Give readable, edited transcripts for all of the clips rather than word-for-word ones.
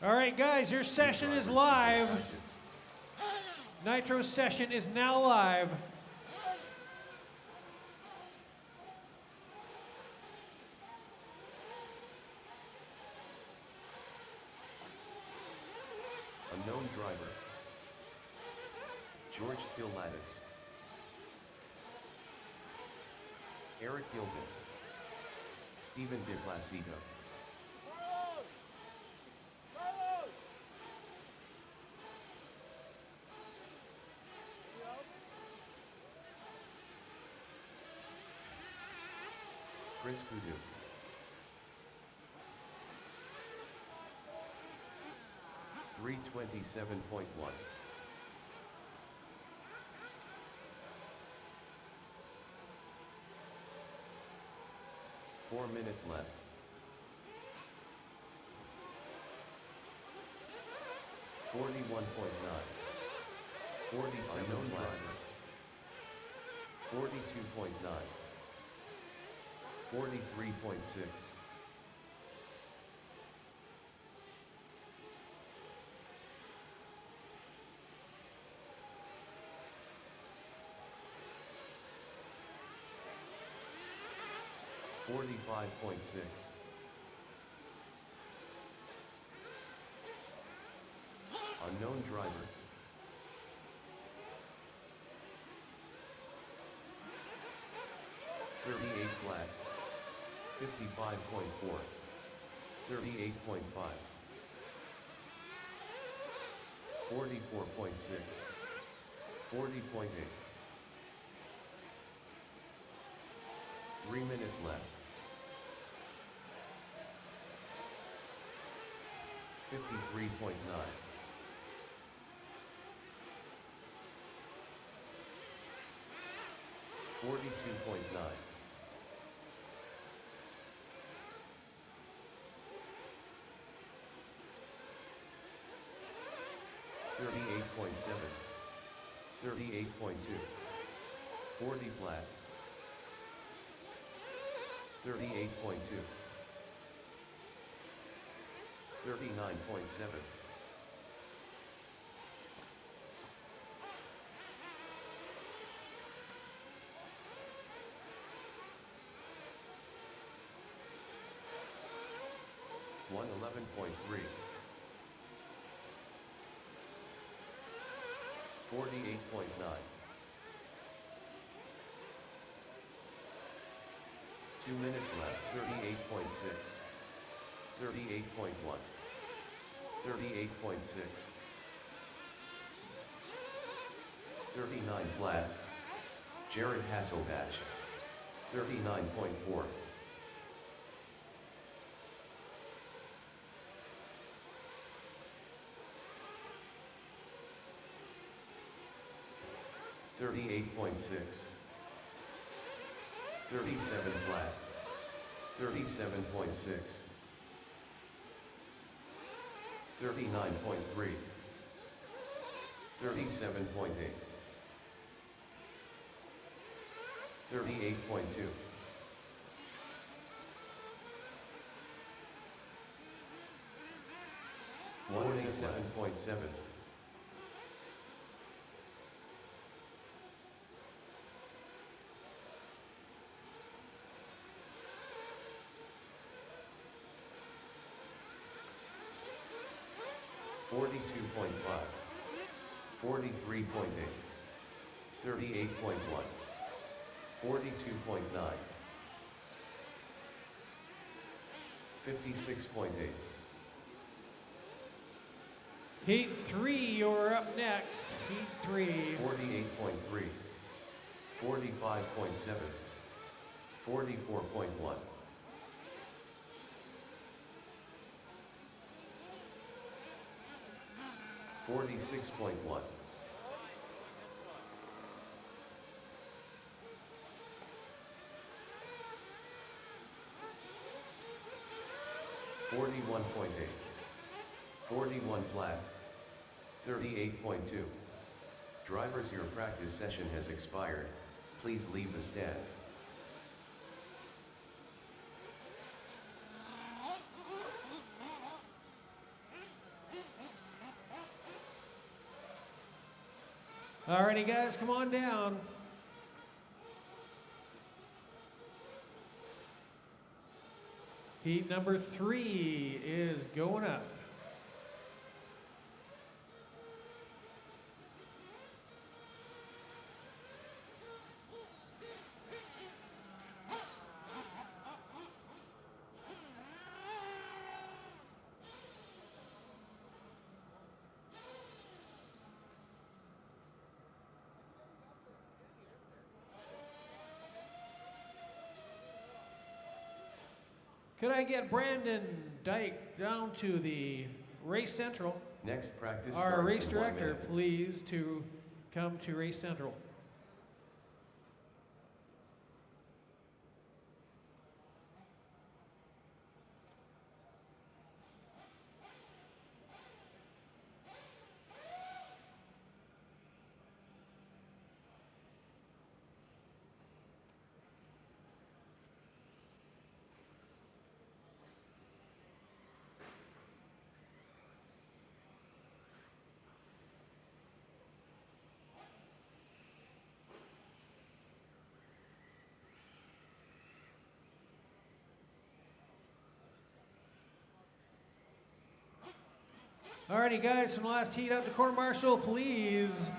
All right, guys, your session is live. Nitro's session is now live. Unknown driver. George Skill-Lattis. Eric Gilbert. Stephen De Placido. Chris Kudu. $327.1. Four minutes left. 41.9. 47 flat. 42.9. 43.6. 45.6. Unknown driver. .38 flat. 55.4. 38.5. 44.6. 40.8. 3 minutes left. 53.9. 42.9. 38.7. 38.2. 40 flat. 38.2. 39.7. 111.3. 48.9. 2 minutes left. 38.6. 38.1. 38.6. 39 flat. Jared Hasselbatch. 39.4. 38.6. 37 flat. 37.6. 39.3. 37.8. 38.2. 187.7. 42.5, 43.8, 38.1, 42.9, 56.8. Heat 3, you're up next. Heat 3. 48.3, 45.7, 44.1. $46.1. 41.8. 41 flat. 38.2. Drivers, your practice session has expired. Please leave the stand. Alrighty, guys, come on down. Heat number 3 is going up. Could I get Brandon Dyke down to the Race Central? Next practice Our starts race in 1 director, minute. please, to come to Race Central. Alrighty, guys, from the last heat up, the court marshal, please.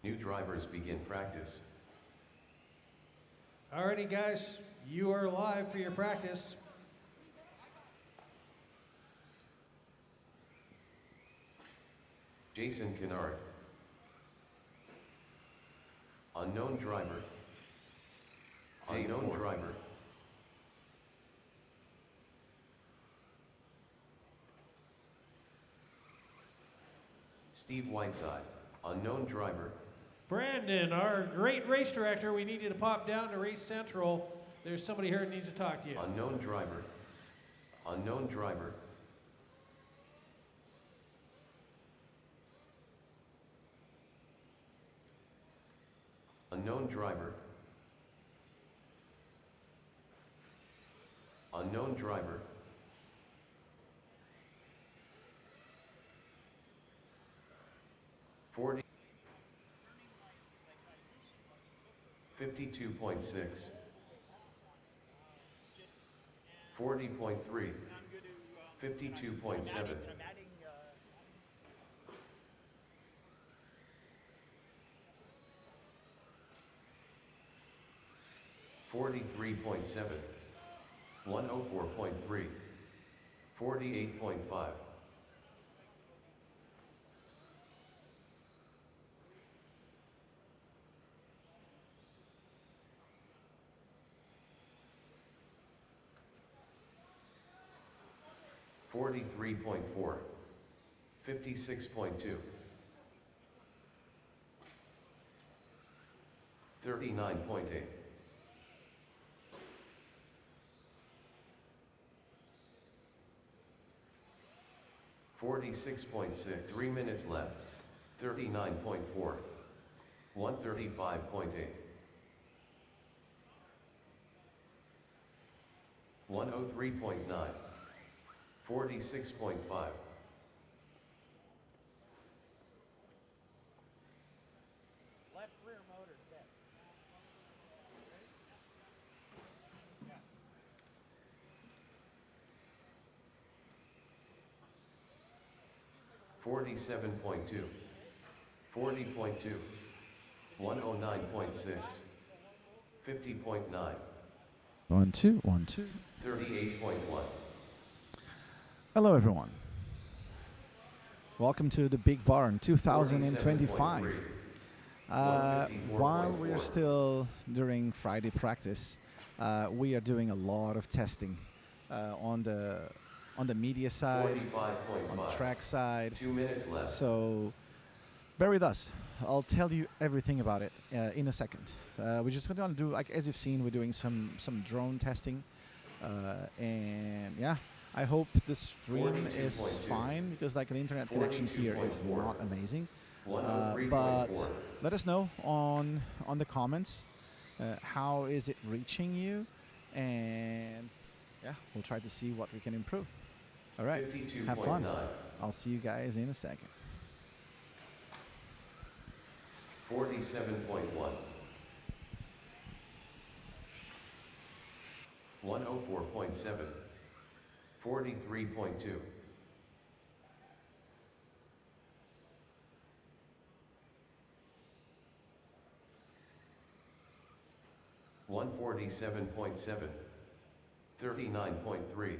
New drivers begin practice. Alrighty, guys, you are live for your practice. Jason Kennard. Unknown driver. Unknown driver. Steve Whiteside. Unknown driver. Brandon, our great race director, we need you to pop down to Race Central. There's somebody here that needs to talk to you. Unknown driver. Unknown driver. Unknown driver. Unknown driver. $40. 52.6. 40.3. 52.7. 43.7. 104.3. 48.5. 43.4. 56.2. 39.8. 46.6. 3 minutes left. 39.4. 135.8. 103.9. 46.5. Left rear motor dead. 47.2. 40.2. 109.6. 50.9. 1, 2, 1, 2. 38.1. Hello, everyone. Welcome to the Big Barn 2025. 154.4. While we're still during Friday practice, we are doing a lot of testing on the media side, on the 45.5. track side. 2 minutes left. So bear with us. I'll tell you everything about it in a second. We're just going to do, like as you've seen, we're doing some drone testing, and yeah. I hope the stream is 42.2. fine because like the internet connection here is 42.4. not amazing. 103.4. But let us know on the comments How is it reaching you? And yeah, we'll try to see what we can improve. All right, have fun. 52.9. I'll see you guys in a second. 47.1. 104.7. 43.2. 147.7. 39.3.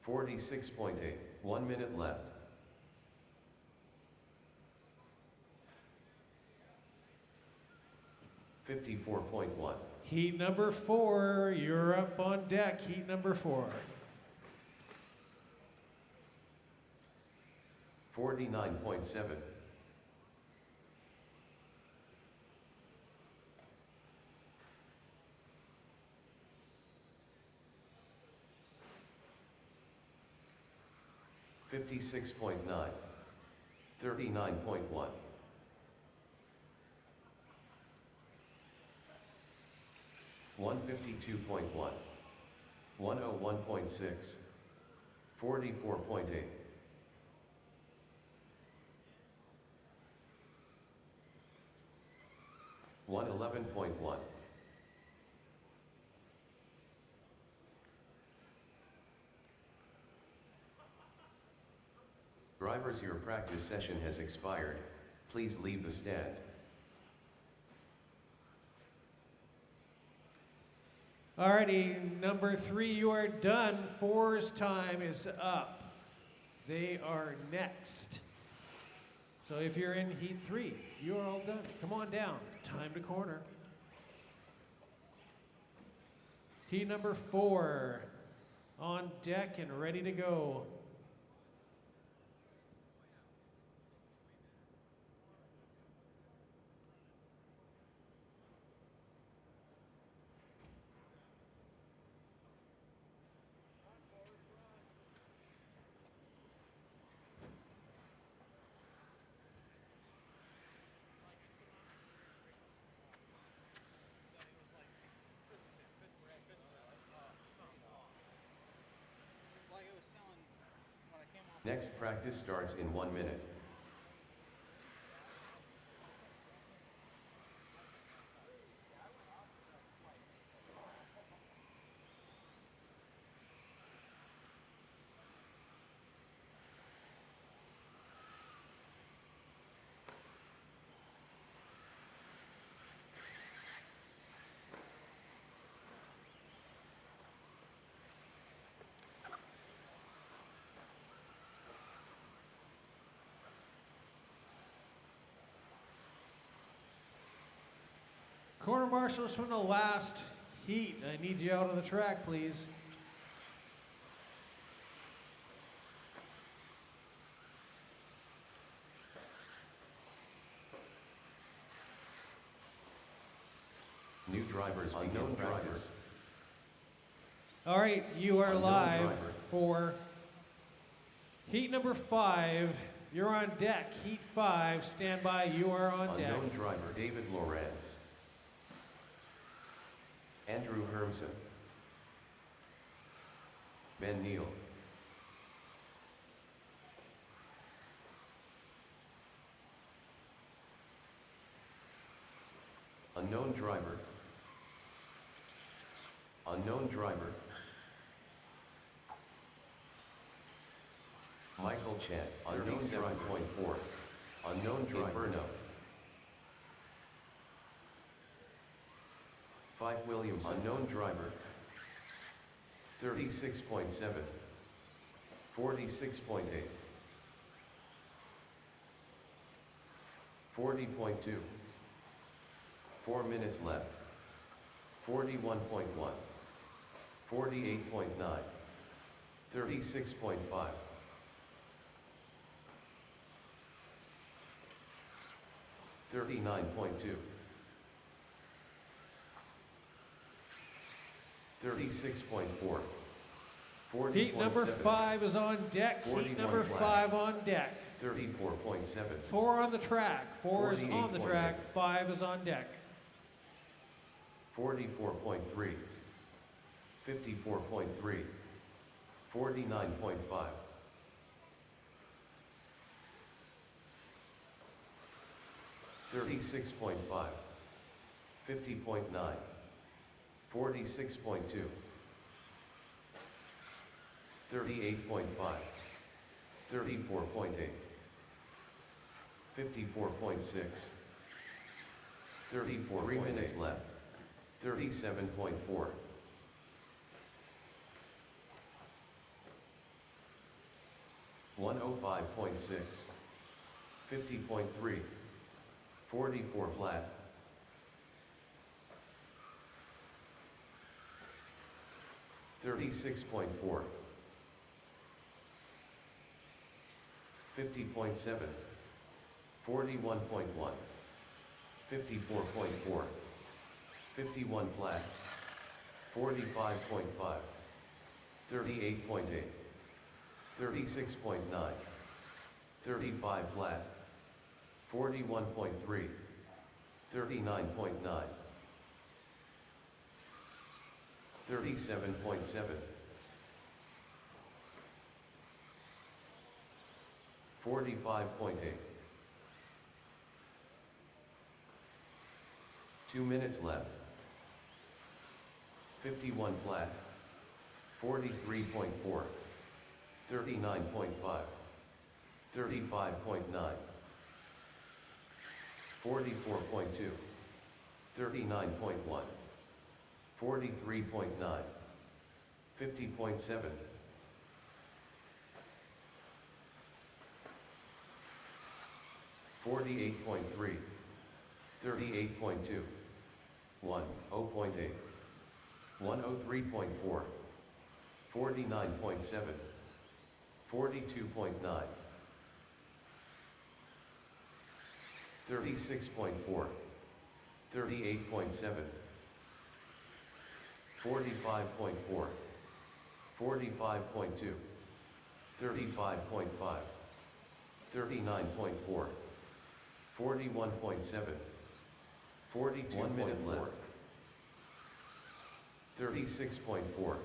46.8. 1 minute left. 54.1. Heat number 4, you're up on deck. Heat number 4. 49.7. 56.9. 39.1. 152.1. 101.6. 44.8. 111.1. Drivers, your practice session has expired. Please leave the stand. Alrighty, number 3, you are done. 4's time is up. They are next. So if you're in heat 3, you are all done. Come on down. Time to corner. Heat number 4 on deck and ready to go. Next practice starts in 1 minute. Corner marshals from the last heat. I need you out on the track, please. New drivers, unknown drivers. All right, you are Unknown live driver. for heat number 5. You're on deck. Heat 5, stand by. You are on deck. Unknown driver, David Lorenz. Andrew Hermson. Ben Neal. Unknown driver. Unknown driver. Michael Chan, 37.4. Unknown driver. Inferno. 5 Williams, unknown driver. 36.7. 46.8. 40.2. 4 minutes left. 41.1. 48.9. 36.5. 39.2. 36.4. Heat number 5 is on deck. Heat number 5 on deck. 34.7. 4 on the track. 4 is on the track. 5 is on deck. 44.3. 54.3. 49.5. 36.5. 50.9. 46.2. 38.5. 34.8. 54.6. 34. 3 minutes left. 37.4. 105.6. 50.3. 44 flat. 36.4. 50.7. 41.1. 54.4. 51 flat. 45.5. 38.8. 36.9. 35 flat. 41.3. 39.9. 37.7. 45.8. 2 minutes left. 51 flat. 43.4. 39.5. 35.9. 44.2. 39.1. 43.9. 50.7. 48.3. 38.2. 1, 0.8. 103.4. 49.7. 42.9. 36.4. 38.7. 45.4. 45.2. 35.5. 39.4. 41.7. 42. 1 minute left. 36.4.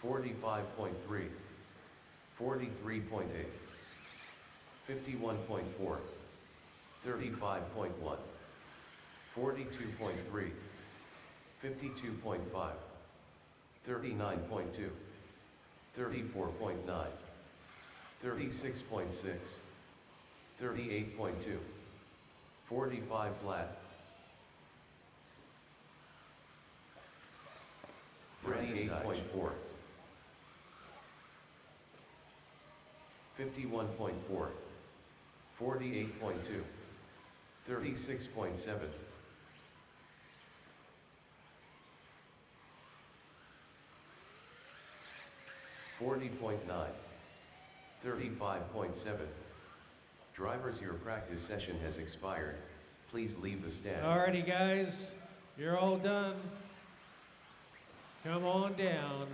45.3. 43.8. 51.4. 35.1. 42.3. 52.5. 39.2. 34.9. 36.6. 38.2. 45 flat. 38.4. 51.4. 48.2. 36.7. 40.9. 35.7. Drivers, your practice session has expired. Please leave the stand. Alrighty, guys, you're all done. Come on down.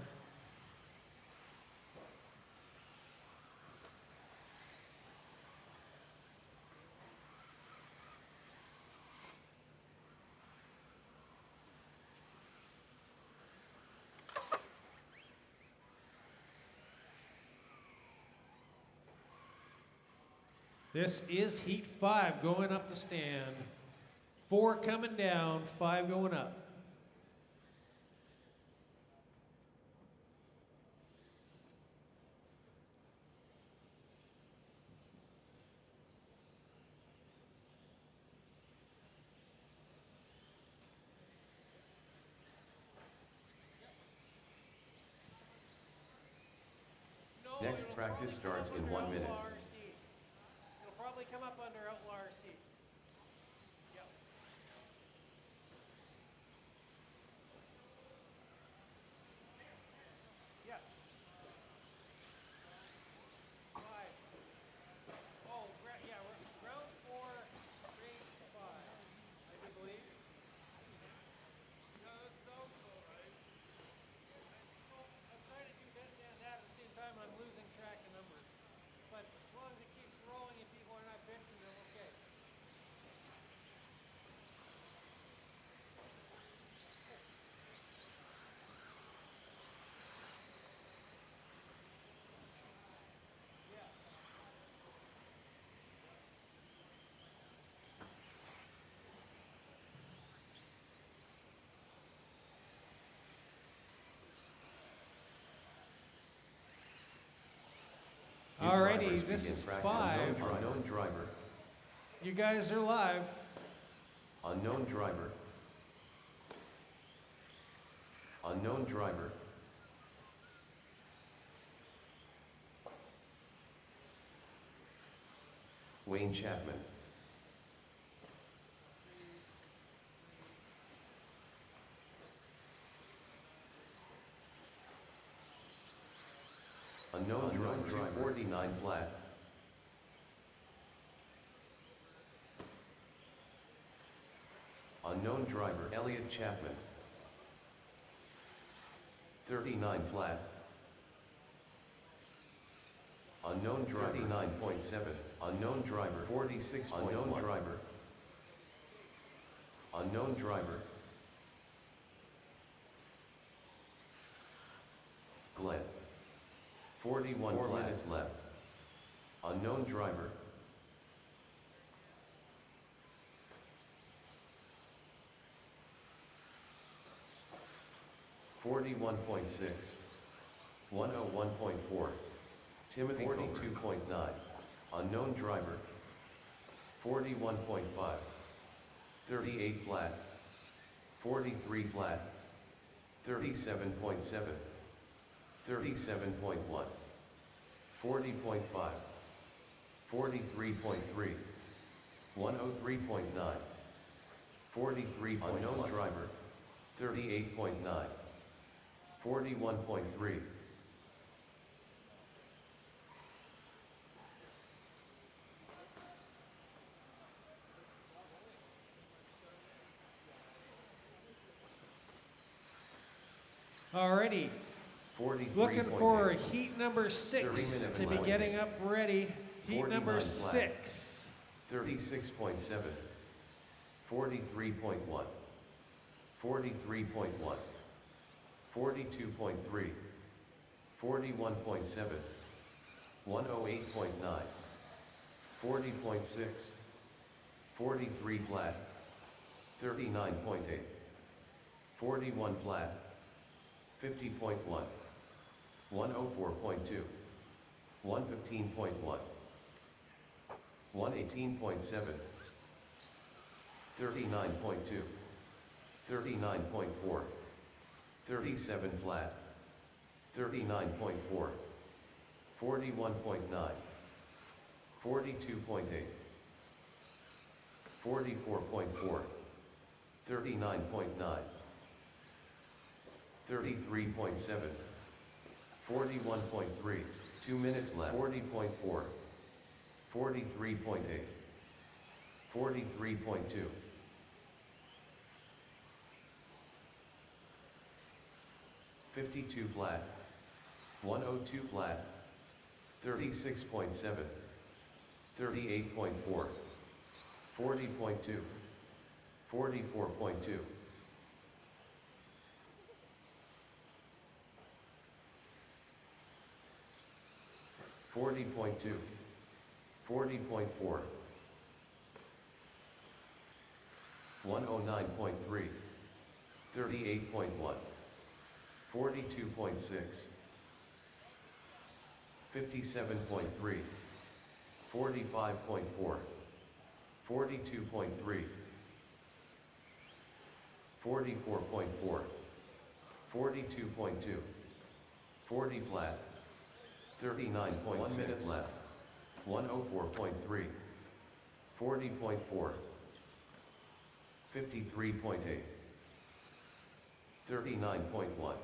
This is Heat 5 going up the stand. 4 coming down, 5 going up. Next practice starts in 1 minute. It'll probably come up under outlaw RC. Yep. Yep. 5. Oh, yeah, round 4, race this begin is practice. 5. Unknown driver. You guys are live. Unknown driver. Unknown driver. Wayne Chapman. Unknown driver. 49 flat. Unknown driver. Elliot Chapman. 39 flat. Unknown driver. 39.7. Unknown driver. 46. Unknown driver. Unknown driver. Glenn. 41 4 minutes left. Unknown driver. $41.6. 101.4. Timothy 42.9. Unknown driver. 41.5. 38 flat. 43 flat. 37.7. 37.1. 40.5. 43.3. 103.9. 43. Unknown driver. 38.9. 41.3. Alrighty. 43. Looking for heat number 6 to be left. getting up ready. Heat number 49 flat. 6. 36.7. 43.1. 43.1. 42.3. 41.7. 108.9. 40.6. 43 flat. 39.8. 41 flat. 50.1. 104.2. 115.1. 118.7. 39.2. 39.4. 37 flat. 39.4. 41.9. 42.8. 44.4. 39.9. 33.7. 41.3. 2 minutes left. 40.4. 43.8. 43.2. 52 flat. 102 flat. 36.7. 38.4. 40.2. 44.2. 40.2. 40.4. 109.3. 38.1. 42.6. 57.3. 45.4. 42.3. 44.4. 42.2. 40 flat. 39.6 minutes left. 104.3. 40.4. 53.8. 39.1.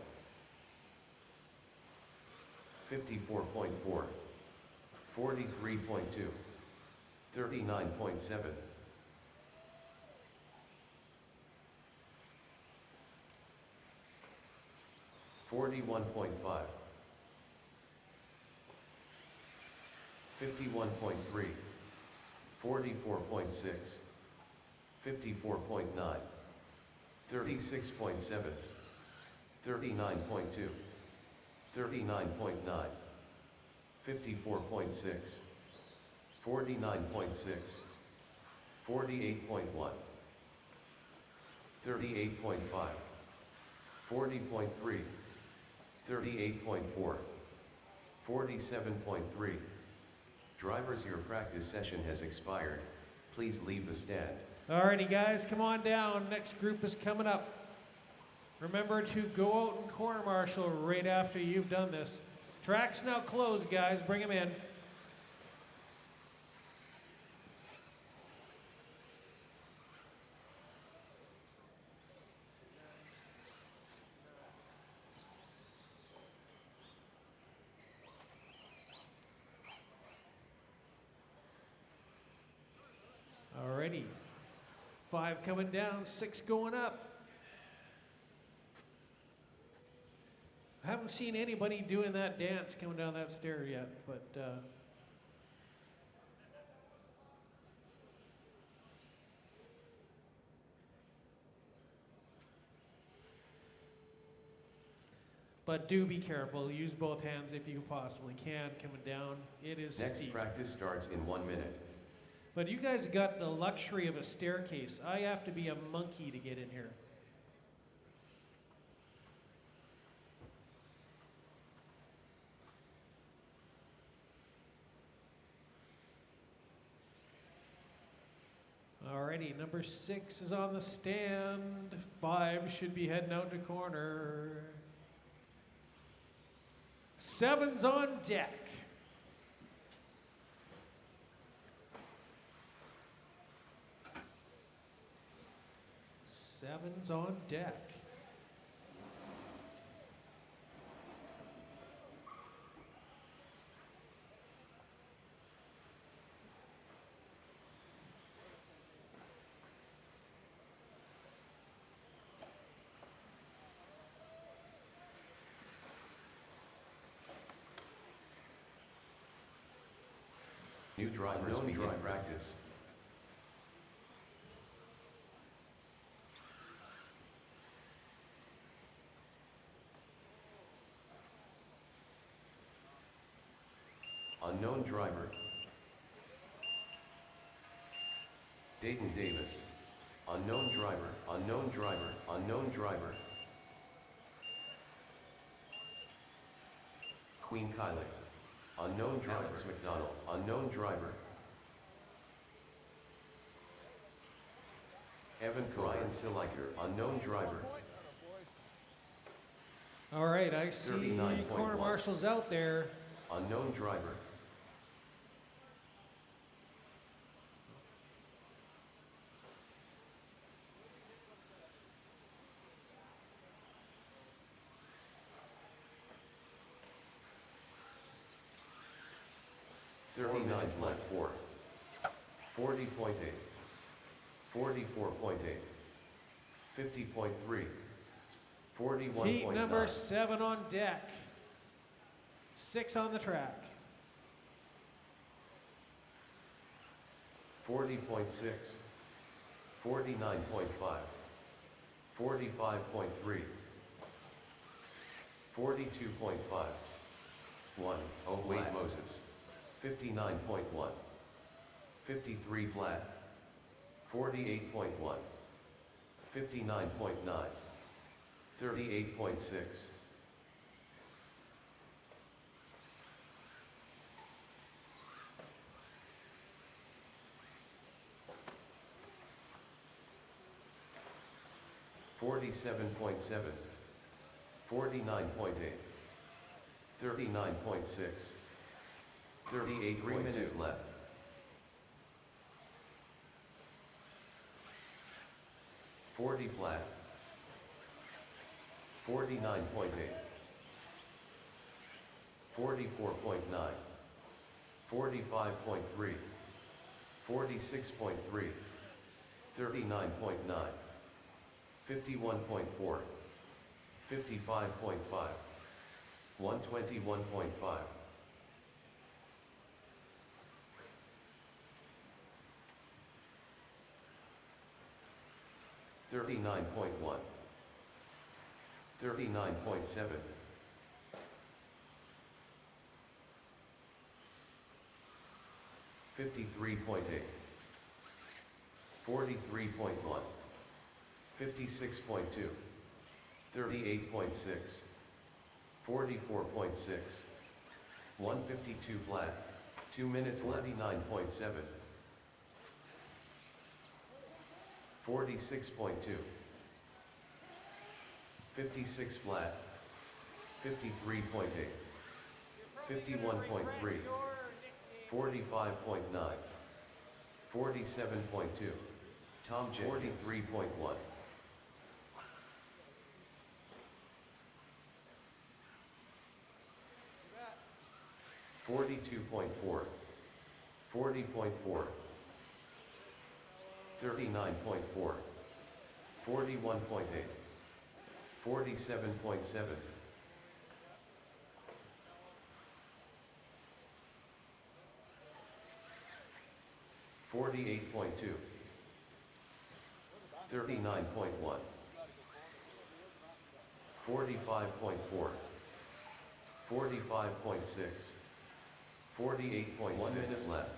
54.4. 43.2. 39.7. 41.5. 51.3. 44.6. 54.9. 36.7. 39.2. 39.9. 54.6. 49.6. 48.1. 38.5. 40.3. 38.4. 47.3. Drivers, your practice session has expired. Please leave the stand. Alrighty guys, come on down. Next group is coming up. Remember to go out and corner marshal right after you've done this. Track's now closed, guys. Bring them in. Alrighty. 5 coming down, 6 going up. I haven't seen anybody doing that dance coming down that stair yet, but do be careful. Use both hands if you possibly can coming down. It is Next steep. practice starts in 1 minute. But you guys got the luxury of a staircase. I have to be a monkey to get in here. Alrighty, number 6 is on the stand. 5 should be heading out to corner. 7's on deck. 7's on deck. New drivers begin practice. Unknown driver. Dayton Davis. Unknown driver, unknown driver, unknown driver. Queen Kylie. Unknown driver. Alex McDonald. Unknown driver. Evan Ryan Siliker. Unknown driver. All right, I see 39.1. corner marshals out there. Unknown driver. Nines left 4. 40.8. 44.8. 50.3. 41.9. Heat number 7 on deck. 6 on the track. 40.6. 49.5. 45.3. 42.5. 1. Oh, Wade Moses. 59.1. 53 flat. 48.1. 59.9. 38.6. $47.7. 49.8. 39.6. 38. 3 minutes left. 40 flat. 49.8. 44.9. 45.3. 46.3. 39.9. 51.4. 55.5. 121.5. 39.1. 39.7. 53.8. 43.1. 56.2. 38.6. 44.6. 152 flat. 2 minutes 39.7. 46.2. 56 flat. 53.8. 51.3. 45.9. 47.2. Tom Jenkins. 43.1. 42.4. 40.4. 39.4. 41.8. 47.7. 48.2. 39.1. 45.4. 45.6. 48.6. 1 minute left.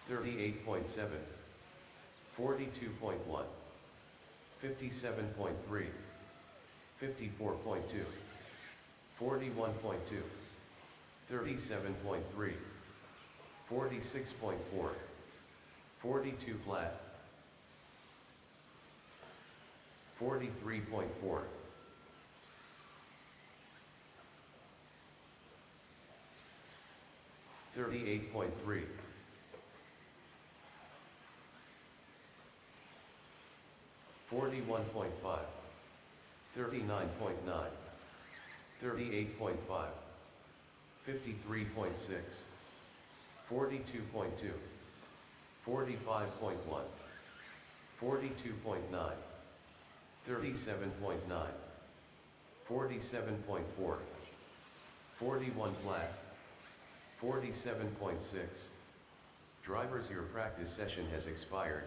38.7. 42.1. 57.3. 54.2. 41.2. 37.3. 46.4. 42 flat. 43.4. 38.3. 41.5. 39.9. 38.5. 53.6. 42.2. 45.1. 42.9. 37.9. 47.4. 41 flat. 47.6. Drivers, your practice session has expired.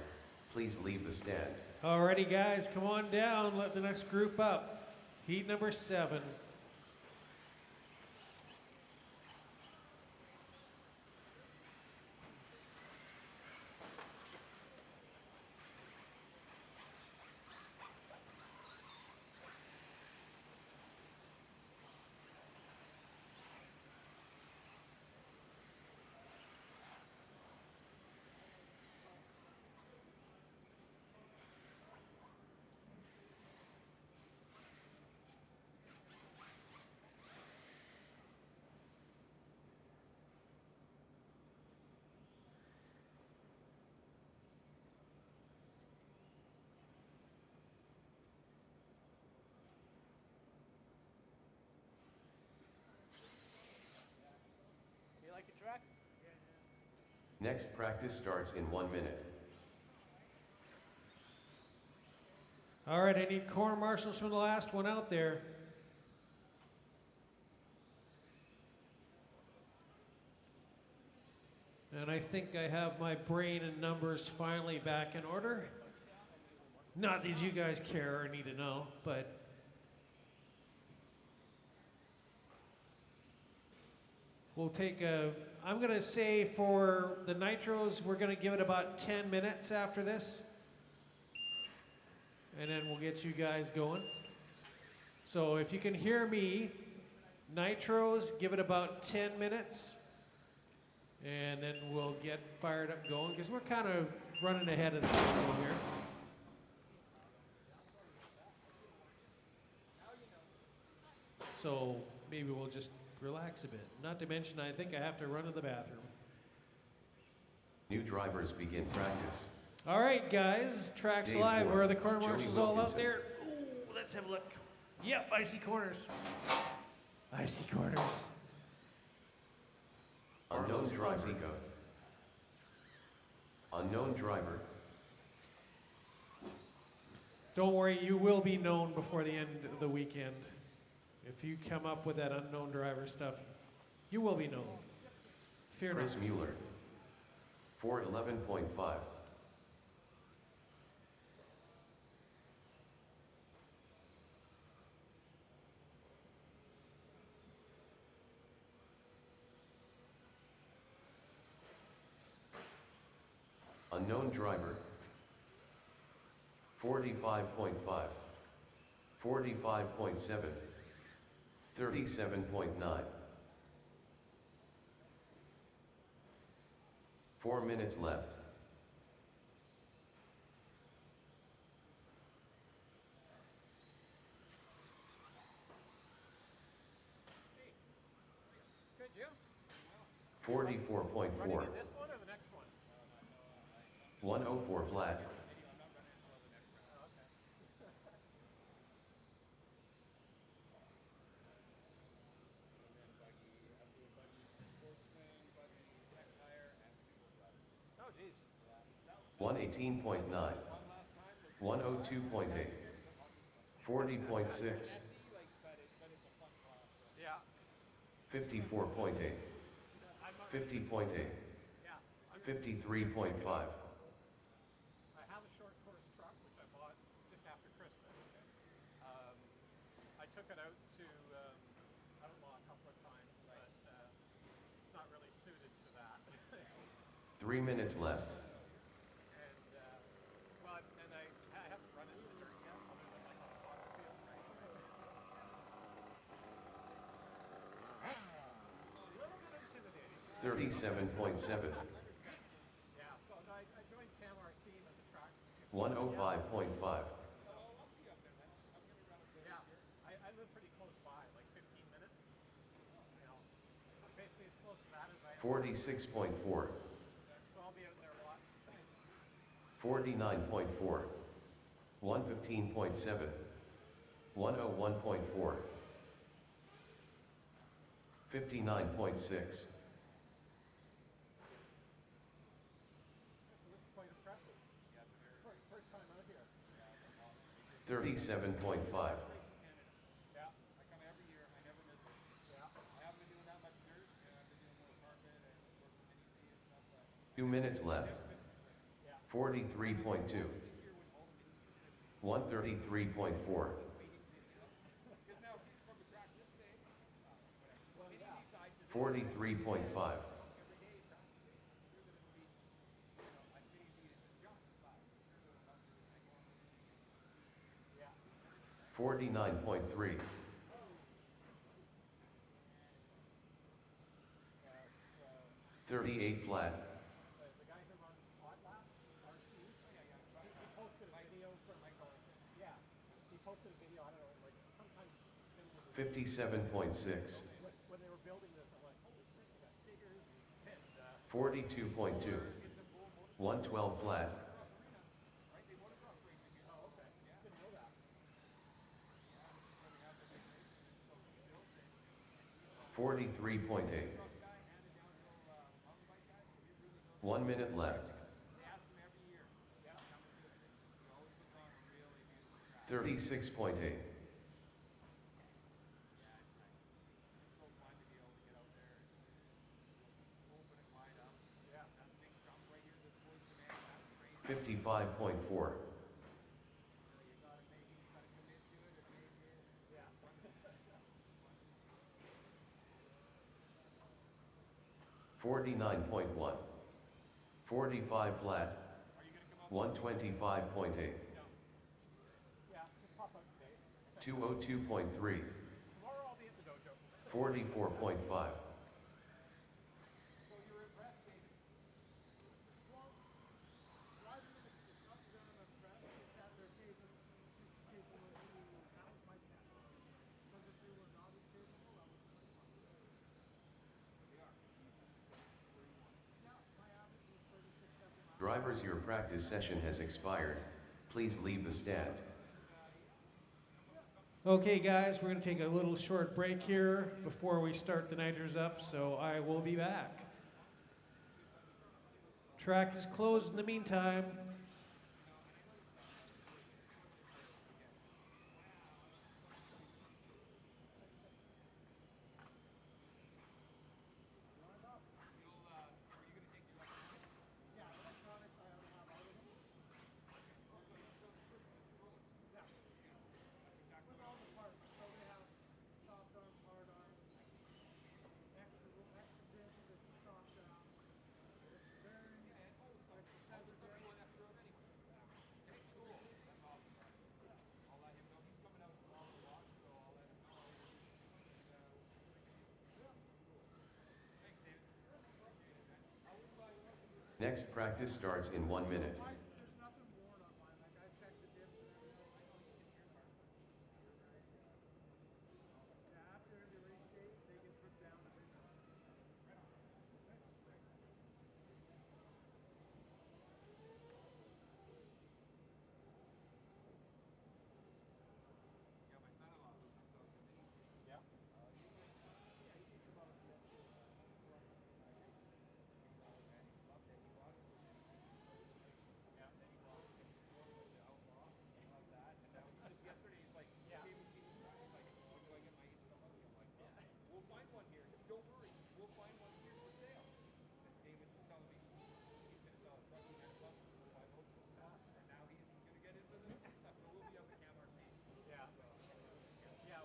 Please leave the stand. Alrighty, guys, come on down. Let the next group up. Heat number 7. Next practice starts in 1 minute. All right, I need corner marshals from the last one out there. And I think I have my brain and numbers finally back in order. Not that you guys care or need to know, but we'll take a, I'm going to say for the nitros, we're going to give it about 10 minutes after this. And then we'll get you guys going. So if you can hear me, nitros, give it about 10 minutes. And then we'll get fired up going, because we're kind of running ahead of the schedule here. So maybe we'll just relax a bit. Not to mention, I think I have to run to the bathroom. New drivers begin practice. All right, guys, tracks Dave live. Ward, Where are the corner Joey marshals all out Wilkinson. there? Ooh, let's have a look. Yep, I see corners. I see corners. Unknown driver. Unknown driver. Don't worry, you will be known before the end of the weekend. If you come up with that unknown driver stuff, you will be known. Fear not. Chris Mueller. 411.5. Unknown driver. 45.5. 45.7. 37.9. 4 minutes left. Good, you? 44.4. Running in this one or the next one? 104 flat. Oh, geez. 118.9. 102.8. 40.6. Yeah. 54.8. 50.8. Yeah. 53.5. I have a short course truck, which I bought just after Christmas. I took it out to Outlaw a couple of times, but it's not really suited to that. 3 minutes left. And I haven't run it in the dirt yet, other than like on a soccer field. A little bit intimidating. 37.7. Yeah, so I joined CamRC at the track. 105.5. Yeah, I live pretty close by, like 15 minutes. You know, basically as close to that as I am. 46.4. So I'll be out there lots. 49.4. 115.7. 101.4. 59.6. So this is quite impressive. First time out here. 37.5. Yeah. I come every year. I never miss it. Yeah. I haven't been doing that much dirt. I've been doing more carpet and working mini and stuff. But 2 minutes left. 43.2. 133.4. 43.5. 49.3. 38 flat. The guy who runs Hot Lap, RC, he posted a video from, yeah, he posted a video, I don't know, like sometimes it's been with 57.6. when they were building this, I'm like, holy shit, they got diggers and 42.2. 112 flat. oh, okay, didn't know that. 43.8. 1 minute left. 36.8. 55.4. 49.1. 45 flat. 125.8. Yeah, just pop up today. 202.3. Tomorrow I'll be at the dojo. 44.5. So you're impressed, David? Well, driving in the truck is on the press. I sat there capable. This is capable of doing. That was my test. Because if they were not as capable, that was my fun. Yeah, my average was 36 every mile. Drivers, your practice session has expired. Please leave the stand. Okay, guys, we're going to take a little short break here before we start the nighters up, so I will be back. Track is closed in the meantime. Yeah, electronics I have all of them. Yeah. With all the parts. So they have soft arms, hard arms, extra grips, extra shock shafts, extra bearings, extra center discs. Next practice starts in 1 minute. Mine, there's nothing worn on mine. Like I checked the dips and everything. I know he's getting your car. You're right. Yeah, after every race day, they get put down a bit.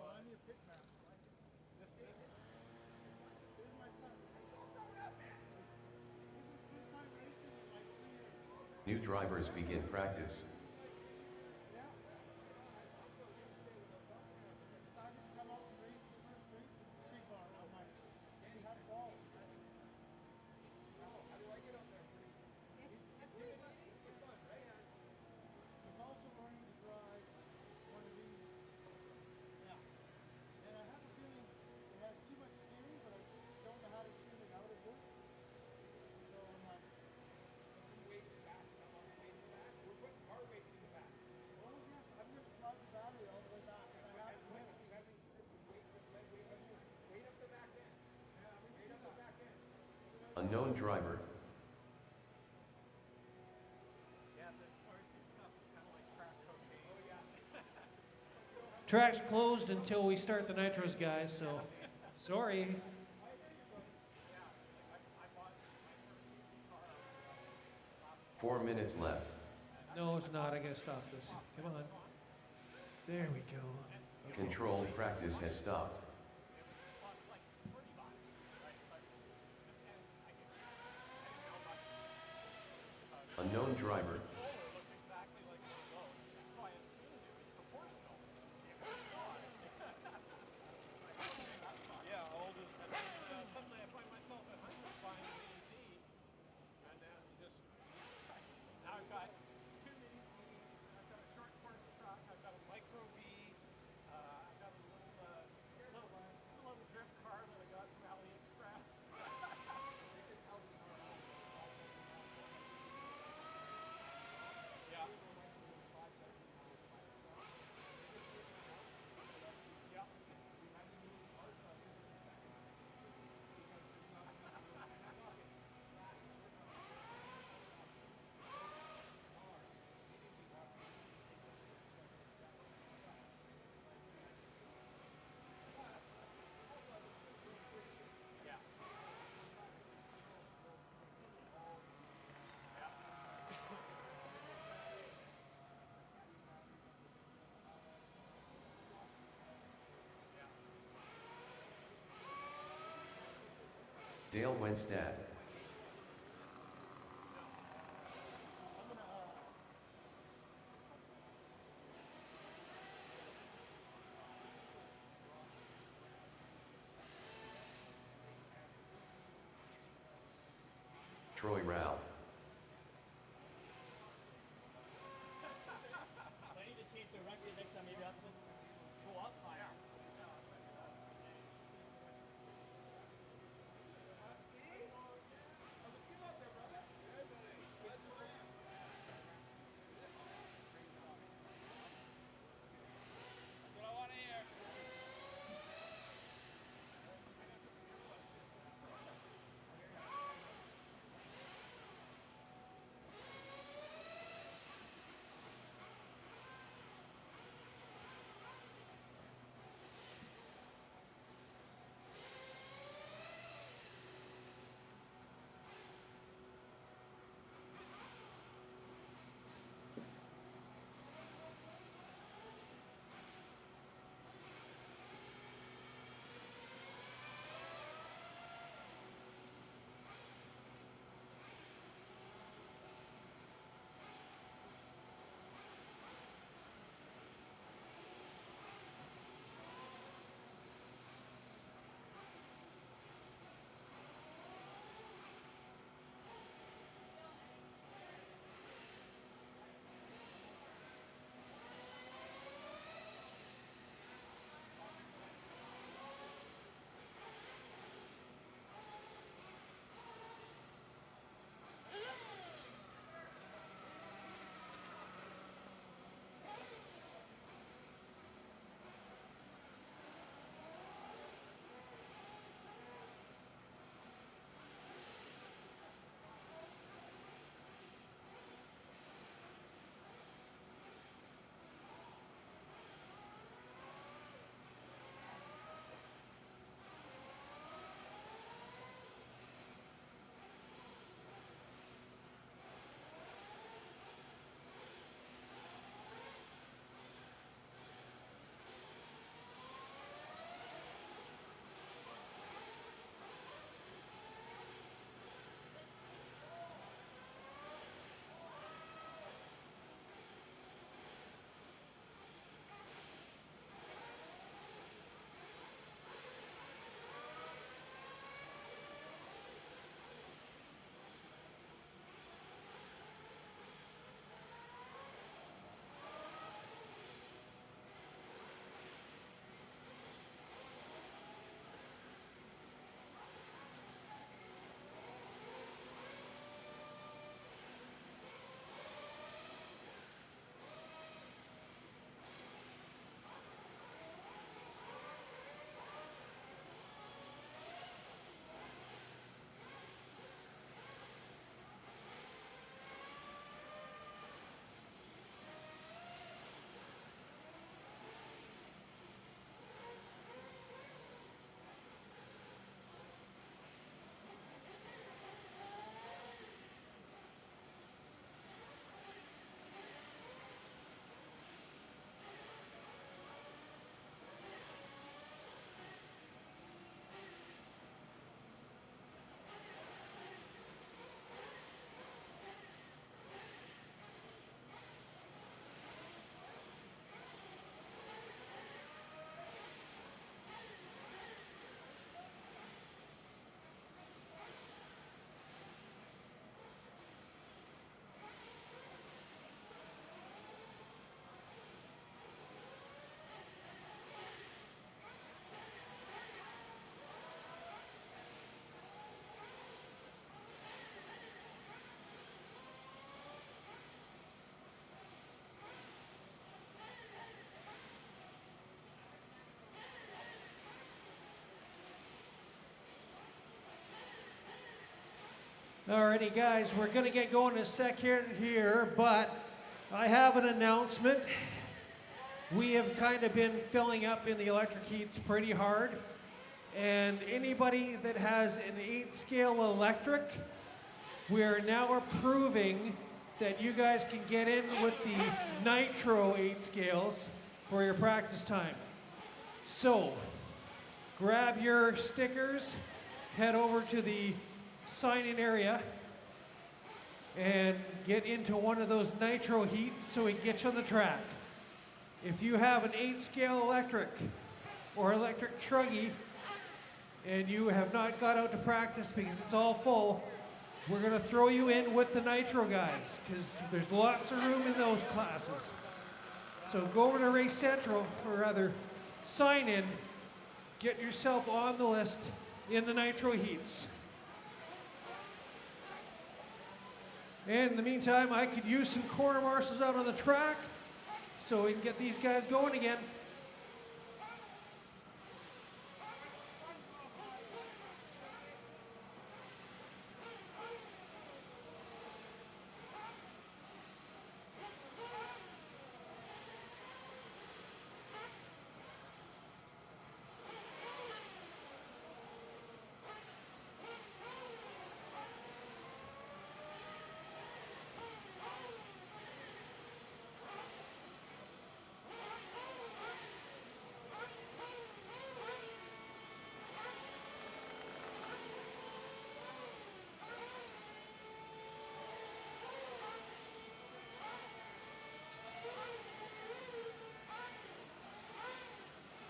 Well, I'm your pit man. This is my son. This is first time racing in like 3 years. New drivers begin practice. Yeah. Decided to come out and race his first race in Big Bar on mine. He has balls. How do I get up there? He's also learning to drive one of these. Yeah. And I have a feeling it has too much steering, but I don't know how to tune it out of this. So I'm like, oh yes, I'm going to slide the battery all the way back. And I have it with me. Unknown driver. Track's closed until we start the nitros, guys, so sorry. 4 minutes left. No, it's not. I gotta stop this. Come on. There we go. Okay. Controlled practice has stopped. Unknown driver. Dale Wenstad. Troy Ralph. I need to change the record next time. Maybe I'll have to go up higher. That's what I want to hear. Alrighty, guys, we're gonna get going in a second here, but I have an announcement. We have kind of been filling up in the electric heats pretty hard, and anybody that has an 8 scale electric, we are now approving that you guys can get in with the Nitro 8 scales for your practice time. So, grab your stickers, head over to the sign-in area, and get into one of those Nitro heats so we can get you on the track. If you have an 8 scale electric or electric truggy and you have not got out to practice because it's all full, we're going to throw you in with the Nitro guys because there's lots of room in those classes. So go over to Race Central, or rather sign in, get yourself on the list in the Nitro heats. And in the meantime, I could use some corner marshals out on the track so we can get these guys going again.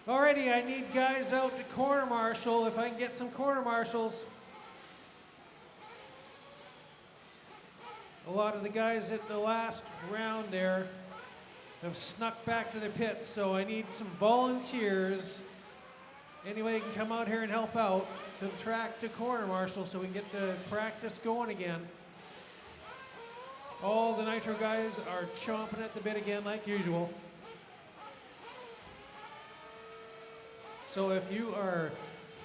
Alrighty, I need guys out to corner marshal, if I can get some corner marshals. A lot of the guys at the last round there have snuck back to their pits, so I need some volunteers. Anybody can come out here and help out to the track to corner marshal so we can get the practice going again. All the Nitro guys are chomping at the bit again like usual. So if you are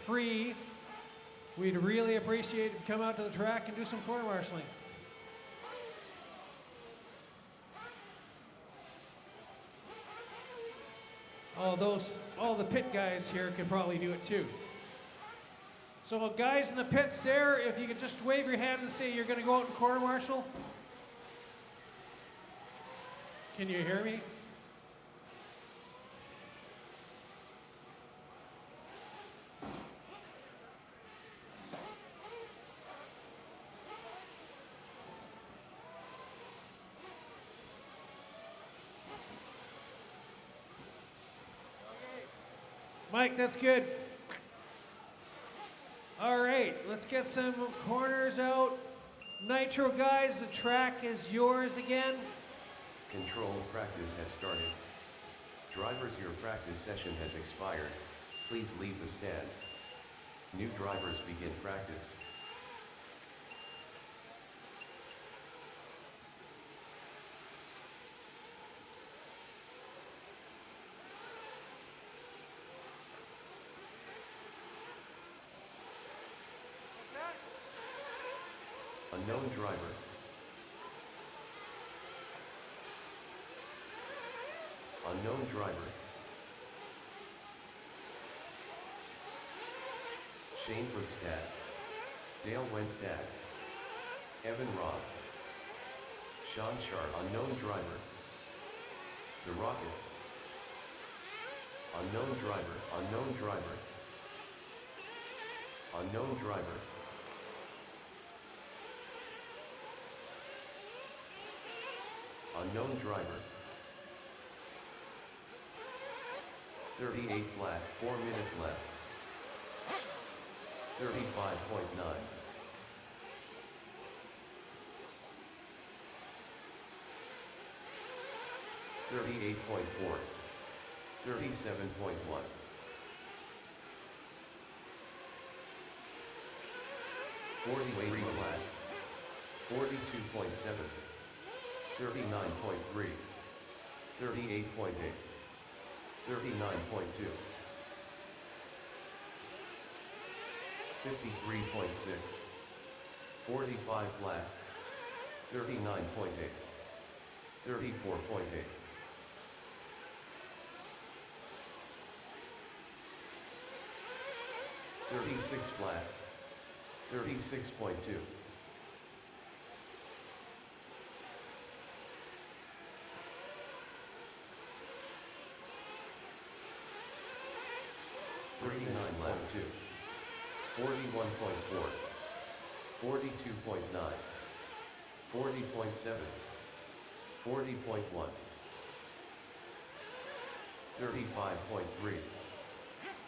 free, we'd really appreciate if you come out to the track and do some corner marshaling. All the pit guys here can probably do it too. So guys in the pits there, if you could just wave your hand and say you're gonna go out and corner marshal. Can you hear me? Mike, that's good. All right, let's get some corners out. Nitro guys, the track is yours again. Control practice has started. Drivers, your practice session has expired. Please leave the stand. New drivers begin practice. Unknown driver. Unknown driver. Shane Bookstad. Dale Wenstad. Evan Robb. Sean Sharp. Unknown driver. The Rocket. Unknown driver. Unknown driver. Unknown driver. Unknown driver. 38 flat, 4 minutes left. 35.9. 38.4. 37.1. 48 flat. 42.7. 39.3, 38.8, 39.2, 53.6, 45 flat, 39.8, 34.8, 36 flat, 36.2, 39 left 2, 41.4, 42.9, 40.7, 40.1, 35.3,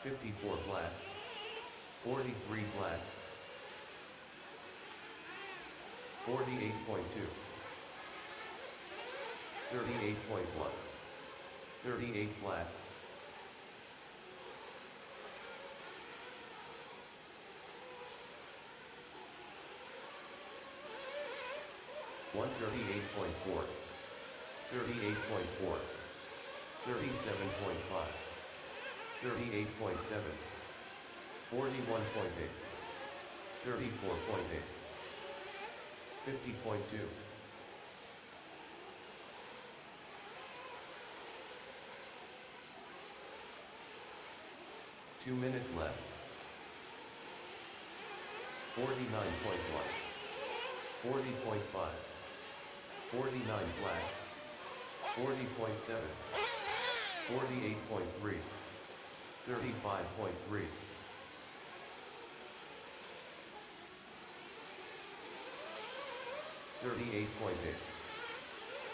54 flat, 43 flat, 48.2, 38.1, 38 flat, 138.4, 38.4, 37.5, 38.7, 41.8, 34.8, 50.2, 2 minutes left. 49.1, 40.5, 49 flat, 40.7, 48.3, 35.3, 38.8,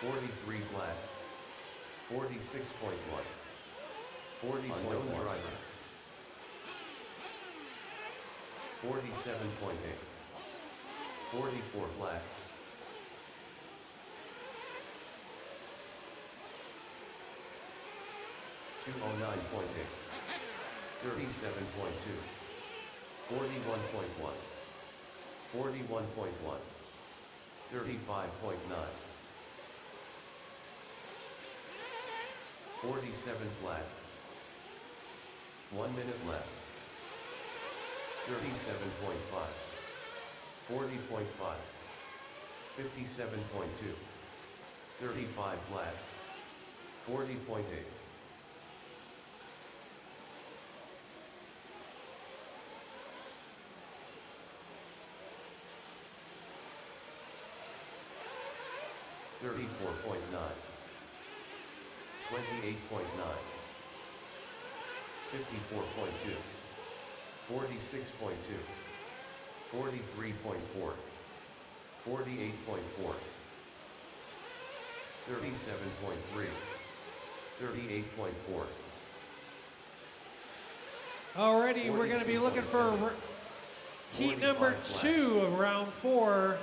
43 flat, 46.1, 40.1 driver, 47.8, 44 flat, 209.8, 37.2, 41.1, 41.1, 35.9, 47 flat, 1 minute left, 37.5, 40.5, 57.2, 35 flat, 40.8, 34.9, 28.9, 54.2, 46.2, 43.4, 48.4, 37.3, 38.4. Alrighty, we're going to be looking for heat number 2 of round 4.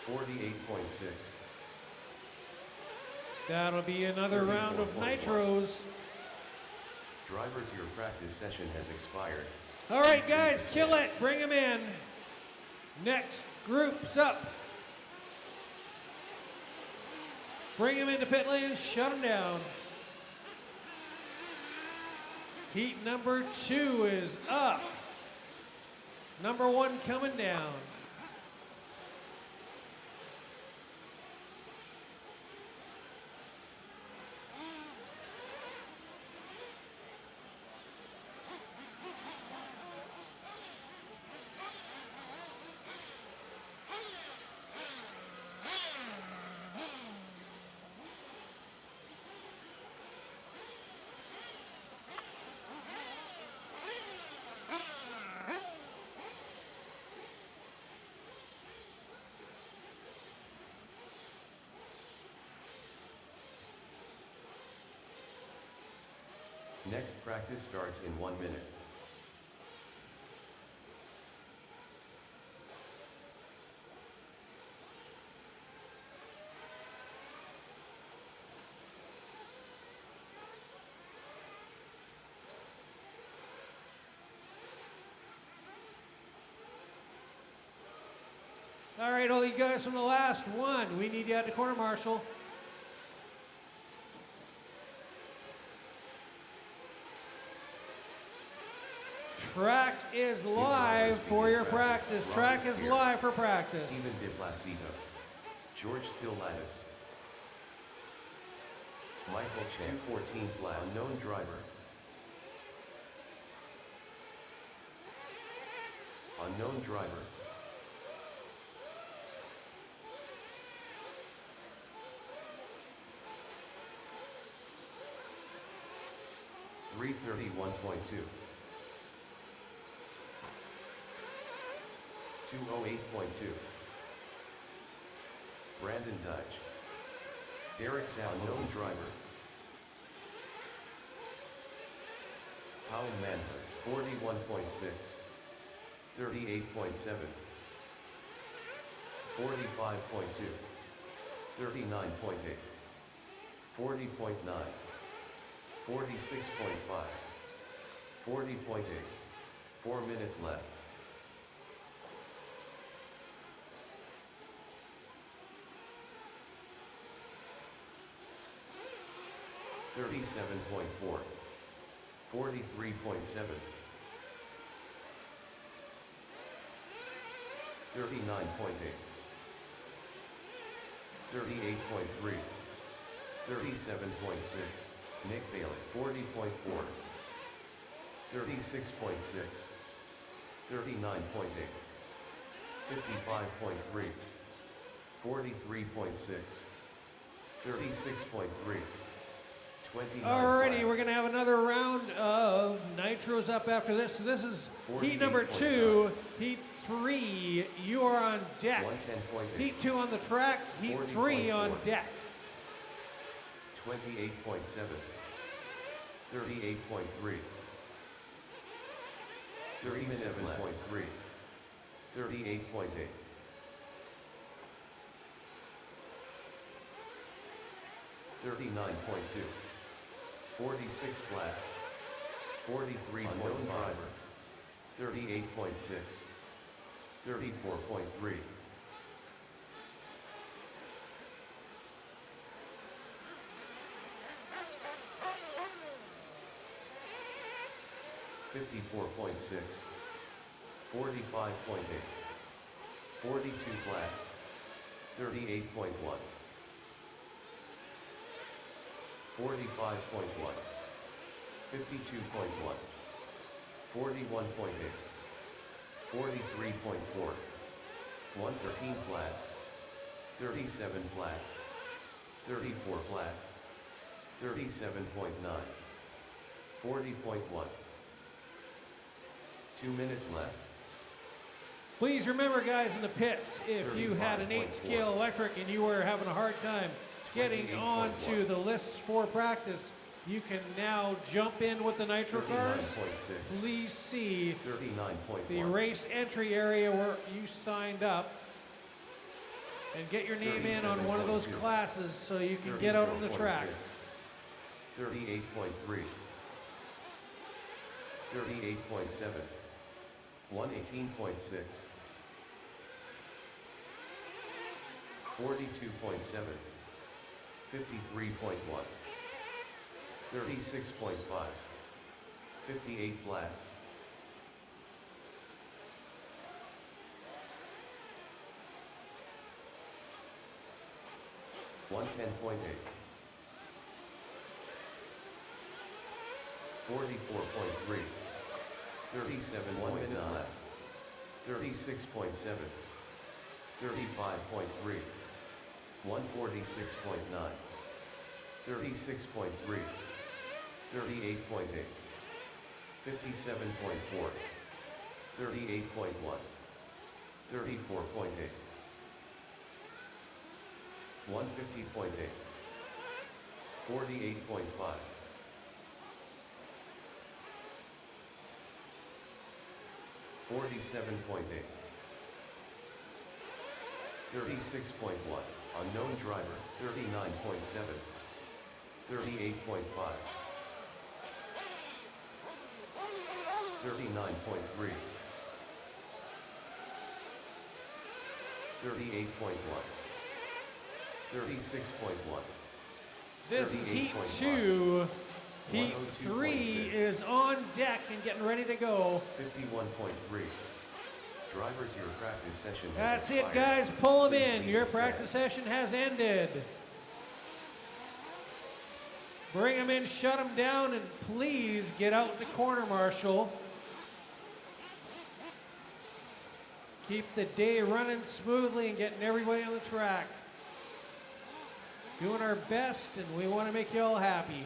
48.6. That'll be another round of 34.1. nitros. Drivers, your practice session has expired. All right, Please leave guys, the kill stand. it. Bring them in. Next group's up. Bring them into pit lane, shut them down. Heat number 2 is up. Number 1 coming down. Next practice starts in 1 minute. All right, all you guys from the last one, we need you at the corner marshal. track is live for your practice. Track is live for practice. Steven De Placido. George Skillatis. Michael Chen. 214 flat. Unknown driver. Unknown driver. .331.2. 208.2. Brandon Dutch. Derek Zhao, unknown driver. Paul Manfus, 41.6. 38.7. 45.2. 39.8. 40.9. 46.5. 40.8. 4 minutes left. .37.4. 43.7. 39.8. 38.3. 37.6. Nick Bailey, 40.4. 36.6. 39.8. 55.3. 43.6. 36.3. 29. Alrighty, we're going to have another round of nitros up after this. So this is heat number 2. Heat 3, you are on deck. 110.8. Heat 2 on the track. Heat 3 on 40.4. deck. 28.7. 38.3. 37.3. 38.8. 39.2. 46 flat. 43. Unknown driver. 38.6. 34.3. 54.6. 45.8. 42 flat. 38.1. 45.1. 52.1. 41.8. 43.4. 113 flat. 37 flat. 34 flat. 37.9. 40.1. 2 minutes left. Please remember, guys, in the pits, if you had an 35.4. 8-scale electric and you were having a hard time getting 28.1. onto the list for practice, you can now jump in with the nitro cars. 39.6. Please see 39.1. the race entry area where you signed up and get your name in on one of those 37.2. classes so you can get out on the track. 38.3. 38.7. 118.6. 42.7. 53.1. 36.5. 58 flat. 110.8. 44.3. 37.9 left. 36.7. 35.3. 146.9. 36.3. 38.8. 57.4. 38.1. 34.8. 150.8. 48.5. 47.8. 36.1. Unknown driver. 39.7. 38.5. 39.3. 38.1. 36.1. This is heat 38.5. 2. Heat 3 is on deck and getting ready to go. 51.3. Drivers, your practice session has That's it, expired. guys. Pull them Please in. leave Your the stand. practice session has ended. Bring them in, shut them down, and please get out to corner marshal. Keep the day running smoothly and getting everybody on the track. Doing our best, and we want to make you all happy.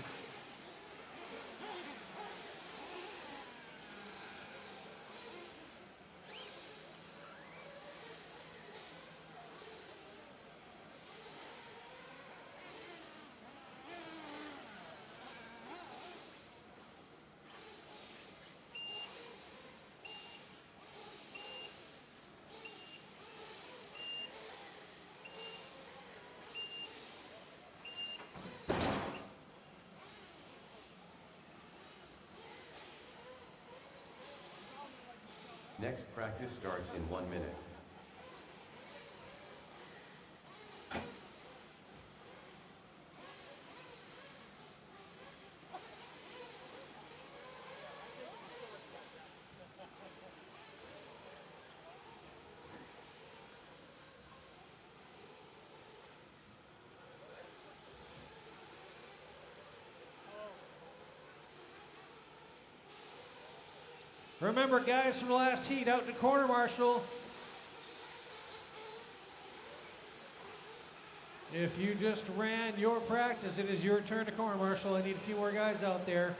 Next practice starts in 1 minute. Remember, guys, from the last heat, out to corner marshal. If you just ran your practice, it is your turn to corner marshal. I need a few more guys out there.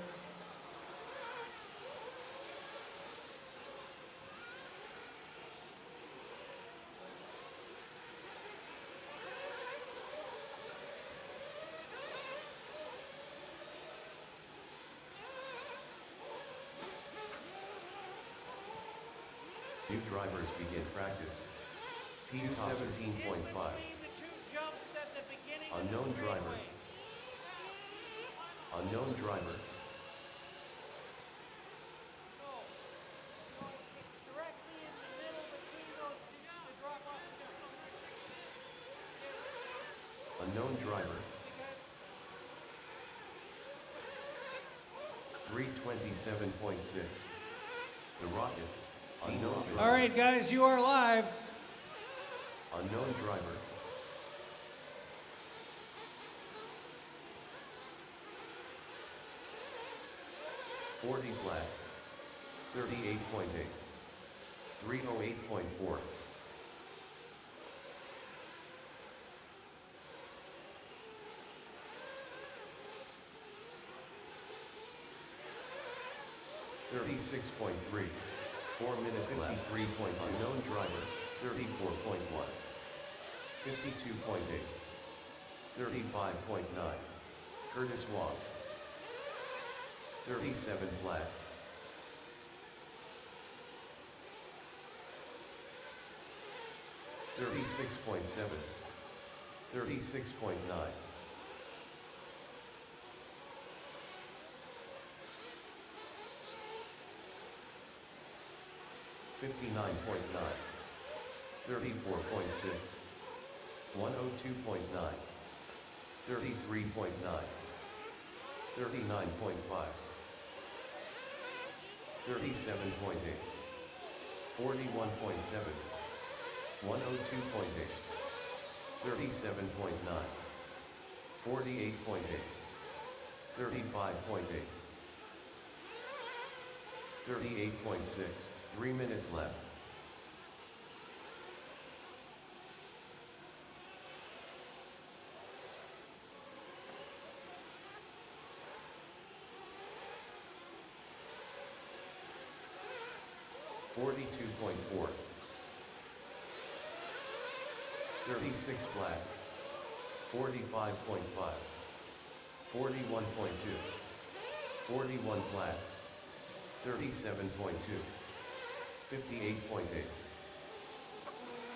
New drivers begin practice. P217.5. Unknown driver. Unknown driver. Unknown driver. 327.6. The rocket. Unknown driver. All right, guys, you are live. Unknown driver. .40 flat. 38.8. 308.4. .36.3. 4 minutes left. 53.2. Unknown driver. 34.1. 52.8. 35.9. Curtis Wong. 37 flat. 36.7. 36.9. 59.9. 34.6. 102.9. 33.9. 39.5. 37.8. 41.7. 102.8. 37.9. 48.8. 35.8. 38.6. 3 minutes left. .42.4. 36 flat. 45.5. 41.2. 41 flat. 37.2. 58.8.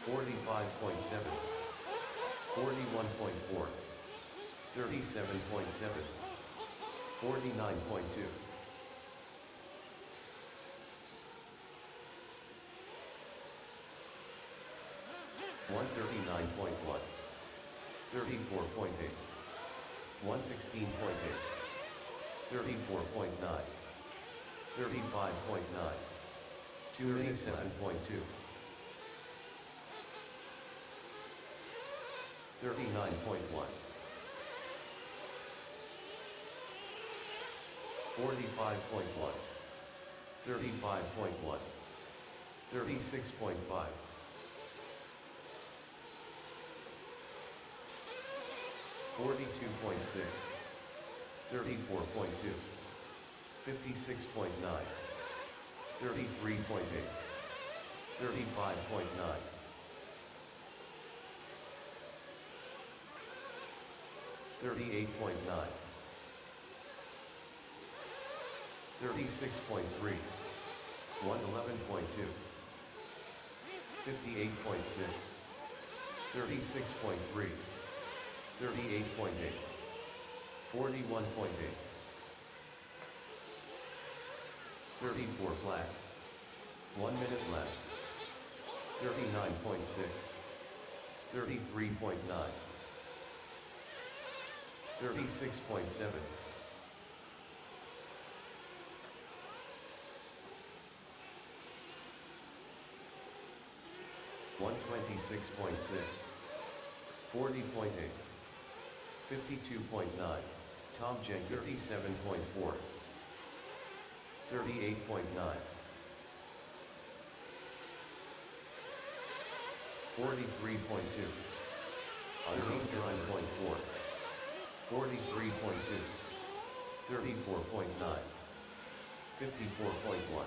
45.7. 41.4. 37.7. 49.2. 139.1. 34.8. 116.8. 34.9, 35.9, 287.2, 39.1, 45.1, 35.1, 36.5, 42.6, 34.2, 56.9, 33.8, 35.9, 38.9, 36.3, 111.2, 58.6, 36.3, 38.8, 41.8, 34 flat, 1 minute left, 39.6, 33.9, 36.7, 126.6, 40.8, 52.9, Tom Jenkins, 37.4, 38.9, 43.2, 39.4, 43.2, 34.9, 54.1,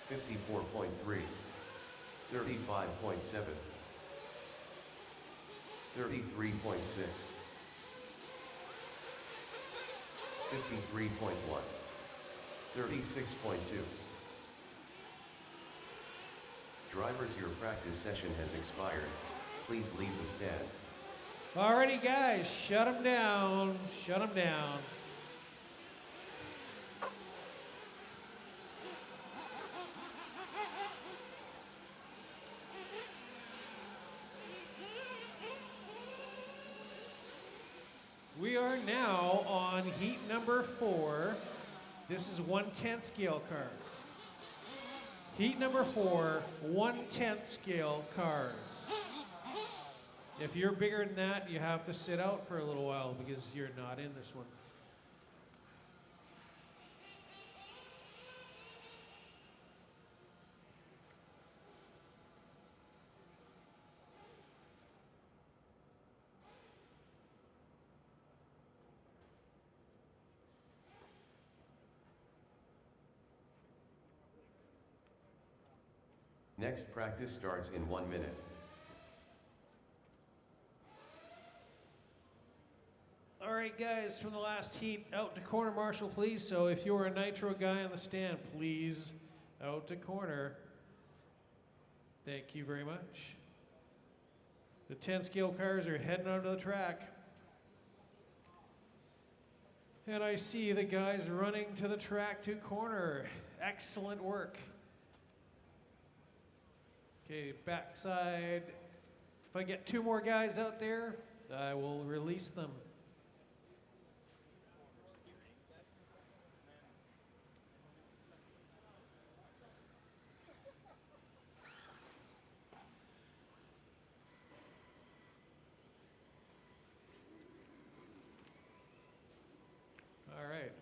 54.3, 35.7, 33.6, 53.1, 36.2. Drivers, your practice session has expired. Please leave the stand. Alrighty, guys, shut them down. Shut them down. We are now on heat number 4. This is 1/10 scale cars. Heat number 4, 1/10 scale cars. If you're bigger than that, you have to sit out for a little while because you're not in this one. Next practice starts in 1 minute. All right, guys, from the last heat, out to corner marshal, please. So if you're a nitro guy on the stand, please out to corner. Thank you very much. The 10 scale cars are heading onto the track. And I see the guys running to the track to corner. Excellent work. Okay, backside. If I get 2 more guys out there, I will release them. All right,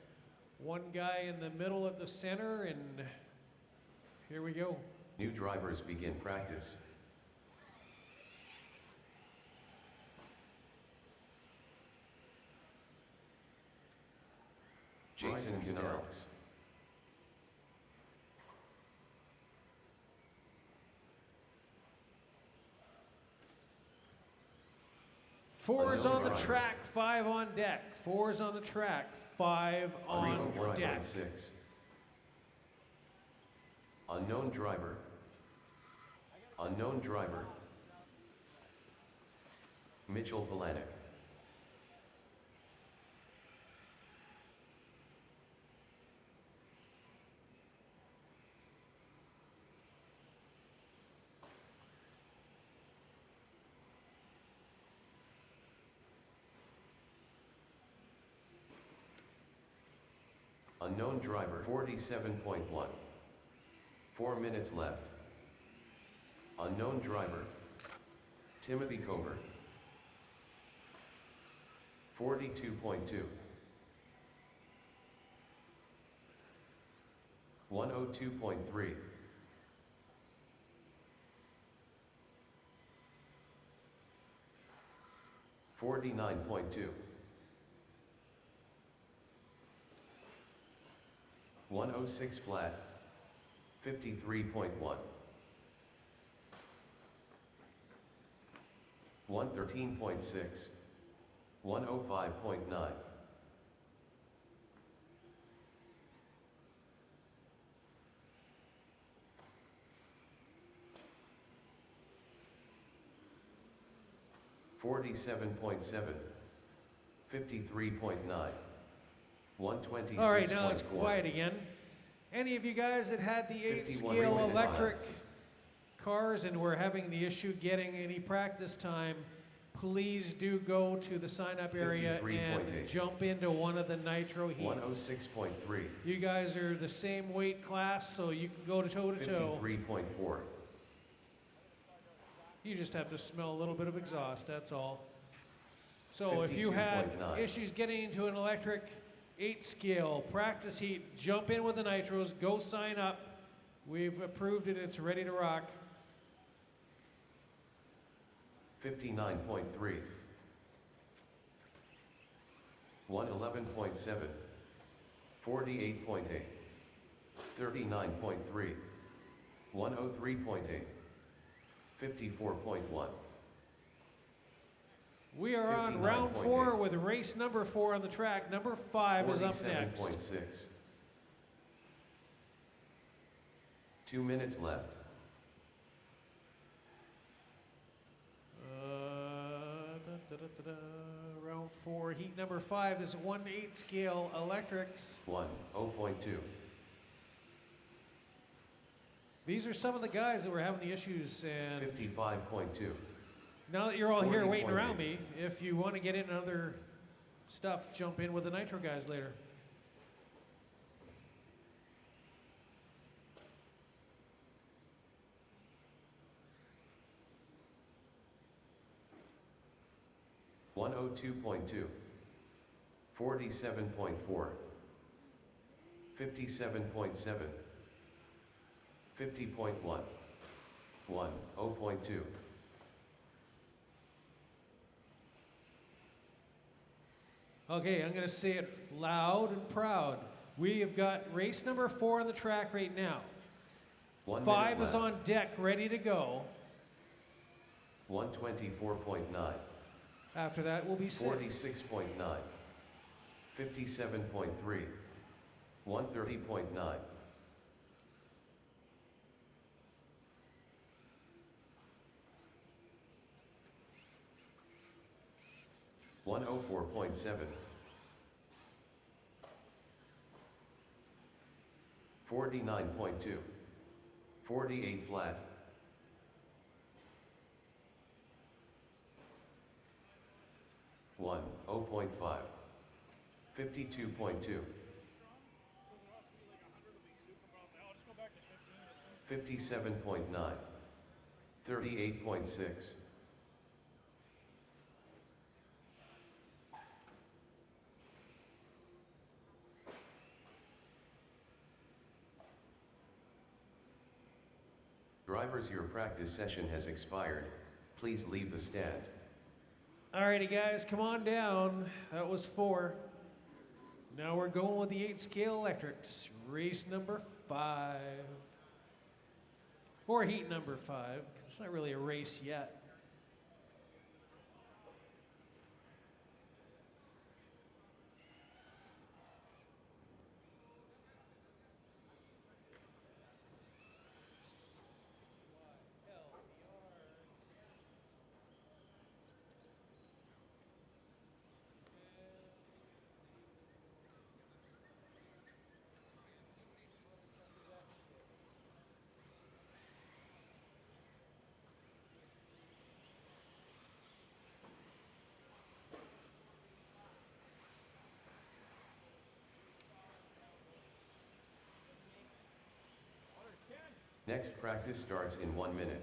1 guy in the middle at the center, and here we go. New drivers begin practice. Jason Gonzalez. Four's Unknown on the driver. track, 5 on deck. 4's on the track, 5 on deck. 6. Unknown driver. Unknown driver. Mitchell Polanek. Unknown driver 47.1. 4 minutes left. Unknown driver Timothy Comer 42.2. 102.3. 49.2. 106 flat. 53.1. 113.6. 105.9. 47.7. 53.9. 126.4. All right, now it's quiet again. Any of you guys that had the 51 8-scale minutes electric left. cars and were having the issue getting any practice time, please do go to the sign-up area and 53.8. jump into one of the nitro heats. 106.3. You guys are the same weight class, so you can go toe-to-toe. 53.4. You just have to smell a little bit of exhaust, that's all. So if you had 52.9. issues getting into an electric 8-scale practice heat, jump in with the nitros, go sign up. We've approved it, it's ready to rock. 59.3. 111.7. 48.8. 39.3. 103.8. 54.1. We are on round 4 with race number 4 on the track. Number 5 is up next. 47.6. 2 minutes left. Round 4, heat number 5 is 1/8 scale electrics. 0.2. These are some of the guys that were having the issues, and 55.2. now that you're all here waiting 40.8. around me, if you want to get into other stuff, jump in with the nitro guys later. One 102.2. 47.4. 57.7. 50.1. 0.2. Okay, I'm going to say it loud and proud. We have got race number 4 on the track right now. 1 5 minute is left. on deck, ready to go. 124.9. After that will be 6. 46.9. 57.3. 130.9. 104.7. 49.2. 48 flat. 0.5. 52.2. 57.9. 38.6. 'Drivers, your practice session has expired. Please leave the stand. Alrighty guys, come on down. That was 4. Now we're going with the 8-scale electrics. Race number 5. Or heat number 5, 'cause it's not really a race yet. Next practice starts in 1 minute.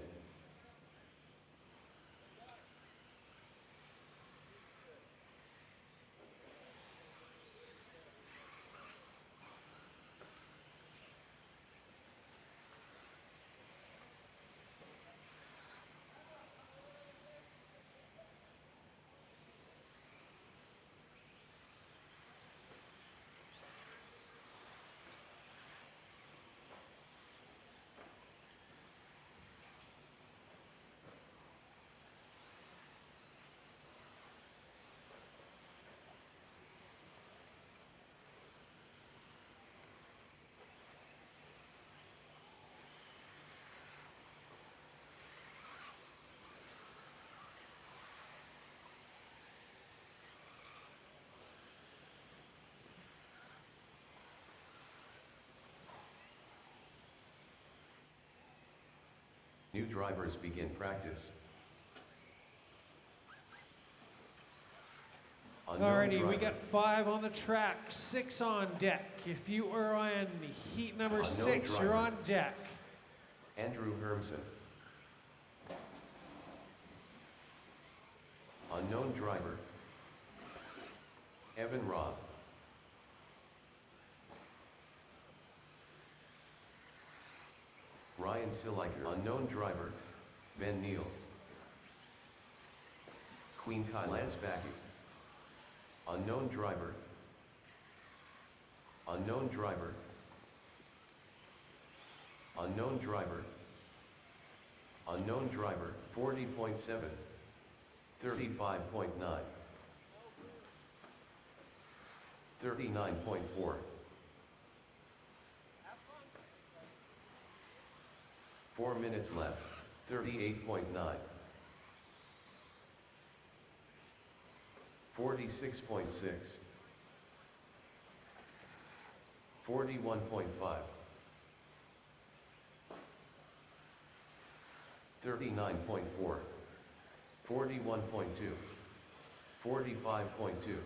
New drivers begin practice. Alrighty, we got 5 on the track, 6 on deck. If you are on heat number Unknown 6, driver. you're on deck. Andrew Hermsen. Unknown driver. Evan Robb. Ryan Siliker. Unknown driver. Ben Neal. Queen Kai Lansbacki. Unknown driver. Unknown driver. Unknown driver. Unknown driver. 40.7. 35.9. 39.4. 4 minutes left. 38.9. 46.6. 41.5. 39.4. 41.2. 45.2.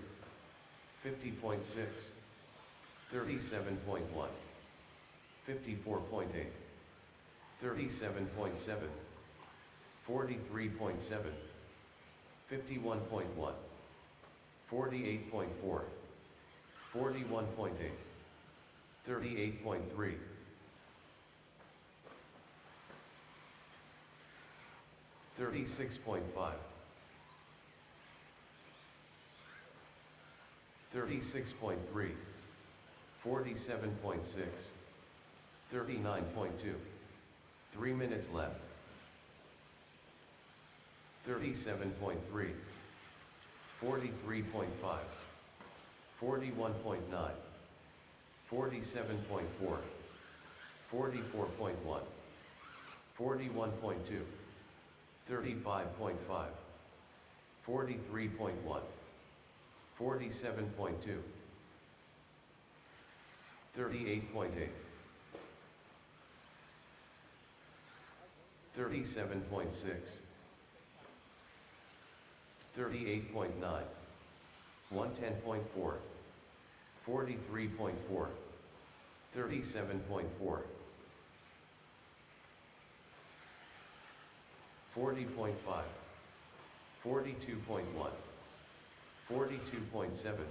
50.6. 37.1. 54.8. 37.7. 43.7. 51.1. 48.4. 41.8. 38.3. 36.5. 36.3. 47.6. 39.2. 3 minutes left. 37.3. 43.5. 41.9. 47.4. 44.1. 41.2. 35.5. 43.1. 47.2. 38.8. 37.6. 38.9. 110.4. 43.4. 37.4. 40.5. 42.1. 42.7.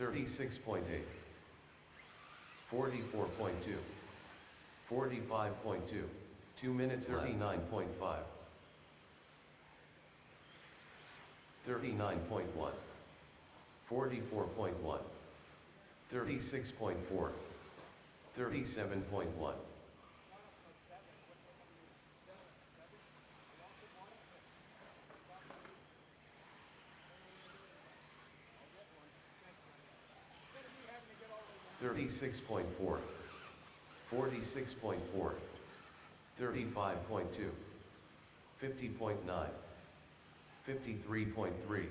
36.8. 44.2. 45.2. 2 minutes. 39.5. 39.1. 44.1. 36.4. 37.1. 36.4. 46.4. 35.2. 50.9. 53.3.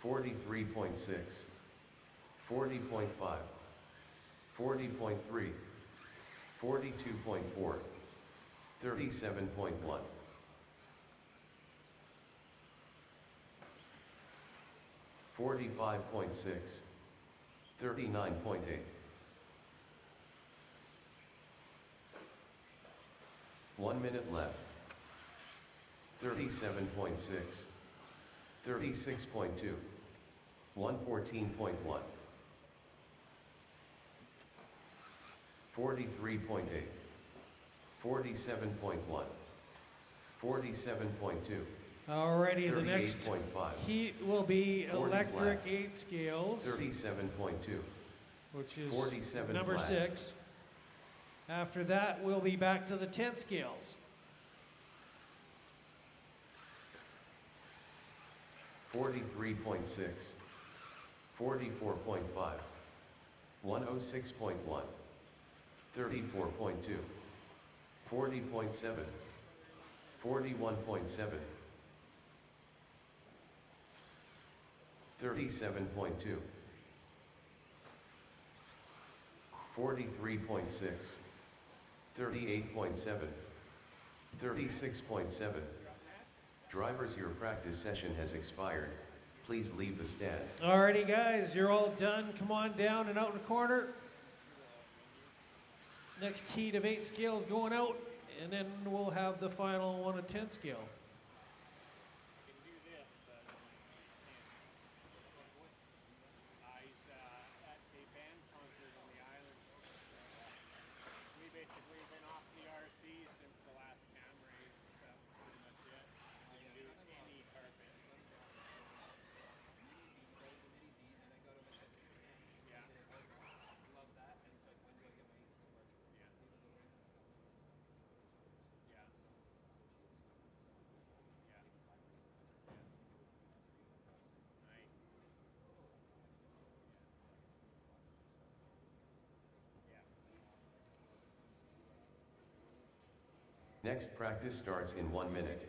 43.6. 40.5. 40.3. 42.4. 37.1. 45.6. 39.8. 1 minute left. 37.6. 36.2. 114.1. 43.8. 47.1. 47.2. Alrighty, the next 38.5. heat will be 40 electric flat. 8 scales, 37.2. which is 47 number flat. 6. After that, we'll be back to the 10 scales. 43.6. 44.5. 106.1. 34.2. 40.7. 41.7. 37.2. 43.6. 38.7. 36.7. Drivers, your practice session has expired. Please leave the stand. Alrighty, guys, you're all done. Come on down and out in the corner. Next heat of 8 scales going out, and then we'll have the final one of 10 scale. Can do this, but he's at a band concert on the island. We basically been off the RC since the last cam race. That was pretty much it. We can do any carpet. Yeah. Love that. And it's like, when do I get my work? Yeah. Yeah. Yeah. Nice. Yeah. Next practice starts in 1 minute.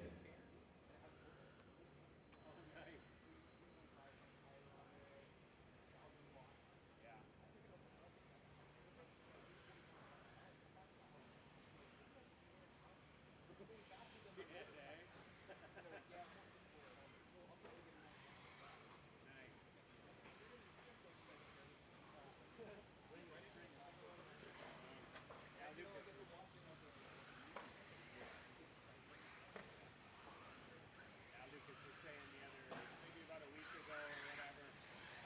Oh, nice. Yeah. Lucas was saying the other, maybe about a week ago or whatever,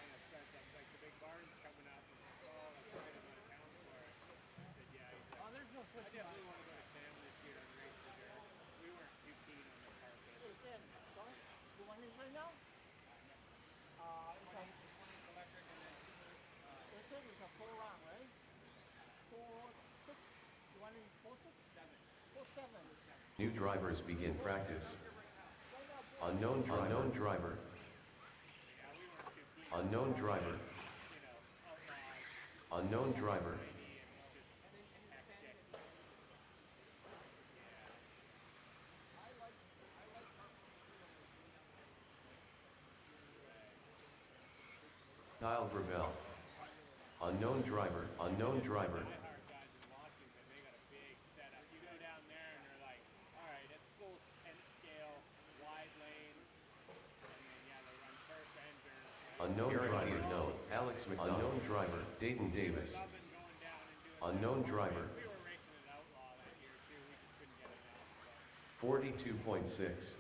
kind of said that like the big barn's coming up. And like, oh, that's right, I'm out of town for it. I said, yeah. He's like, there's no I definitely want to go to Sam this year and race the dirt. We weren't too keen on the carpet. Hey, Sam, sorry? You want this right now? It's Electric and then they said it's a 4 round, right? 4, 6? You want it 4, 6? 4, 7. New drivers begin practice. Right now, 4, Unknown driver. Unknown driver. yeah, we weren't too keen. Unknown driver. You know, outlaws, Unknown driver. rainy and just hectic. Yeah. Kyle Gravel. Unknown driver. Unknown driver. Diehard guys in Washington, they got a big setup. You go down there and they're like, all right, it's full 10 scale, wide lanes, and then yeah, they run turf and dirt. Right? Unknown driver. Unknown. Alex McDonald. Unknown driver. Dayton Davis. Loving going down and doing Unknown that. driver. We were racing at Outlaw that year too. We just couldn't get enough. 42.6.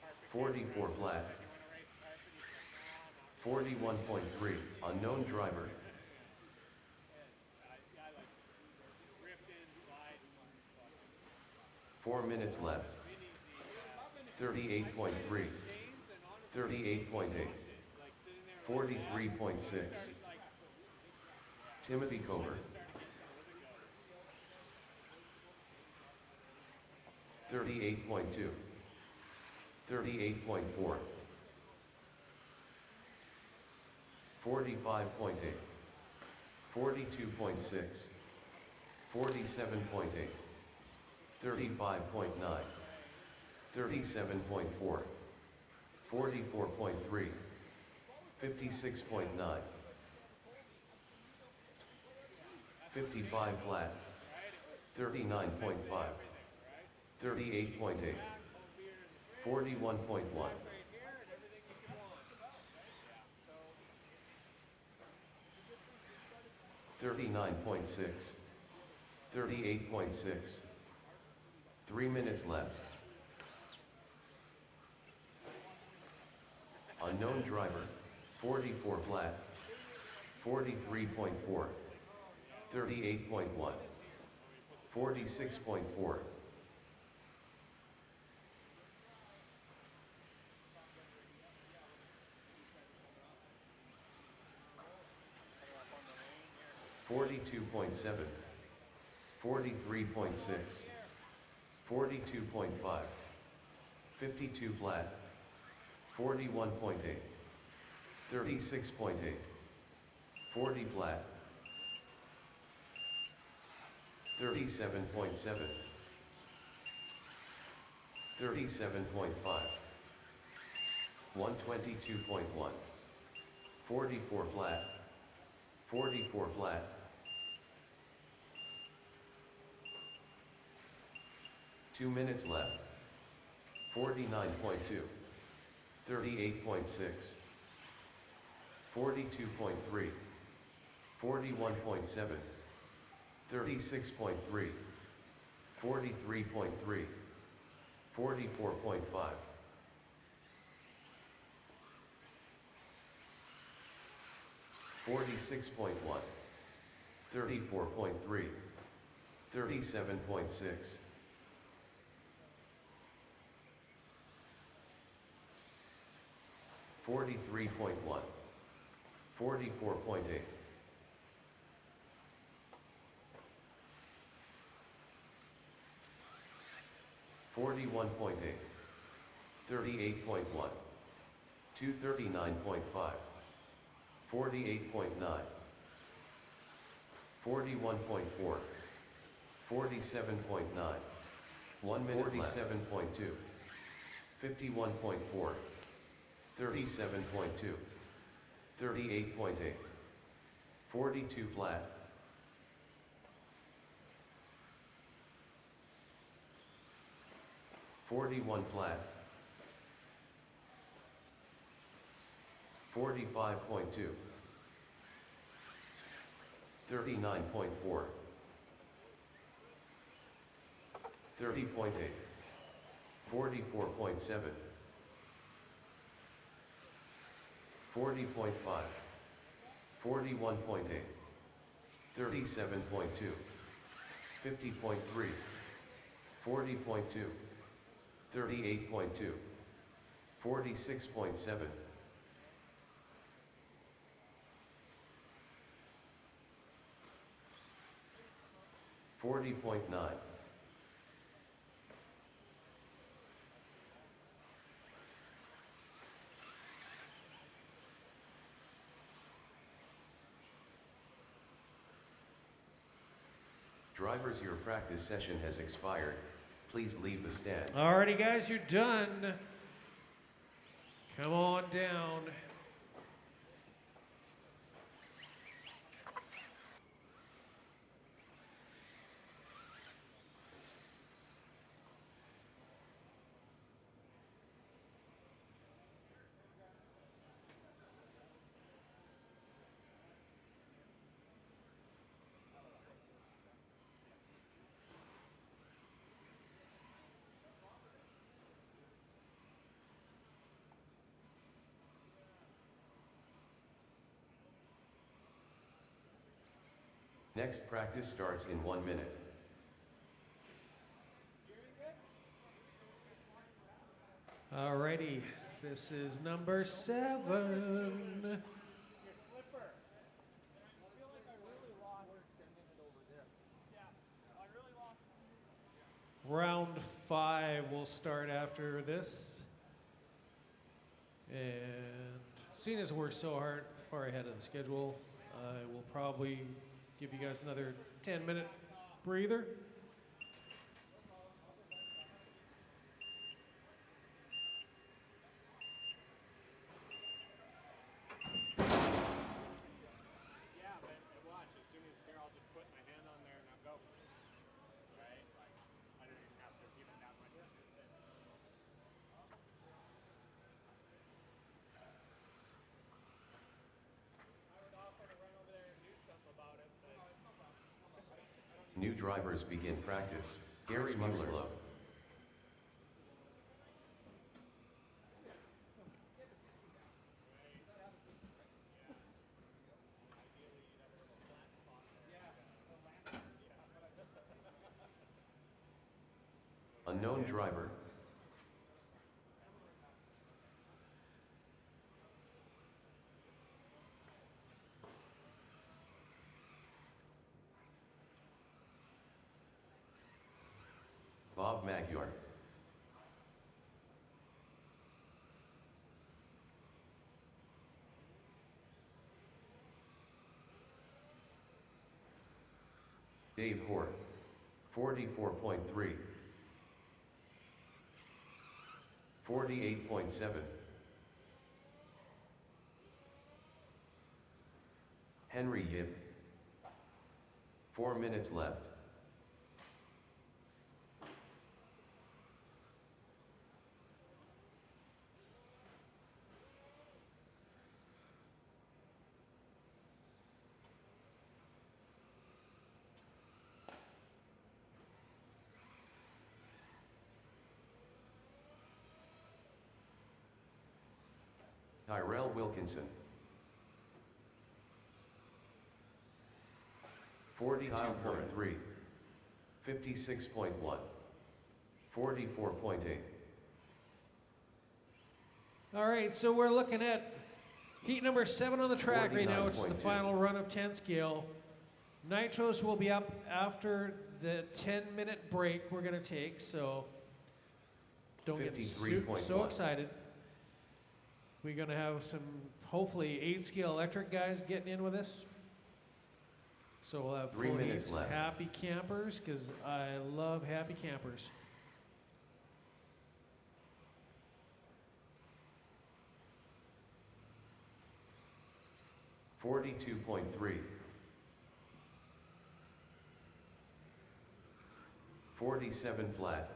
Carpet 44 flat. said, you want to race carpet? He's like, nah, not 41.3. Unknown driver. I like drifting, sliding, 4 minutes left. 38.3. 38.8. 43.6. Timothy Cover. 38.2. 38.4. 45.8. 42.6. 47.8. 35.9. 37.4. 44.3. 56.9. 55 flat. 39.5. 38.8. 41.1. 39.6. 38.6. 3 minutes left. Unknown driver, 44 flat, 43.4, 38.1, 46.4. Forty-two point 43.6, 42.5, 52 flat, 41.8, 36.8, 40 flat, 37.7, 37.5, 122.1, 44 flat, 44 flat, 2 minutes left. 49.2, 38.6, 42.3, 41.7, 36.3, 43.3, 44.5. 46.1, 34.3, 37.6, 43.1, 44.8, 41.8, 38.1, 239.5, 48.9, 41.4, 47.9, 1 minute 47.2, 51.4, 37.2, 38.8, 42 flat, 41 flat, 45.2, 39.4, 30.8, 44.7, 40.5, 41.8, 37.2, 50.3, 40.2, 38.2, 46.7, 40.9. Drivers, your practice session has expired. Please leave the stand. Alrighty, guys, you're done. Come on down. Next practice starts in 1 minute. Alrighty, this is number 7. Your slipper. I feel like I really lost. Sending it over there. Yeah, I really lost. Round 5 will start after this. And seeing as we're so far ahead of the schedule, I will probably give you guys another 10-minute breather. Yeah, but watch. As soon as here, I'll just put my hand on there and I'll go. Right? Like, I don't even have to give it that much resistance. I would offer to run over there and do something about it, but New drivers begin practice. Gary Muller. Unknown driver. Bob Magyar. Dave Hort. 44.3. 48.7. Henry Yip. 4 minutes left. Tyrell Wilkinson. 42.3. 56.1. 44.8. All right, so we're looking at heat number 7 on the track right now, which is the 49.2. final run of 10 scale. Nitros will be up after the 10-minute break we're going to take, so don't get so 53.1. excited. We're going to have some, hopefully, 8-scale electric guys getting in with us. So we'll have 3 full minutes heats, left. happy campers, because I love happy campers. $42.3. 47 flat.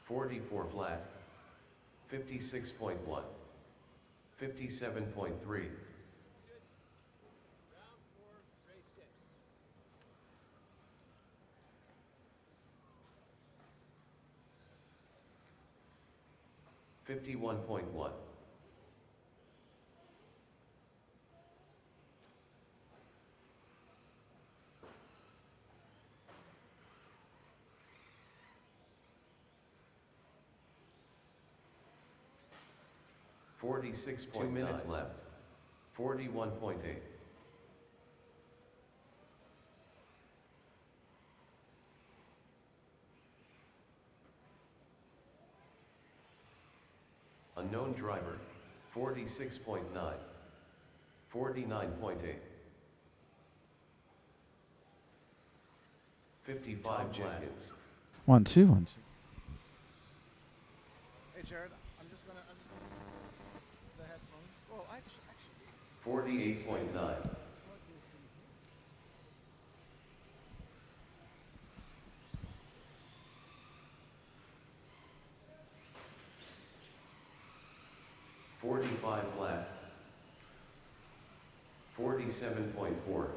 44 flat. 56.1. 57.3. Round 4, race 6. 51.1. 46.9. 2 minutes left. 41.8. Unknown driver. 46.9. 49.8. 55 Jenkins. 1, 2, 1, 2. Hey Jared, I'm just gonna the headphones. Well, actually, 48.9. plug this in here. 45 flat. 47.4.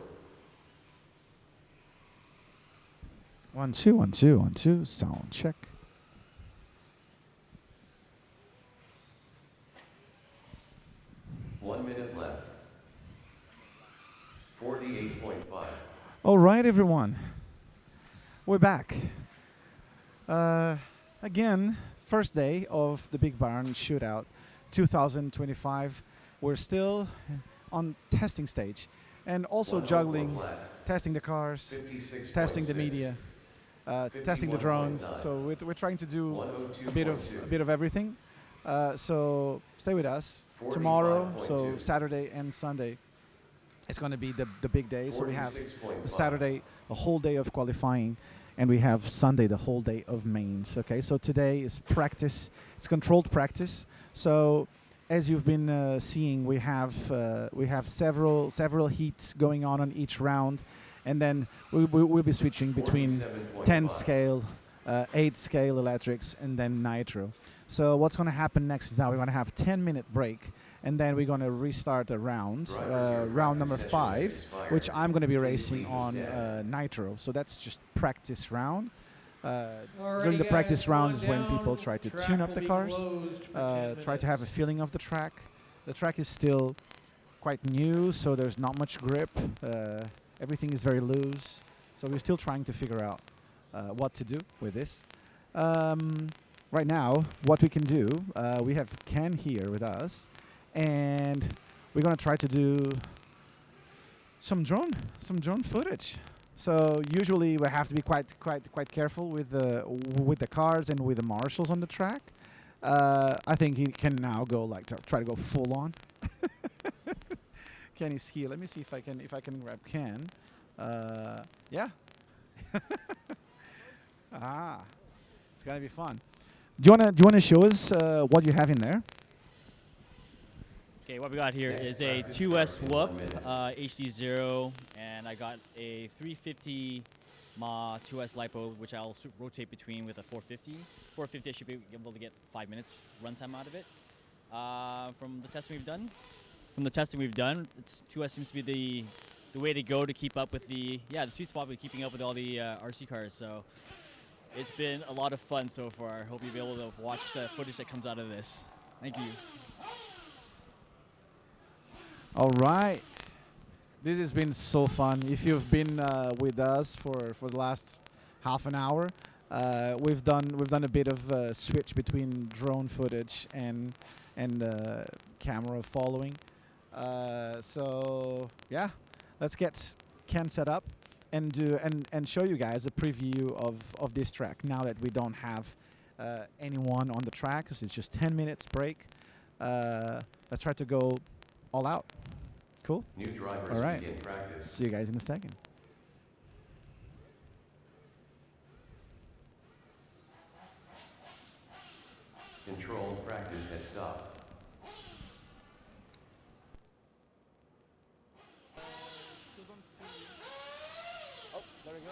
1, 2, 1, 2, 1, 2. Sound check. One minute left. 48.5. All right, everyone. We're back. Again, first day of the Big Barn Shootout 2025. We're still on testing stage and also 104 juggling, flat. testing the cars, 56.6. testing the media, testing the drones. 51.9. So we're trying to do a bit 102.2. of everything. So stay with us. Tomorrow, so 45.2. Saturday and Sunday, it's going to be the big day. So we have 46.5. Saturday a whole day of qualifying, and we have Sunday the whole day of mains. Okay, so today is practice. It's controlled practice. So as you've been seeing, we have several heats going on each round, and then we'll be switching between 47.5. 10 scale, 8 scale electrics, and then nitro. So what's going to happen next is now we're going to have a 10-minute break, and then we're going to restart a round, round number 5, which I'm going to be racing on nitro. So that's just practice round. During the practice round is when people try to tune up the cars, try to have a feeling of the track. The track is still quite new, so there's not much grip. Everything is very loose. So we're still trying to figure out what to do with this. Right now, what we can do, we have Ken here with us, and we're gonna try to do some drone footage. So usually we have to be quite careful with the cars and with the marshals on the track. I think he can now go like try to go full on. Ken is here. Let me see if I can grab Ken. Yeah. It's gonna be fun. Do you wanna show us what you have in there? Okay, what we got here Next is a practice 2S starts in Whoop 1 minute. HD0, and I got a 350 mAh 2S LiPo, which I'll rotate between with a 450. 450, I should be able to get 5 minutes runtime out of it. From the testing we've done, 2S seems to be the way to go to keep up with the sweet spot with keeping up with all the RC cars. So it's been a lot of fun so far. Hope you'll be able to watch the footage that comes out of this. Thank you. All right. This has been so fun. If you've been with us for the last half an hour, we've done a bit of switch between drone footage and camera following. So yeah, let's get Ken set up and show you guys a preview of this track now that we don't have anyone on the track, because it's just 10 minutes break. Let's try to go all out. Cool. New drivers All right. begin practice. See you guys in a second. Controlled practice has stopped. Still don't see you. Oh, there we go.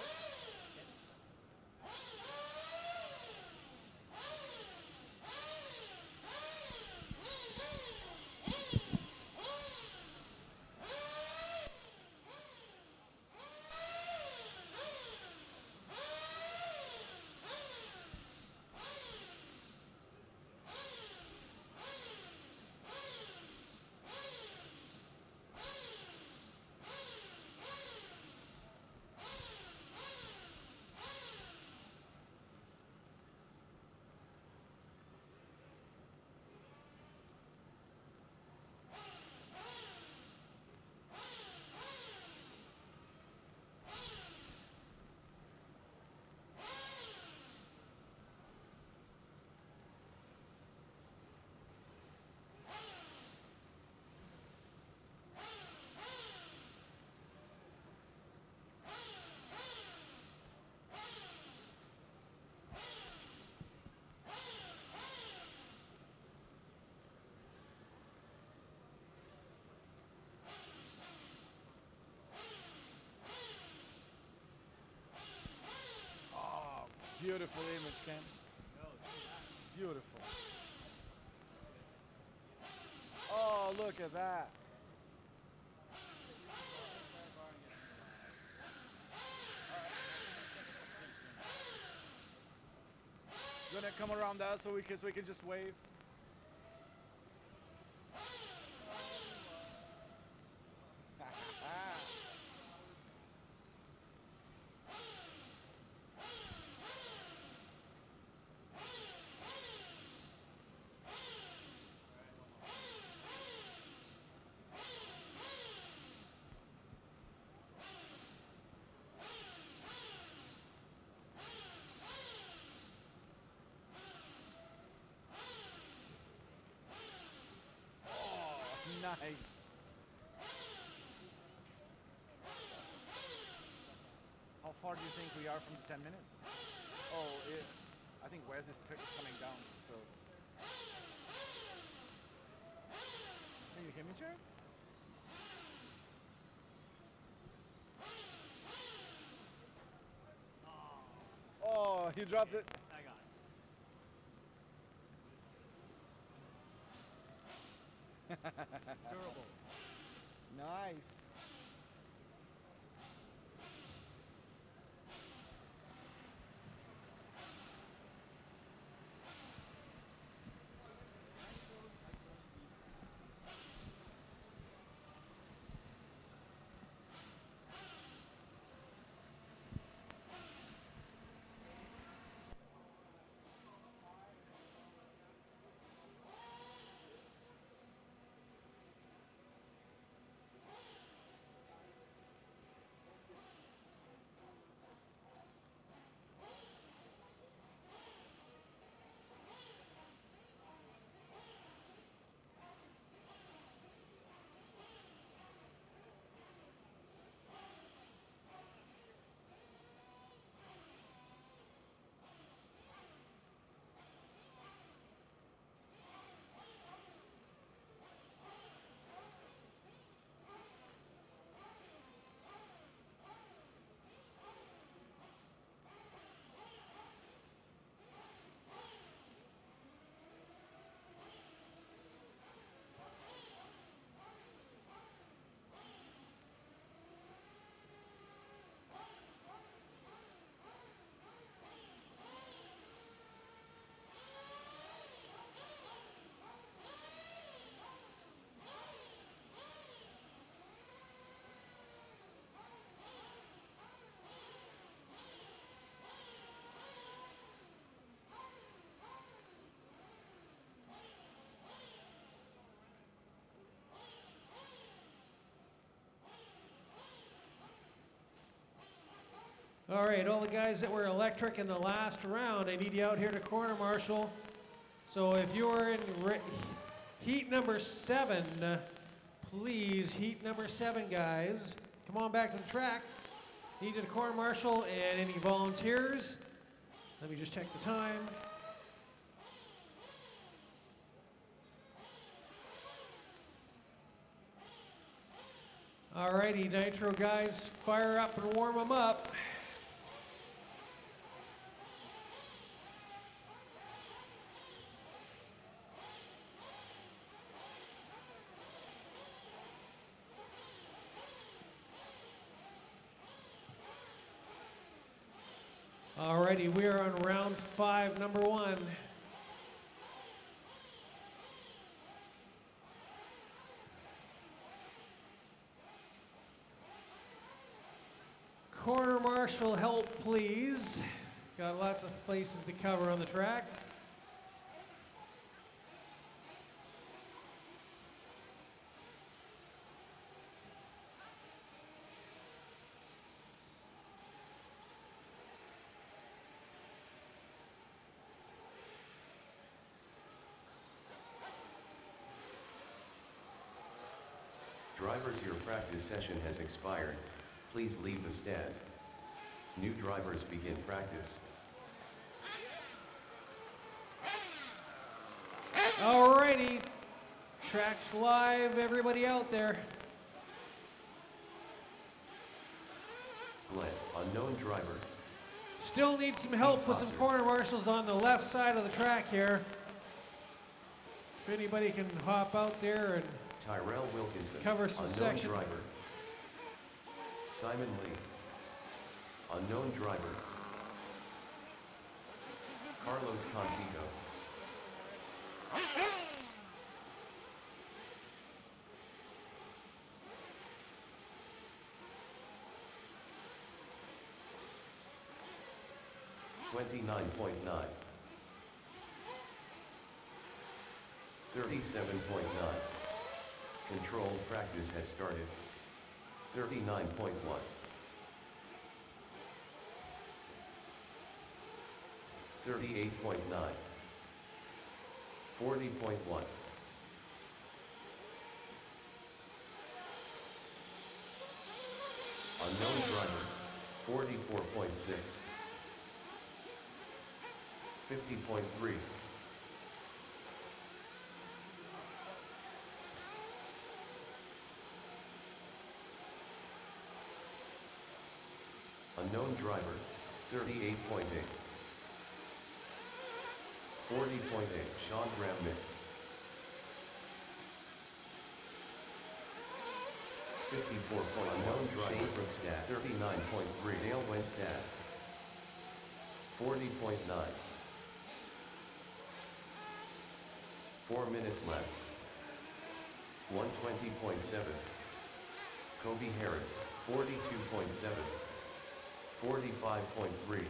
Beautiful image, Ken. Beautiful. Oh, look at that. You wanna come around us so we can just wave? Nice. How far do you think we are from the 10 minutes? Oh, I think Wes is coming down, so. Can you hear me, Jared? Oh, he dropped it. I got it. Durable. Nice. All right, all the guys that were electric in the last round, I need you out here to corner marshal. So if you're in heat number 7, please, heat number 7, guys, come on back to the track. Need you to corner marshal and any volunteers. Let me just check the time. Alrighty, Nitro guys, fire up and warm them up. Alrighty, we are on round 5, number 1. Corner marshal help, please. Got lots of places to cover on the track. Drivers, your practice session has expired. Please leave the stand. New drivers begin practice. Alrighty, track's live, everybody out there. Glenn, unknown driver. Still need some help with some corner marshals on the left side of the track here. If anybody can hop out there and Tyrell Wilkinson, cover some unknown section. driver. Simon Lee, unknown driver. Carlos Concito. $29.9. 37.9. Controlled practice has started. 39.1. 38.9. 40.1. Unknown driver. 44.6. 50.3. Unknown driver, 38.8. 40.8, Sean Gramnick. 54. Unknown driver, Shane Brookstad, 39.3. Dale Wenstad, 40.9. 4 minutes left. 120.7. Kobe Harris, 42.7. 45.3.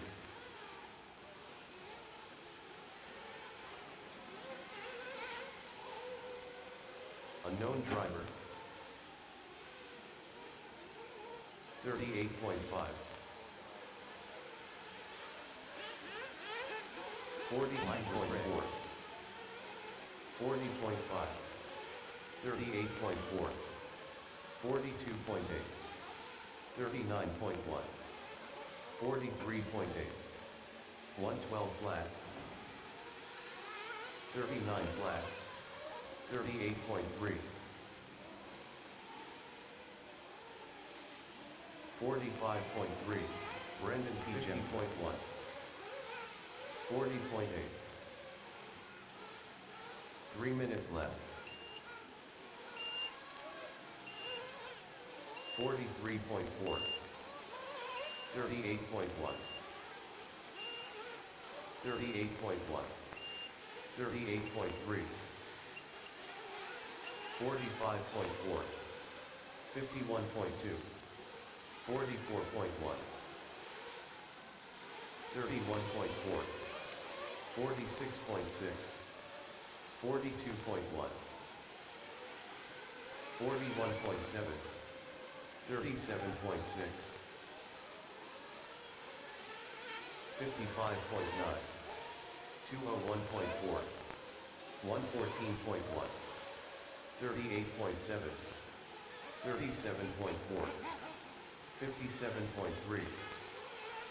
Unknown driver. 38.5. 49.4. 40.5. 38.4. 42.8. 39.1. 43.8. 112 flat. 39 flat. 38.3. 45.3. Brendan T. 50.1. 40.8. 3 minutes left. 43.4. 38.1. 38.1. 38.3. 45.4. 51.2. 44.1. 31.4. 46.6. 42.1. 41.7. 37.6. 55.9, 201.4, 114.1, 38.7, 37.4, 57.3,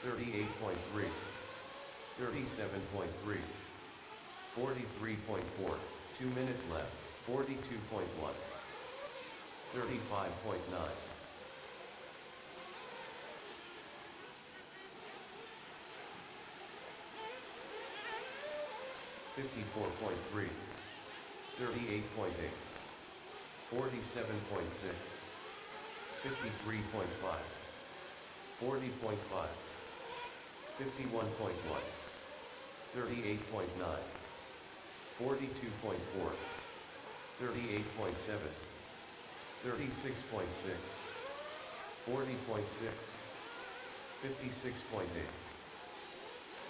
38.3, 37.3, 43.4, 2 minutes left, 42.1, 35.9. 54.3, 38.8, 47.6, 53.5, 40.5, 51.1, 38.9, 42.4, 38.7, 36.6, 40.6, 56.8,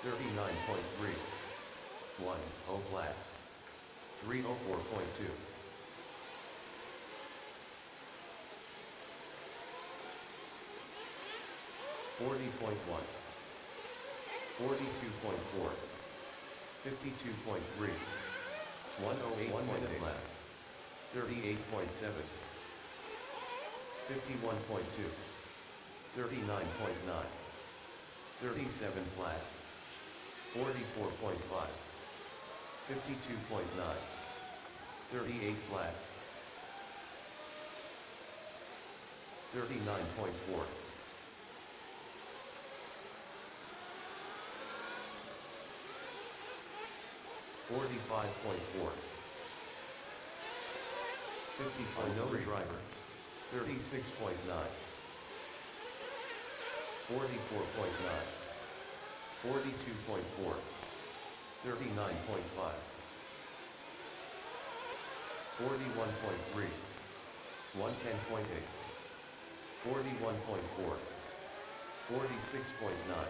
39.3, 1, O flat, 304.2. 40.1, 42.4, 52.3, 108, 1 minute left, 38.7, 51.2, 39.9, 37 flat, 44.5, 52.9, 38 flat, 39.4, 45.4, 55 no driver, 36.9, 44.9, 42.4, 39.5, 41.3, 110.8, 41.4, 46.9,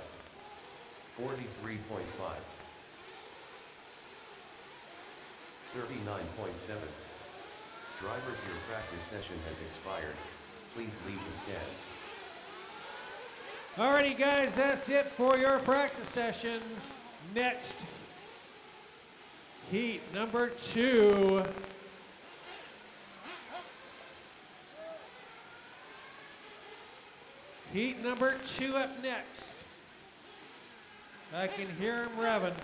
43.5, 39.7. Drivers, your practice session has expired. Please leave the stand. Alrighty, guys, that's it for your practice session. Next, heat number 2. Heat number 2 up next. I can hear him revving.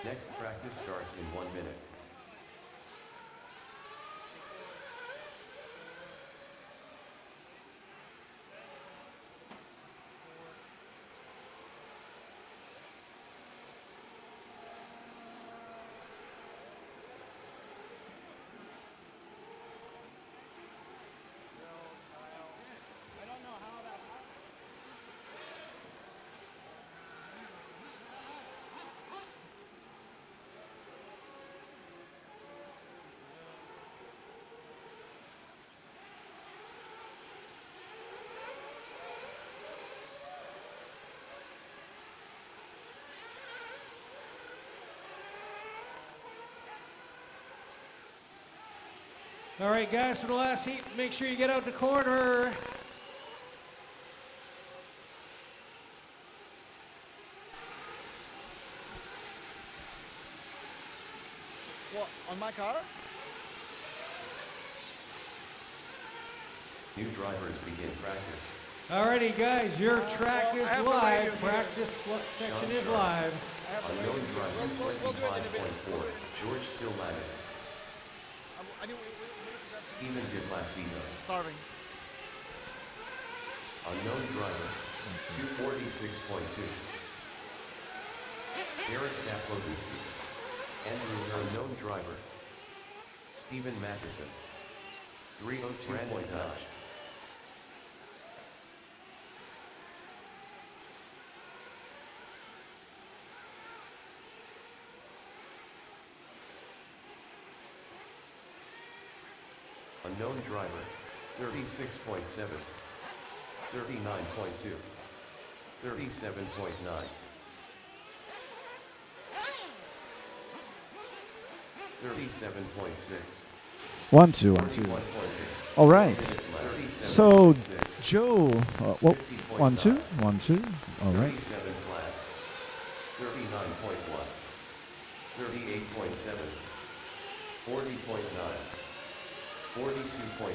Next practice starts in 1 minute. I don't know how that happened. All right, guys, for the last heat, make sure you get out the corner. What, on my car? New drivers begin practice. Alrighty, guys, your track well, is I have the live. radio here. Practice section is Sean. live. I have the Unknown radio. driver We'll do it in a bit. 25.4, George Stillmatis, I knew we grab some. Stephen De Placido. Starving. Unknown driver, 246.2. Derek Zaplodowski. Andrew unknown driver. Stephen Matheson. 302.9. Unknown driver, 36.7, 39.2, 37.9, 37.6, 1, 2, 1, 2. 41.8. All right. So 37.6, Joe, well, 1, 2, 1, 2. All right. 37 flat, 39.1, 38.7, 40.9, 42.4,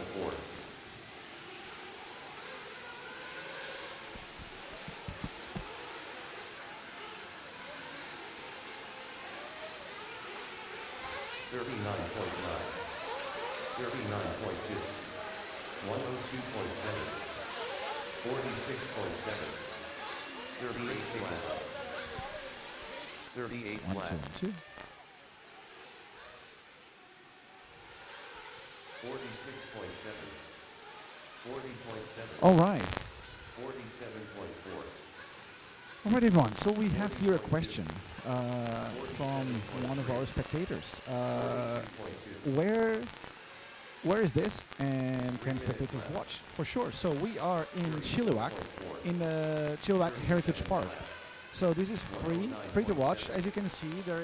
39.9, 39.2, 102.7, 46.7, 38 flat, 38 1, 2, flat, 1, 2. 46.7, 40.7, All right. 47.4, All right, everyone. So we have here a question from one of our spectators. 42.2. Where is this? And can spectators watch? For sure. So we are in Chilliwack, in the Chilliwack Heritage Park. So this is free to watch. As you can see, there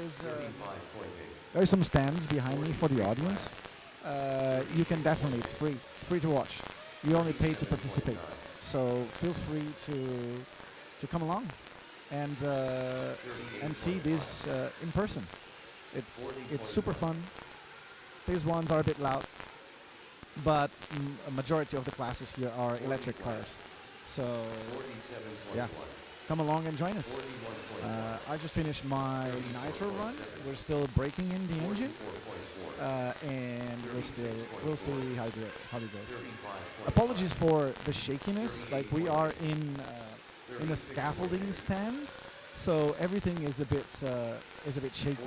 are some stands behind me for the audience. You can definitely, it's free to watch. You only pay to participate. So feel free to come along and see this in person. It's super fun. These ones are a bit loud, but a majority of the classes here are electric cars. So yeah, come along and join us. I just finished my nitro run. We're still breaking in the engine, and we'll see how it goes. Apologies for the shakiness. Like we are in a scaffolding stand, so everything is a bit shaky.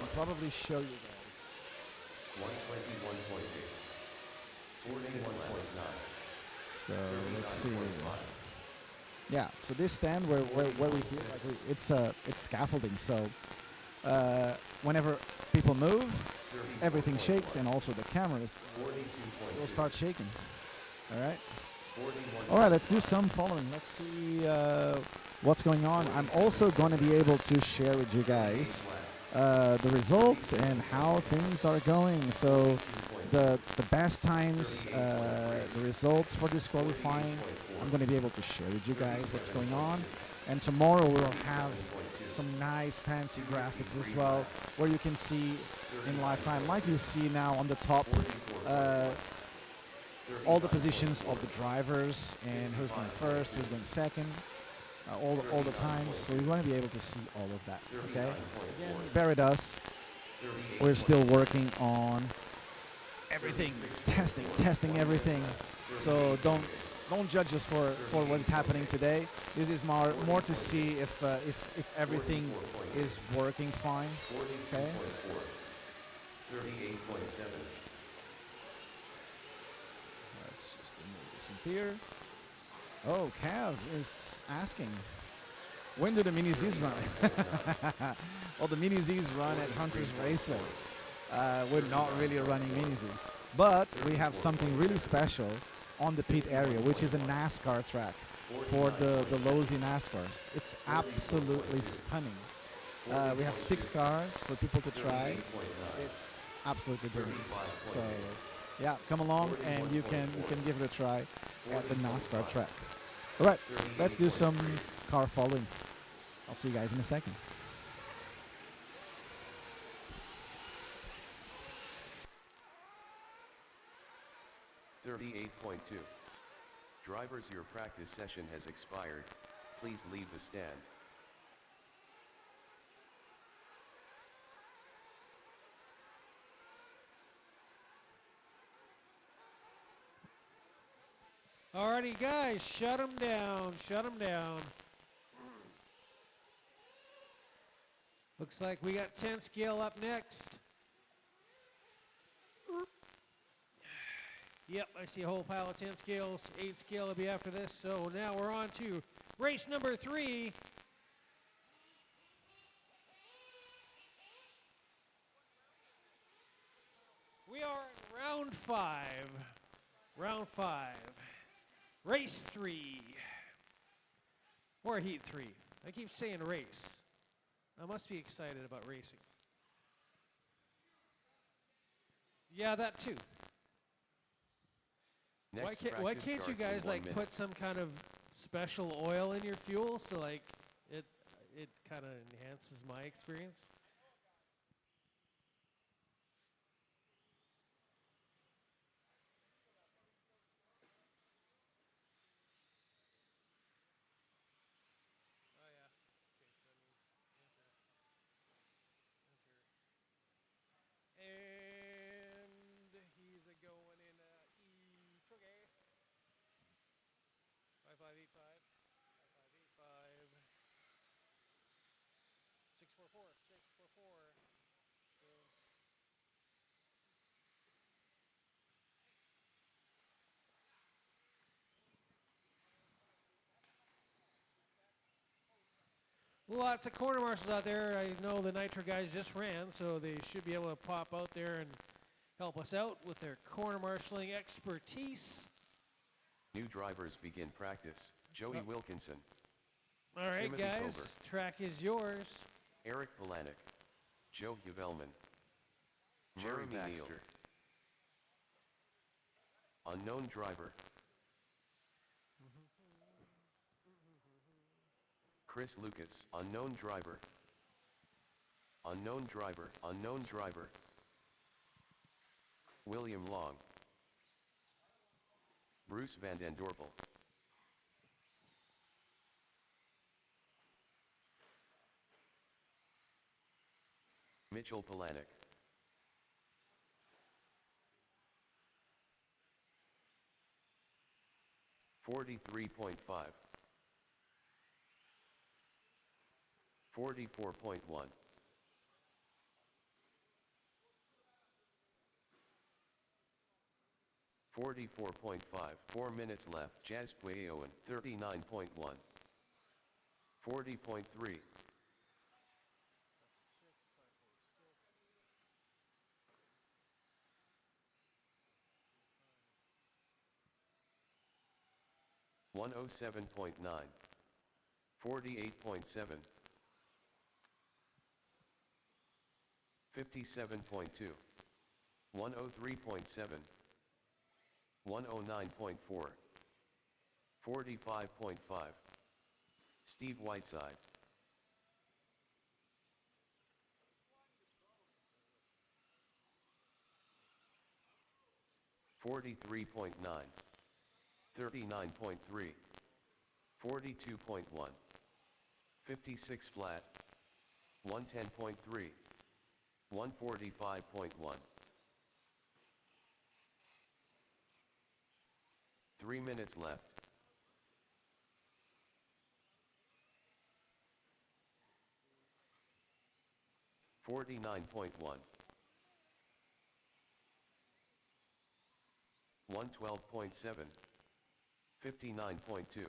I'll probably show you guys. 121.8, 41.9. So let's see. Yeah, so this stand where we hear, like it's scaffolding. So whenever people move, everything shakes, and also the cameras will start shaking. All right. All right, let's do some following. Let's see what's going on. I'm also going to be able to share with you guys the results and how things are going. So the best times, the results for this qualifying, I'm going to be able to share with you guys what's going on. And tomorrow we'll have some nice fancy graphics as well, where you can see in live time, like you see now on the top, all the positions of the drivers and who's going first, who's going second, all the times. So you're going to be able to see all of that. Okay. Again, bear with us. We're still working on everything, testing everything. So don't judge us for what is happening today. This is more to see if everything is working fine. Okay. 38.7. Let's just remove this from here. Oh, Cav is asking, when do the Mini Z's run? Well, the Mini Z's run at Hunter's Raceway. We're not really running Mini Z's, but we have something really special on the pit area, which is a NASCAR track for the Losi NASCARs. It's absolutely stunning. We have 6 cars for people to try. It's absolutely brilliant. So yeah, come along and you can give it a try at the NASCAR track. All right, let's do some car following. I'll see you guys in a second. .2. Drivers, your practice session has expired. Please leave the stand. Alrighty, guys, shut them down. Shut them down. Looks like we got 10 scale up next. Yep, I see a whole pile of 10 scales. 8 scale will be after this. So now we're on to race number 3. We are in round round 5. Round 5. Race 3. Or heat 3. I keep saying race. I must be excited about racing. Yeah, that too. Next Why practice can't you starts in guys 1 like minute. put some kind of special oil in your fuel so like it kind of enhances my experience? Oh yeah. Okay, so that means enter. And he's a going in E okay. 5585. 5585. 644. 644. Boom. Lots of corner marshals out there. I know the Nitro guys just ran, so they should be able to pop out there and help us out with their corner marshaling expertise. New drivers begin practice. Joey Wilkinson, All right, Timothy guys, Kober. track is yours. Eric Polanic, Joe Huvelman, Jerry Baxter. Unknown driver. Chris Lucas, unknown driver. Unknown driver, unknown driver. William Long. Bruce Van Den Dorpel. Mitchell Polanic. $43.5. 44.1. 44.5. 4 minutes left. Jazz Pueyoan, 39.1. 40.3. 107.9. 48.7. 57.2. 103.7. 109.4. 45.5. Steve Whiteside. $43.9. 39.3. 42.1. 56 flat. 110.3. 145.1. 3 minutes left. $49.1. 112.7. 59.2.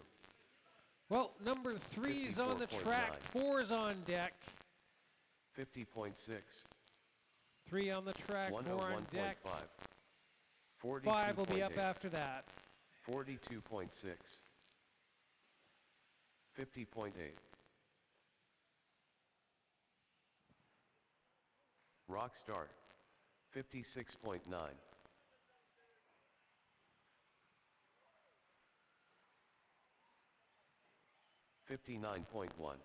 Well, number 3's on the track, 54.9. 4's on deck. 50.6. 3 on the track, 4 on deck. 101.5. 5 will be up 42.8. after that. 42.6. 50.8. Rockstar. 56.9. 59.1. 749.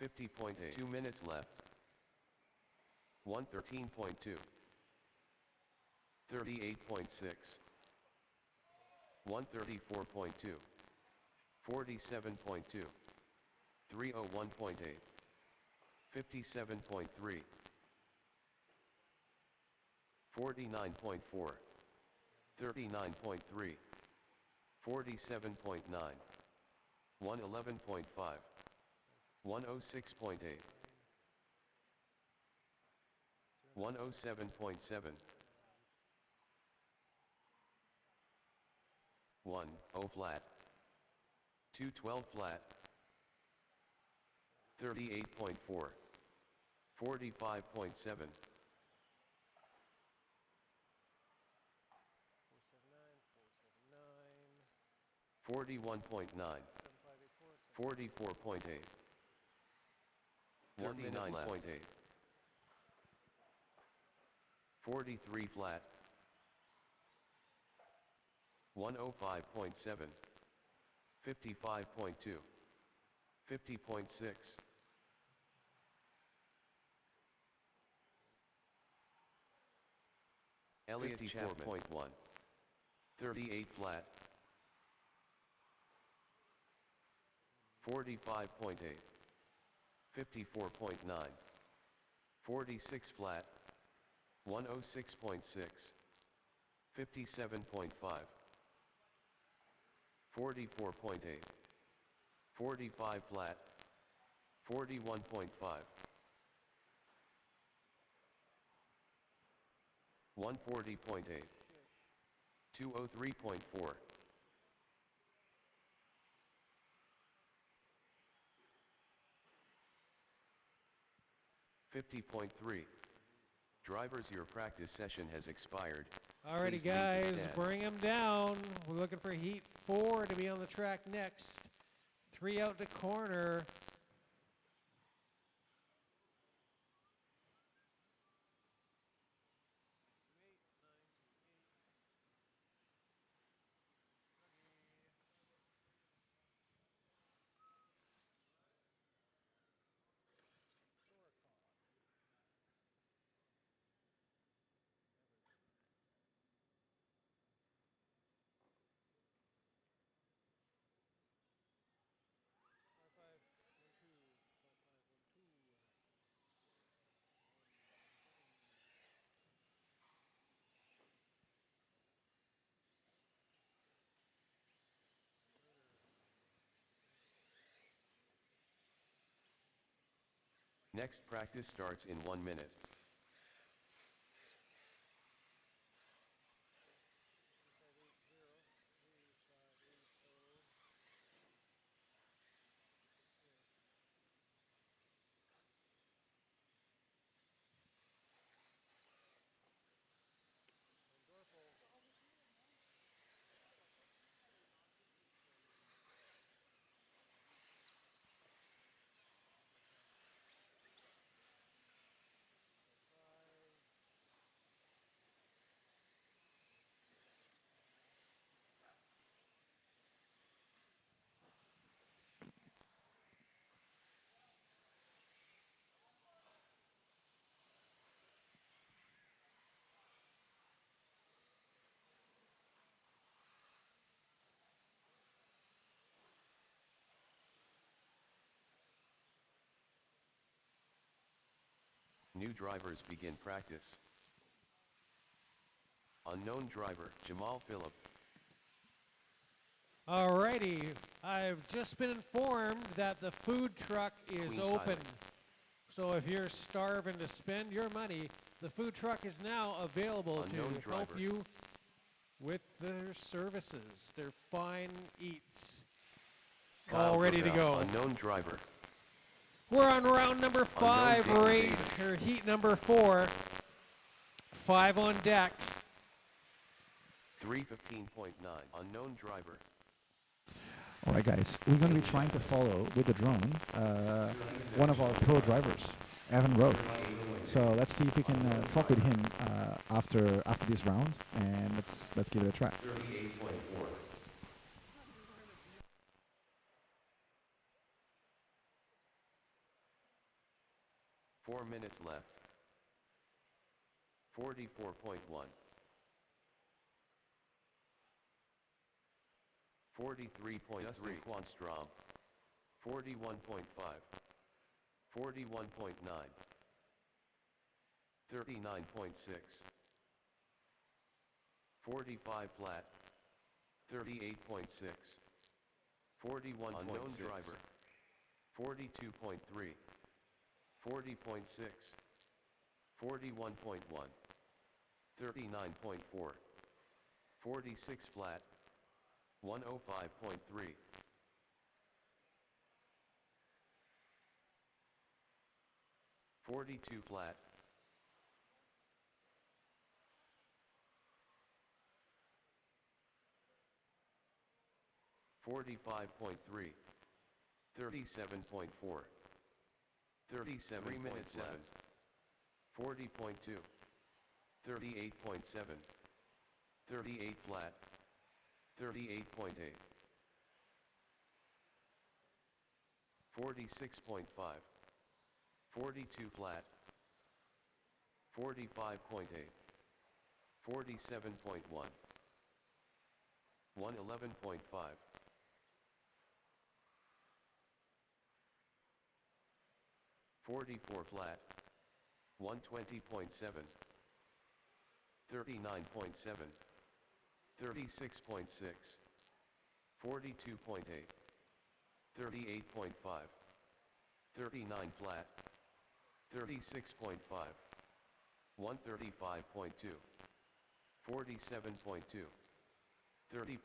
50.8. 2 minutes left. 113.2. 38.6. 134.2. 47.2. 301.8. 57.3. 49.4. 39.3. 47.9. 111.5. 106.8. 107.7. 1, 0 flat. 212 flat. 38.4, 45.7, 41.9, 44.8, 39.8, 43 flat, 105.7, 55.2, 50.6, Elliott 54.1, 38 flat, 45.8, 54.9, 46 flat, 106.6, 57.5, 44.8, 45 flat, 41.5, 140.8, 203.4, 50.3. Drivers, your practice session has expired. Alrighty, Please leave the guys, stand. bring them down. We're looking for heat 4 to be on the track next. 3 out to corner. Next practice starts in 1 minute. New drivers begin practice. Unknown driver, Jamal Phillip. Alrighty, I've just been informed that the food truck is Queen open. Tyler. So if you're starving to spend your money, the food truck is now available Unknown to driver. help you with their services, their fine eats. Kyle All ready to Gravel, go. Unknown driver. We're on round number 5, Dayton rate, Davis. or heat number 4. 5 on deck. 315.9. Unknown driver. All right, guys, we're going to be trying to follow with the drone one of our pro drivers, Evan Rowe. So let's see if we can talk with him after this round, and let's give it a try. 38.4. 4 minutes left. 44.1. 43.3. Justin Quanstrom. 41.5. 41.9. 39.6. 45 flat. 38.6. 41. Unknown driver. 42.3. 40.6. 41.1. 39.4. 46 flat. 105.3. 42 flat. 45.3. 37.4. 37. 3 minutes left. 40.2. 38.7. 38 flat. 38.8. 46.5. 42 flat. 45.8. 47.1. 111.5. 44 flat. 120.7. 39.7. 36.6. 42.8. 38.5. 39 flat. 36.5. 135.2. 47.2. 30.5.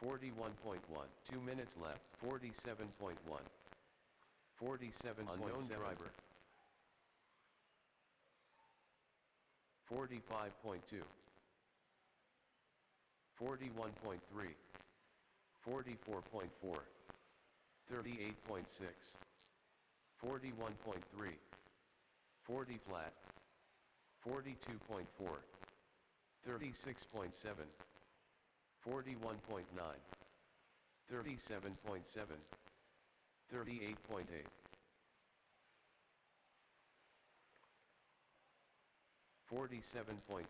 41.1. 2 minutes left. 47.1. 47.7. Unknown driver. 45.2. 41.3. 44.4. 38.6. 41.3. 40 flat. 42.4. 36.7. 41.9. 37.7. 38.8. 47.9.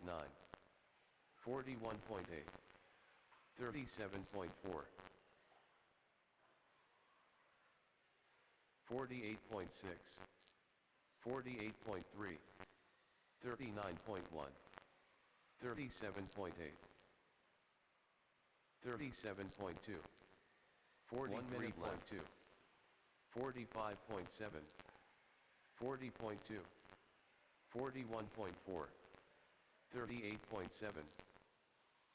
41.8. 37.4. 48.6. 48.3. 39.1. 37.8. 37.2. 43.2. 45.7. 40.2. 41.4. 38.7.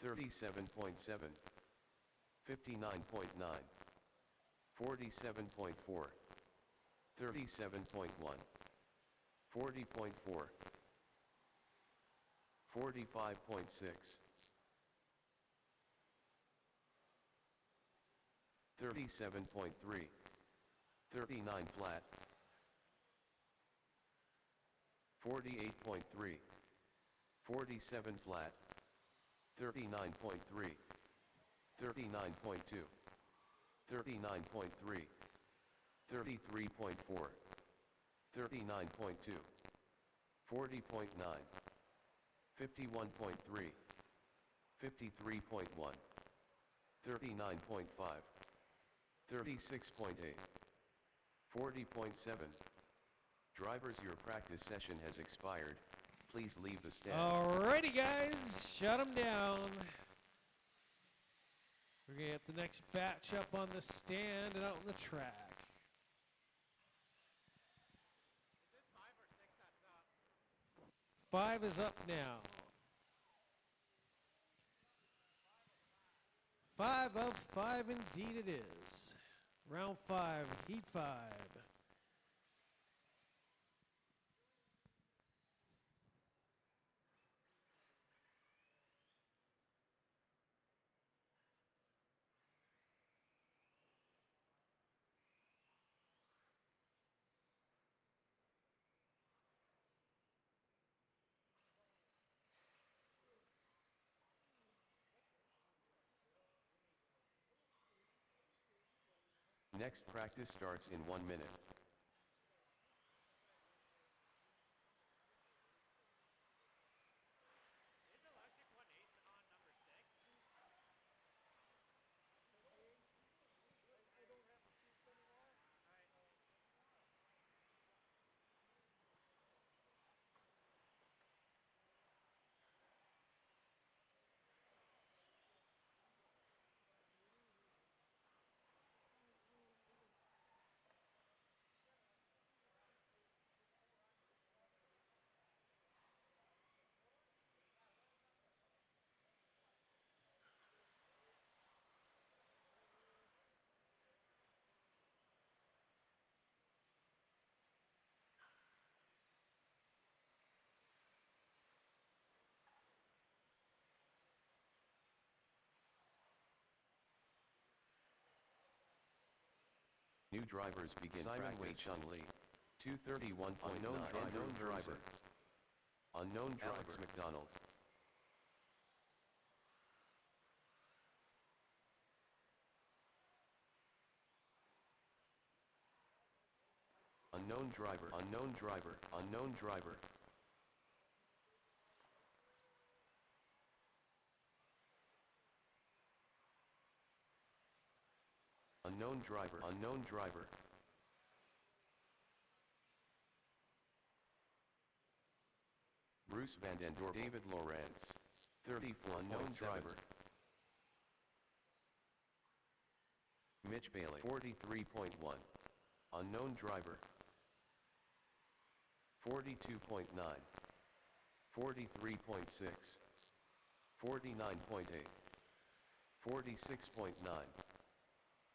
37.7. 59.9. 47.4. 37.1. 40.4. 45.6. 37.3. 39 flat. 48.3. 47 flat. 39.3. 39.2. 39.3. 33.4. 39.2. 40.9. 51.3. 53.1. 39.5. 36.8. 40.7. Drivers, your practice session has expired. Please leave the stand. Alrighty, guys, shut them down. We're gonna get the next batch up on the stand and out on the track. Is this 5 or 6 that's up? 5 is up now. 5 of 5 indeed it is. Round 5, heat 5. Next practice starts in 1 minute. Is Electric 1/8 on number 6? I don't have the sheets anymore. Alright. New drivers begin Simon practice. Wei Chung Lee. 231.9. Unknown driver. Unknown driver. Alex McDonald. Unknown driver. Unknown driver. Unknown driver. Unknown driver. Unknown driver. Bruce Van Den Dorp. David Lawrence. 34. Unknown driver. Mitch Bailey. 43.1. Unknown driver. 42.9. 43.6. 49.8. 46.9.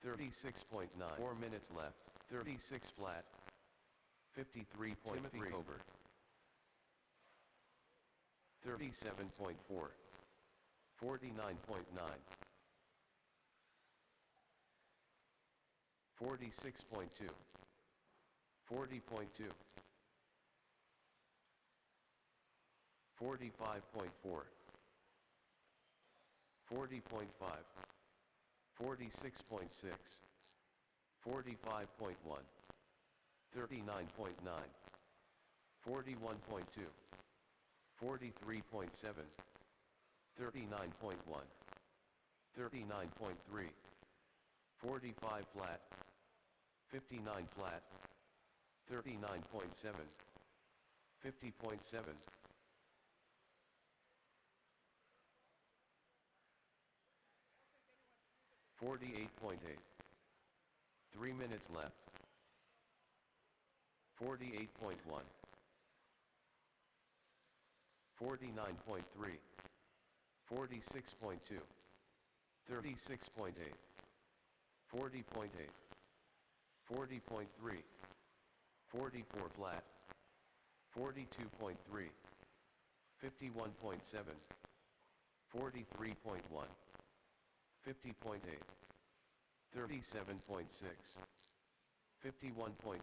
36.9. 4 minutes left. 36 flat. 53.3. Timothy Hobart. 37.4. 49.9. 46.2. 40.2. 45.4. 40.5. 46.6. 45.1. 39.9. 41.2. 43.7. 39.1. 39.3. 45 flat. 59 flat. 39.7. 50.7. 48.8. 3 minutes left. 48.1. 49.3. 46.2. 36.8. 40.8. 40.3. 44 flat. 42.3. 51.7. 43.1. 50.8. 37.6. 51.9.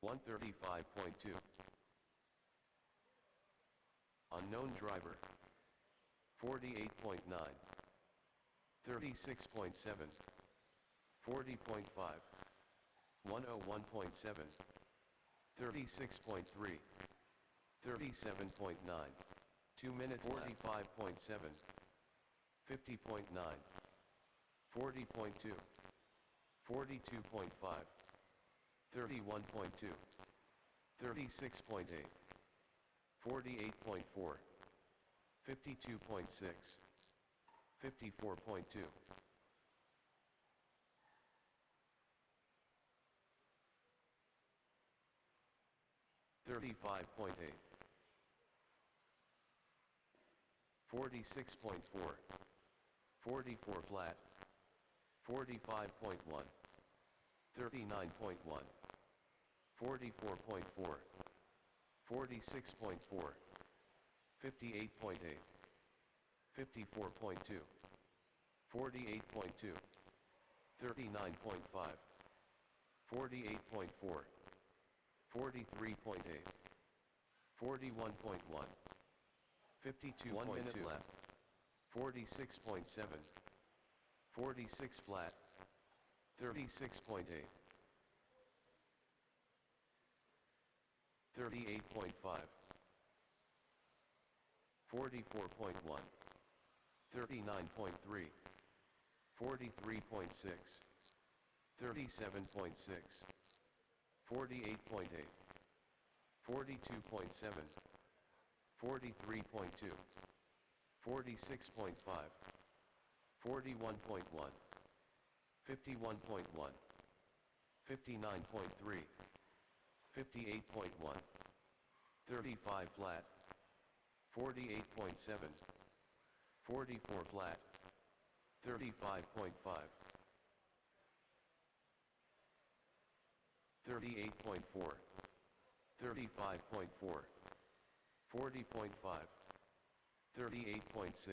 135.2. Unknown driver. 48.9. 36.7. 40.5. 101.7. 36.3. 37.9. 2 minutes. 45.7. 50.9. 40.2. 42.5. 31.2. 36.8. 48.4. 52.6. 54.2. 35.8. 46.4. 44 flat. 45.1. 39.1. 44.4. 46.4. 58.8. 54.2. 48.2. 39.5. 48.4. 43.8. 41.1. 52. 1 minute left. 46.7. 46 flat. 36.8. 38.5. 44.1. 39.3. 43.6. 37.6. 48.8. 42.7. 43.2. 46.5. 41.1. 51.1. 59.3. 58.1. 35 flat. 48.7. 44 flat. 35.5. 38.4. 35.4. 40.5. 38.6.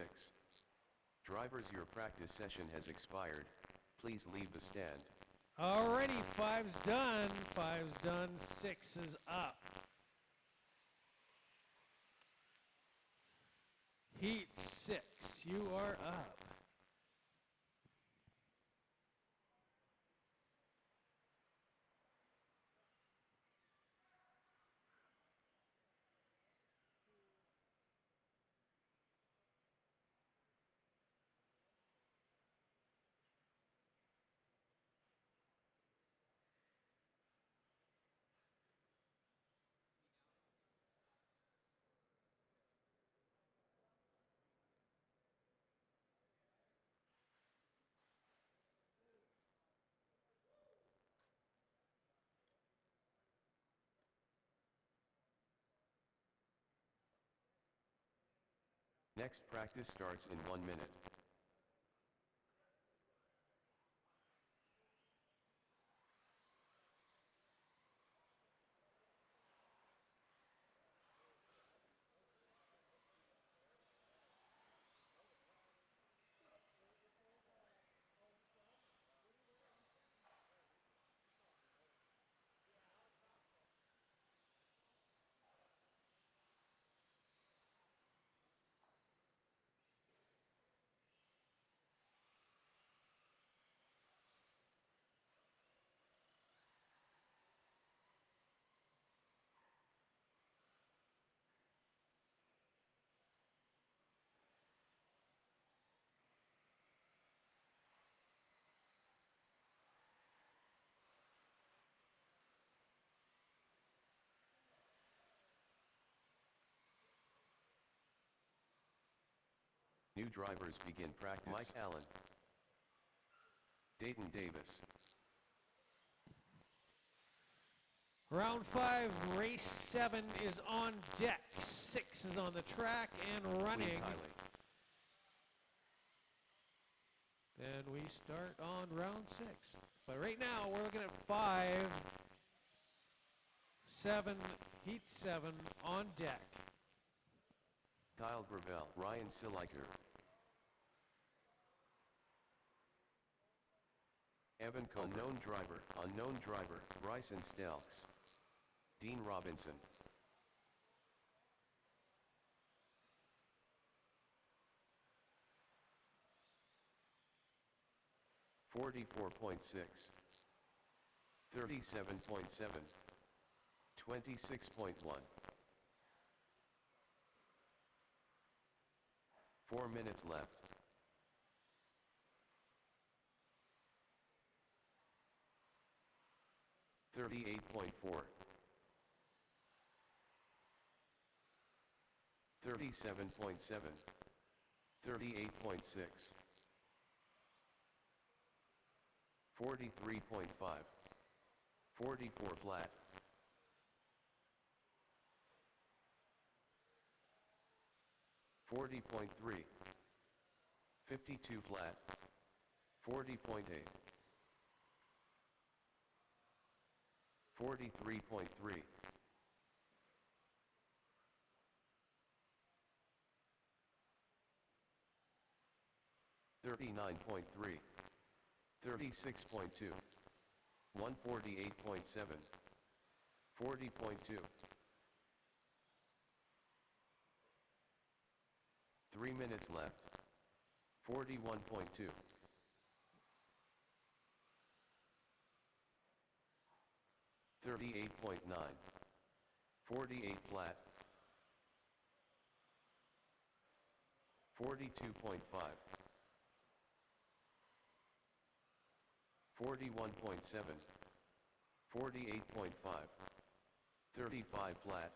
Drivers, your practice session has expired. Please leave the stand. Alrighty, five's done. Five's done. Six is up. Heat 6, you are up. Next practice starts in 1 minute. New drivers begin practice. Mike Allen. Dayton Davis. Round 5, race 7 is on deck. 6 is on the track and running. And we start on round 6. But right now, we're looking at 5, 7, heat 7 on deck. Kyle Gravel. Ryan Siliker. Evan Coe. Unknown driver, Bryson Stelks. Dean Robinson. $44.6. 37.7. 26.1. 4 minutes left. $38.4. 37.7. 38.6. 43.5. 44 flat. 40.3. 52 flat. 40.8. 43.3. 39.3. 36.2. 148.7. 40.2. 3 minutes left. 41.2. 38.9. 48 flat. 42.5. 41.7. 48.5. 35 flat.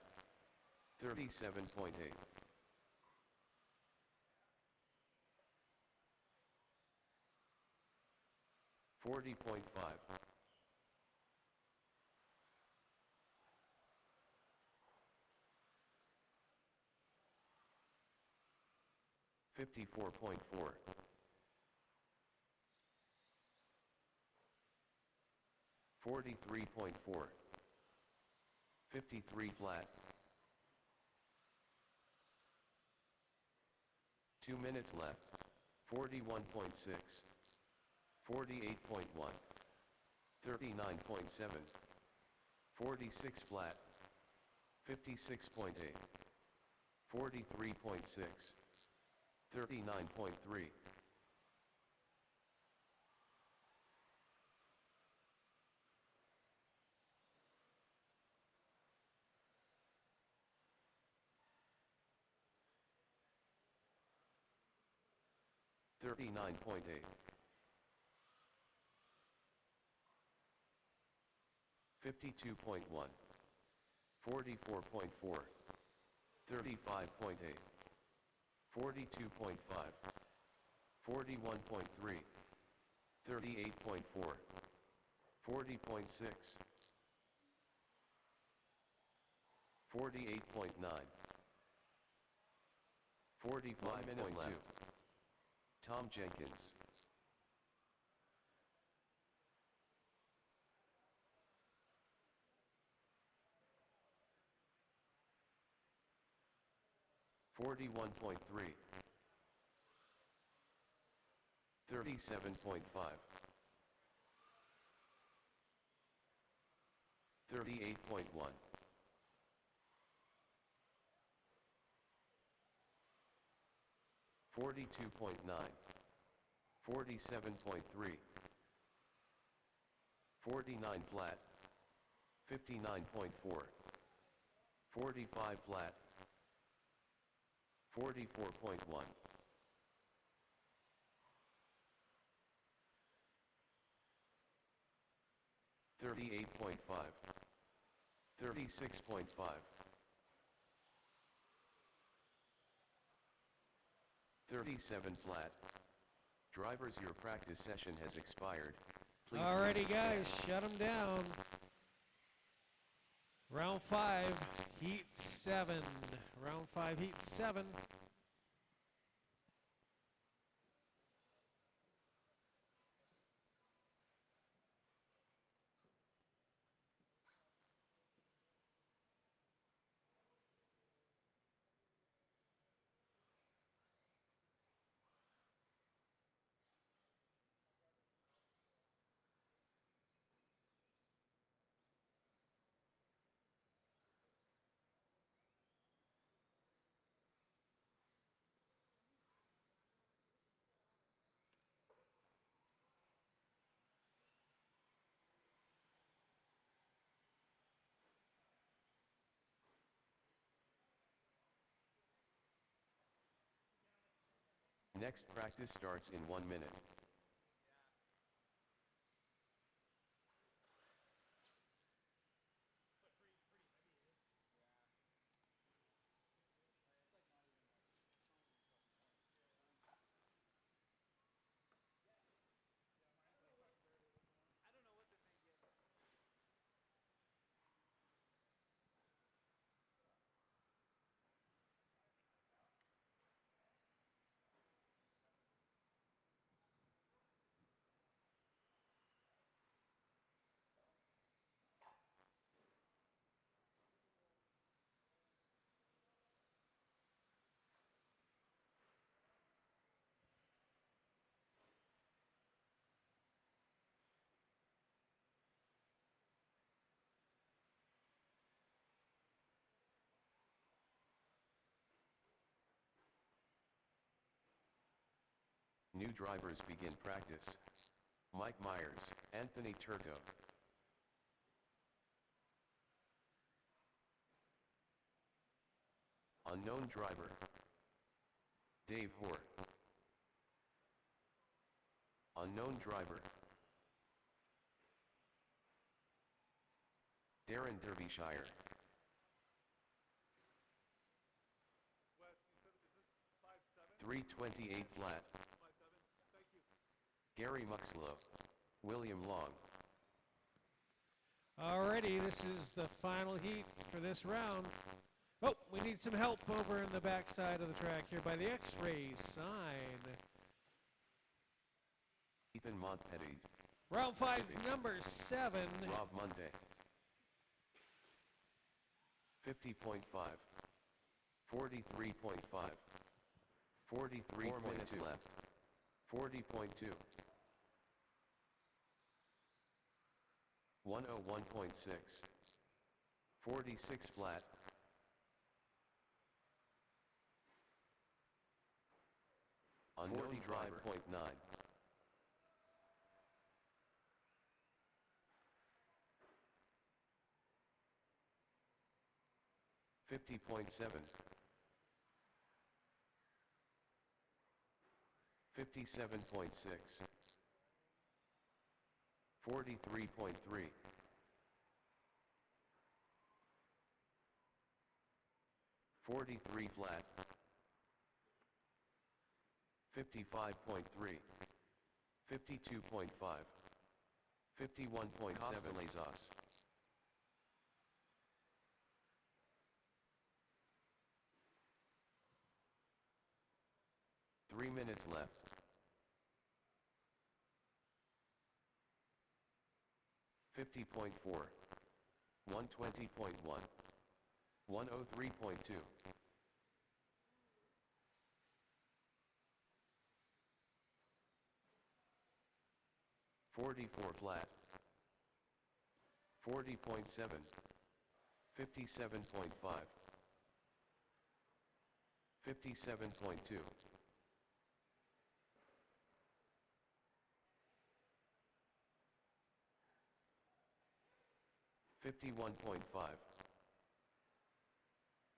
37.8. 40.5. 54.4. 43.4. 53 flat. 2 minutes left. 41.6. 48.1. 39.7. 46 flat. 56.8. 43.6. 39.3. 39.8. 52.1. 44.4. 35.8. 42.5. 41.3. 38.4. 40.6. 48.9. 45.2. Tom Jenkins. $41.3. 37.5. 38.1. 42.9. 47.3. 49 flat. 59.4. 45 flat. 44.1. 38.5. 36.5. 37 flat. Drivers, your practice session has expired. Please Alrighty, leave the guys, stand. shut them down. Round 5, heat 7. Round 5, heat 7. Next practice starts in 1 minute. New drivers begin practice. Mike Myers, Anthony Turco. Unknown driver. Dave Hoare. Unknown driver. Darren Derbyshire. Wes, you said, is this 5-7? 328 flat. 5-7? Thank you. Gary Muxlow. William Long. Alrighty, this is the final heat for this round. Oh, we need some help over in the backside of the track here by the X-ray sign. Ethan Montpetit. Round 5, number 7. Rob Monday. 50.5. 43.5. 43. 4 minutes left. 40.2. 101.6. 46 flat. Unknown driver. 45.9. 50.7. 57.6. 43.3. 43 flat. 55.3. 52.5. 51.7. Lazos. 3 minutes left. 50.4. 120.1. 103.2. 44 flat. 40.7. 57.5. 57.2. 51.5.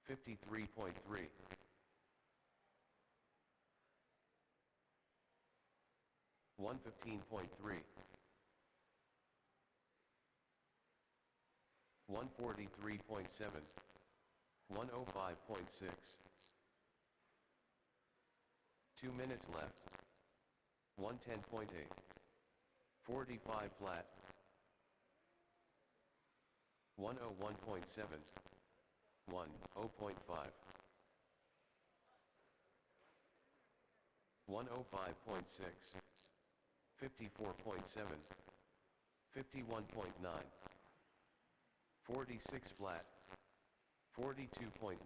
53.3. 115.3. 143.7. 105.6. 2 minutes left. 110.8. 45 flat. 101.7. 1:0.5. 105.6. 54.7. 51.9. 46 flat. 42.9.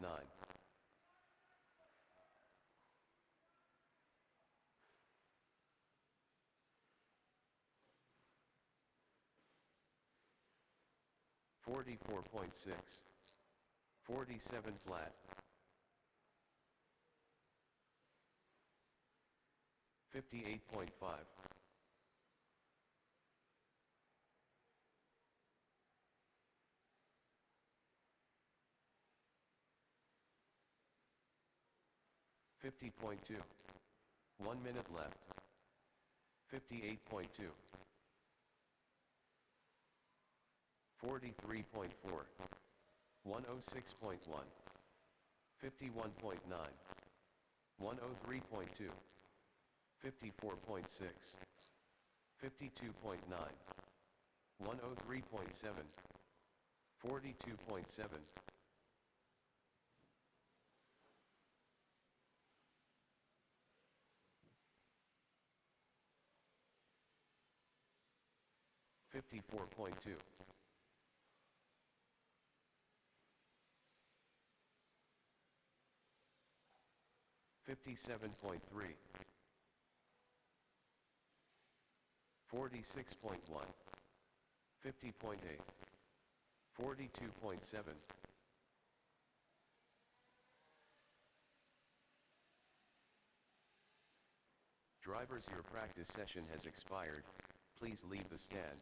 44.6. 47 flat. 58.5. 50.2. 1 minute left. 58.2. 43.4. 106.1. 51.9. 103.2. 54.6. 52.9. 103.7. 42.7. 54.2. 57.3. 46.1. 50.8. 42.7. Drivers, your practice session has expired. Please leave the stand.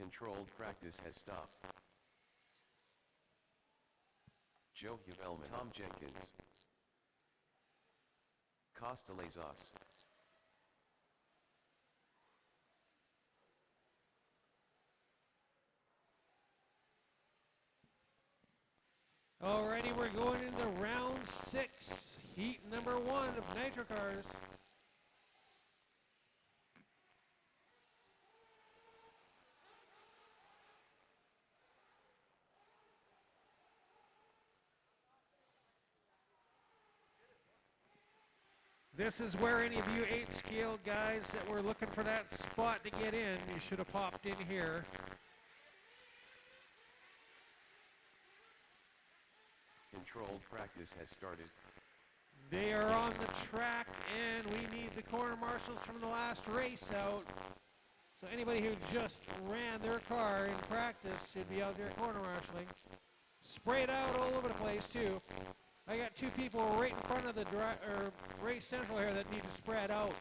Controlled practice has stopped. Joe Huvelman, Tom Jenkins, Costa Lazos. Alrighty, we're going into round 6 Heat number 1 of Nitro Cars. This is where any of you 8-scale guys that were looking for that spot to get in, you should have popped in here. Controlled practice has started. They are on the track, and we need the corner marshals from the last race out. So anybody who just ran their car in practice should be out there corner marshaling. Sprayed out all over the place too. I got 2 people right in front of the race central here that need to spread out.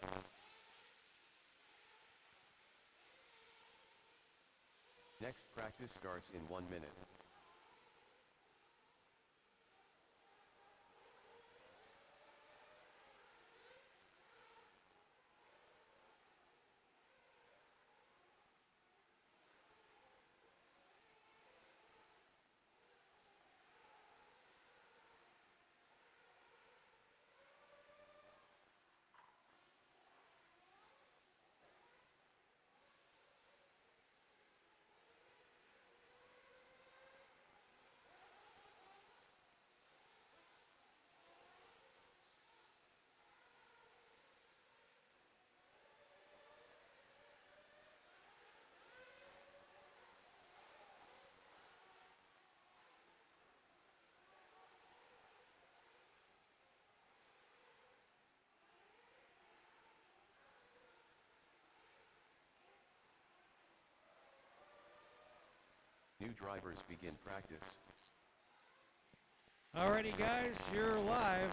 Next practice starts in 1 minute. New drivers begin practice. Alrighty guys, you're live.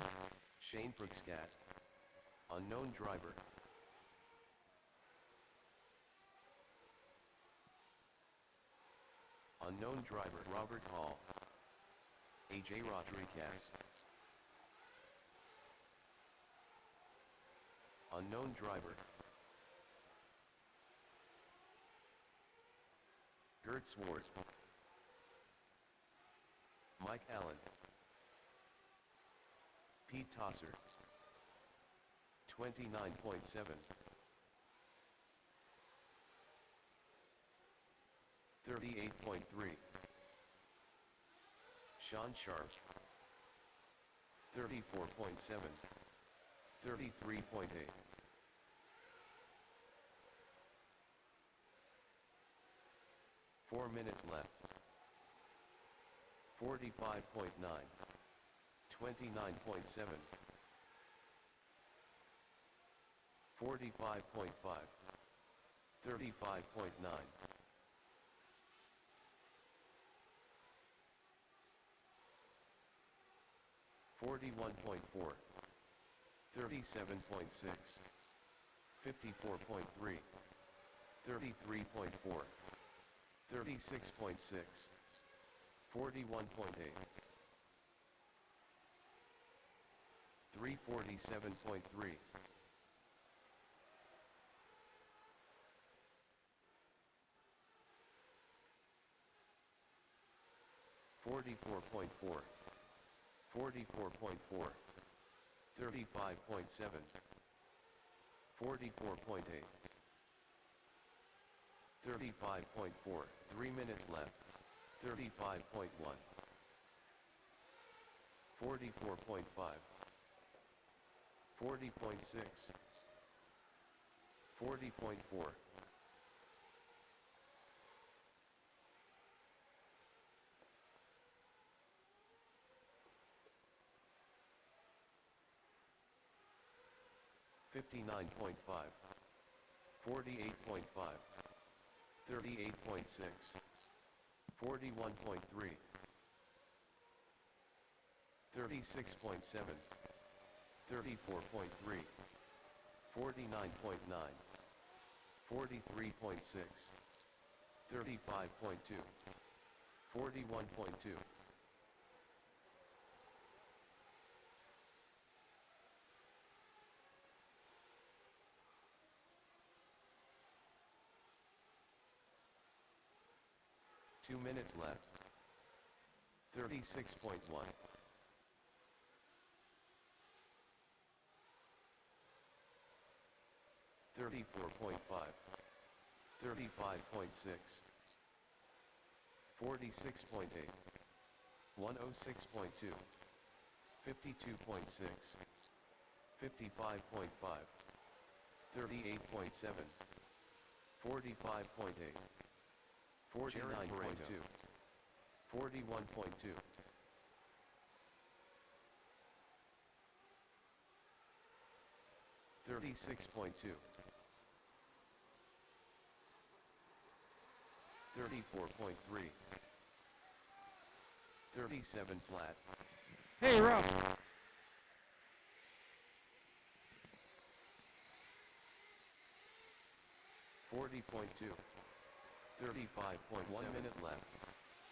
Shane Brookscat. Unknown driver. Unknown driver Robert Hall. AJ Rodriguez. Unknown driver. Gert Swart. Mike Allen. Pete Tosser. 29.7. 38.3. Sean Sharp. 34.7. 33.8. 4 minutes left. 45.9. 29.7. 45.5. 35.9. 41.4. 37.6. 54.3. 33.4. 36.6. 41.8. 347.3. 44.4. 44.4. 35.7. 44.8. 35.4. 3 minutes left. 35.1. 44.5. 40.6. 40.4. 59.5. 48.5. 38.6. 41.3. 36.7. 34.3. 49.9. 43.6. 35.2. 41.2. 2 minutes left. 36.1. 34.5, 35.6, 46.8, 106.2, 52.6, 55.5, 38.7, 45.8, 49.2, 41.2, 36.2, 34.3, 37 flat, Hey, Ralph. 40.2, 35.1 minutes left,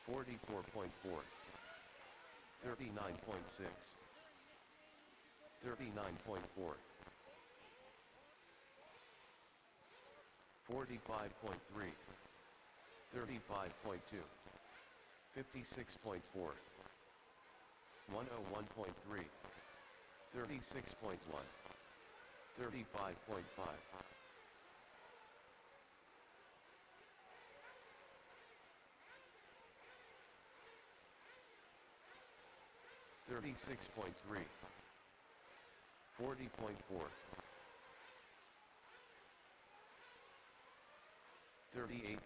44.4, 39.6, 39.4, 45.3, 35.2, 56.4, 101.3, 36.1, 35.5, 36.3, 40.4, 38.7,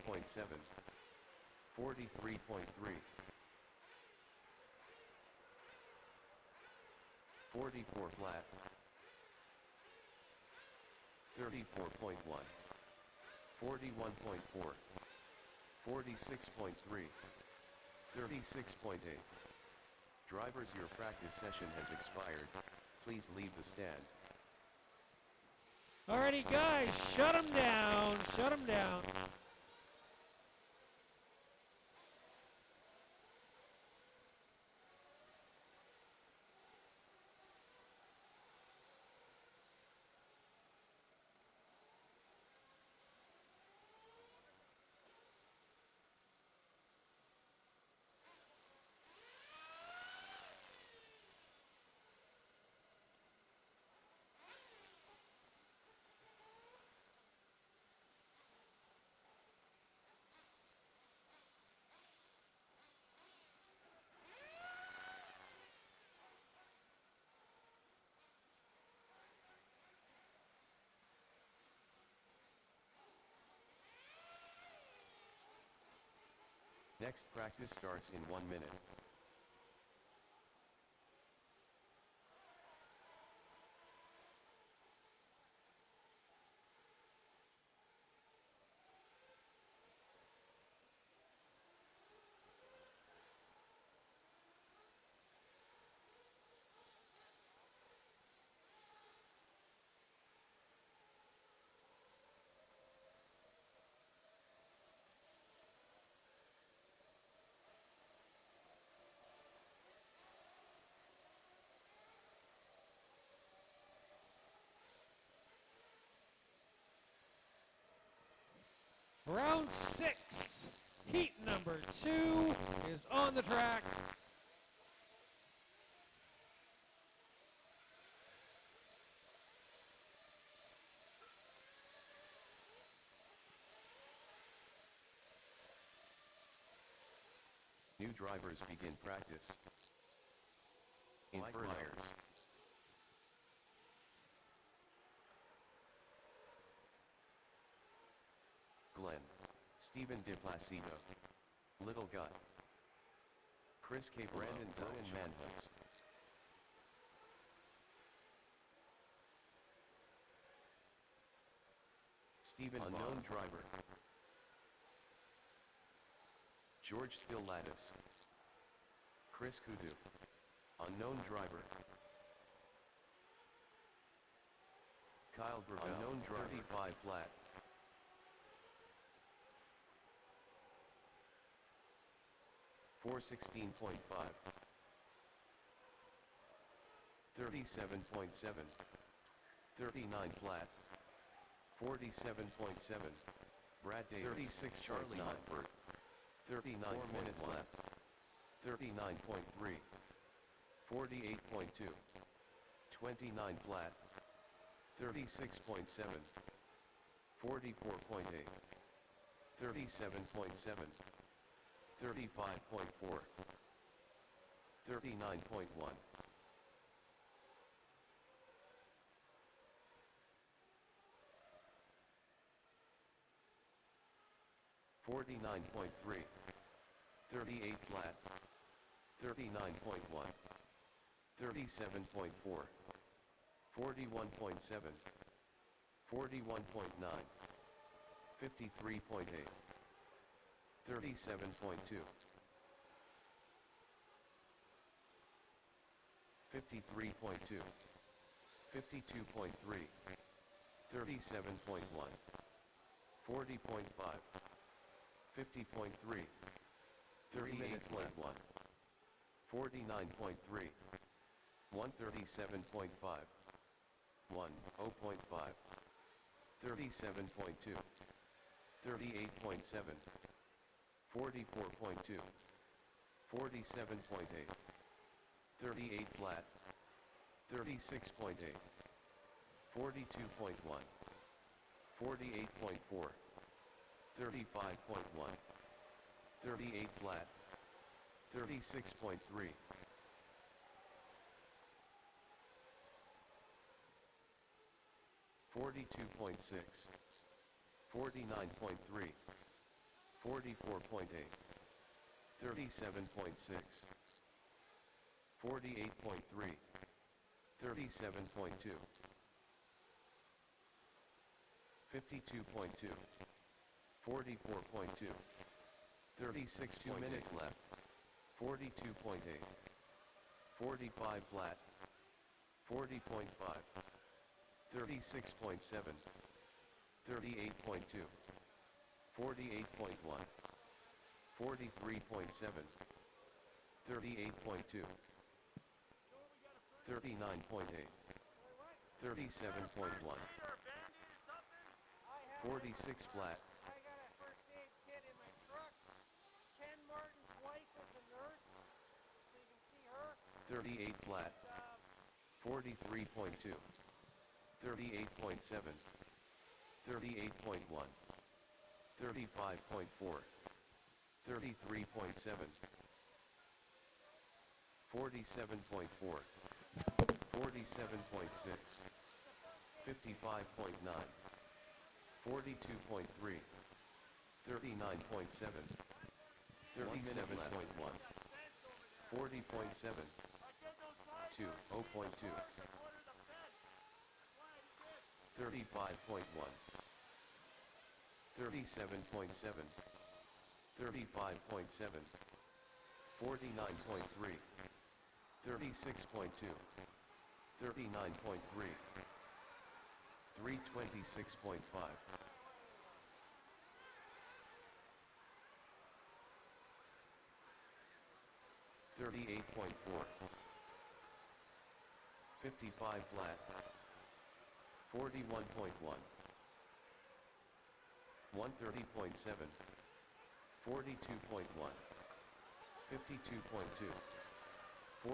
43.3, 44 flat, 34.1, 41.4, 46.3, 36.8. Drivers, your practice session has expired. Please leave the stand. Alrighty, guys, shut them down. Shut them down. Next practice starts in 1 minute. Round 6, heat number 2 is on the track. New drivers begin practice. Infernos. Glenn. Stephen De Placido. Little Gut. Chris K. Brandon Dylan Manhuts. Stephen Unknown Driver. George Still Lattice. Chris Kudu. Unknown Driver. Kyle Gravel. Unknown Driver. 35 flat. 416.5. 37.7. 39 flat. 47.7. Brad Davis. 36 Charlie Notbert. 39 minutes left. 39.3. 48.2. 29 flat. 36.7. 44.8, 37.7, 35.4, 39.1, 49.3, 38 flat, 39.1, 37.4, 41.7, 41.9, 53.8, 37.2, 53.2, 52.3, 37.1, 40.5, 50.3, 38.1, 49.3, 137.5, 1, 0.5, 37.2, 38.7, 44.2, 47.8, 38 flat, 36.8, 42.1, 48.4, 35.1, 38 flat, 36.3, 42.6, 49.3, 44.8, 37.6, 48.3, 37.2, 52.2, 44.2, 36. 2 minutes left, 42.8, 45 flat, 40.5, 36.7, 38.2, 48.1, 43.7, 38.2, 39.8, 37.1, 46 flat, I got a first aid kit in my truck. Ken Martin's wife is a nurse, so you can see her. 38 flat, 43.2, 38.7, 38.1, 35.4, 33.7, 47.4, 47.6, 55.9, 42.3, 39.7, 37.1, 40.7, 2, 0.2, 35.1, 37.7, 35.7, 49.3, 36.2, 39.3, 326.5, 38.4, 55 flat, 41.1, 130.7, 42.1, 52.2, 44.4,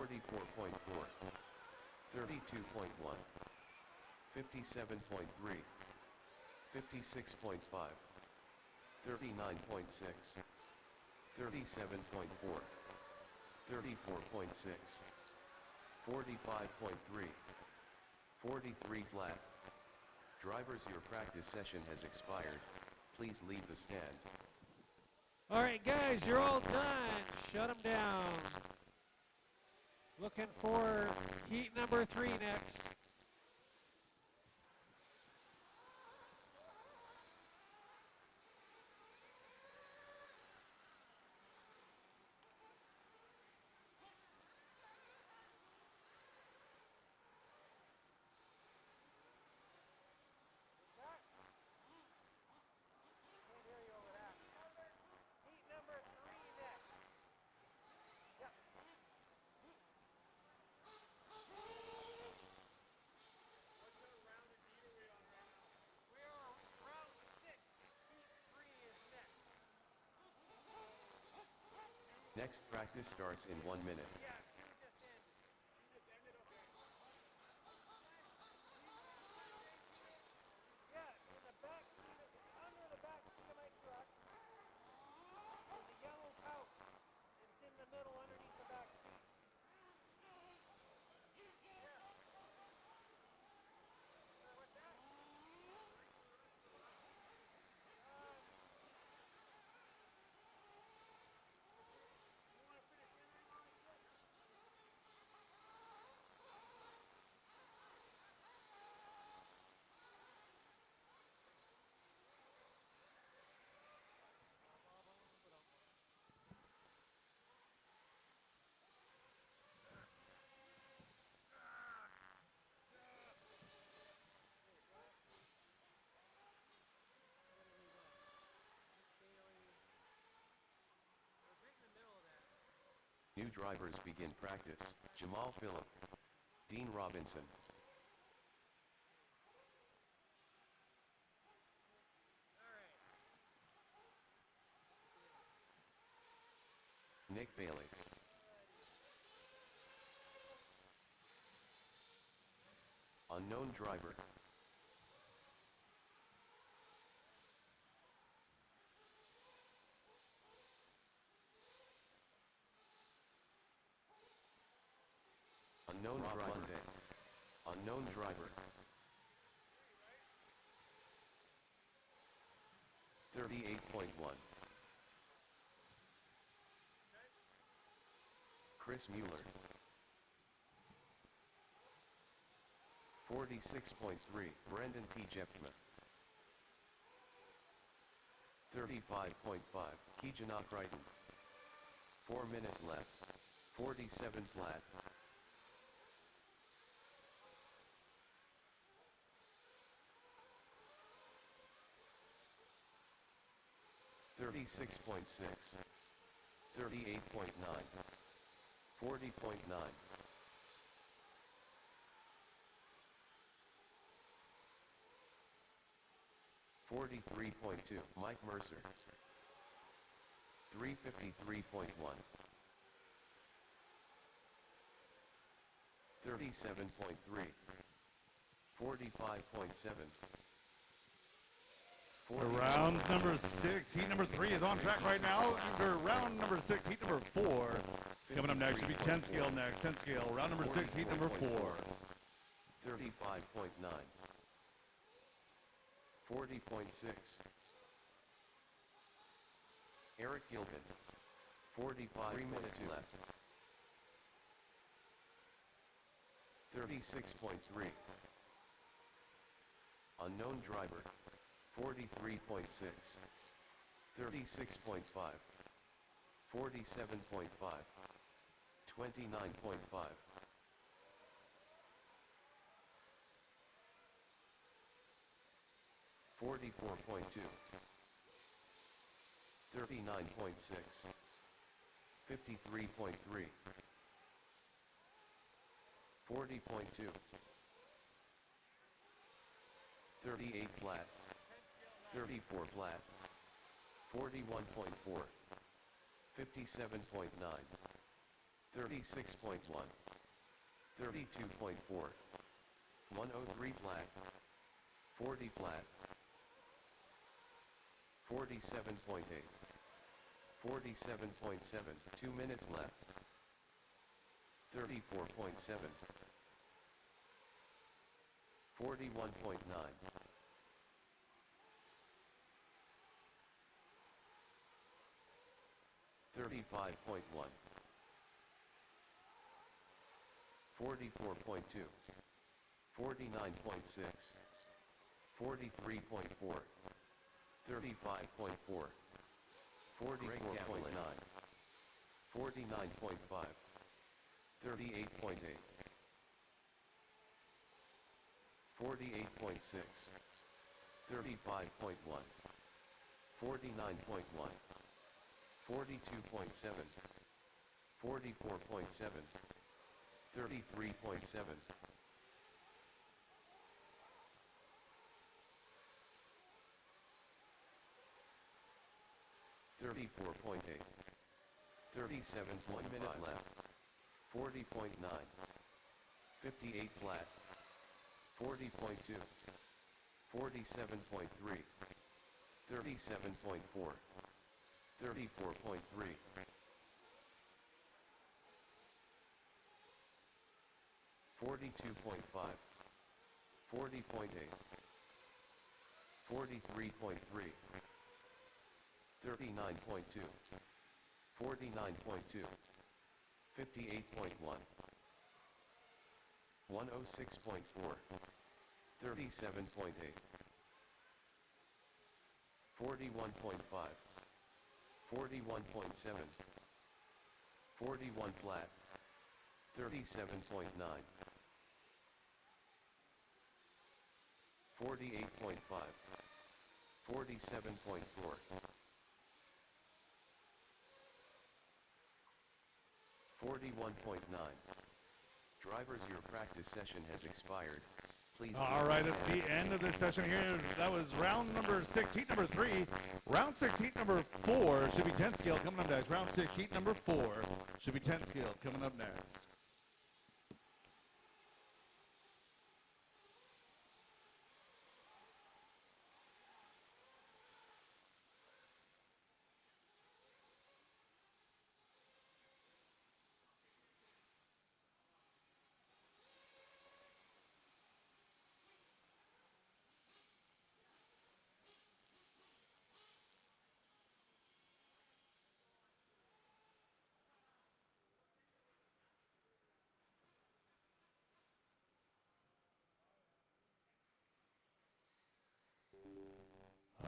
32.1, 57.3, 56.5, 39.6, 37.4, 34.6, 45.3, 43 flat. Drivers, your practice session has expired. Please leave the stand. All right, guys, you're all done. Shut them down. Looking for heat number 3 next. Can't hear you over that. Heat number 3 next. Yep. What kind of round and heat are we on right now? We are on round 6. Heat 3 is next. Next practice starts in 1 minute. Yeah, 2 just ended. 2 just ended, okay. Yeah, in the back seat of New drivers begin practice. Jamal Phillip, Dean Robinson, Nick Bailey, unknown driver, unknown driver, unknown driver, 38.1, Chris Mueller, 46.3, Brendan T. Jepkma, 35.5, Keejanok Crichton, 4 minutes left, 47 flat, 36.6, 38.9, 40.9, 43.2, Mike Mercer, 353.1, 37.3, 45.7, Round number 6, heat number 3 is on track right now. Enter round number 6, heat number 4. Coming up next, should be 10 scale next. 10 scale, round number 6, heat number 4. 35.9, 40.6, Eric Gilpin, 45 minutes left, 36.3, unknown driver, 43.6, 36.5, 47.5, 29.5, 44.2, 39.6, 53.3, 40.2, 38 flat, 34 flat, 41.4, 57.9, 36.1, 32.4, 103 flat, 40 flat, 47.8, 47.7, 2 minutes left, 34.7, 41.9, 35.1, 44.2, 49.6, 43.4, 35.4, 44.9, 49.5, 38.8, 48.6, 35.1, 49.1, 42.7, 44.7, 33.7, 34.8, 37, 1 minute left, 40.9, 58 flat, 40.2, 47.3, 37.4, 34.3, 42.5, 40.8, 43.3, 39.2, 49.2, 58.1, 106.4, 37.8, 41.5, 41.7, 41 flat, 37.9, 48.5, 47.4, 47.6, 41.9. Drivers, your practice session has expired. Please. All right, it's the end of this session here. That was round number 6, heat number 3. Round 6, heat number 4 should be 10 scale coming up next. Round 6, heat number 4 should be 10 scale coming up next.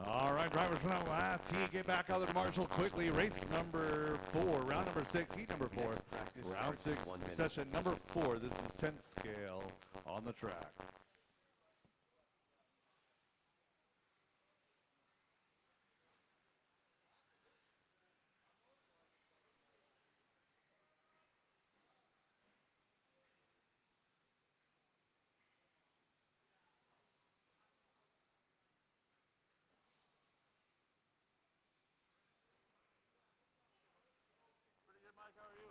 All right, drivers from that last heat, get back out of the marshal quickly. Race number 4, round number 6, heat number 4. Round 6, session number 4. This is 10 scale on the track. Pretty good, Mike. How are you?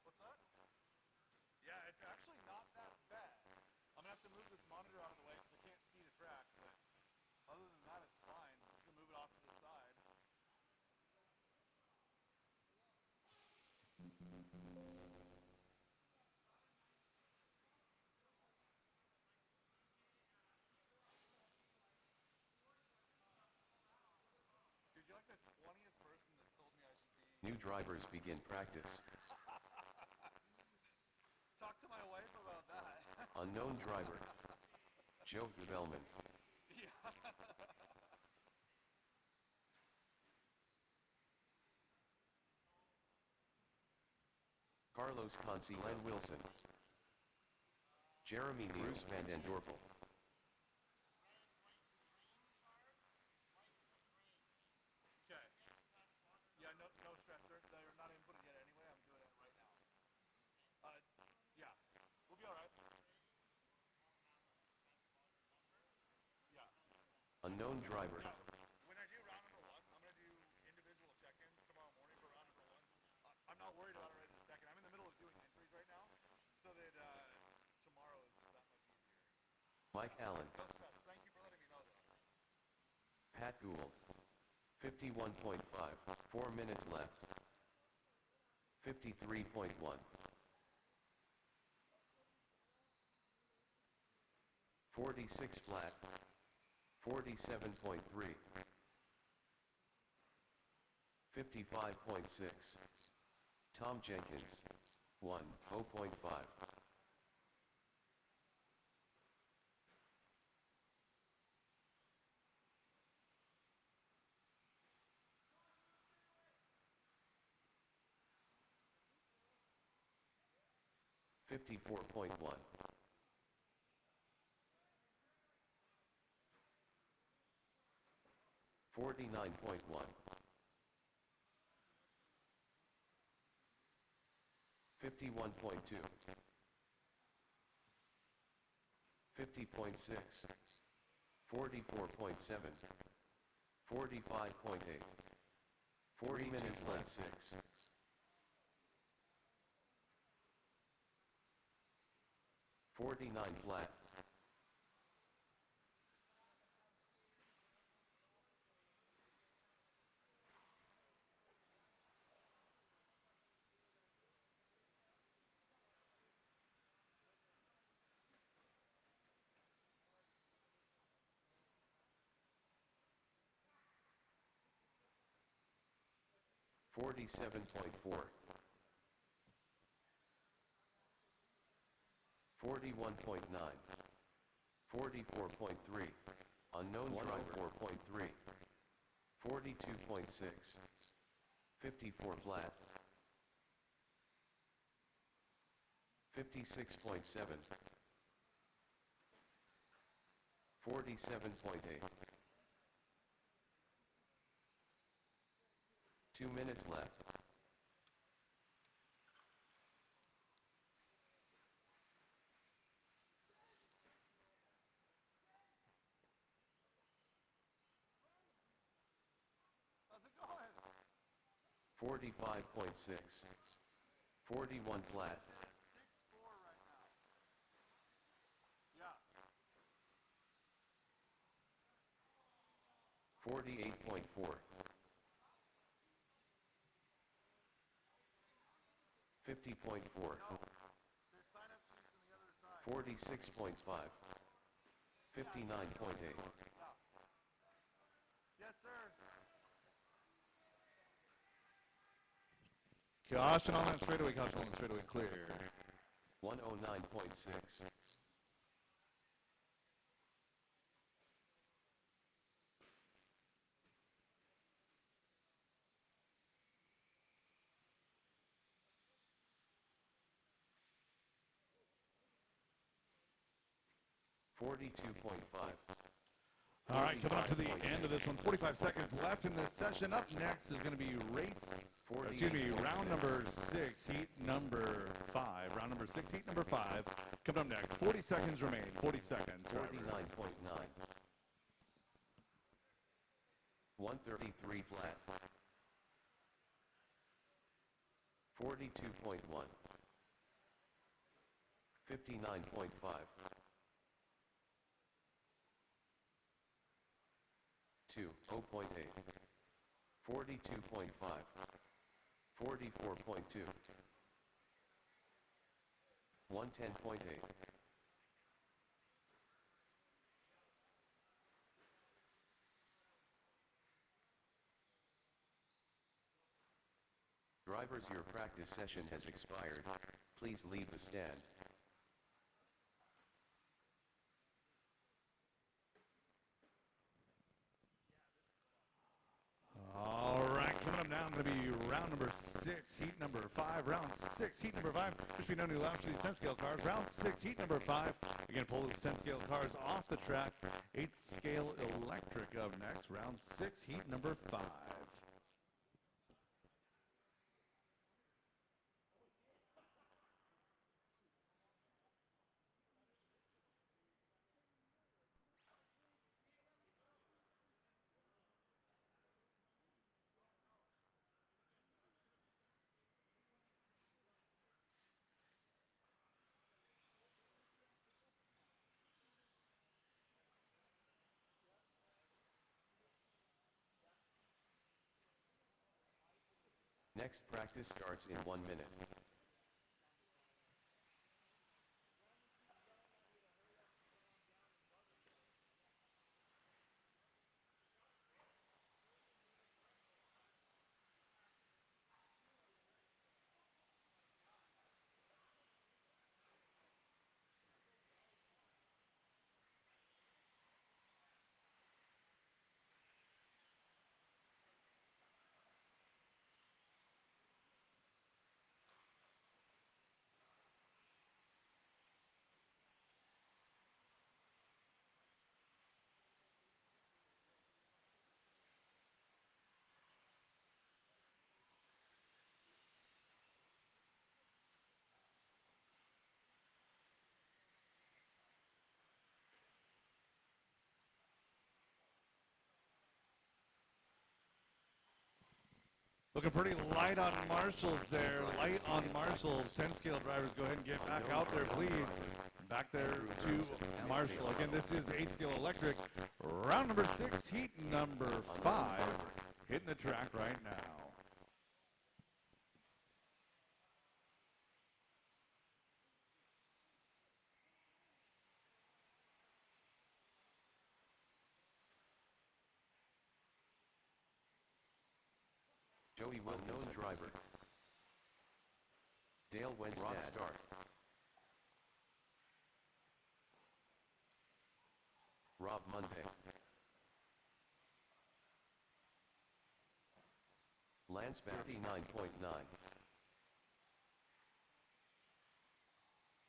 What's that? Yeah, it's actually not that bad. I'm going to have to move this monitor out of the way because I can't see the track. But other than that, it's fine. I'm just going to move it off to the side. Dude, you're like the 20th person that's told me I should be... New drivers begin practice. Talk to my wife about that. Unknown driver. Joe Velman. Yeah. Carlos Conci, Len Wilson. Jeremy Bruce Van Den Dorpel. Okay. Yeah, no stress. They're not inputted yet anyway. I'm doing it right now. Yeah. We'll be all right. Yeah. Unknown driver. Yeah. When I do round number 1, I'm going to do individual check-ins tomorrow morning for round number 1. I'm not worried about it right this second. I'm in the middle of doing entries right now, so that tomorrow is that much easier. Mike Allen. No stress. Thank you for letting me know, though. Pat Gould. 51.5. 4 minutes left. 53.1. 46 flat. 47.3. 55.6. Tom Jenkins. 0.5. 54.1. 49.1. 51.2. 50.6. 44.7. 45.8. 40 minutes left 6. 49 flat. 47.4. 41.9. 44.3. Unknown driver 4.3. 42.6. 54 flat. 56.7. 47.8. 2 minutes left. How's it going? 45.6. 41 flat. 6-4 right now. Yeah. 48.4. 50.4. There's sign-up sheets on the other side. 46.5. 59.8. Yes, sir. Caution on that straightaway, caution on the straightaway, clear. 109.6. 42.5. All right, coming up to the end of this one, 45 seconds left in this session. Up next is going to be round number 6, heat number 5. Round number 6, heat number 5. Coming up next, 40 seconds remain, 40 seconds. 49.9. 133 flat. 42.1. 59.5. 0.8. 42.5. 44.2. 110.8. Drivers, your practice session has expired. Please leave the stand. All right, coming up now, going to be round number 6, heat number 5. Round 6, heat number 5. Just be no new laps for these 10-scale cars. Round 6, heat number 5. Again, pull those 10-scale cars off the track. 8-scale electric up next. Round 6, heat number 5. Next practice starts in 1 minute. Looking pretty light on marshals there. Light on marshals. 10-scale drivers, go ahead and get back out there, please. Back there to Marshall. Again, this is 8-scale electric. Round number 6, heat number 5. Hitting the track right now. Joey Wilkins, driver. Dale Wenstad, start. Rob Monday. Lance 39.9.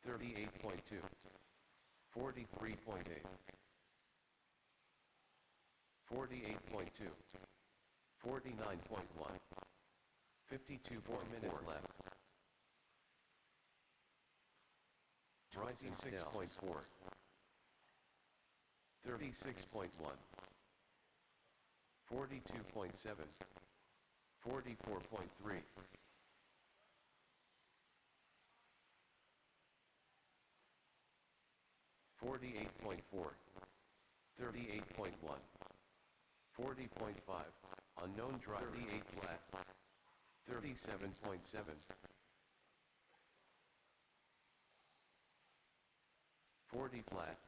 38.2. 43.8. 48.2. 49.1. 4 minutes left. 26.4. 36.1. 42.7. 44.3. 48.4. 38.1. 40.5. Unknown driver 38 flat. 37.7. 40 flat.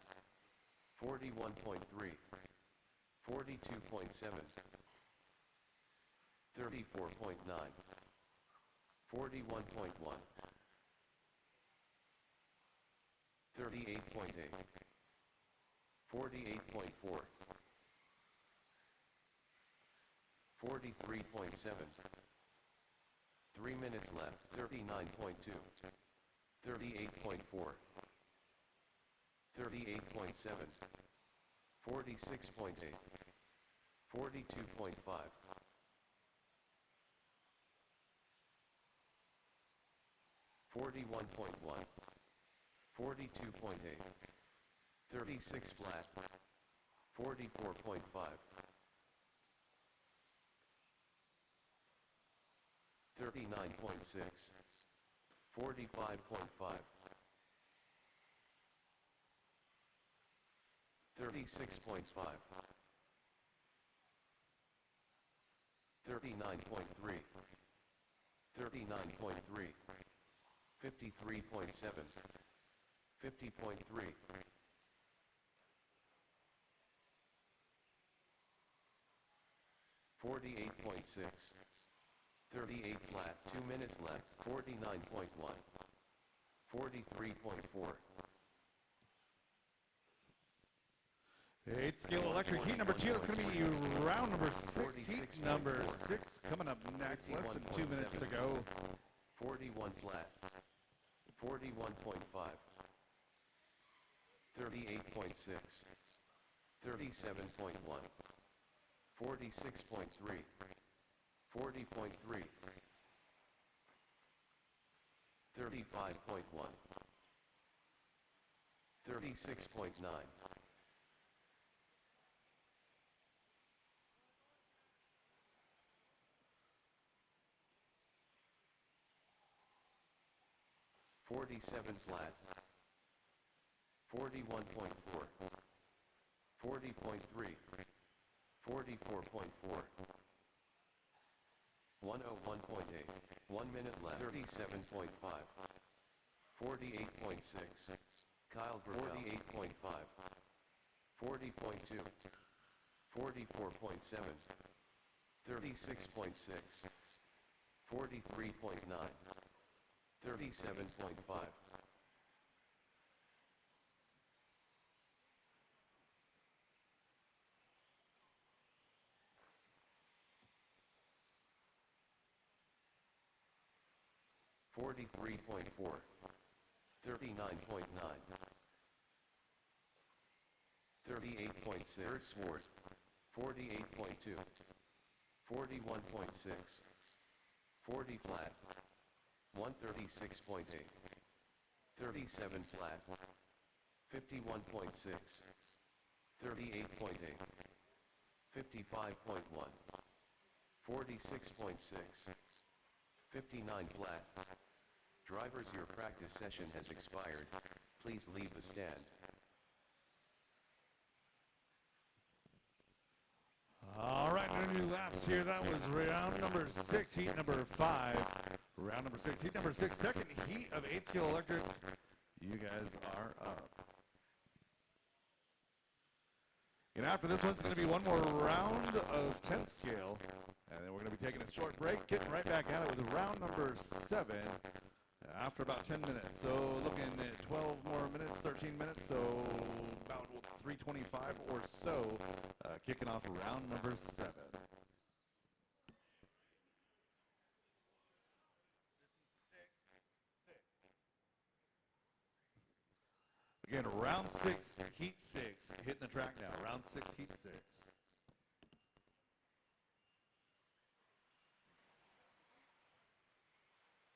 41.3. 42.7. 34.9. 41.1. 38.8. 48.4. 43.7. 3 minutes left. 39.2. 38.4. 38.7. 46.8. 42.5. 41.1. 42.8. 36 flat. 44.5. 39.6. 45.5. 36.5. 39.3. 39.3. 53.7. 50.3. 48.6. 38 flat. 2 minutes left. 49.1. 43.4. 8 scale electric heat number 2. That's going to be round number 6. Heat number 6 coming up next. Less than 2 minutes to go. 41 flat. 41.5. 38.6. 37.1. 46.3. 40.3. 35.1. 36.9. 47 flat. 41.4. 40.3. 44.4. 101.8. 1 minute left. 37.5. 48.6. Kyle Burrell. 48.5. 40.2. 44.7. 36.6. 43.9. 37.5. 43.4. 39.9. 38.6. Sword. 48.2. 41.6. 40 flat. 136.8. 37 flat. 51.6. 38.8. 55.1. 46.6. 59 flat. Drivers, your practice session has expired. Please leave the stand. All right, no new laps here. That was round number 6, heat number 5. Round number 6, heat number 6, second heat of 8 scale electric. You guys are up. And after this one's going to be one more round of 10 scale. And then we're going to be taking a short break, getting right back at it with round number 7 after about 10 minutes. So looking at 12 more minutes, 13 minutes, so about 3:25 or so, kicking off round number 7. Again, round 6, heat 6, hitting the track now. Round 6, heat 6.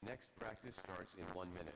Next practice starts in 1 minute.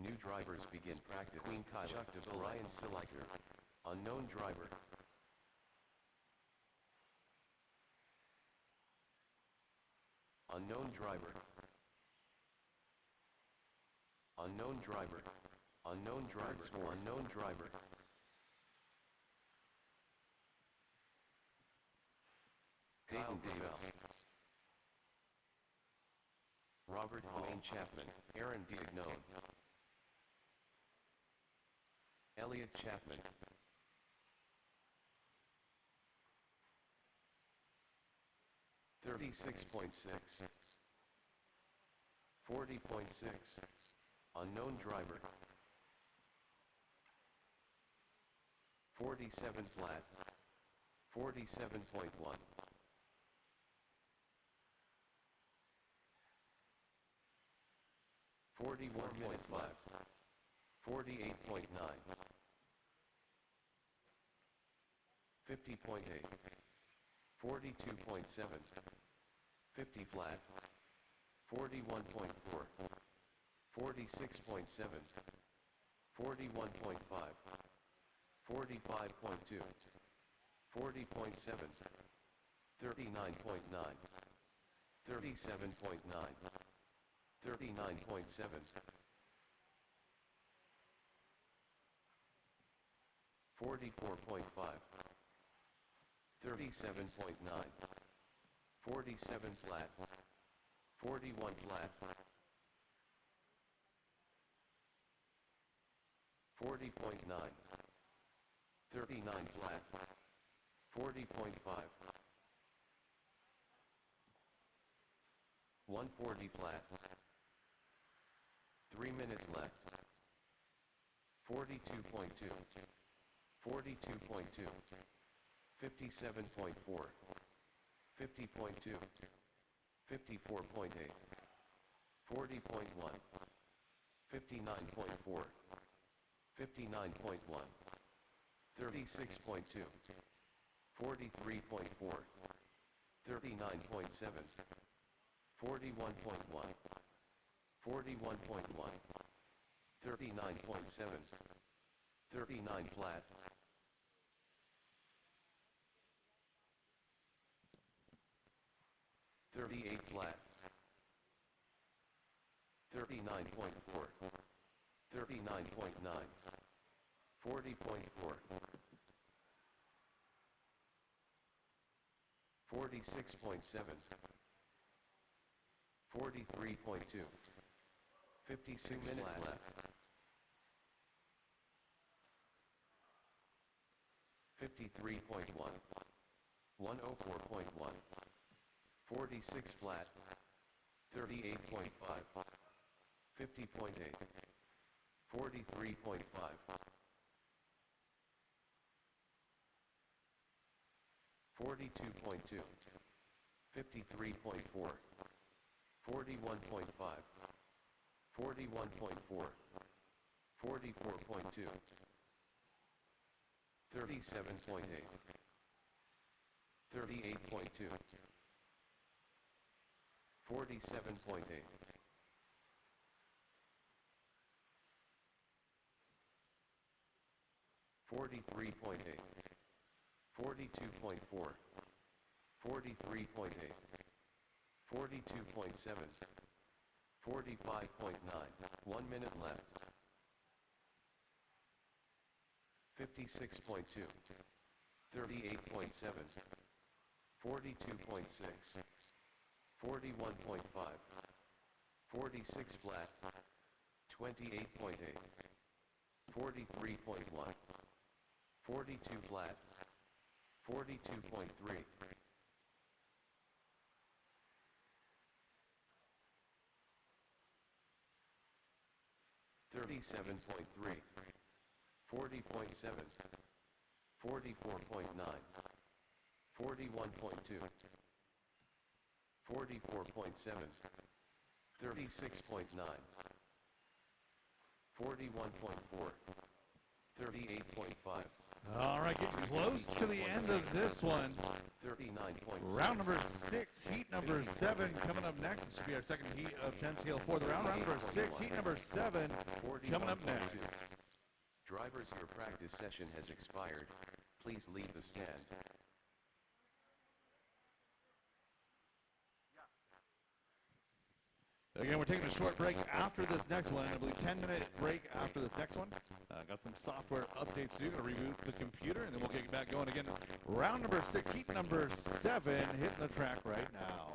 New drivers begin practice. Queen Conductive Orion Selector. Unknown driver. Unknown driver. Unknown driver. Unknown driver. Unknown driver. Kyle Davis. Robert Wayne Chapman. Aaron Diagnone. Elliot Chapman. $36.6. 40.6. Unknown driver. 47 flat. 47.1. 41 minutes left. 48.9. 50.8. 42.7. 50 flat. 41.4. 46.7. 41.5. 45.2. 40.7. 39.9. 37.9. 39.7. 44.5. 37.9. 47 flat. 41 flat. 40.9. 39 flat. 40.5. 140 flat. 3 minutes left. 42.2. 42.2. 57.4. 50.2. 54.8. 40.1. 59.4. 59.1. 36.2. 43.4. 39.7. 41.1. 41.1. 39.7. 39 flat. 38 flat. 39.4. 39.9. 40.4. 46.7. 43.2. 56 minutes left. 53.1. 104.1. 46 flat. 38.5. 50.8. 43.5. 42.2. 53.4. 41.5. 41.4. 44.2. 37.8. 38.2. 47.8. 43.8. 42.4. 43.8. 42.7. 45.9. 1 minute left. 56.2. 38.7. 42.6. 41.5. 46 flat. 28.8. 43.1. 42 flat. 42.3. 37.3. 40.7. 44.9. 41.2. 44.7. 36.9. 41.4. 38.5. All right, getting close to the end of this one. 39.6. Round number 6, heat number 7 coming up next. This should be our second heat of 10 scale for the round. Round number 6, heat number 7 coming up next. Drivers, your practice session has expired. Please leave the stand. Again, we're taking a short break after this next one. I believe 10-minute break after this next one. Got some software updates to do. Going to reboot the computer, and then we'll get back going again. Round number 6, heat number 7, hitting the track right now.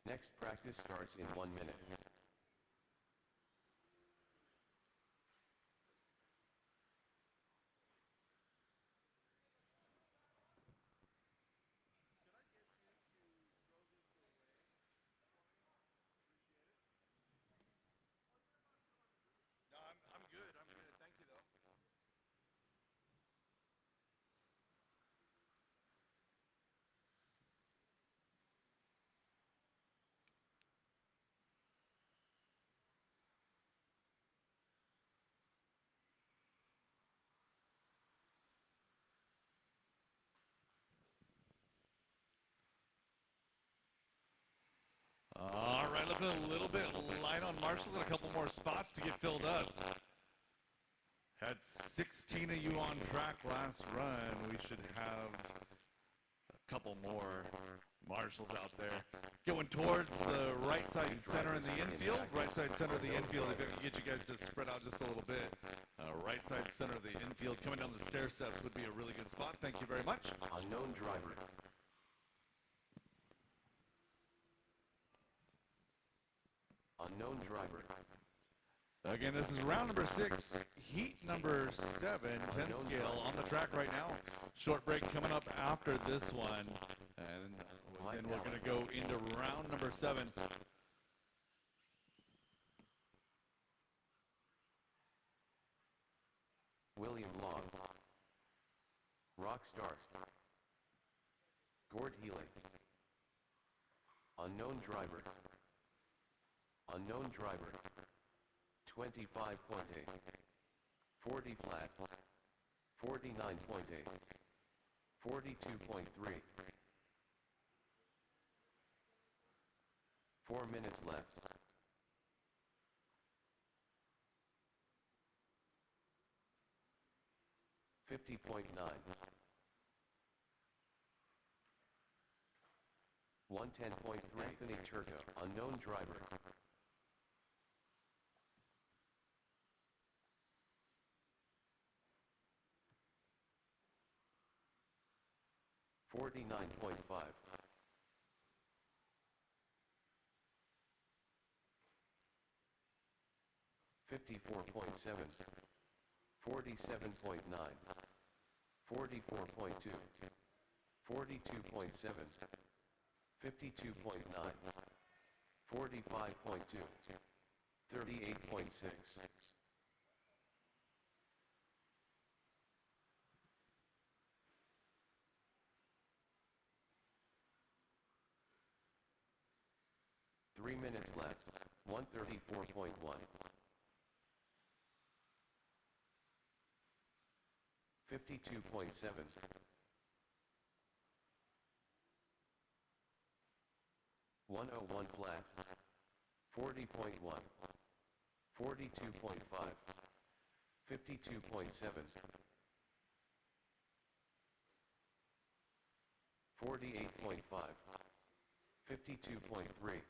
Next practice starts in 1 minute. No, I'm good. I'm good. Thank you, though. All right, looking a little bit light on Marshall and a couple more spots to get filled up. Had 16 of you on track last run. We should have a couple more Marshalls out there. Going towards the right side center in the infield. Right side center of the infield. If I can get you guys to spread out just a little bit. Right side center of the infield. Coming down the stair steps would be a really good spot. Thank you very much. Unknown driver. Unknown driver. Again, this is round number 6, heat number 7, 10 scale on the track right now. Short break coming up after this one. And then we're going to go into round number 7. William Long. Rockstar. Gord Healy. Unknown driver. Unknown driver. 25.8. 40 flat. 49.8. 42.3. 4 minutes left. 50.9. 110.3. Anthony Turco. Unknown driver. 49.5. 54.7. 47.9. 44.2. 42.7. 52.9. 45.2. 38.6. minutes left. 134.1. 52.7. 101 flat. 40.1. 42.5. 52.7. 48.5. 52.3.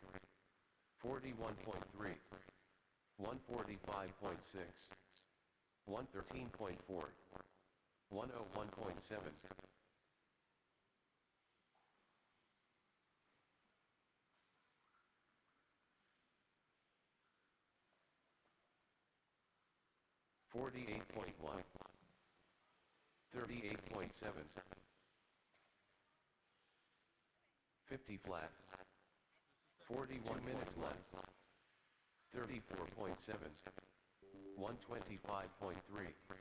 41.3. 145.6. 113.4. 101.7. 48.1. 38.7. 50 flat. 41 minutes left. 34.7. 125.3.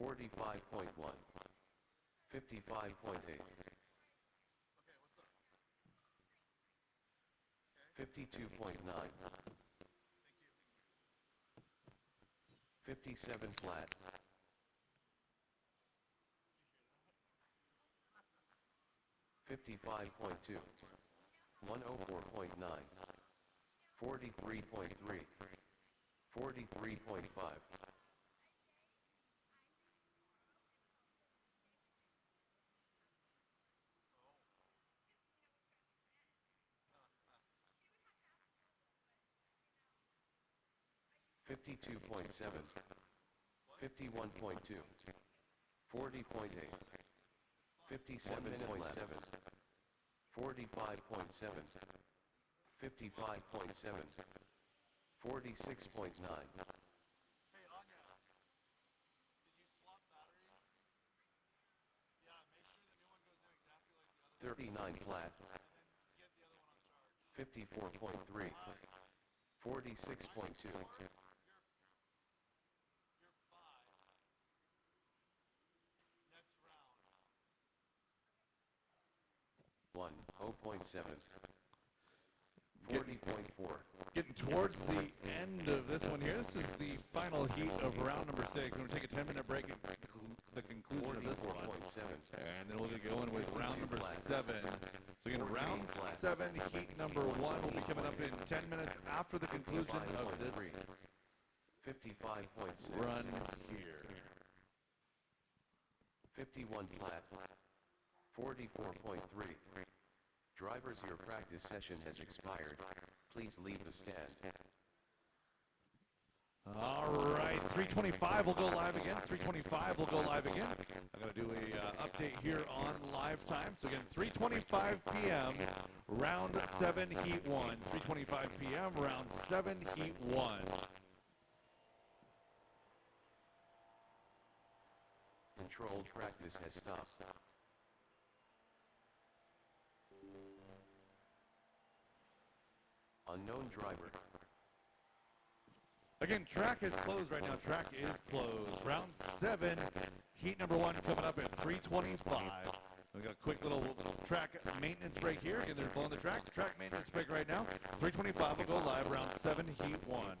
45.1. 55.8. 52.9. 57 flat. 55.2. 104.9. 43.3. 43.5. 52.7. 51.2. 40.8. 57.7. 45.7. 55.7. 46.9. Hey, Anya, did you swap battery? Yeah, make sure the new one goes in exactly like the other 39 flat. one, and then get the other one on charge. 54.3. 46.2. You're 5. Next round. 0.7. 40.4. Getting towards the end of this one here. This is the final heat of round number 6. We're going to take a 10-minute break at the conclusion of this one. 44.7. And then we'll get going with round number 7. So again, round 7, heat number 1 will be coming up in 10 minutes after the conclusion of this 55.6. run here. 51 flat. 44.3. Drivers, your practice session has expired. Please leave the stand. All right, 325 will go live again. 325 will go live again. I'm going to do a update here on live time. So again, 3:25 p.m. round 7 heat 1. 3:25 p.m. round 7 heat 1. Controlled practice has stopped. Unknown driver. Again, track is closed right now. Track is closed. Round 7, heat number 1 coming up at 3:25. We got a quick little track maintenance break here. Again, they're blowing the track. Track maintenance break right now. 3:25 will go live. Round 7, heat 1.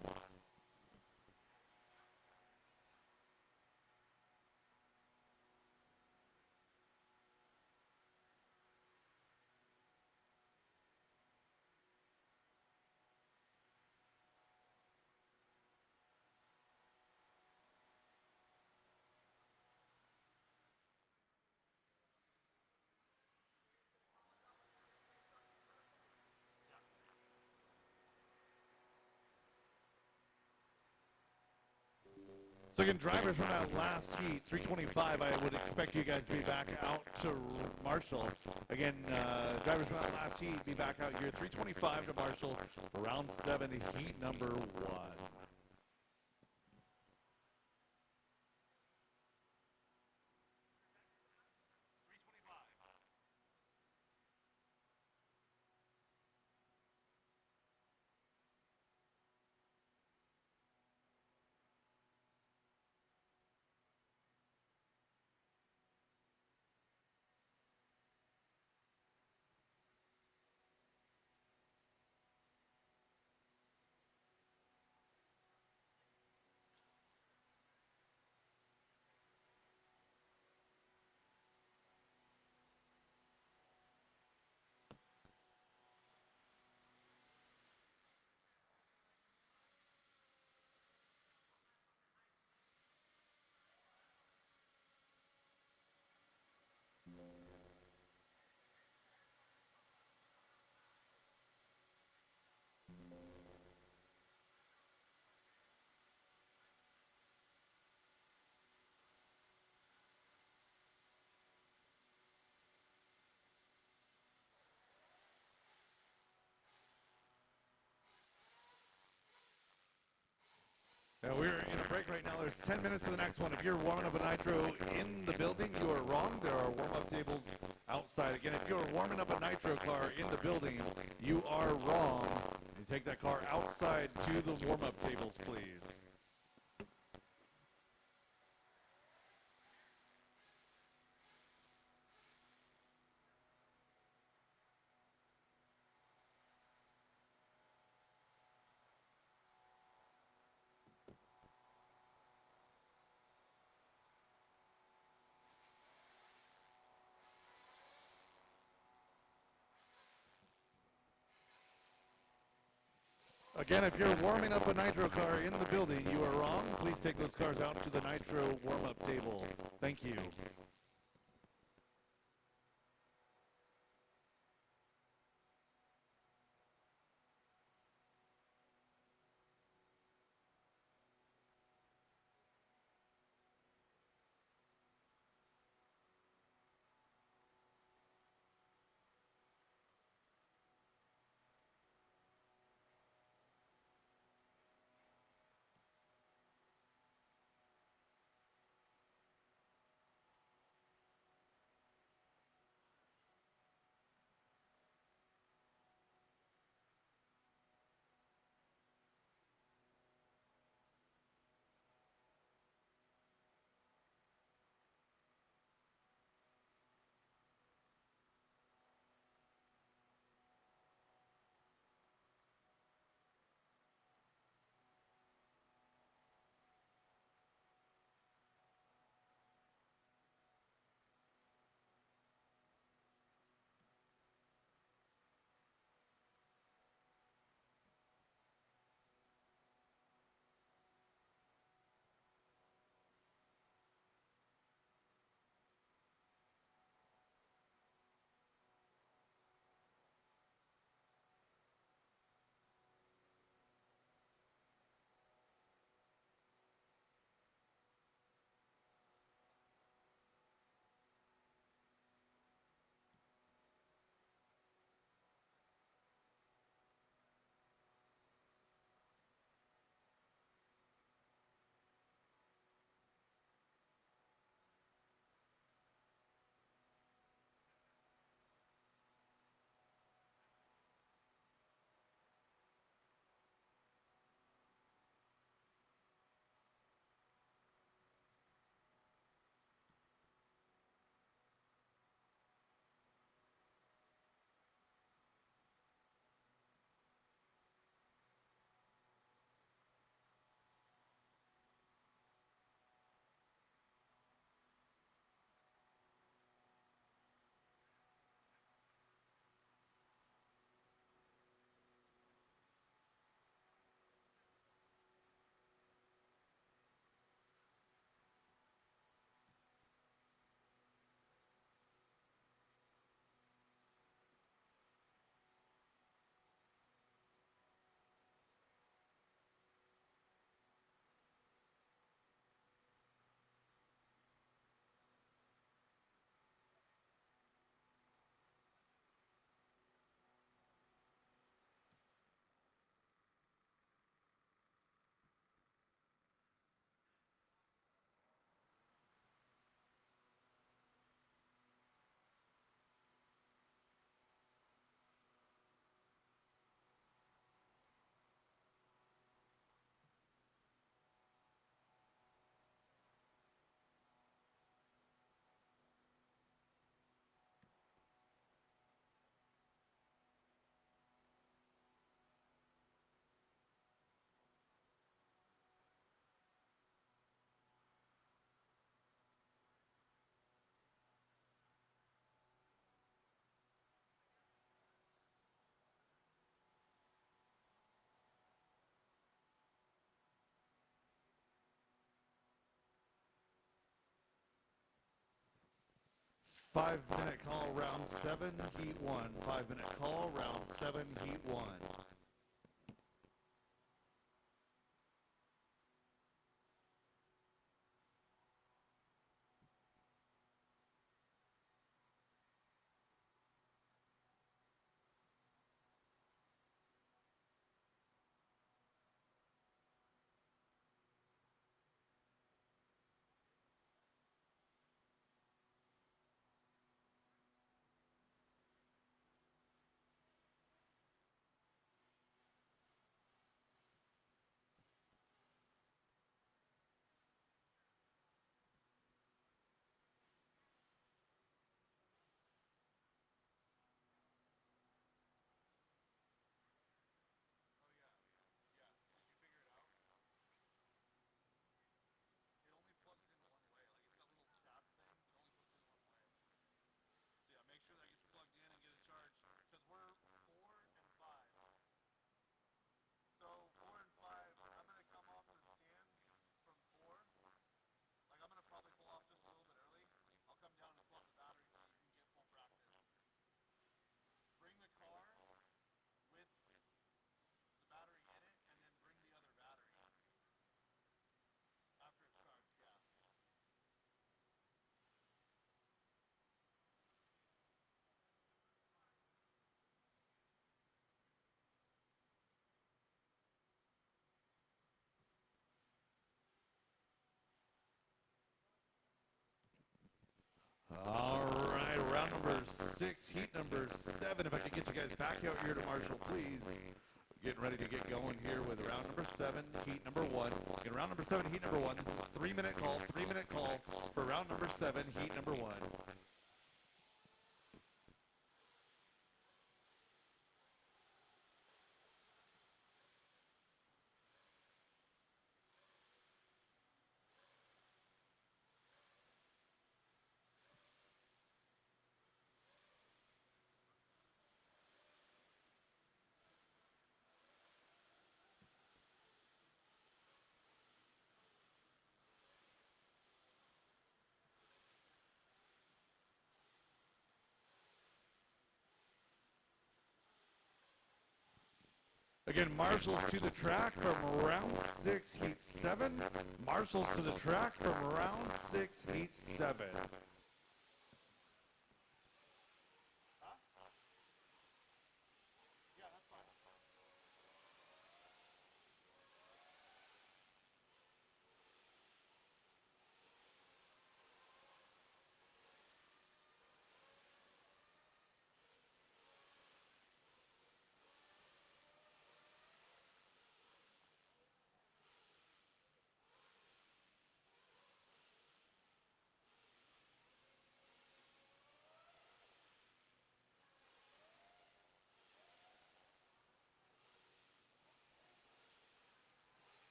So again, drivers from that last heat, 3:25, I would expect you guys to be back out to Marshall. Again, drivers from that last heat, be back out here, 3:25 to Marshall, round 7, heat number 1. Now we're in a break right now. There's 10 minutes to the next one. If you're warming up a nitro in the building, you are wrong. There are warm-up tables outside. Again, if you're warming up a nitro car in the building, you are wrong. You take that car outside to the warm-up tables, please. Again, if you're warming up a nitro car in the building, you are wrong. Please take those cars out to the nitro warm-up table. Thank you. Five-minute call, round 7, heat 1. 5-minute call, round 7, heat 1. number 6, heat number 7. If I could get you guys back out here to Marshall, please. Getting ready to get going here with round number 7, heat number 1. In round number 7, heat number 1, this is 3-minute call, 3-minute call for round number 7, heat number 1. Again, marshals to the track from round 6, heat 7. Marshals to the track from round 6, heat 7.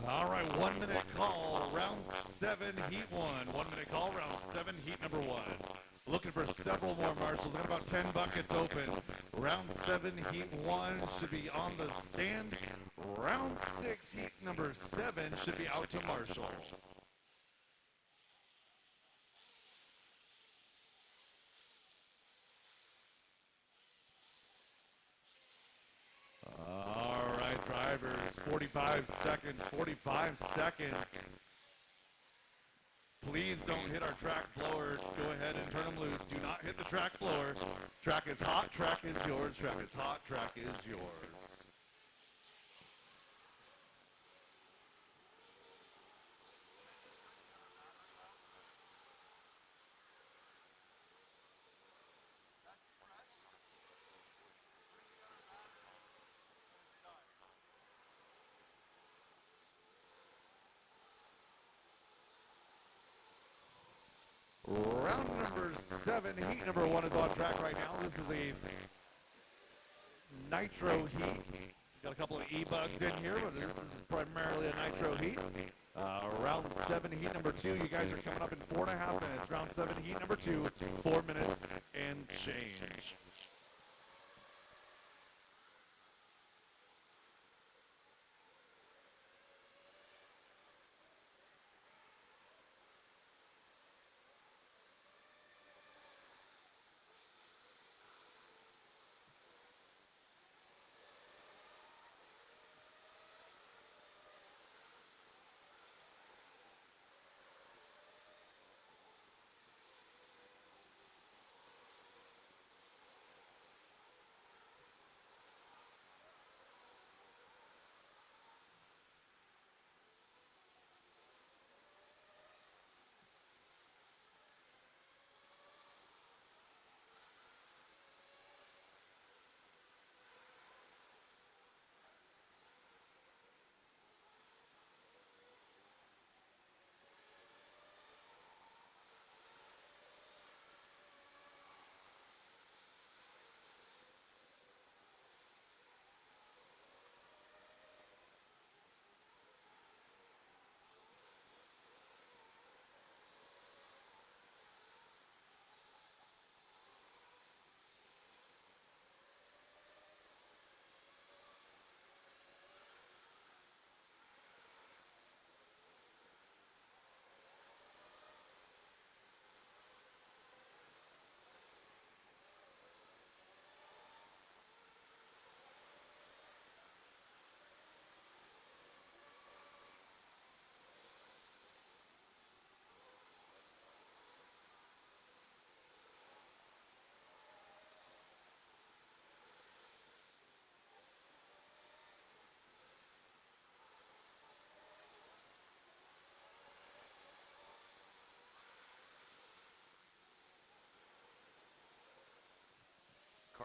All right, 1 minute call, round 7, heat 1. 1 minute call, round 7, heat number 1. Looking for several more marshals. Got about 10 buckets open. Round 7, heat 1 should be on the stand. Round 6, heat number 7 should be out to marshal. All right, drivers, 45 seconds, 45 seconds. Please don't hit our track blower. Go ahead and turn them loose. Do not hit the track blower. Track is hot, track is yours. Track is hot, track is yours. Round number 7, heat number 1 is on track right now. This is a nitro heat. Got a couple of E-bugs in here, but this is primarily a nitro heat. Round 7, heat number 2. You guys are coming up in 4.5 minutes. Round 7, heat number 2, 4 minutes and change.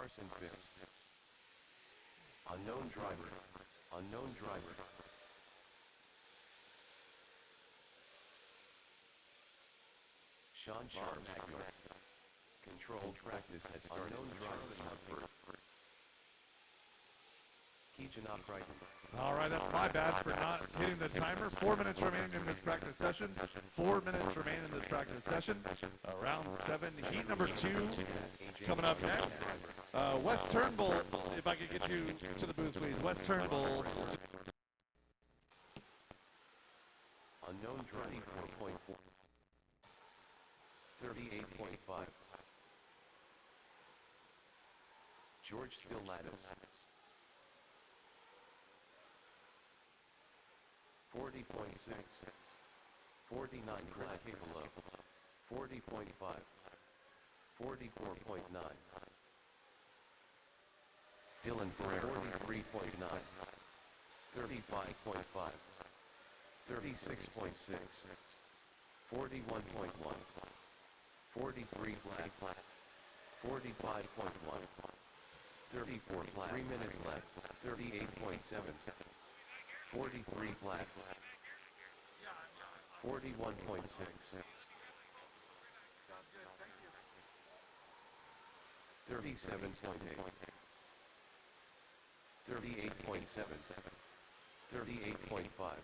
Carson Phipps. Unknown driver. Unknown driver. Sean Sharp. Controlled practice has started. Unknown driver. Keejanov Crichton. All right, that's my bad for not hitting the timer. 4 minutes remaining in this practice session. 4 minutes remaining in this practice session. Round 7, heat number 2 coming up next. West Turnbull, if I could get you to the booth, please. West Turnbull. Unknown driver 4.4. 38.5. George Stillatis. 40.6. 49 Chris Capello. 40.5. 44.9. Dylan Ferrer 43.9. 35.5. 36.6. 41.1. 43 flat. 45.1. 34 flat. 3 minutes left. 38.7. 43 flat. 41.6. 37.8. 38.7. 38.5.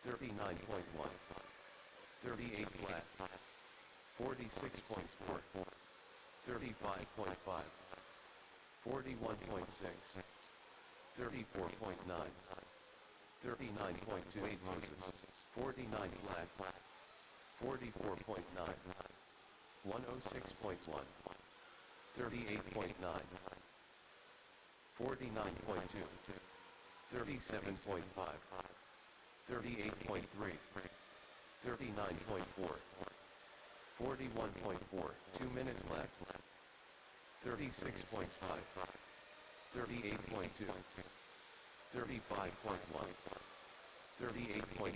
39.1. 38 flat. 46.4. 35.5. 41.6. 34.9. 39.2 Moses. 49 flat. 44.9. 106.1. 38.9. 49.2. 37.5. 38.3. 39.4. 41.4. 2 minutes left. 36.5. 38.2. 35.1. 38.8.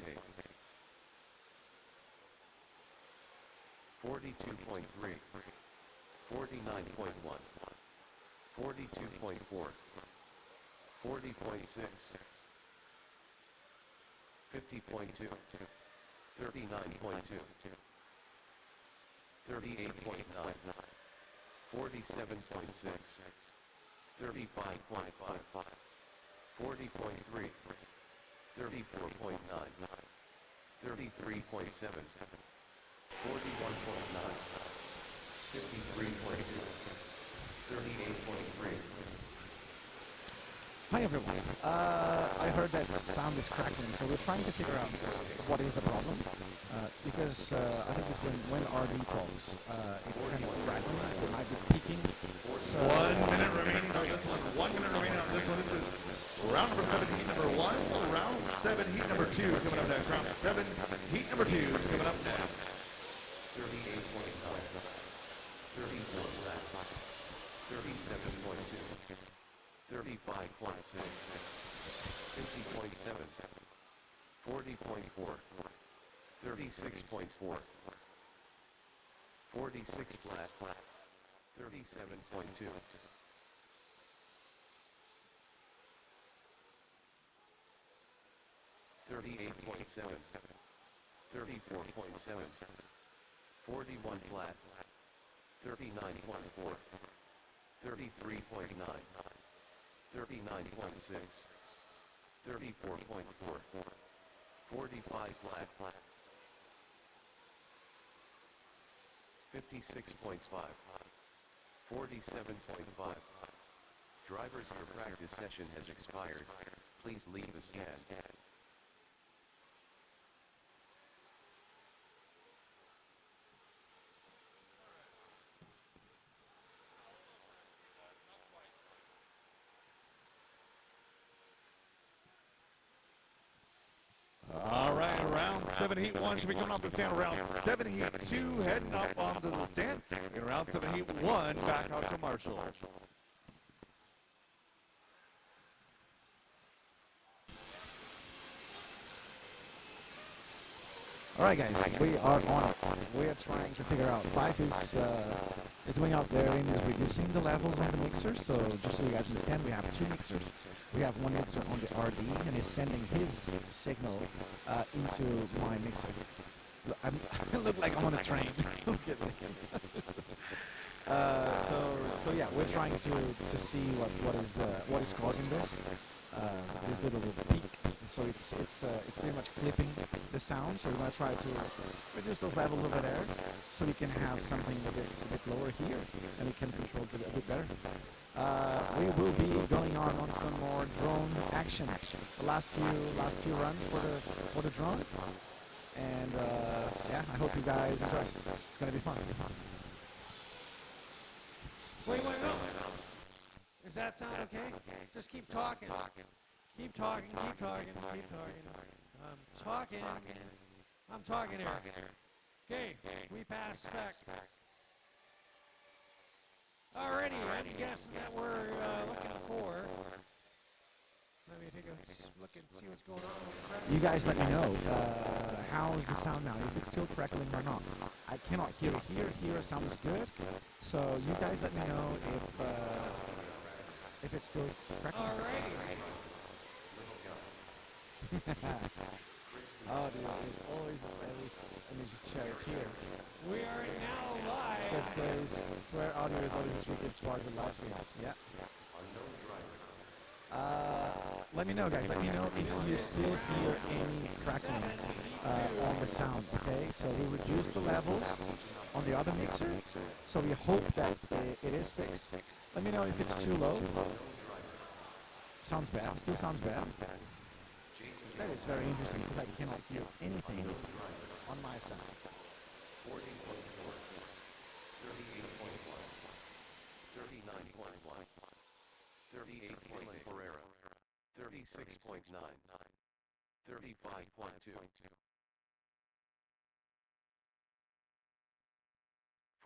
42.3. 49.1. 42.4. 40.6. 50.2. 39.2. 38.9. 47.6. 35.5. 40.3. 34.9. 33.7. 41.9. 53.2. 38.3. Hi everyone. I heard that sound is crackling, so we're trying to figure out what is the problem. Because I think it's when RD talks, it's kind of crackling, so it might be peaking. So 1 minute remaining on this one. 1 minute remaining on this one. This is round number 7, heat number 1. Round 7, heat number 2 coming up next. Round 7, heat number 2 coming up next. 38.9. 34 flat. 37.2. 35.6. 50.7. 40.4. 36.4. 46 flat. 37.2. 38.7. 34.7. 41 flat. 39.4. 33.9. 39.6. 34.4. 45 flat. 56.5. 47.5. Drivers, your practice session has expired. Please leave the stand. All right, round 7, heat 1 should be coming off the stand. Round 7, heat 2 heading up onto the stand. In round 7, heat 1, back out to Marshall. All right, guys, we are on it. We are trying to figure out. 5 is going out there and is reducing the levels on the mixer. So just so you guys understand, we have 2 mixers. We have 1 mixer on the RD and is sending his signal into my mixer. Look, I look like I'm on a train. Look at me. So yeah, we're trying to see what is causing this little peak. So it's pretty much clipping the sound. So we're gonna try to reduce those levels over there, so we can have something a bit lower here, and we can control it a bit better. We will be going on some more drone action. The last few runs for the drone, and yeah, I hope you guys enjoy. It's gonna be fun. Wait, no. Does that sound okay? Just keep talking. Keep talking. I'm talking here. Okay, we passed spec. Alrighty, any guessing that we're looking for? Let me take a look and see what's going on with the crowd. You guys let me know, how's the sound now, if it's still crackling or not. I cannot hear it here. Here sounds good. So you guys let me know if it's still crackling. Alrighty. Oh, dude, there's always, let me just share it here. We are now live. It says, swear audio is always the cheapest part of the live streams. Yeah. Let me know, guys. Let me know if you still hear any crackling on the sound, okay? So we reduced the levels on the other mixer, so we hope that it is fixed. Let me know if it's too low. Sounds bad. Still sounds bad. That is very interesting because I cannot hear anything on my sound. 40.4, 38.1, 38.4 error, 36.9, 35.2,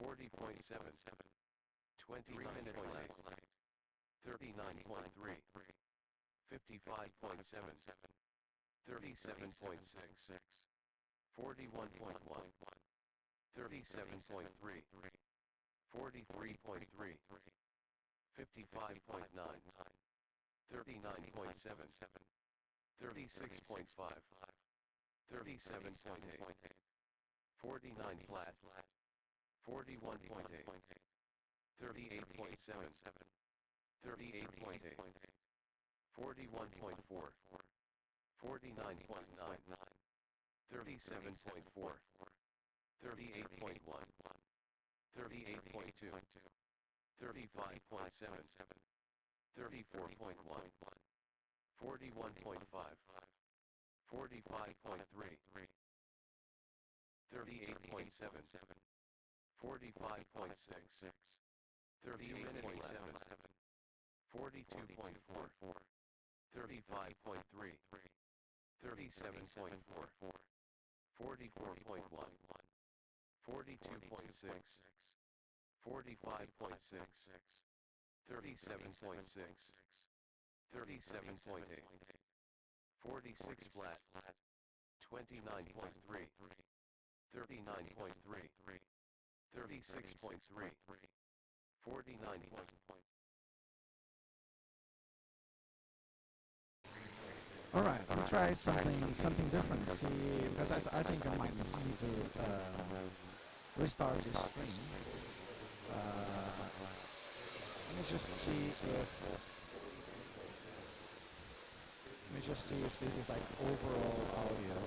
40.7, 23 minutes left, 39.3, 55.7, 37.6, 41.1, 37.3, 43.3, 55.9, 39.7, 36.5, 37.8, 49 flat, 41.8, 38.7, 38.8, 41.4, 49.9, 37.4, 38.1, 38.2, 35.7, 34.1, 41.5, 45.3, 38.7, 45.6, 38 minutes left, 42.4, 35.3, 37.4, 44.1, 42.6, 45.6, 37.6, 37.8, 46 flat, 29.3, 39.3, 36.3, 49.1. All right, let me try something different. See, because I think I might need to restart this stream. Let me just see if this is like overall audio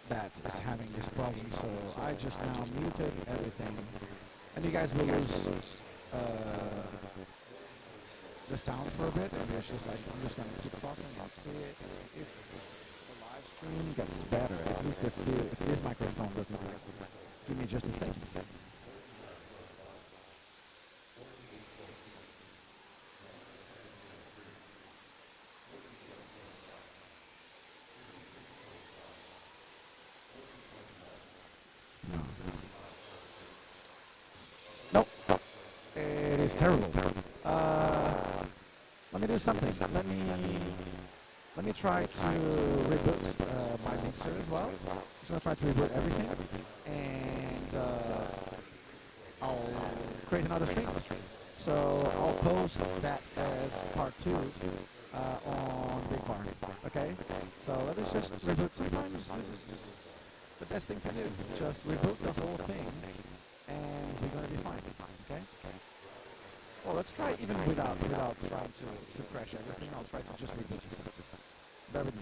that is having this problem. So I just now muted everything, and you guys will lose the sound for a bit, and it's just like I'm just gonna keep talking and see if the live stream gets better. At least if this microphone doesn't work. Give me just a second. Nope. It is terrible. Let me do something. Let let me try to reboot my mixer as well. Just gonna try to reboot everything, and I'll create another stream. So I'll post that as part 2 on Big Barn. Okay? So let us just reboot sometimes. This is the best thing to do. Just reboot the whole thing, and we're gonna be fine. Okay? Well, let's try even without trying to crash everything. I'll try to just reboot this. Bear with me.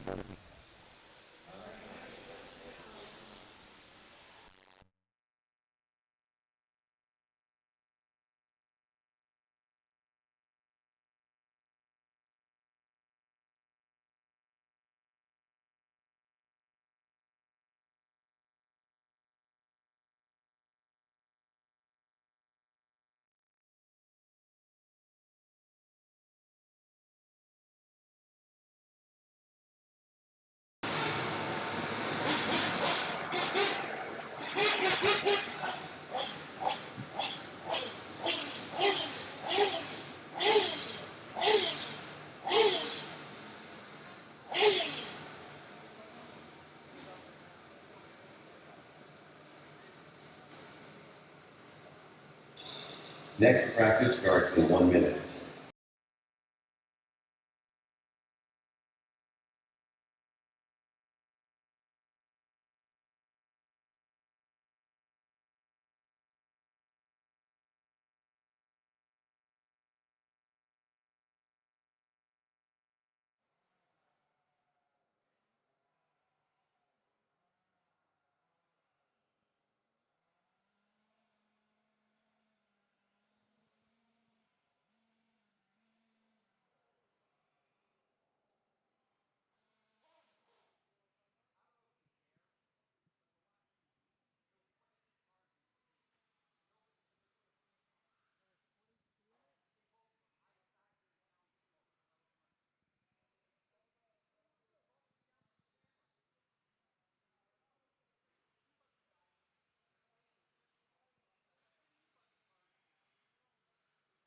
Next practice starts in 1 minute.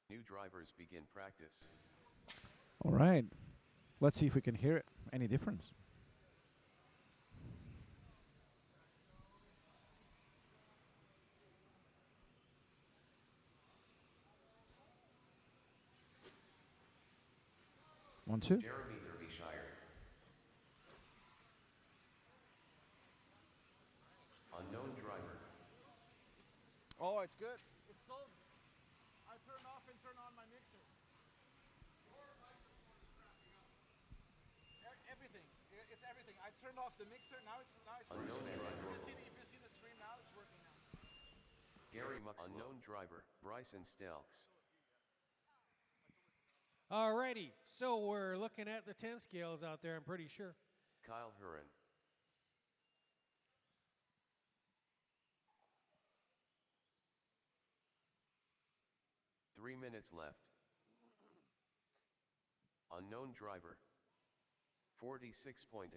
New drivers begin practice. All right. Let's see if we can hear it. Any difference? One, two. Jeremy Derbyshire. Unknown driver. Oh, it's good. It's solved. I turn off and turn on my mixer. Everything. It's everything. I turned off the mixer. Now it's Unknown working. driver. If you see the stream now, it's working now. Gary Muxlow. Unknown driver. Bryson Stelks. Alrighty, so we're looking at the 10 scales out there, I'm pretty sure. Kyle Huron. Three minutes left. Unknown driver. 46.8.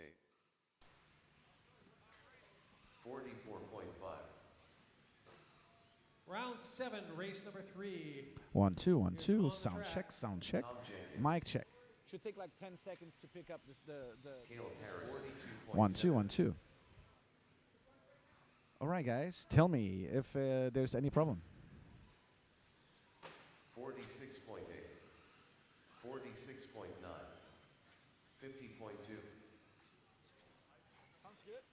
44.5. Round 7, race number 3. 1, 2, 1, Here's 2. on Sound track. check, sound check. Tom Jenkins. Mic check. Should take like 10 seconds to pick up the Caleb Harris. 42.7. 1, 2, 1, 2. All right, guys. Tell me if there's any problem. 46.8. 46.9. 50.2. Sounds good.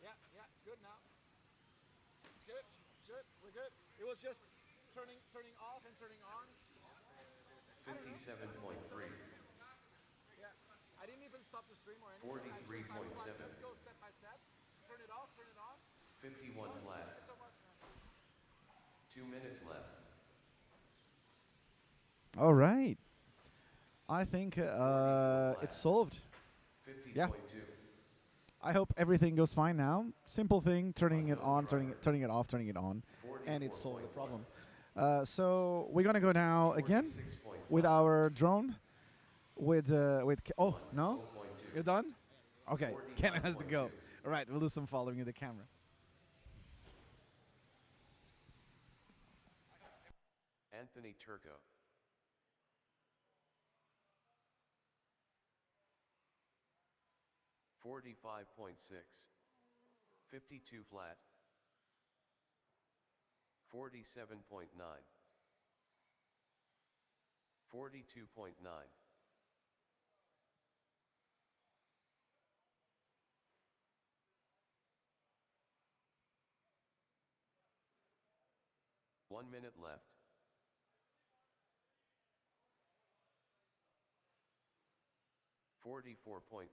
Yeah, it's good now. It's good. It's good. We're good. It was just turning off and turning on. 57.3. Yeah. I didn't even stop the stream or anything. 43.7. Let's go step by step. Turn it off, turn it on. 51 flat. Thank you so much, man. 2 minutes left. All right. I think it's solved. 50.2. Yeah. I hope everything goes fine now. Simple thing, turning it on, turning it off, turning it on, and it solved the problem. So we're gonna go now again with our drone. Oh no, you're done. Okay, Ken has to go. All right, we'll do some following of the camera. Anthony Turco. 45.6. 52 flat. 47.9. 42.9. 1 minute left. 44.9.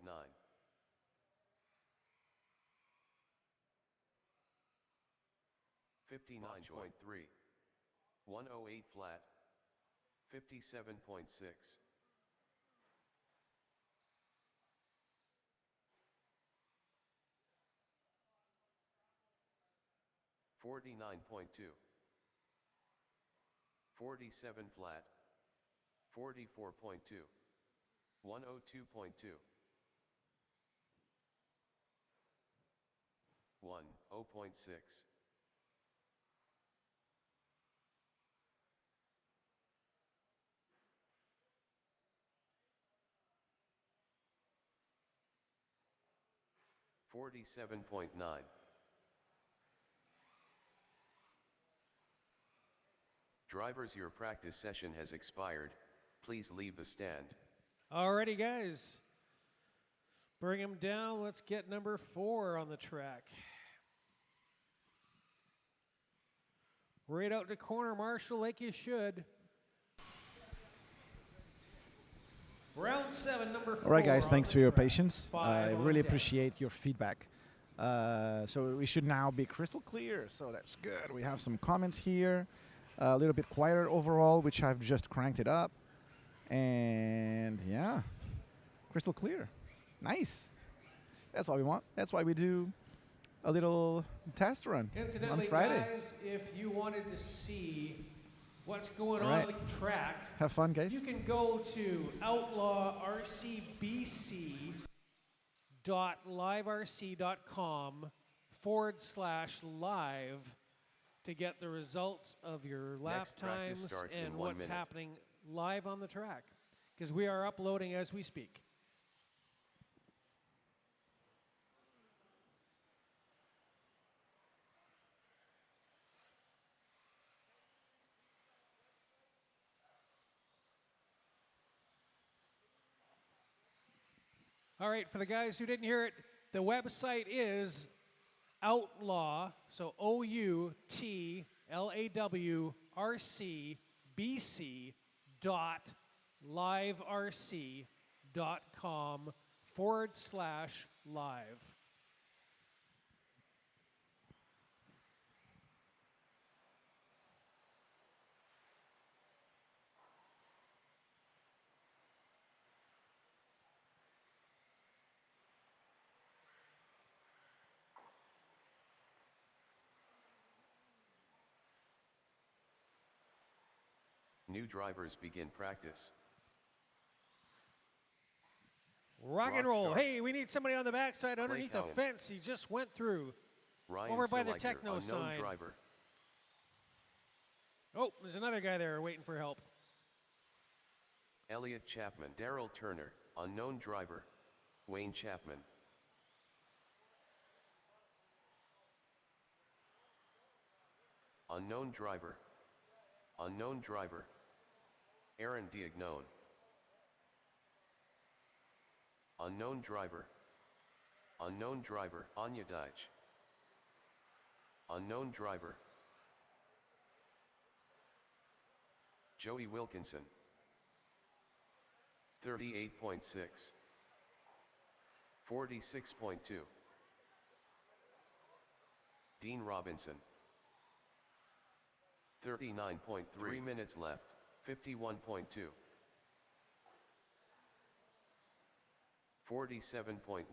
59.3. 108 flat. 57.6. 49.2. 47 flat. 44.2. 102.2. 1:0.6. 47.9. Drivers, your practice session has expired. Please leave the stand. Alrighty, guys. Bring him down. Let's get number 4 on the track. Right out to corner marshal like you should. Round 7, number 4. All right, guys, on thanks the for your track. patience. 5 I on really deck. appreciate your feedback. So we should now be crystal clear, so that's good. We have some comments here, a little bit quieter overall, which I've just cranked it up. And yeah, crystal clear. Nice. That's what we want. That's why we do a little test run Incidentally, on Friday. guys, if you wanted to see what's going All on right. the track, Have fun, guys. you can go to outlawrcbc.liverc.com/live to get the results of your lap Next practice times starts in and 1 what's minute. happening live on the track, because we are uploading as we speak. All right, for the guys who didn't hear it, the website is outlaw, so outlawrcbc.liverc.com/live. New drivers begin practice. Rock and roll. Rockstar. Hey, we need somebody on the backside underneath the Cowan. fence. He just went through. Ryan Over by the Seliger, techno unknown sign. driver. Oh, there's another guy there waiting for help. Elliot Chapman. Daryl Turner, unknown driver. Wayne Chapman. Unknown driver. Unknown driver. Aaron Diagnone. Unknown driver. Unknown driver. Anya Deitch. Unknown driver. Joey Wilkinson. 38.6. 46.2. Dean Robinson. 39.3. 3 minutes left. 51.2. 47.9.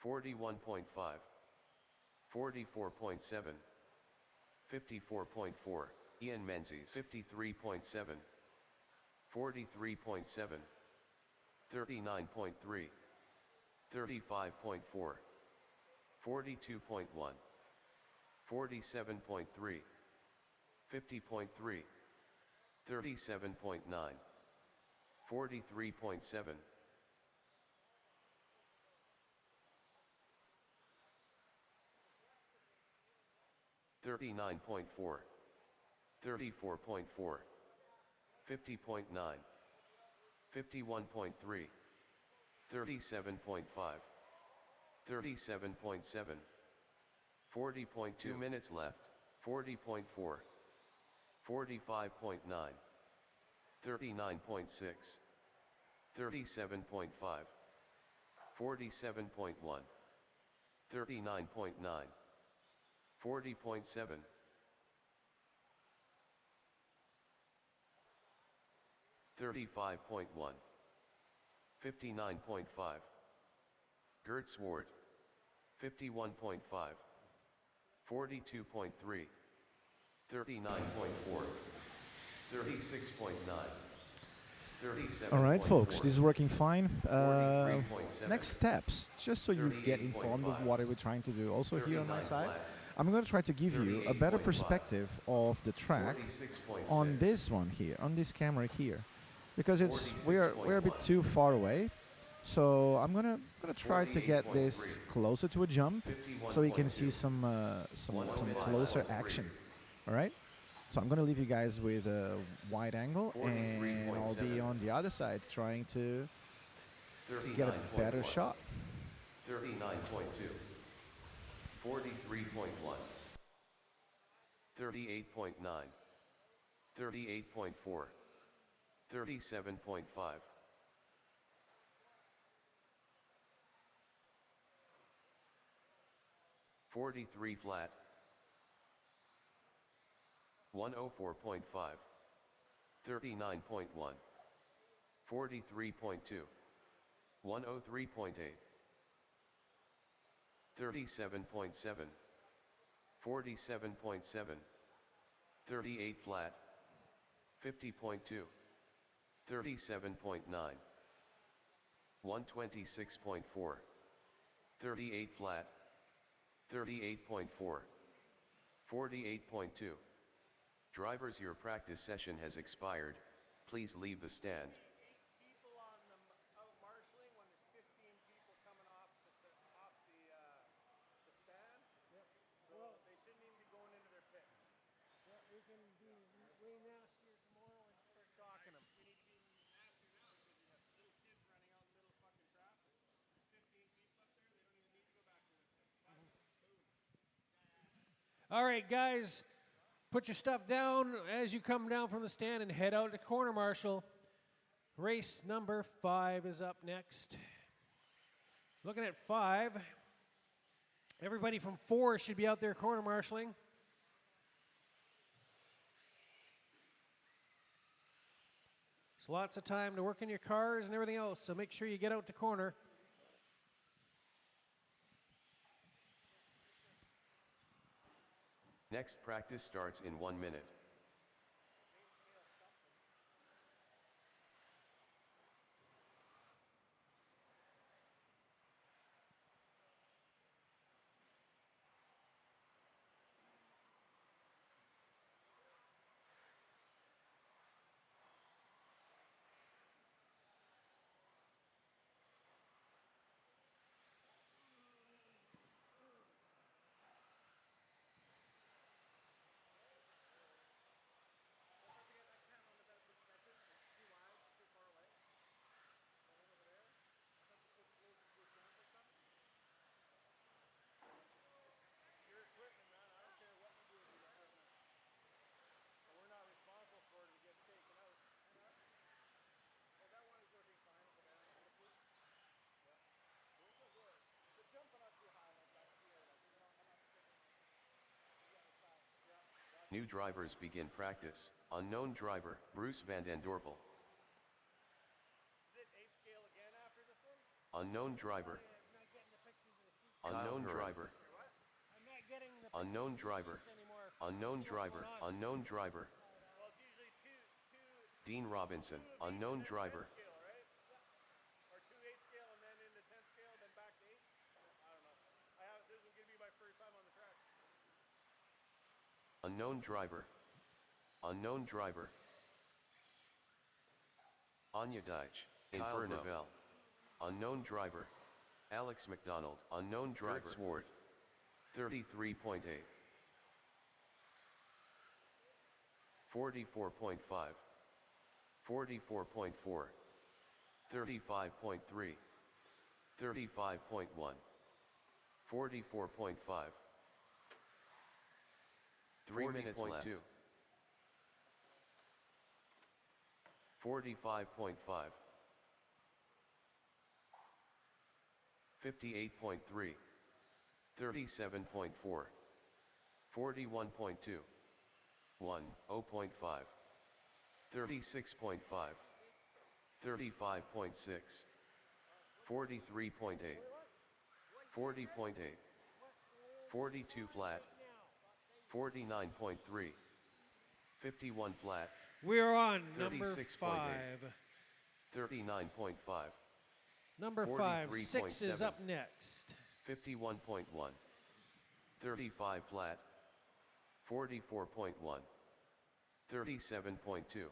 41.5. 44.7. 54.4. Ian Menzies. 53.7. 43.7. 39.3. 35.4. 42.1. 47.3. 50.3. 37.9. 43.7. 39.4. 34.4. 50.9. 51.3. 37.5. 37.7. 40.2 minutes left. 40.4. 45.9. 39.6. 37.5. 47.1. 39.9. 40.7. 35.1. 59.5. Gert Swart. 51.5. 42.3. 39.4. 36.9. 37. All right, folks, this is working fine. 43.7. Next steps, just so you get informed of 38.5. what we're trying to do. Also here on my 39 side, flat. I'm going to try to give you a better 38.5. perspective of the track 46.6. on this one here, on this camera here, because we're a bit 46.1. too far away. So I'm gonna try to get this 48.3. closer to a jump, so we can see 51.2. some closer action. All right. So I'm gonna leave you guys with a wide angle, and I'll be 43.7. on the other side trying to get a better 39.1. shot. 39.2. 43.1. 38.9. 38.4. 37.5. 43 flat. 104.5. 39.1. 43.2. 103.8. 37.7. 47.7. 38 flat. 50.2. 37.9. 126.4. 38 flat. 38.4. 48.2. Drivers, your practice session has expired. Please leave the stand. 8 people on the out marshaling when there's 15 people coming off the stand. Yep. So Well, they shouldn't even be going into their pits. yeah, we can be way nastier tomorrow and start docking them. We need to be nastier now because you got little kids running out in the middle of fucking traffic. There's 15 people up there. They don't even need to go back to their pits. Boom. All right, guys, put your stuff down as you come down from the stand and head out to corner marshal. Race number 5 is up next. Looking at 5. Everybody from 4 should be out there corner marshaling. It's lots of time to work in your cars and everything else, so make sure you get out to corner. Next practice starts in 1 minute. Your equipment, man. I don't care what you do with your equipment. But we're not responsible for it if it gets taken out. Well, that one is working fine over there. Yeah. We're good. Just jumping up too high like that here. Like, you know, I'm not sitting the other side. Yeah. New drivers begin practice. Unknown driver, Bruce Van Den Dorpel. Is it 8 scale again after this one? Unknown driver. I'm not getting the pictures of the sheep. Unknown driver. I'm not getting the Unknown pictures of the driver. sheets anymore. Unknown See what's driver. going on. Unknown driver. Well, it's usually two Dean Robinson. Unknown driver. 10 scale, right? Or 2 8 scale and then into 10 scale, then back to 8? I don't know. This is going to be my first time on the track. Unknown driver. Unknown driver. Anya Deitch, Kyle Inferno. Ravel. Unknown driver. Alex McDonald, unknown driver. Kurt Swart. 33.8. 44.5. 44.4. 35.3. 35.1. 44.5. 3 minutes left. 45.5. 58.3. 37.4. 41.2. 1, 0.5. 36.5. 35.6. 43.8. 40.8. 42 flat. 49.3. 51 flat. We're on number 36.8. 5. 39.5. Number 5, 6 is 43.7. up next. 51.1. 35 flat. 44.1. 37.2.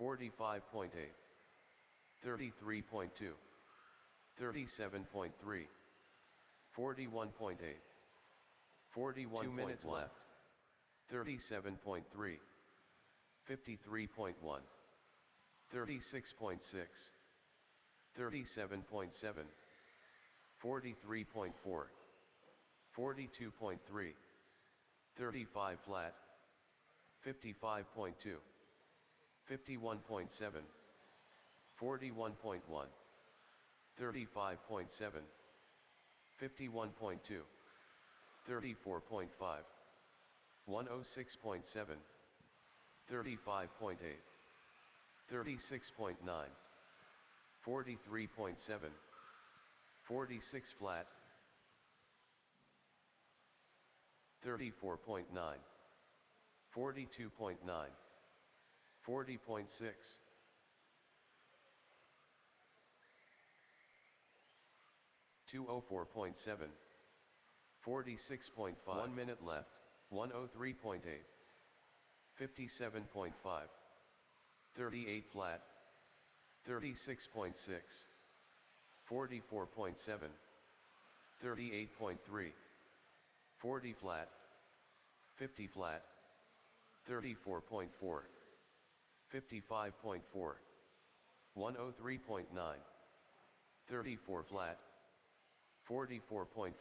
45.8. 33.2. 37.3. 41.8. 41. 2 minutes left. 37.3. 53.1. 36.6. 37.7. 43.4. 42.3. 35 flat. 55.2. 51.7. 41.1. 35.7. 51.2. 34.5. 106.7. 35.8. 36.9. 43.7. 46 flat. 34.9. 42.9. 40.6. 204.7. 46.5. 1 minute left. 103.8. 57.5. 38 flat. 36.6. 44.7. 38.3. 40 flat. 50 flat. 34.4. 55.4. 103.9. 34 flat. 44.5.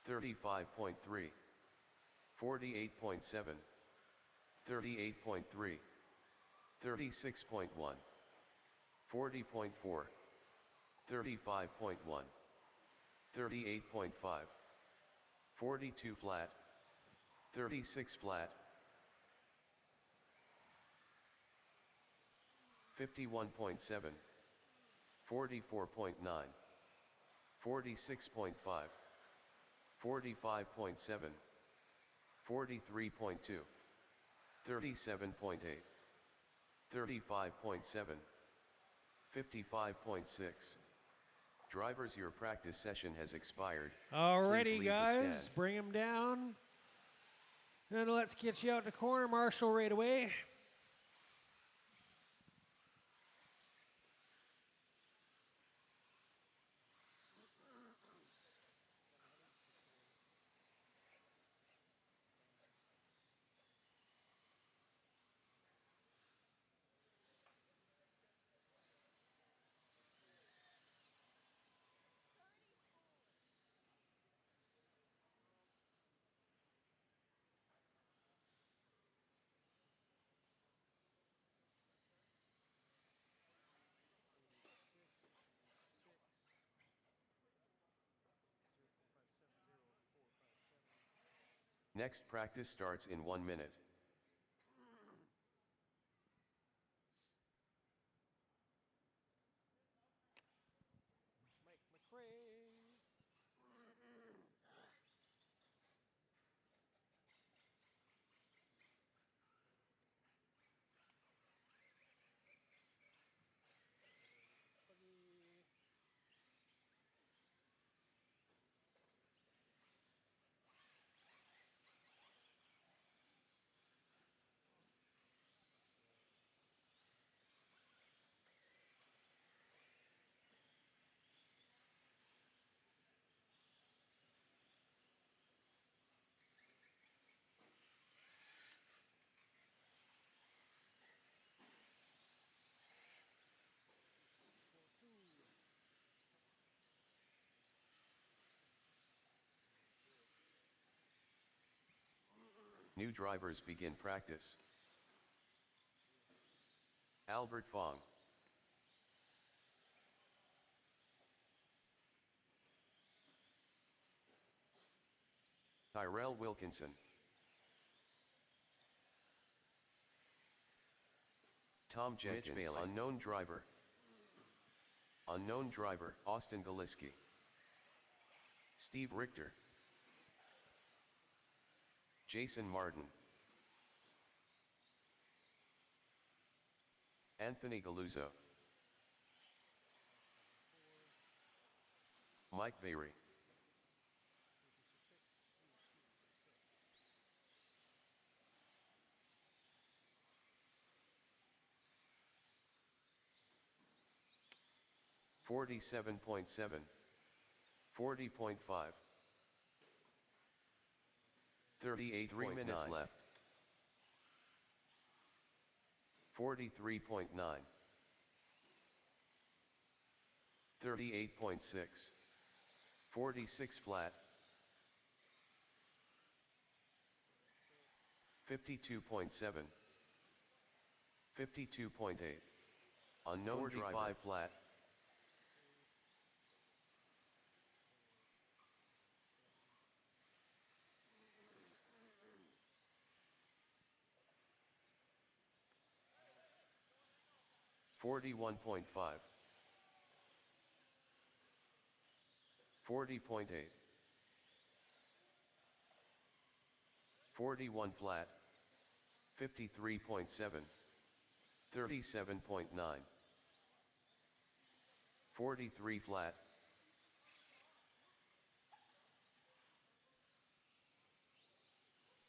35.3. 48.7. 38.3. 36.1. 40.4. 35.1. 38.5. 42 flat. 36 flat. 51.7. 44.9. 46.5. 45.7. 43.2. 37.8. 35.7. 55.6. Drivers, your practice session has expired. Please Alrighty, leave the guys, stand. bring him down. And let's get you out to corner marshal right away. Next practice starts in 1 minute. Mike McRae. New drivers begin practice. Albert Fong. Tyrell Wilkinson. Tom Jenkins, unknown driver. Unknown driver, Austin Galiski. Steve Richter. Jason Martin. Anthony Galuzzo. Mike Berry. $47.7, 40.5, 38, 3 minutes left. 43.9, 38.6, 46 flat, 52.7, 52.8, unknown 45 driver. Flat, 41.5, 40.8, 41 flat, 53.7, 37.9, 43 flat,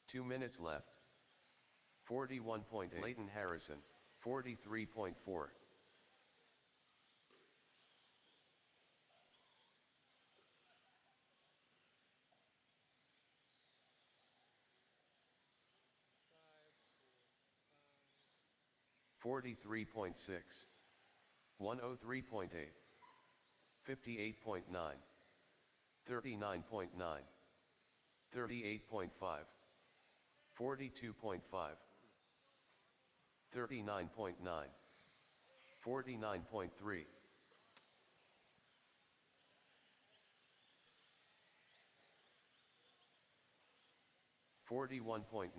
2 minutes left. 41.8. Leighton Harrison, 43.4. 43.6. 103.8. 58.9. 39.9. 38.5. 42.5. 39.9. 49.3. 41.9.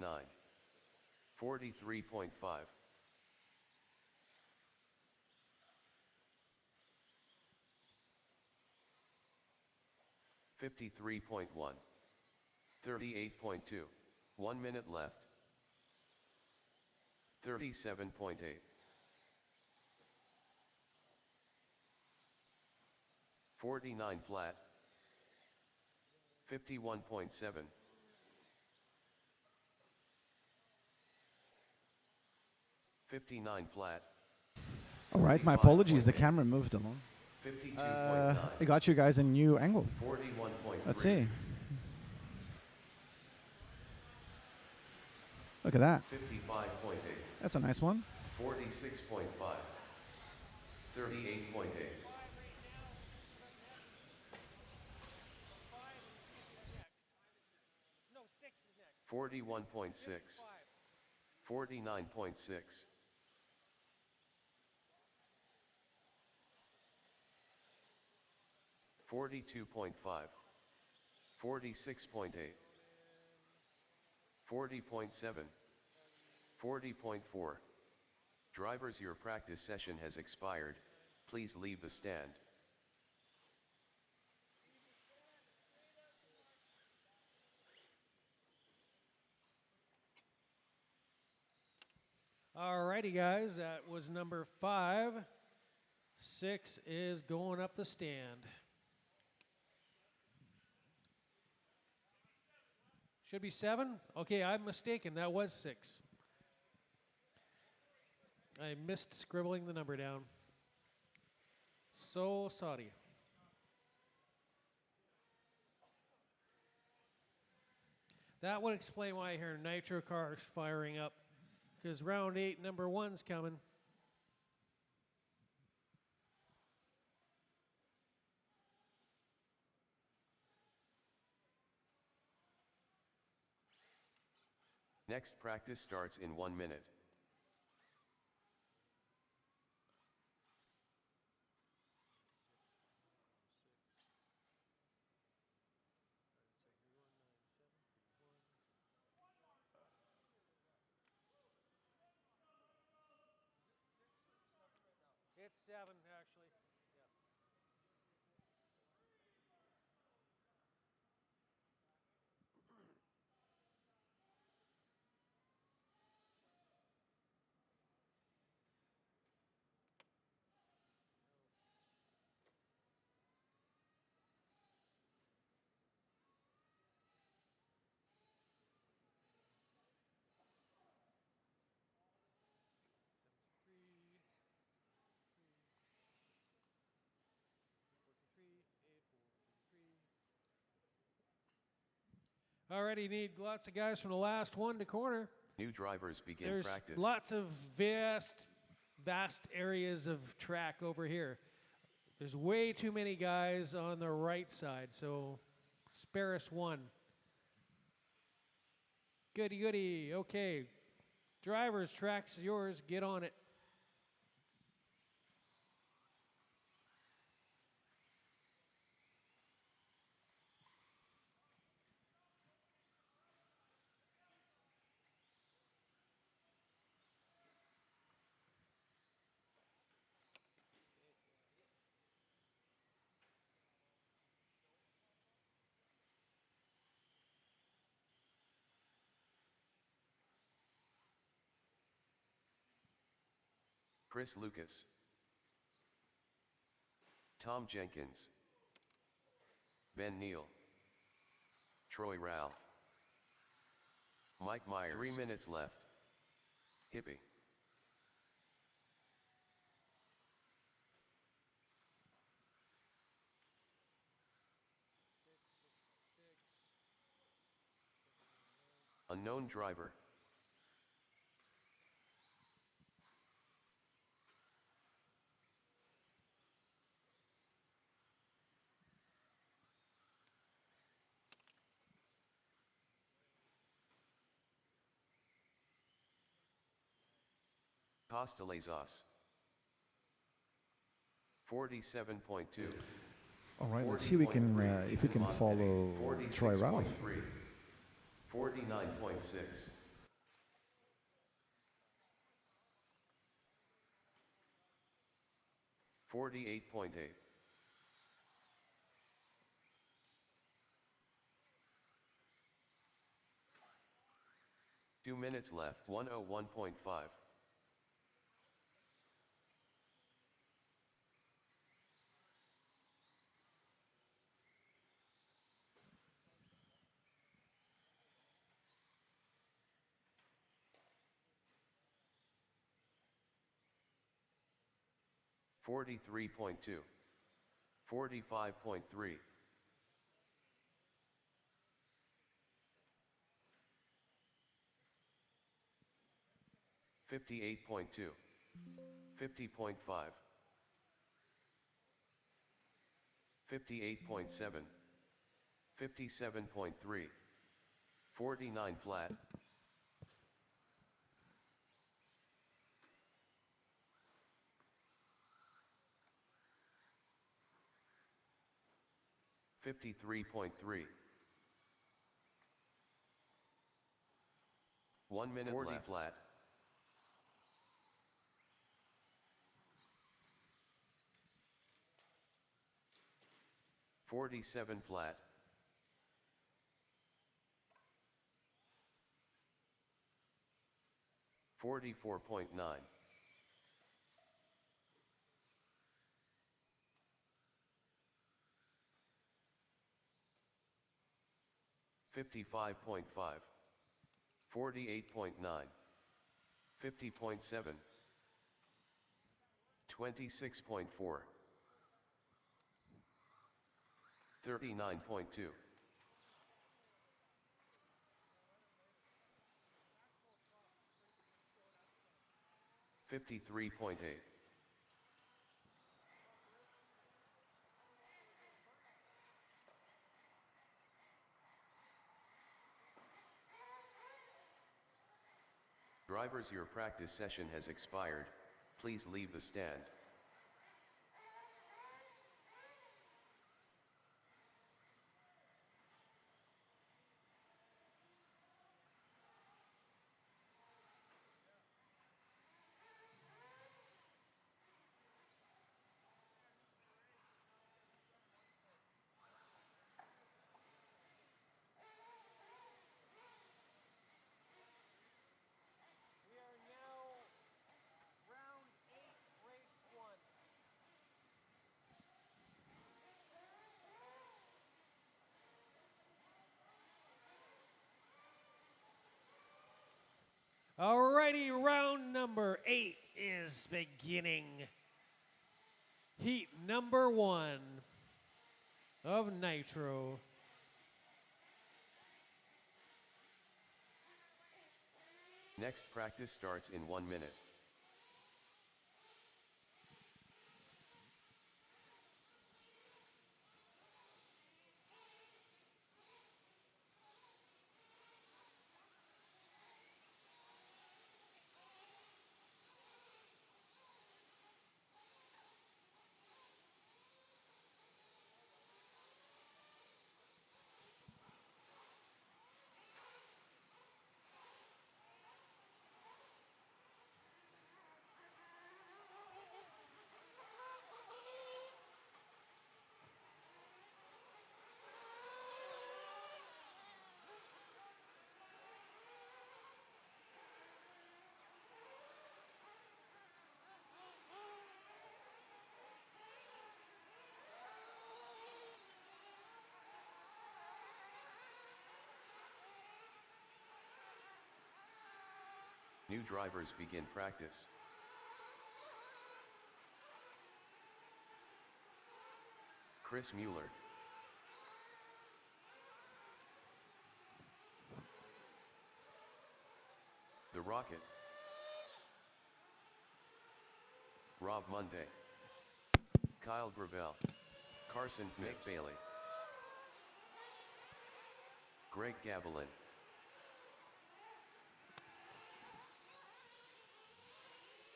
43.5. 53.1. 38.2. 1 minute left. 37.8. 49 flat. 51.7. 59 flat. All right, my apologies. The camera moved along. 52.9. I got you guys a new angle. 41.3. Let's see. Look at that. 55.8. That's a nice one. 46.5. 38.8. 41.6. 49.6. 42.5. 46.8. 40.7. 40.4. Drivers, your practice session has expired. Please leave the stand. Alrighty, guys, that was number 5. 6 is going up the stand. Should be 7? Okay, I'm mistaken. That was 6. I missed scribbling the number down. So sorry. That would explain why I hear nitro cars firing up. Because round 8, number 1's coming. Next practice starts in 1 minute. It's 7, actually. Yeah. Already need lots of guys from the last one to corner. New drivers begin There's practice. lots of vast areas of track over here. There's way too many guys on the right side, so spare us one. Goody. Okay. Drivers, track's yours. Get on it. Chris Lucas, Tom Jenkins, Ben Neal, Troy Ralph, Mike Myers. 3 minutes left. Hippie. Unknown driver. Costa Lazos. 47.2. All right, let's see if we can follow Troy Ralph. 49.6. 48.8. 2 minutes left. 101.5. 43.2. 45.3. 58.2. 50.5. 58.7. 57.3. 49 flat. 53.3. 1 minute 40 left. Flat. 47 flat. 44.9. 55.5. 48.9. 50.7. 26.4. 39.2. 53.8. Drivers, your practice session has expired. Please leave the stand. We are now round 8, race 1. Alrighty, round number 8 is beginning. Heat number 1 of Nitro. Next practice starts in 1 minute. New drivers begin practice. Chris Mueller. The Rocket. Rob Monday. Kyle Gravel. Carson Mick Bailey. Greg Gavilan.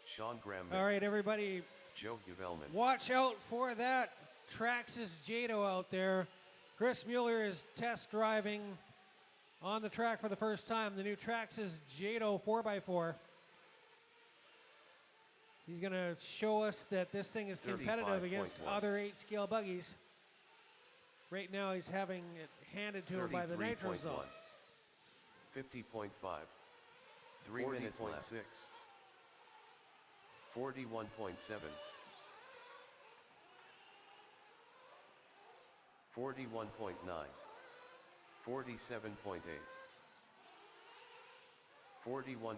Sean Graham. All right, everybody, Joe Gavelman. watch out for that Traxxas Jado out there. Chris Mueller is test driving on the track for the first time, the new Traxxas Jado 4x4. He's going to show us that this thing is competitive against 35.1. other 8-scale buggies. Right now, he's having it handed to him by the Nitro Zone. 50.5. 3 minutes left. 41.7. 41.9. 47.8. 41.5.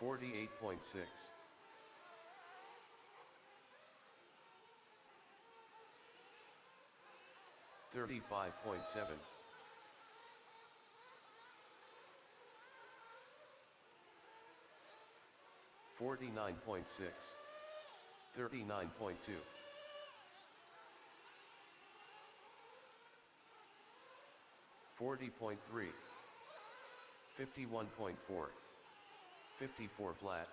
48.6. 35.7. 49.6. 39.2. 40.3. 51.4. 54 flat.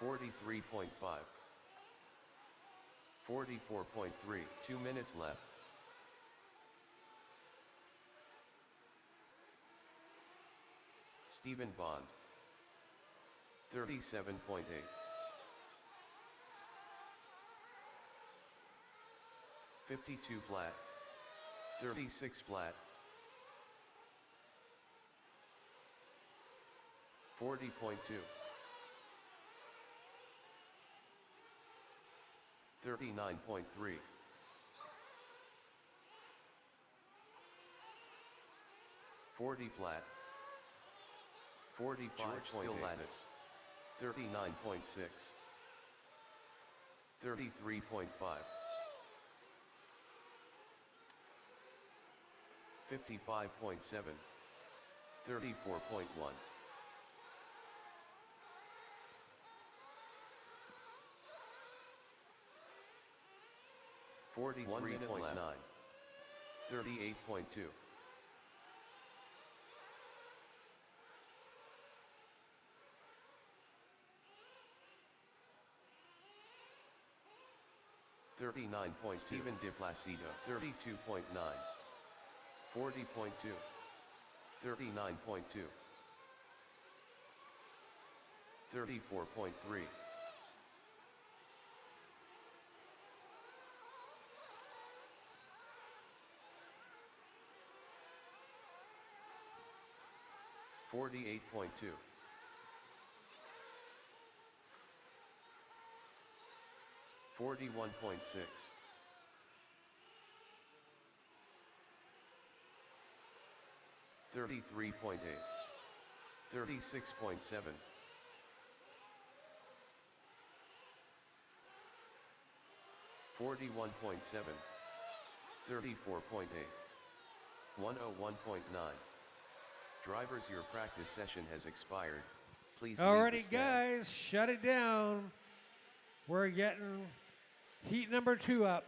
43.5. 44.3. 2 minutes left. Stephen Bond. 37.8. 52 flat. 36 flat. 40.2. 39.3. 40 flat. 45 still lattice. 39.6. 33.5. 55.7. 34.1. 45.9. 43.9. 38.2. 39. Steven DePlacido, 32.9. 40.2. 39.2. 34.3. 48.2. 41.6. 33.8. 36.7. 41.7. 34.8. 101.9. Drivers, your practice session has expired. Please leave the Alrighty, stand. guys, shut it down. We're getting heat number 2 up.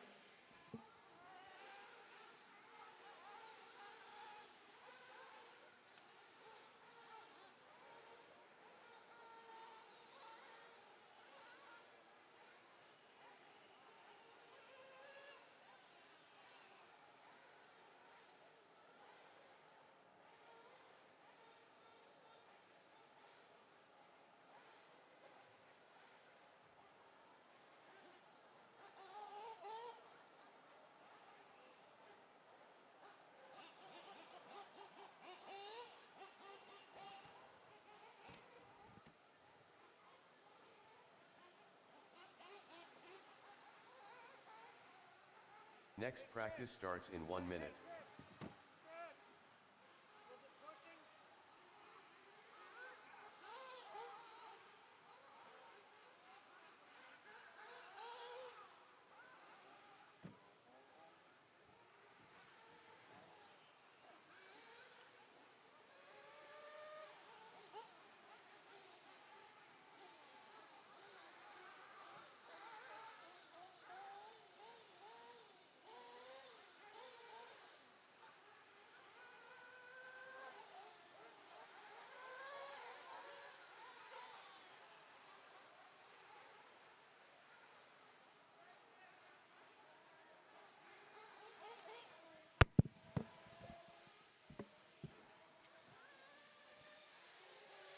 Next practice starts in 1 minute.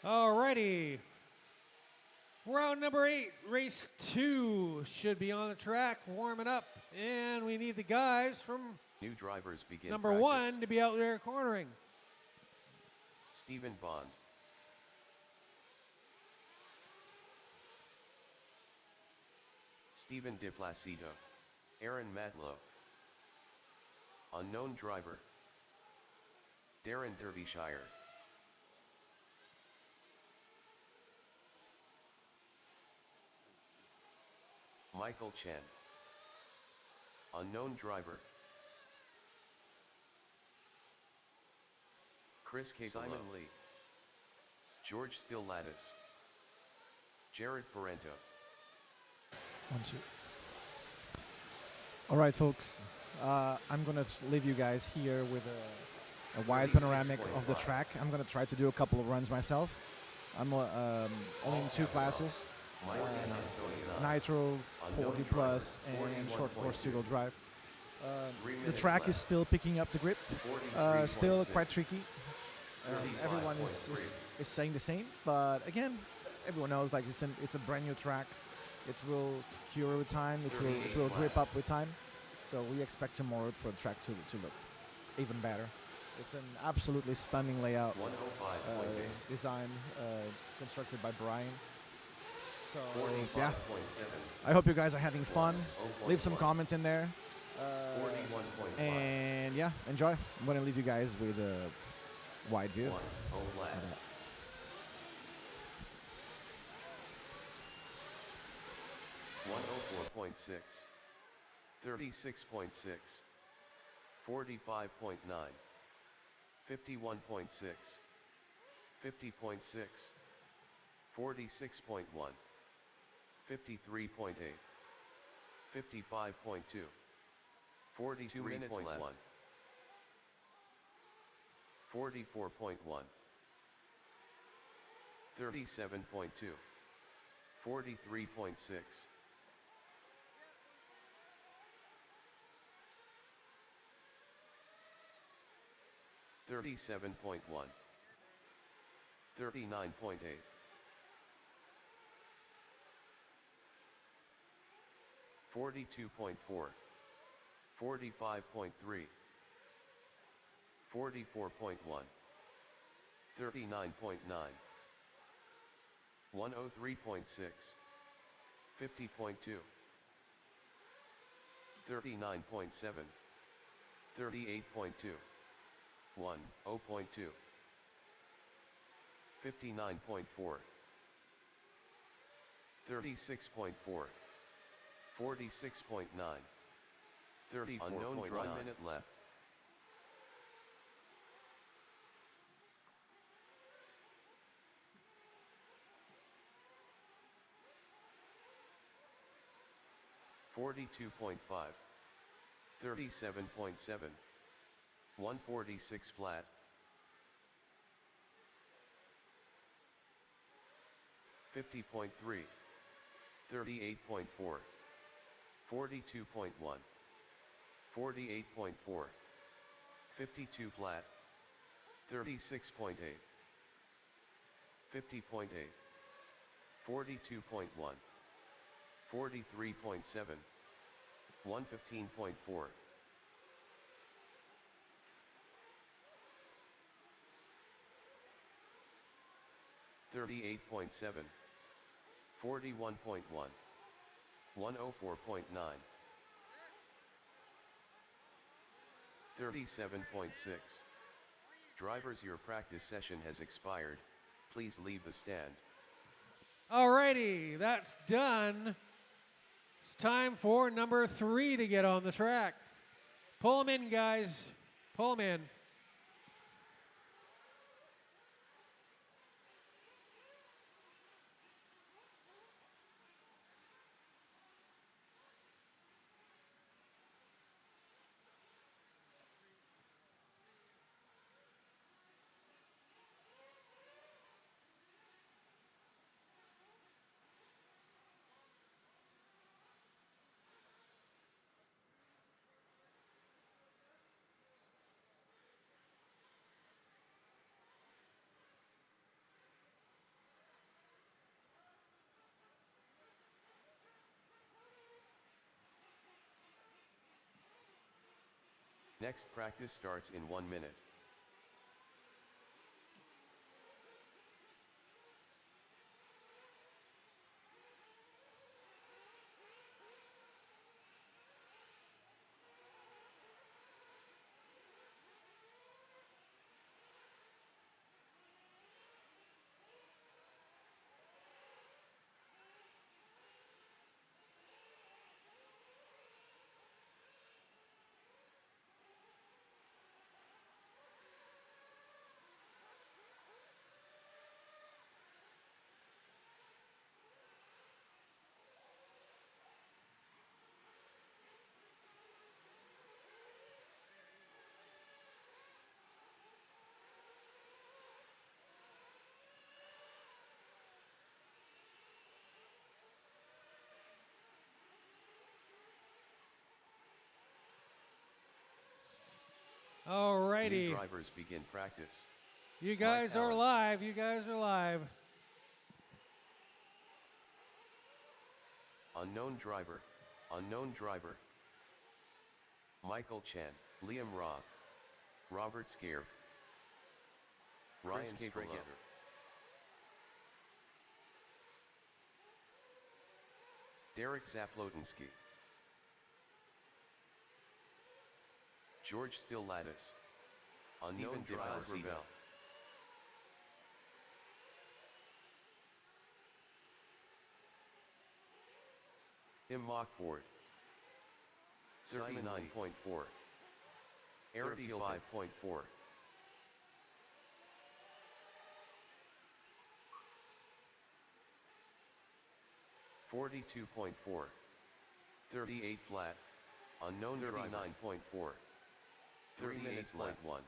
Alrighty. Round number 8, race 2 should be on the track, warming up. And we need the guys from New drivers begin number practice. 1 to be out there cornering. Stephen Bond. Stephen DePlacido. Aaron Matlow. Unknown driver. Darren Derbyshire. Michael Chen. Unknown driver. Chris K. Simon Lee. George Still-Lattice. Jared Parento. 1, 2. All right, folks. I'm gonna leave you guys here with a wide panoramic of the track. I'm gonna try to do a couple of runs myself. I'm only in 2 classes. Nitro 40 plus and short course 2-wheel drive. The track is still picking up the grip, still quite tricky. Everyone is saying the same, but again, everyone knows like it's a brand new track. It will cure with time. It will grip up with time. So we expect tomorrow for the track to look even better. It's an absolutely stunning layout, design constructed by Brian. So yeah, I hope you guys are having fun. Leave some comments in there. And yeah, enjoy. I'm going to leave you guys with a wide view. 104.6, 36.6, 45.9, 51.6, 50.6, 46.1, 53.8, 55.2, 42 minutes left. 44.1. 37.2. 43.6. 37.1. 39.8. 42.4. 45.3. 44.1. 39.9. 103.6. 50.2. 39.7. 38.2. 10.2. 59.4. 36.4. 46.9. 34. Unknown dry minute left. $42.5. 37.7. 146 flat. 50.3. 38.4. 42.1. 48.4. 52 flat. 36.8. 50.8. 42.1. 43.7. 115.4. 38.7. 41.1. 104.9. 37.6. Drivers, your practice session has expired. Please leave the stand. Alrighty, that's done. It's time for number 3 to get on the track. Pull them in, guys. Pull them in. Next practice starts in 1 minute. Alrighty. New drivers begin practice. You guys are talent. live. You guys are live. Unknown driver. Unknown driver. Michael Chen, Liam Roth, Robert Scare, Ryan Stringer, Derek Zaplotinsky, George Stillatis, Unknown driver. Tim Mockford, 39.4, Eric 5.4, 42.4, 38 flat, Unknown driver. 39.4. 3 minutes left. 1.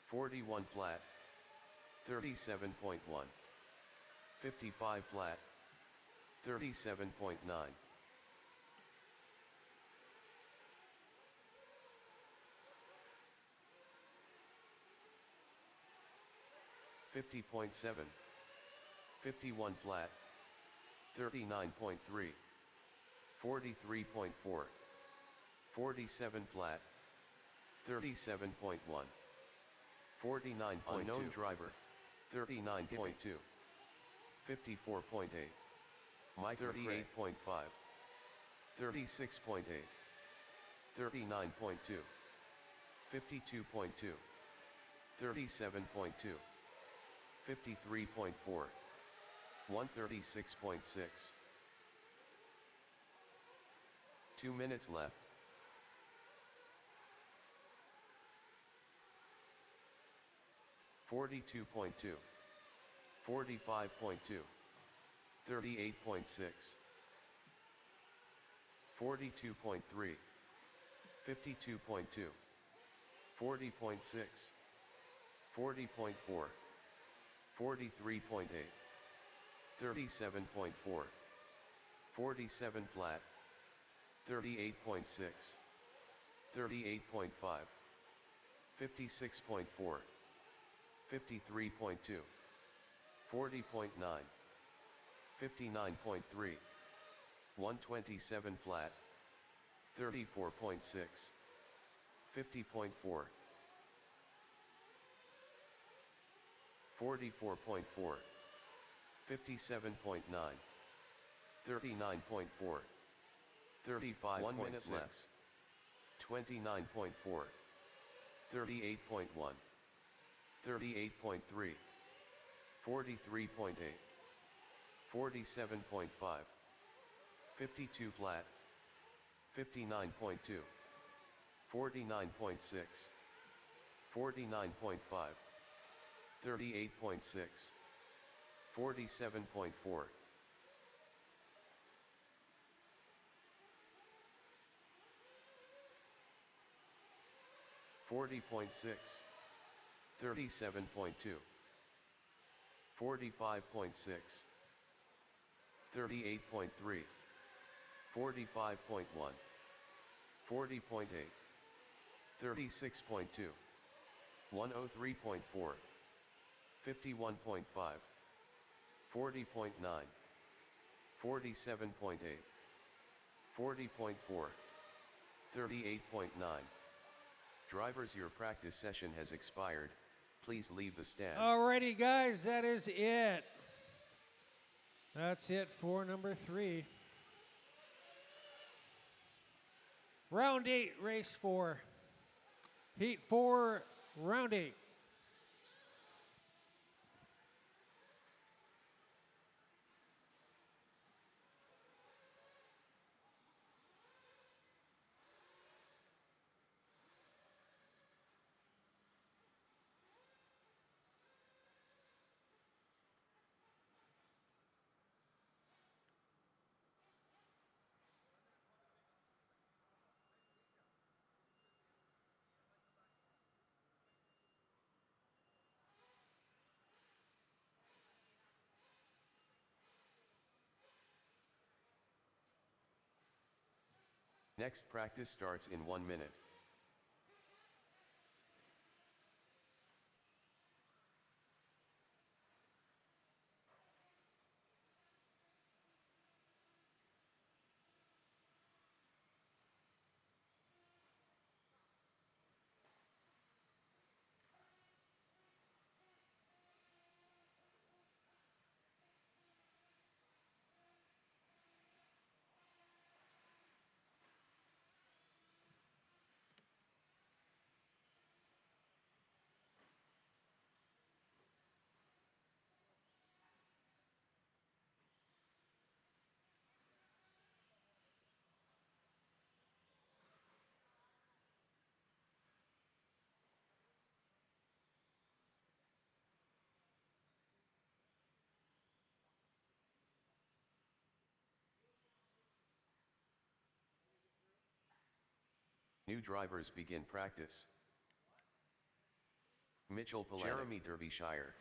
41 flat. 37.1. 55 flat. 37.9. 50.7. 51 flat. 39.3. 43.4. 47 flat. 37.1. 49.2. Unknown driver. 39.2. 54.8. My 38.5. 36.8. 39.2. 52.2. 37.2. 53.4. 136.6. 2 minutes left. $42.2. 45.2. 38.6. 42.3. 52.2. 40.6. 40.4. 43.8. 37.4. 47 flat. 38.6. 38.5. 56.4. 53.2. 40.9. 59.3. 127 flat. 34.6. 50.4. 44.4. 57.9. 39.4. 35. 1 minute left. 29.4. 38.1. 38.3. 43.8. 47.5. 52 flat. 59.2. 49.6. 49.5. 38.6. 47.4. 40.6. 37.2. 45.6. 38.3. 45.1. 40.8. 36.2. 103.4. 51.5. 40.9. 47.8. 40.4. 38.9. Drivers, your practice session has expired. Please leave the stand. Alrighty, guys, that is it. That's it for number 3. Round 8, race 4. Heat 4, round 8. Next practice starts in 1 minute. New drivers begin practice. Mitchell Palaniuk, Jeremy Derbyshire,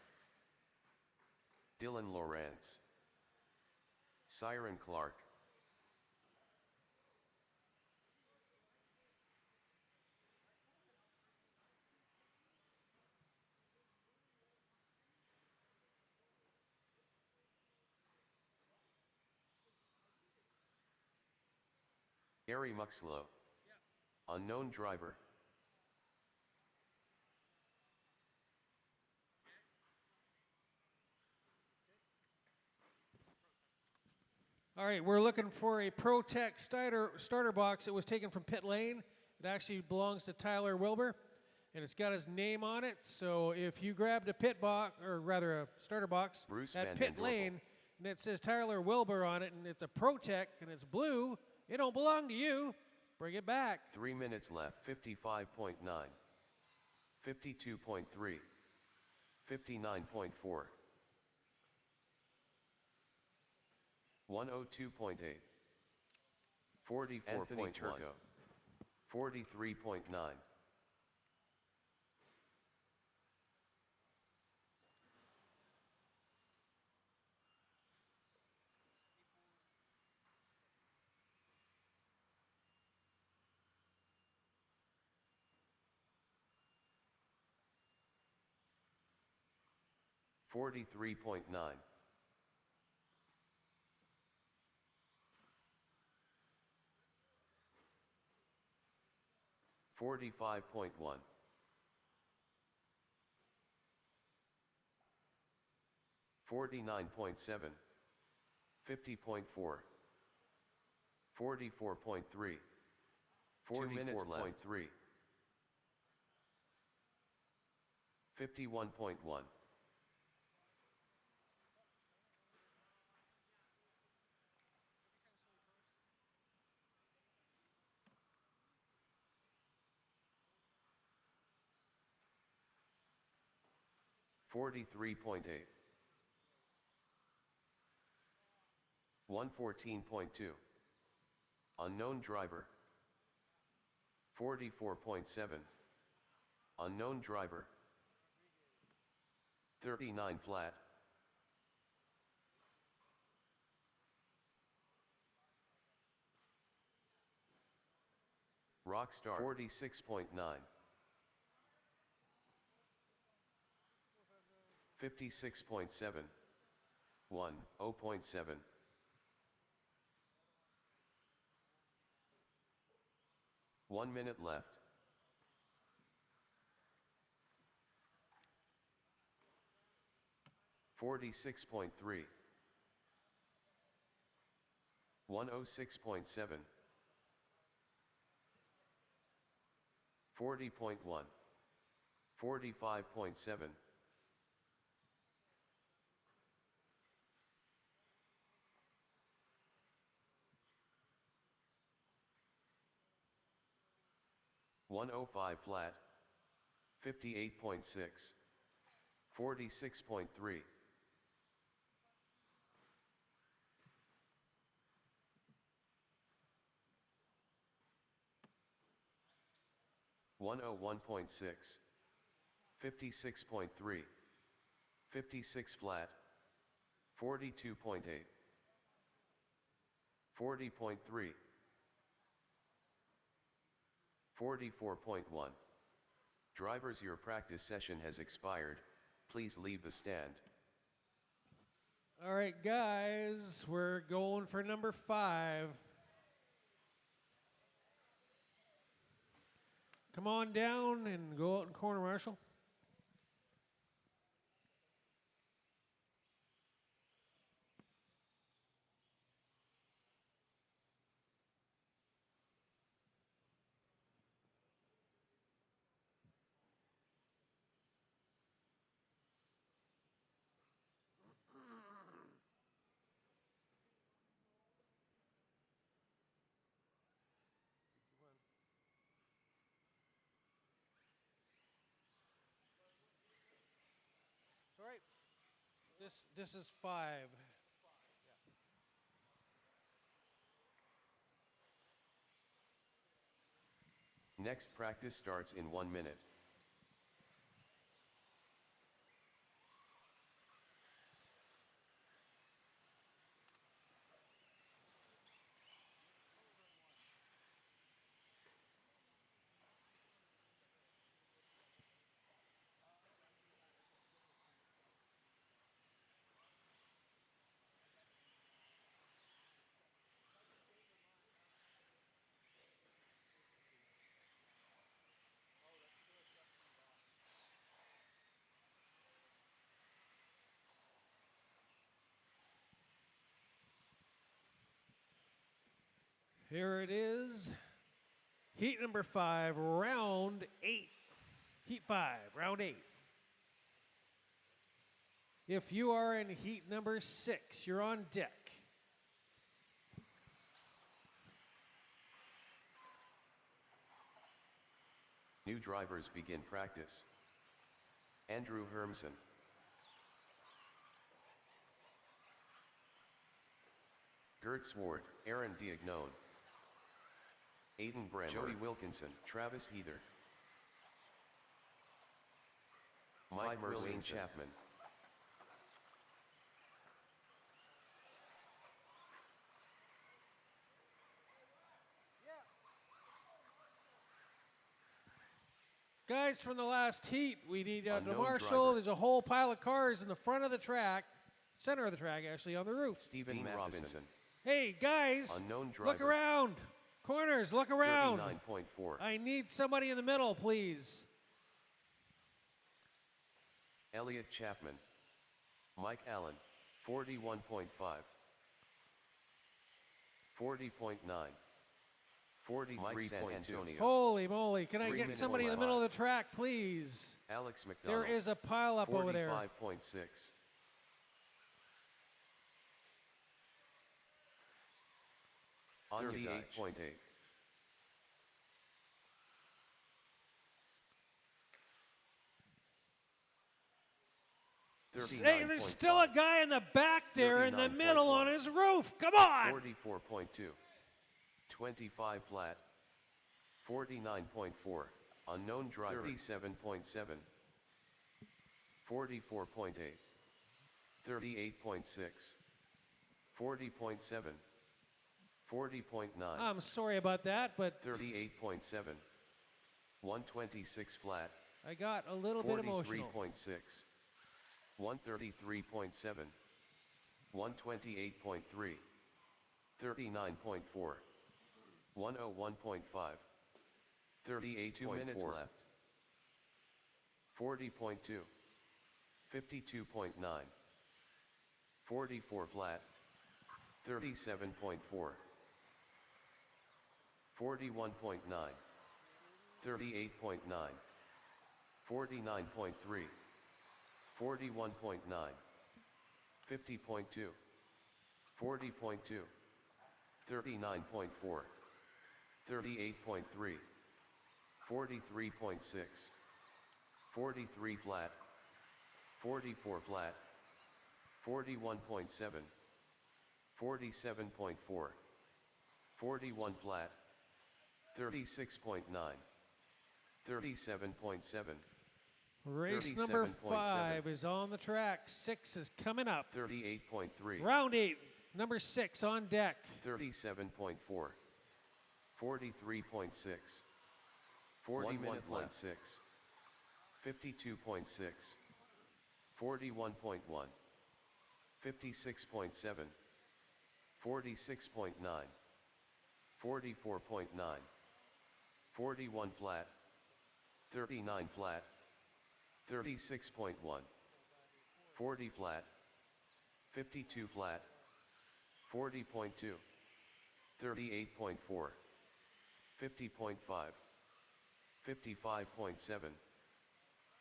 Dylan Lawrence, Siren Clark, Gary Muxlow, unknown driver. All right, we're looking for a ProTech starter box. It was taken from pit lane. It actually belongs to Tyler Wilbur, and it's got his name on it. So if you grabbed a pit box, or rather a starter box Bruce at Van pit Den lane, and it says Tyler Wilbur on it, and it's a ProTech, and it's blue, it don't belong to you. Bring it back. 3 minutes left. 55.9, 52.3, 59.4, 102.8, 44.1, Anthony Turco, 43.9. $43.9. $45.1. $49.7. $50.4. $44.3. 2 minutes left. 3. 51.1. $43.8. 114.2. Unknown driver. 44.7. Unknown driver. 39 flat. Rockstar 46.9. 56.7. 0.7. 1 minute left. $46.3. 106.7. 40.1. 45.7. 105 flat. 58.6. 46.3. 101.6. 56.3. 56 flat. 42.8. 40.3. 44.1. Drivers, your practice session has expired. Please leave the stand. All right, guys, we're going for number 5. Come on down and go out in corner, Marshall. It's all right. This is 5. Next practice starts in 1 minute. Here it is. Heat number 5, round 8. Heat 5, round 8. If you are in heat number 6, you're on deck. New drivers begin practice. Andrew Hermsen. Gert Swart, Aaron Diagnone. Aiden Bremer, Joey Wilkinson, Travis Heather. Mike Merlin Chapman. Guys, from the last heat, we need to Unknown marshal. driver. There's a whole pile of cars in the front of the track, center of the track, actually, on the roof. Stephen Robinson. Hey, guys, Unknown look driver. around. Corners, look around. 39.4. I need somebody in the middle, please. Elliot Chapman. Mike Allen, 41.5. 40.9. 43.2. Holy moly, can I 3 get minutes somebody in the left. middle of the track, please? Alex McDonald. There is a pile up over there. 45.6. Anya 38.8. Hey, there's still a guy in the back there in the middle on his roof. Come on. 44.2. 25 flat. 49.4. Unknown driver. 37.7. 44.8. 38.6. 40.7. 40.9. I'm sorry about that, but 38.7. 126 flat. I got a little bit emotional. 43.6. 133.7. 128.3. 39.4. 101.5. 38. 2 minutes left. 40.2. 52.9. 44 flat. 37.4. 41.9. 38.9. 49.3. 41.9. 50.2. 40.2. 39.4. 38.3. 43.6. 43 flat. 44 flat. 41.7. 47.4. 41 flat. 36.9. 37.7. Race number 37.7. 5 is on the track. 6 is coming up. 38.3. Round 8, number 6 on deck. 37.4. 43.6. 41.6. 52.6. 41.1. 56.7. 46.9. 44.9. 41 flat. 39 flat. 36.1. 40 flat. 52 flat. 40.2. 38.4. 50.5. 55.7.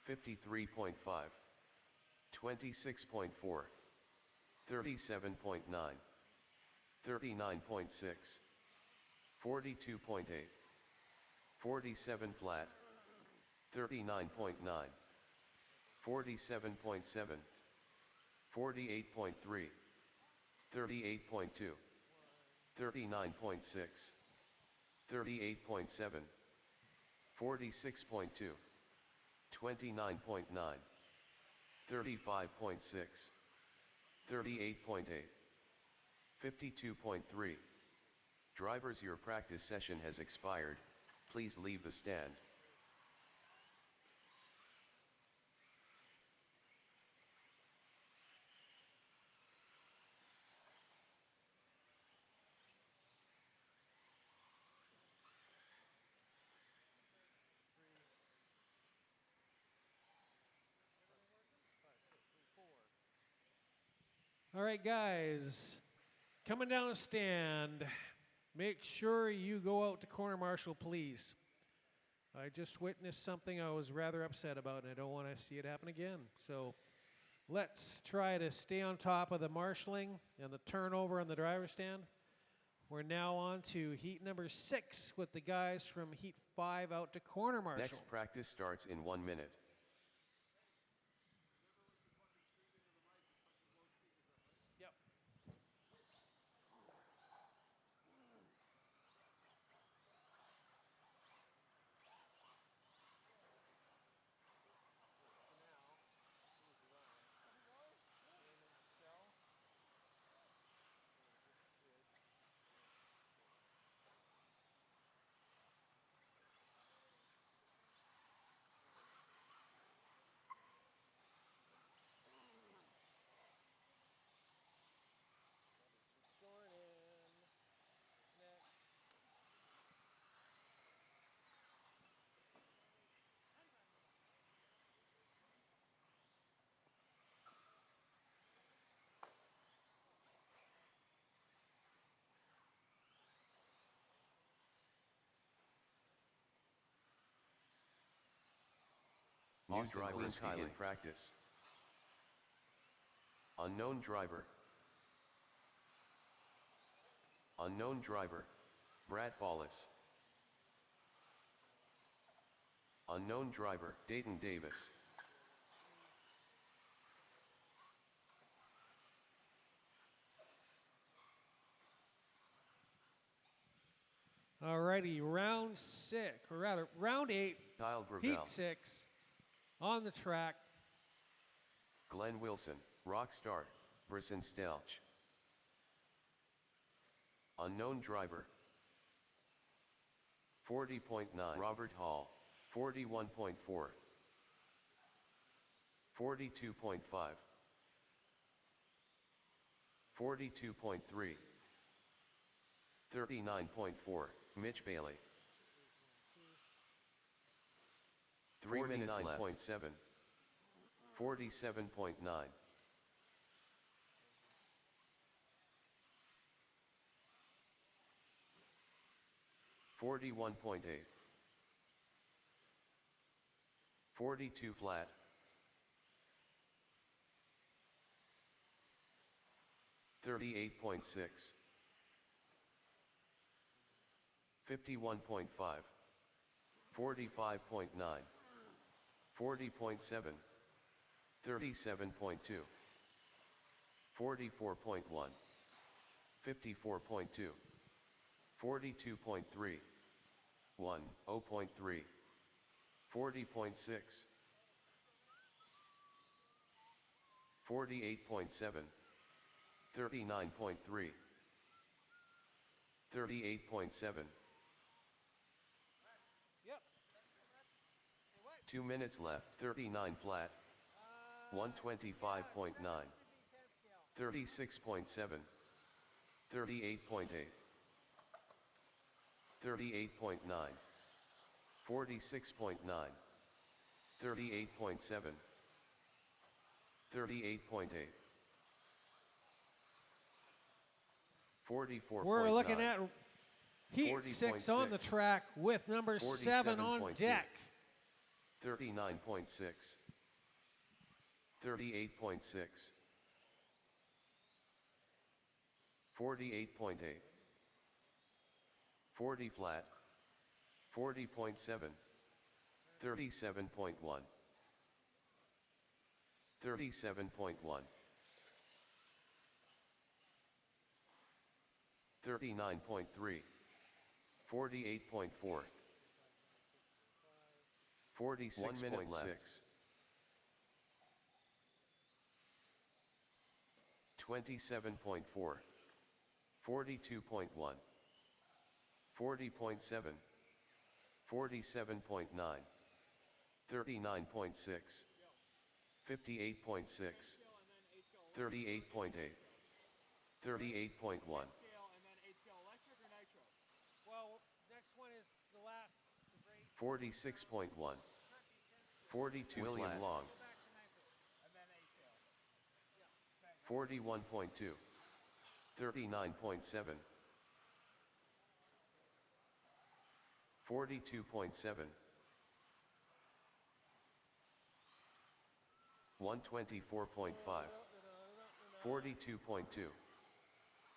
53.5. 26.4. 37.9. 39.6. 42.8. 47 flat. 39.9. 47.7. 48.3. 38.2. 39.6. 38.7. 46.2, 29.9, 35.6, 38.8, 52.3. Drivers, your practice session has expired. Please leave the stand. All right, guys, coming down the stand, make sure you go out to corner marshal, please. I just witnessed something I was rather upset about, and I don't want to see it happen again. So let's try to stay on top of the marshalling and the turnover on the driver's stand. We're now on to heat number 6 with the guys from heat 5 out to corner marshal. Next practice starts in 1 minute. Yep. New drivers begin practice. Unknown driver. Unknown driver, Brad Wallace. Unknown driver, Dayton Davis. Alrighty, round 6, or rather, round 8, Kyle Gravel. heat 6, on the track. Glenn Wilson, Rockstar, Brisson Stelch. Unknown driver. 40.9, Robert Hall, 41.4. 42.5. 42.3. 39.4, Mitch Bailey. 3 minutes left. 49.7. 47.9. 41.8. 42 flat. 38.6. 51.5. 45.9. 40.7. 37.2. 44.1. 54.2. 42.3. 1, 0.3. 40.6. 48.7. 39.3. 38.7. Yep. 2 minutes left. 39 flat. 125.9. 36.7. 38.8. 38.9. 46.9. 38.7. 38.8. 44.9. We're looking at heat 6 on the track with number 7 on deck. 39.6. 38.6. 48.8. 40 flat. 40.7. 37.1. 37.1. 39.3. 48.4. 46.6. 1 minute left. 27.4. 42.1. 40.7. 47.9. 39.6. 58.6. 38.8. 38.1. Scale and then 8 scale electric or nitro? Well, next one is the last race. 46.1. 42 William Long. Go back to nitro and then 8 scale. 41.2. 39.7. 42.7. 124.5. 42.2.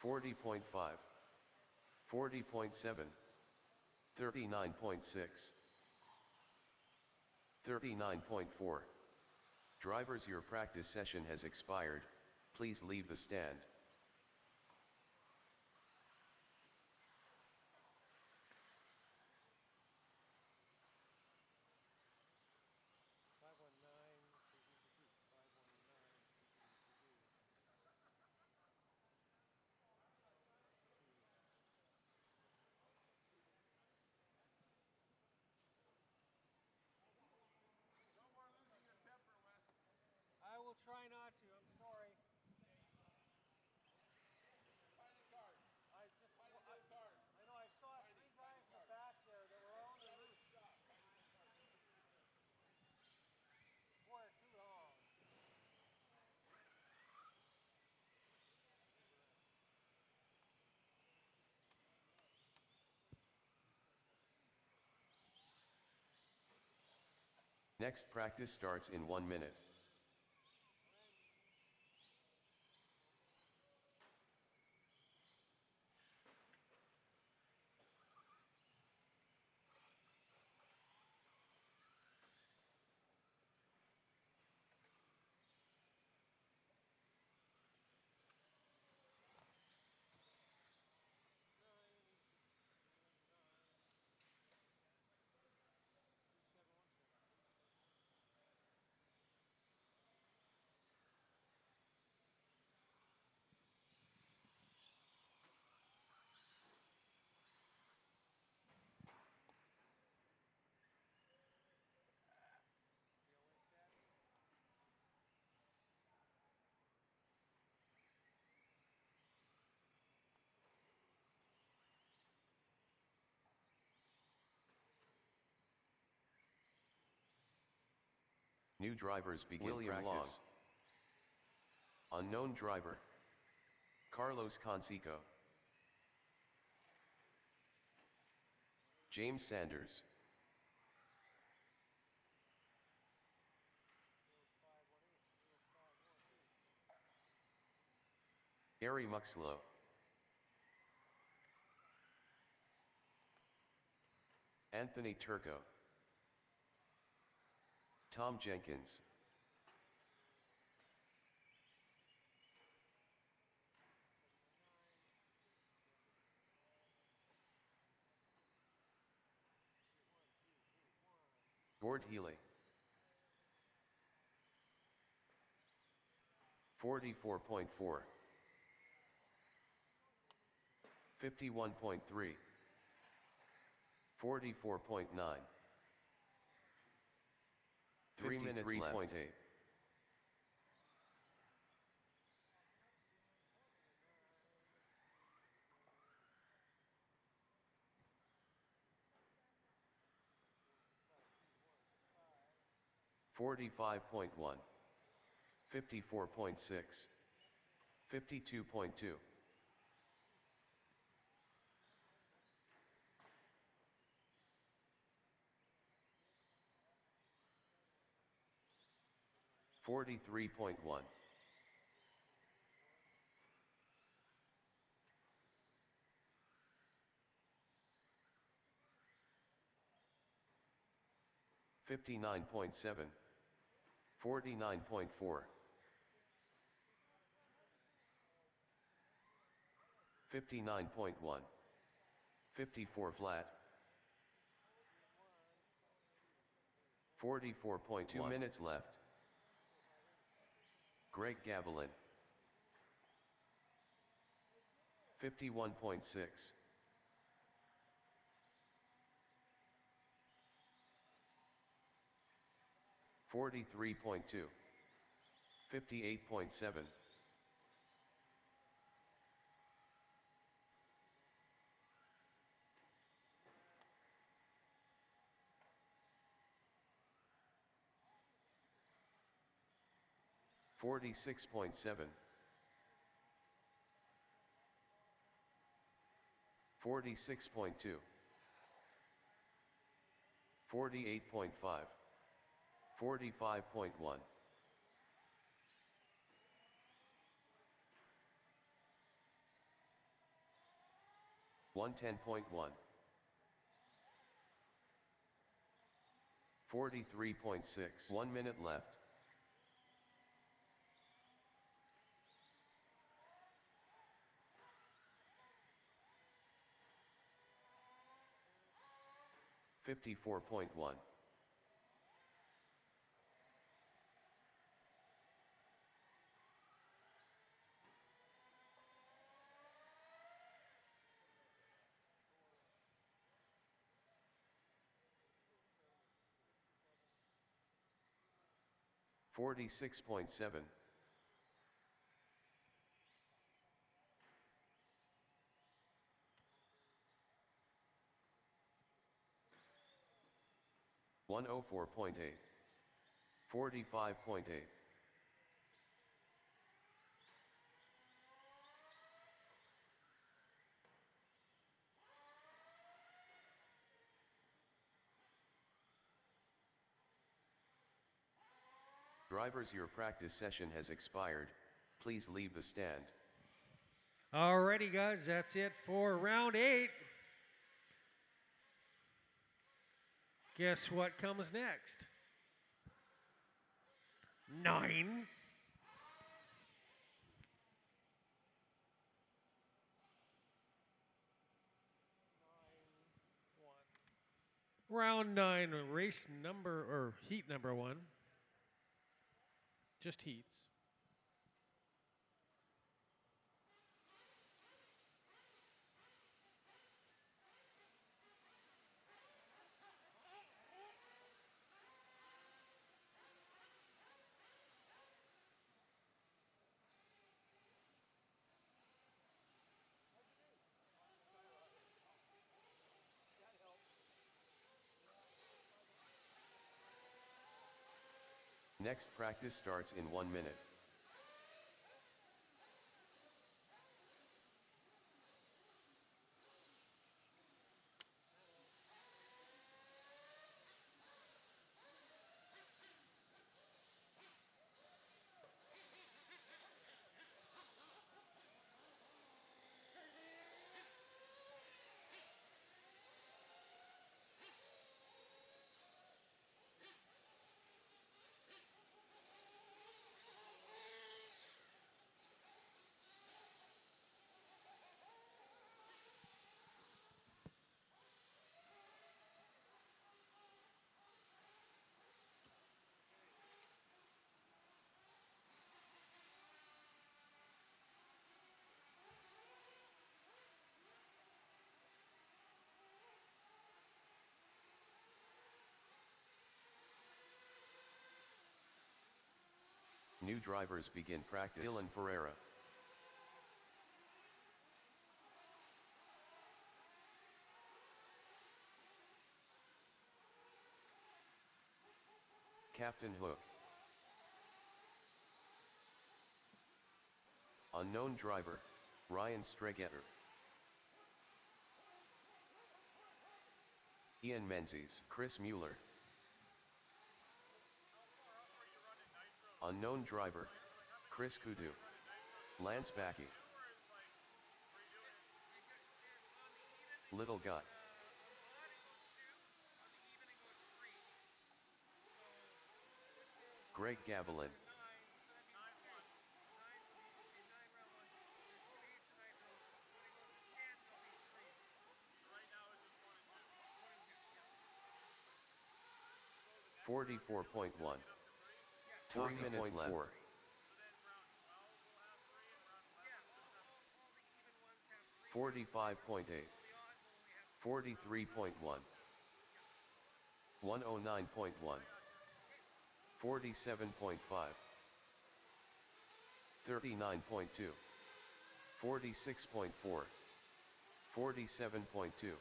40.5. 40.7. 39.6. 39.4. Drivers, your practice session has expired. Please leave the stand. I will try not to. I'm sorry. I know I saw 3 guys in the back there that were on the roof. 4 are too long. Next practice starts in 1 minute. New drivers begin William practice. Long. Unknown driver. Carlos Conseco. James Sanders. Gary Muxlow. Anthony Turco. Tom Jenkins. Gord Healy. 44.4. 51.3. 44.9. 3 minutes left. 3.8. $45.1. 54.6. 52.2. 43.1. 59.7. 49.4. 59.1. 54 flat. 44.2 2 minutes left. Greg Gavilan. 51.6. $43.2. 58.7. $46.7. 46.2. 48.5. 45.1. 110.1. 43.6. 1 minute left. $54.1. 46.7. 104.8. 45.8. Drivers, your practice session has expired. Please leave the stand. Alrighty, guys, that's it for round 8. Guess what comes next? 9. Round 9, race number, or heat number 1. Just heats. Next practice starts in 1 minute. New drivers begin practice. Dylan Ferreira. Captain Hook. Unknown driver, Ryan Stregetter. Ian Menzies, Chris Mueller. Unknown driver, Chris Kudu. Lance Backey. Little Guy. Greg Gavilan. 44.1. 40 minutes left. 45.8. 43.1. 109.1. 47.5. 39.2. 46.4. 47.2.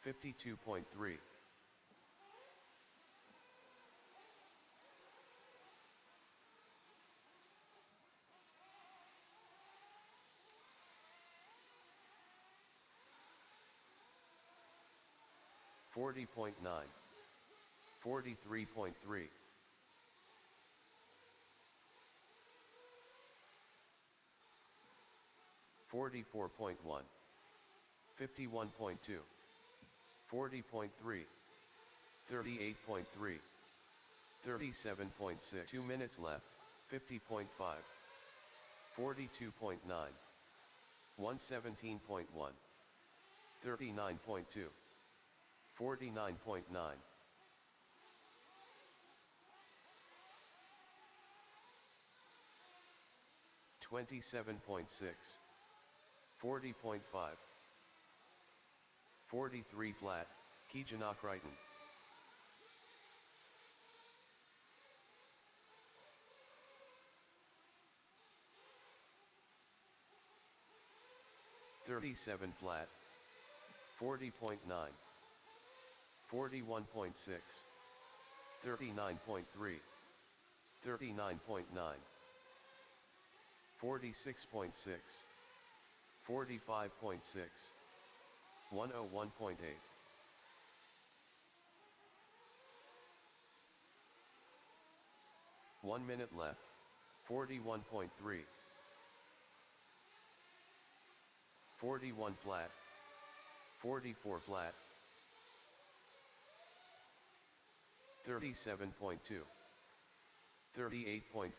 52.3. 40.9. 43.3. 44.1. 51.2. 40.3. 38.3. 37.6. 2 minutes left. 50.5. 42.9. 117.1. 39.2. 49.9. 27.6. 40.5. 43 flat, Kijanok Righton. 37 flat, 40.9. 41.6. 39.3. 39.9. 46.6. 45.6. 101.8. 1 minute left. 41.3. 41 flat. 44 flat. 37.2. 38.4.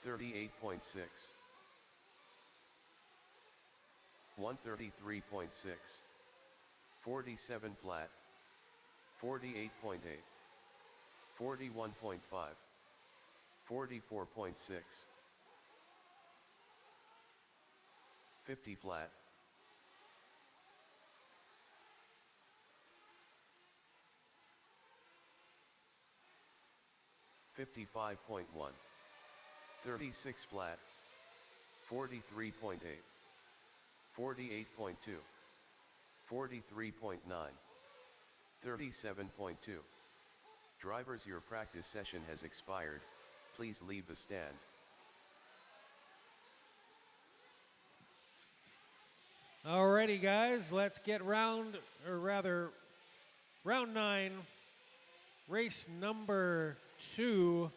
38.6. 133.6. 47 flat. 48.8. 41.5. 44.6. 50 flat. 55.1. 36 flat. 43.8. 48.2. 43.9. 37.2. Drivers, your practice session has expired. Please leave the stand. Alrighty, guys, let's get round 9, race number 2.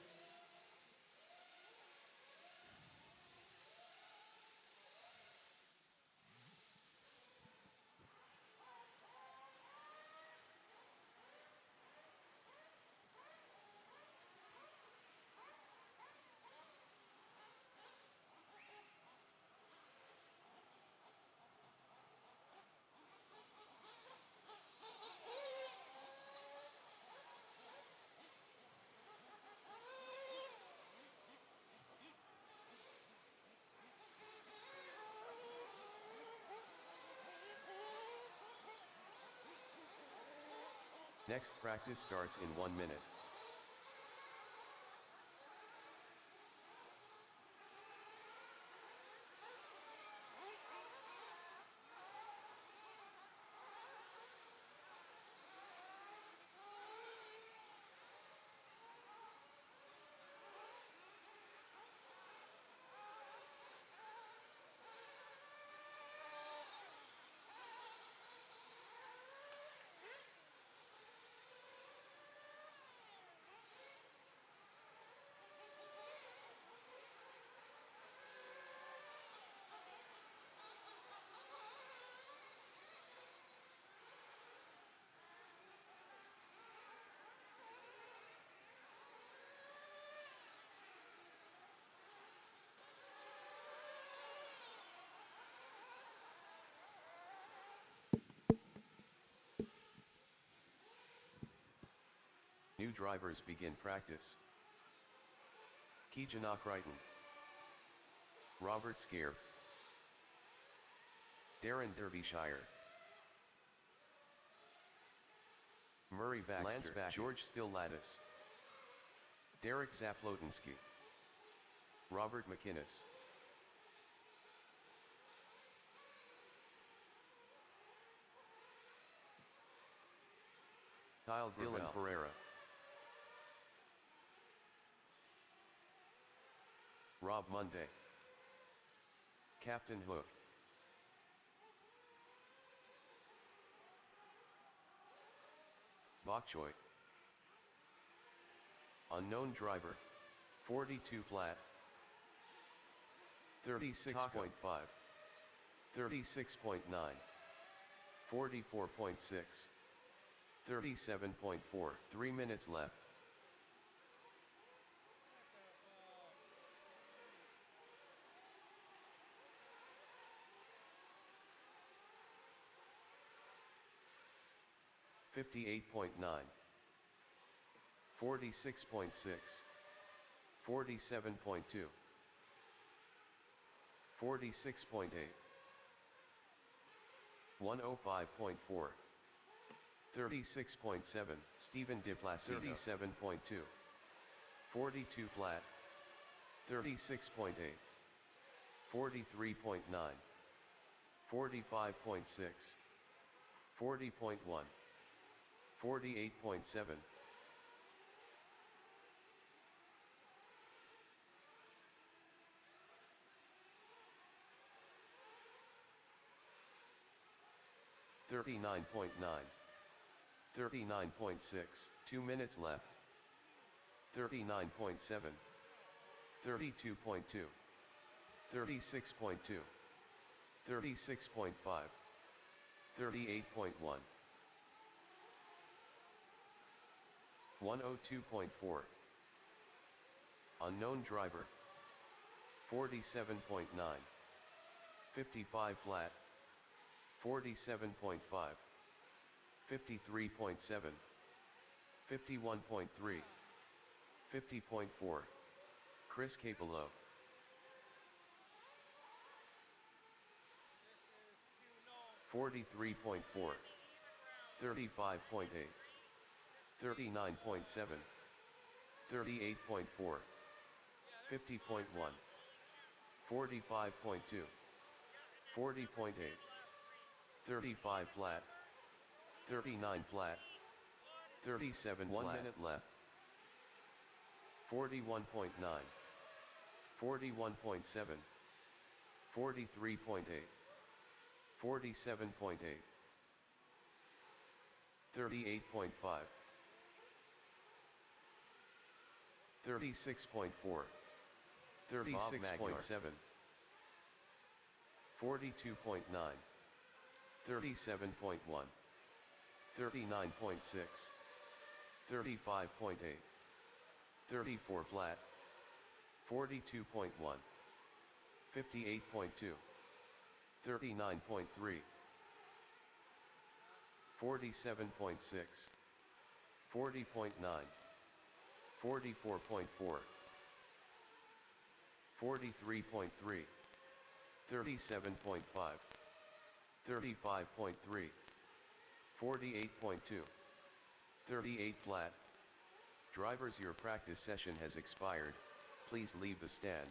Next practice starts in 1 minute. drivers begin practice. Kijanok Crichton, Robert Scare, Darren Derbyshire, Murray Baxter, George Still-Lattis, Derek Zaplotinsky, Robert McInnes, Kyle Dylan Pereira, Rob Monday, Captain Hook, Bok Choy, unknown driver, 42 flat, 36.5, 36.9, 44.6, 37.4, 3 minutes left. $58.9, 46.6, 47.2, 46.8, 105.4, 36.7, Stephen DiPlacido, 37.2, 42 flat, 36.8, 43.9, 45.6, 40.1, 48.7, 39.9, 39.6, 2 minutes left. 39.7, 32.2, 36.2, 36.5, 38.1, 102.4, unknown driver, 47.9, 55 flat, 47.5, 53.7, 51.3, 50.4, Chris Capello, 43.4, 35.8, 39.7, 38.4, 50.1, 45.2, 40.8, 35 flat, 39 flat, 37 1 minute left, 41.9, 41.7, 43.8, 47.8, 38.5, 36.4, 36.7, 42.9, 37.1, 39.6, 35.8, 34 flat, 42.1, 58.2, 39.3, 47.6, 40.9, 44.4, 43.3, 37.5, 35.3, 48.2, 38 flat. Drivers, your practice session has expired. Please leave the stand.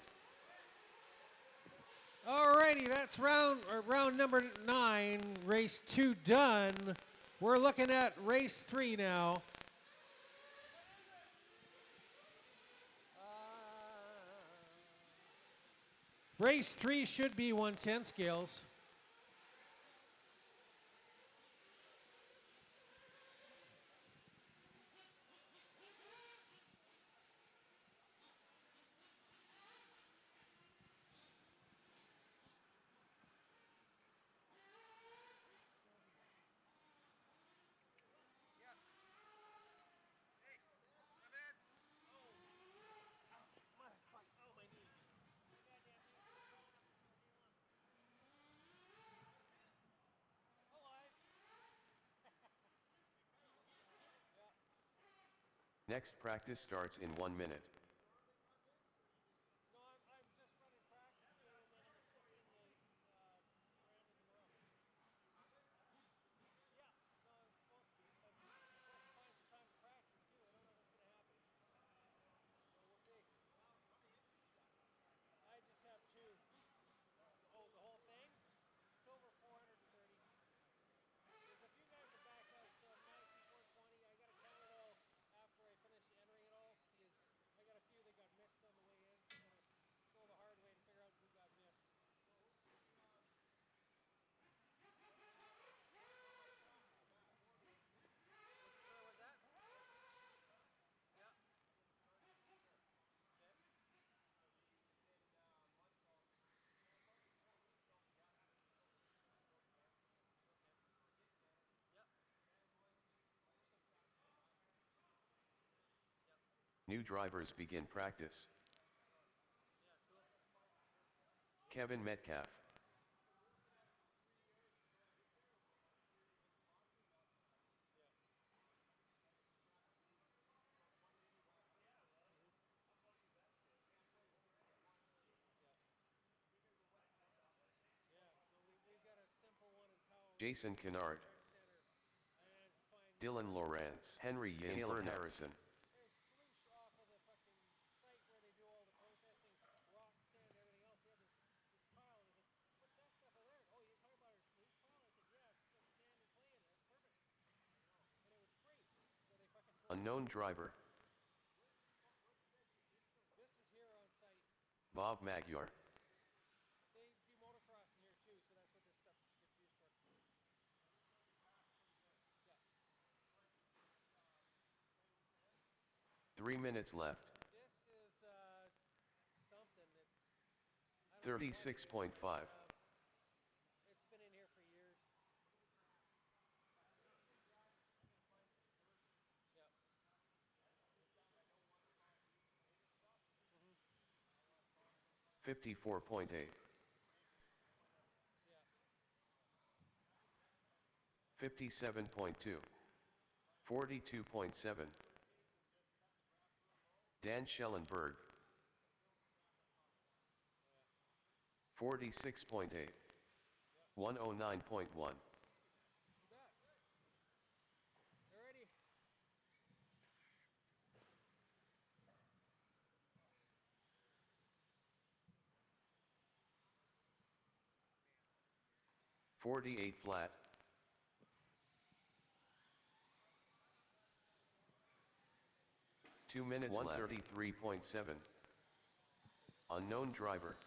Alrighty, that's round number 9, race 2 done. We're looking at race 3 now. Race 3 should be 110 scales. Next practice starts in 1 minute. No, I'm just running practice today, and then I'm assisting Brandon Monroe. Yeah, no, it's supposed to be, but I'm supposed to find some time to practice too. I don't know what's going to happen. So we'll see. I just have two. Oh, the whole thing? It's over 430. There's a few guys that backed out, so it might be 420. I got to count it all after I finish entering it all, because I got a few that got missed on the way in, so I got to go the hard way to figure out who got missed. Sorry, what's that? Yeah. Okay. Yep. Yep. New drivers begin practice. Yeah, cool. Kevin Metcalf. Yeah. Yeah. Yeah. No, we've got a simple one in Powell. Jason Kennard. Right center. I managed to find Dylan Lawrence. Henry Yin. Caleb Harrison. there's sloosh off of the fucking site where they do all the processing, rock, sand, everything else. They have this pile, and I said, "What's that stuff over there?" "Oh, you're talking about our sloosh pile?" I said, "Yeah, it's got sand and clay in it. It's perfect." And it was free. So they fucking told me. Unknown driver. This is here on site. Bob Magyar. They do motocross in here too, so that's what this stuff gets used for. Yeah. 3 minutes left. This is something that's I don't know what it is. 36.5. It's been in here for years. Yep. 54.8. Yeah. 57.2. 42.7. Dan Schellenberg. 46.8. 109.1. You bet. Alrighty. .48 flat. 2 minutes 133.7. Unknown driver.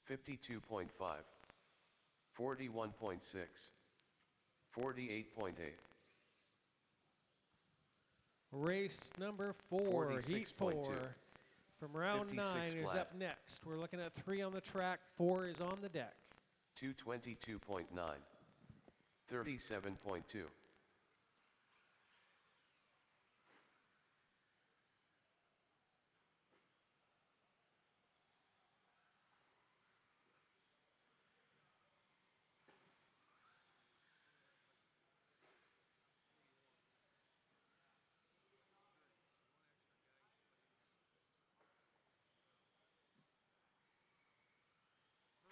.52.5. 41.6. 48.8. Race number 4, heat 4, 46.2. from round 56 9 is flat. up next. We're looking at 3 on the track, 4 is on the deck. 222.9. 37.2.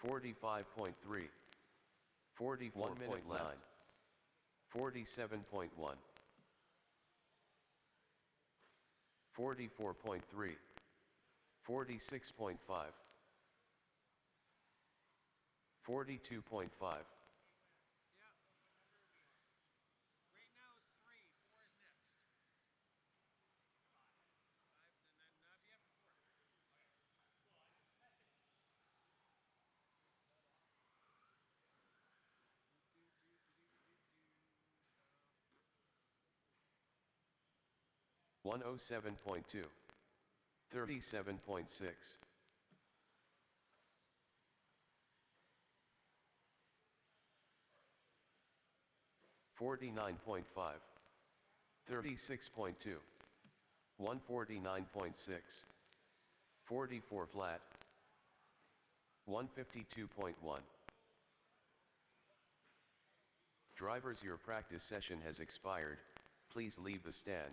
.45.3. 41 minute left. 47.1. 44.3. 46.5. 42.5. Yeah. Right now it's 3, 4 is next. 5, and then that'd be after 4. 107.2. 37.6. 49.5. 36.2. 149.6. 44 flat. 152.1. Drivers, your practice session has expired. Please leave the stand.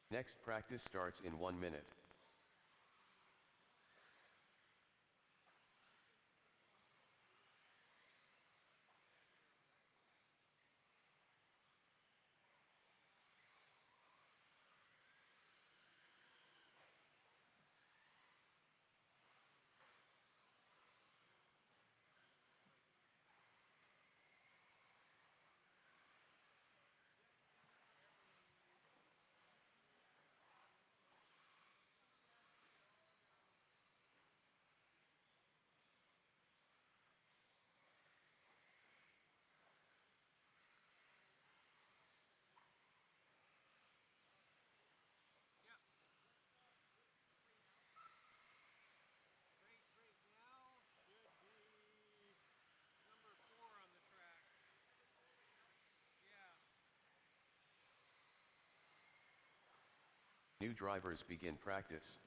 Next practice starts in 1 minute. Race right now should be number 4 on the track. Yeah. New drivers begin practice.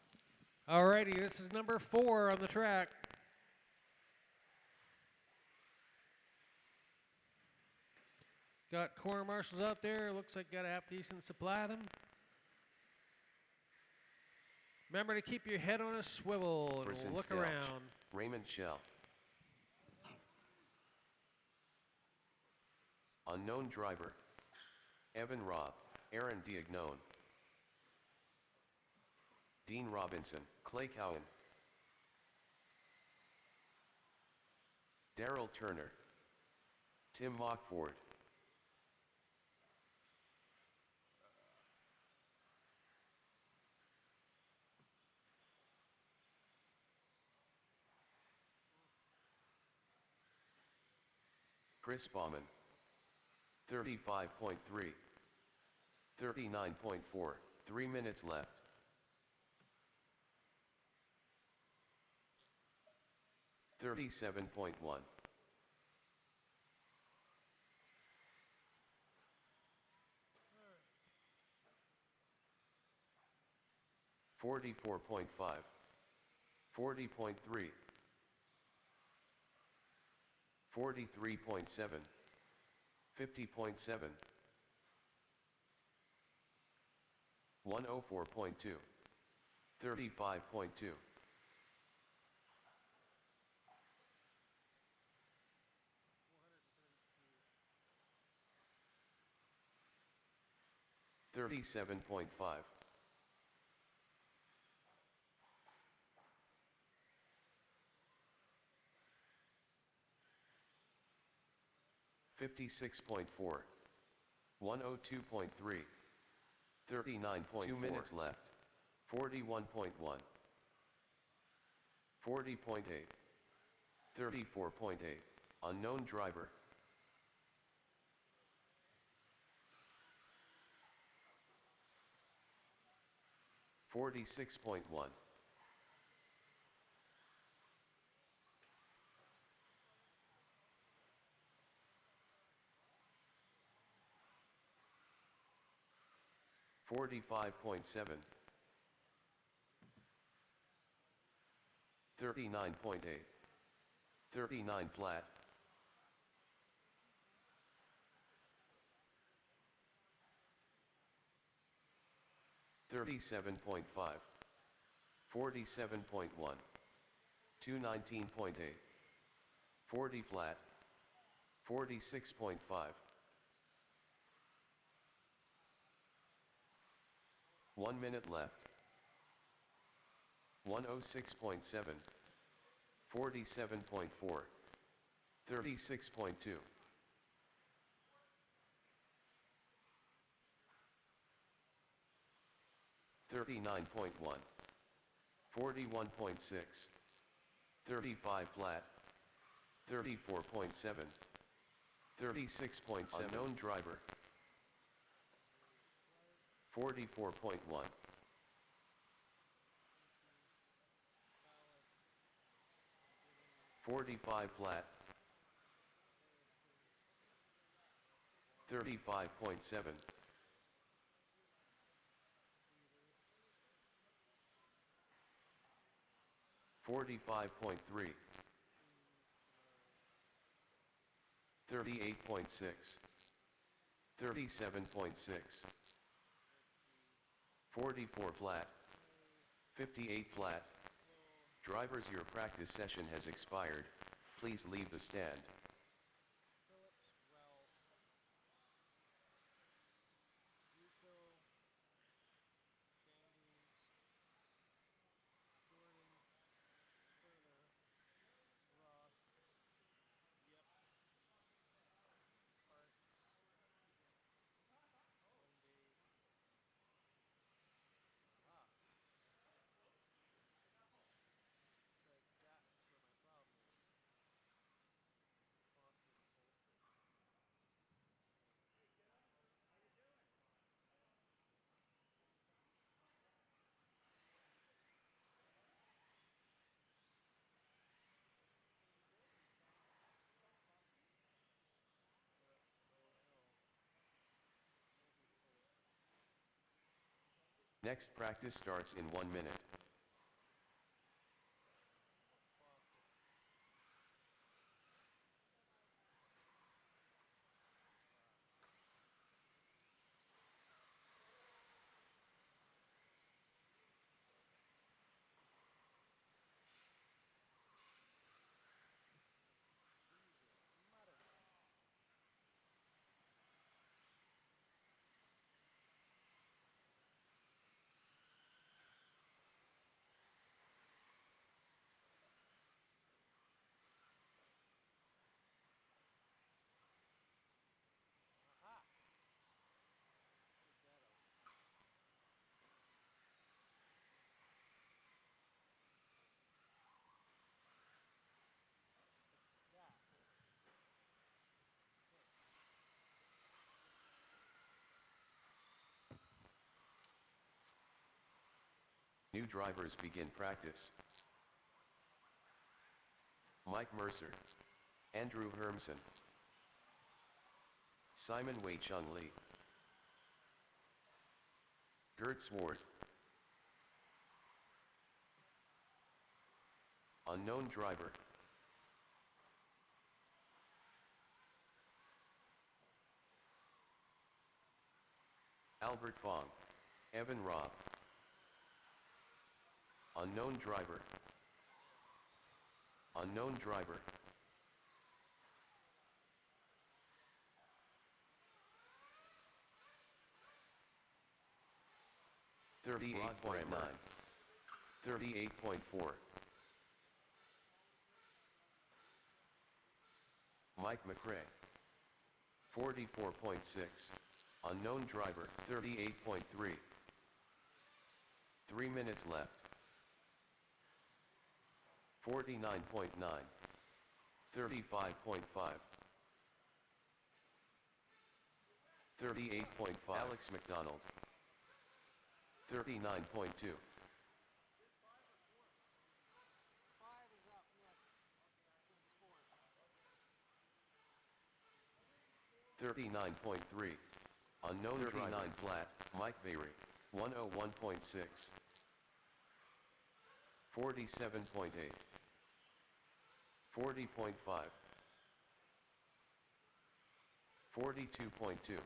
Alrighty, this is number 4 on the track. Got corner marshals out there. Looks like got a half decent supply of them. Remember to keep your head on a swivel and Person look Stelch, around. Raymond Shell. Unknown driver. Evan Roth, Aaron Diagnone. Dean Robinson, Clay Cowan. Daryl Turner. Tim Mockford. Chris Bauman. 35.3. 39.4, 3 minutes left. $37.1. 44.5. 40.3. 43.7. 50.7. 104.2. 35.2. 37.5. 56.4. 102.3. 39.2 minutes left. 41.1. 40.8. 34.8. Unknown driver. 46.1. 45.7. 39.8. 39 flat. 37.5. 47.1. 219.8. 40 flat. 46.5. 1 minute left. 106.7. 47.4. 36.2. 39.1. 41.6. 35 flat. 34.7. 36.7. Unknown driver. 44.1. 45 flat. 35.7. 45.3. 38.6. 37.6. 44 flat. 58 flat. Drivers, your practice session has expired. Please leave the stand. Phillips, Ralph, Rico, Sandy, Jordan, Turner, Ross, yep, Hart, Monday. Ah, like that's where my problem is. Foster and Polster. Next practice starts in 1 minute. Aha! Check that out. What's that? New drivers begin practice. Mike Mercer. Andrew Hermson. Simon Wei Chung Lee. Gert Swart. Unknown driver. Albert Fong. Evan Roth. Unknown driver. Unknown driver. $38.9. 38.4. Mike McRae. 44.6. Unknown driver. 38.3. 3 minutes left. 49.9. 35.5. 38.5. Alex McDonald. 39.2. 5 is up next. This is 4. 39.3. Unknown 39 flat. Mike Berry. 101.6. 47.8. 40.5. 42.2.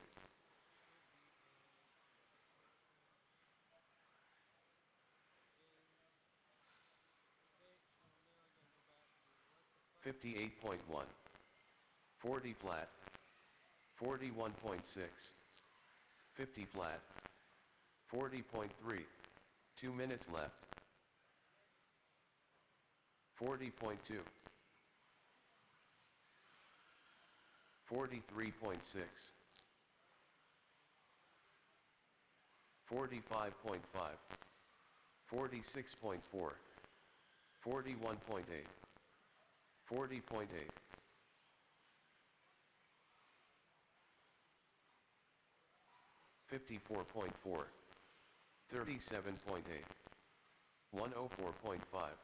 58.1. 40 flat. 41.6. 50 flat. 40.3. 2 minutes left. 40.2. 43.6. 45.5. 46.4. 41.8. 40.8. 54.4. 37.8. 104.5.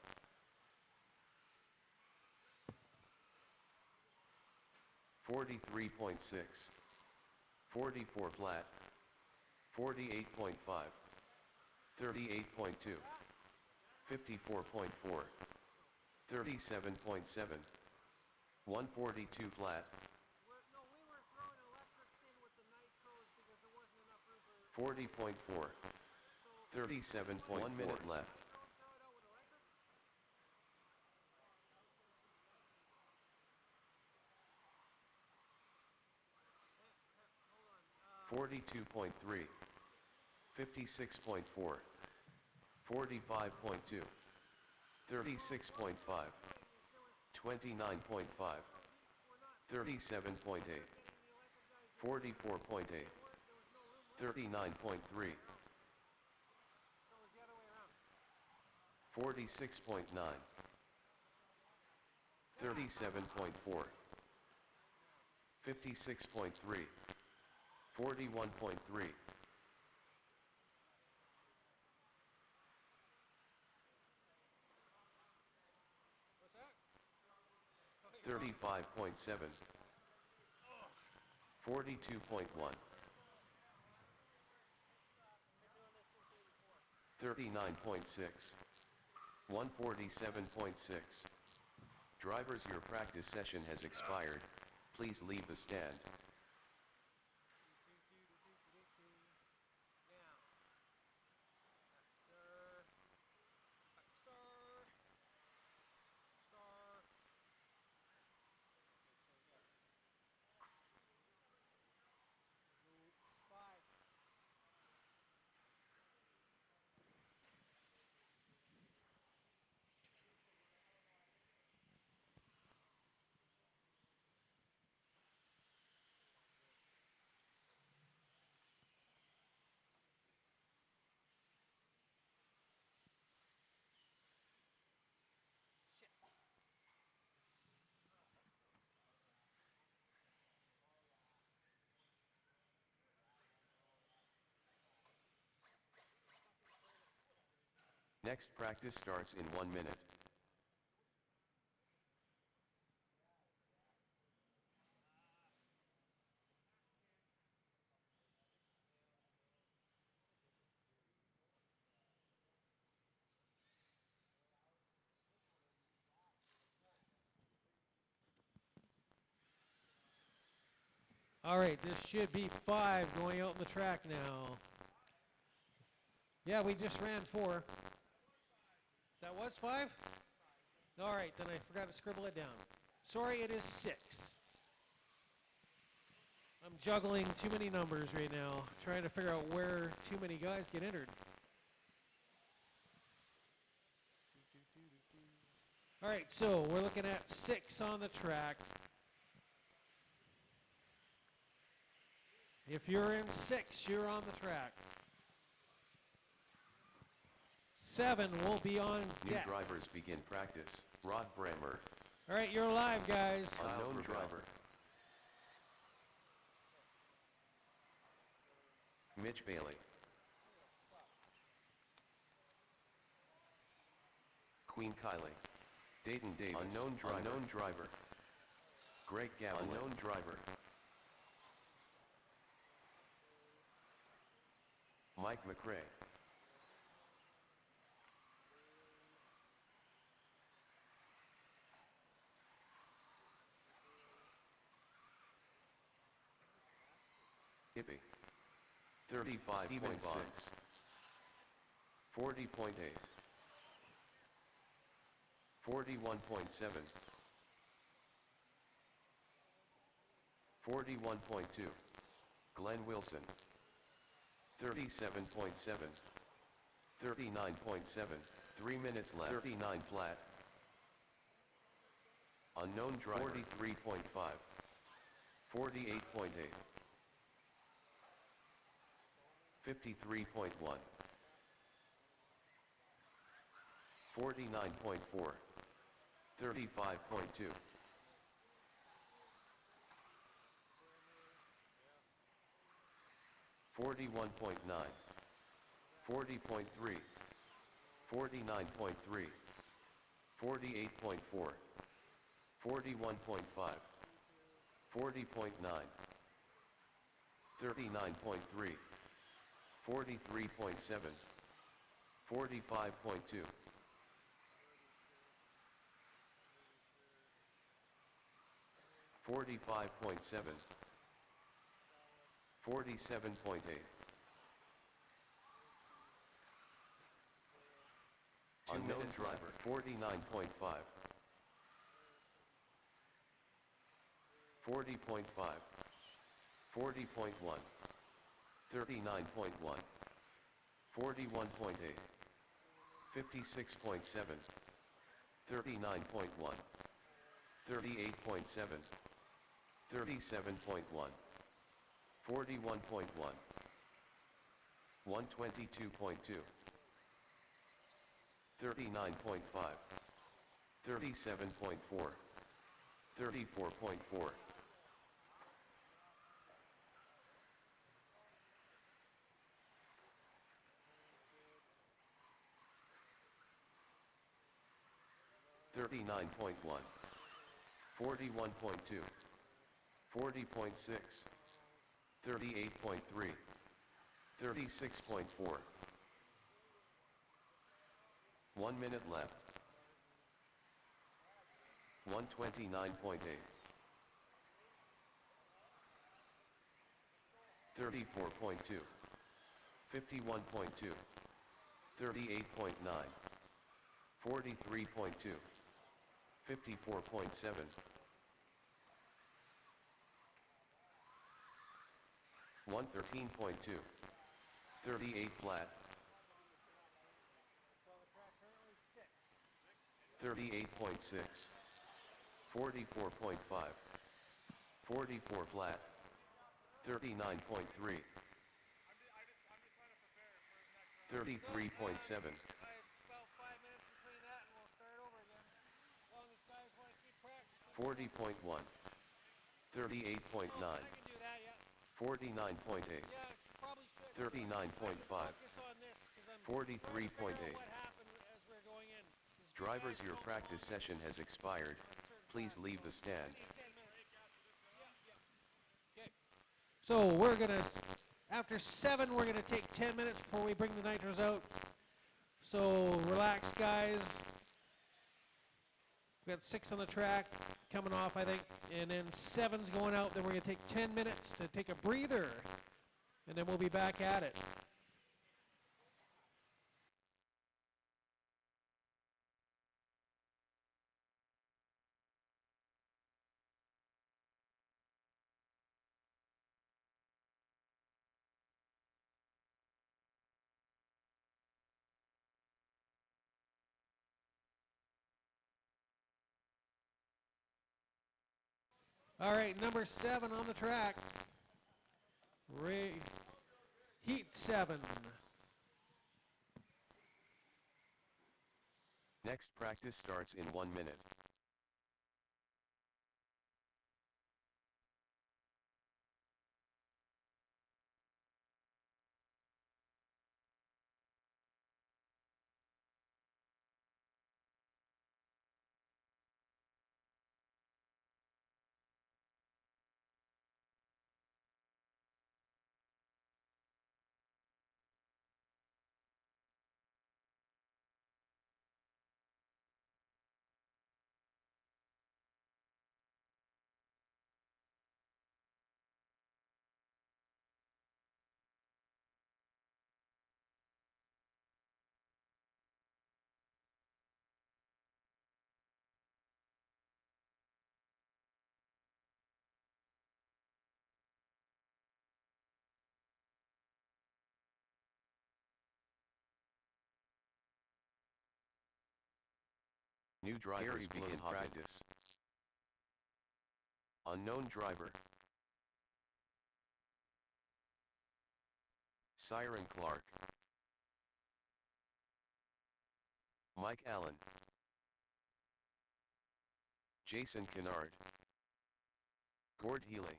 43.6. 44 flat. 48.5. 38.2. 54.4. 37.7. 142 flat. No, we were throwing electrics in with the nitros because there wasn't enough room for 40.4. 37.1 minute left. throw it out with electrics. 42.3. 56.4. 45.2. 36.5. 29.5. 37.8. 44.8. 39.3. 46.9. 37.4. 56.3. 41.3. 35.7. 42.1. 39.6. 147.6. Drivers, your practice session has expired. Please leave the stand. Next practice starts in 1 minute. All right, this should be 5 going out on the track now. Yeah, we just ran 4. That was 5? All right, then I forgot to scribble it down. Sorry, it is 6. I'm juggling too many numbers right now, trying to figure out where too many guys get entered. All right, so we're looking at 6 on the track. If you're in 6, you're on the track. 7 will be on New deck. drivers begin practice. Rod Brammer. All right, you're live, guys. Unknown driver. Mitch Bailey. Queen Kylie. Dayton Davis. Unknown driver. Unknown driver. Greg Galloway. Unknown driver. Mike McRae. Hippie. 35.6. 40.8. 41.7. 41.2. Glenn Wilson. 37.7, 39.7, 3 minutes left, 39 flat. Unknown driver, 43.5, 48.8, 53.1, 49.4, 35.2, 41.9, 40.3, 49.3, 48.4, 41.5, 40.9, 39.3, 43.7, 45.2, 45.7, 47.8, unknown driver, 49.5, 40.5, 40.1, 39.1, 41.8, 56.7, 39.1, 38.7, 37.1, 41.1, 122.2, 39.5, 37.4, 34.4, 39.1, 41.2, 40.6, 38.3, 36.4, 1 minute left, 129.8, 34.2, 51.2, 38.9, 43.2, 54.7, 113.2, 38 flat, 38.6, 44.5, 44 flat, 39.3, 33.7, 40.1, 38.9, 49.8, 39.5, 43.8. Drivers, your practice session has expired. Please leave the stand. So we're gonna, after 7, we're gonna take 10 minutes before we bring the nitros out. So relax, guys. We got 6 on the track coming off, I think, and then 7's going out. Then we're gonna take 10 minutes to take a breather, and then we'll be back at it. All right, number 7 on the track. Heat 7. Next practice starts in 1 minute. New drivers begin practice. Unknown driver. Siren Clark. Mike Allen. Jason Kennard. Gord Healy.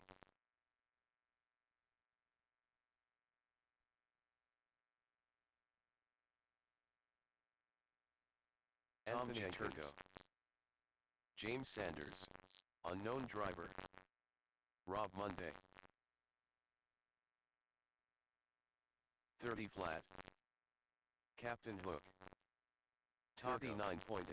Tom Jenkins. James Sanders. Unknown driver. Rob Monday. 30 flat. Captain Hook. Toddy 9.8.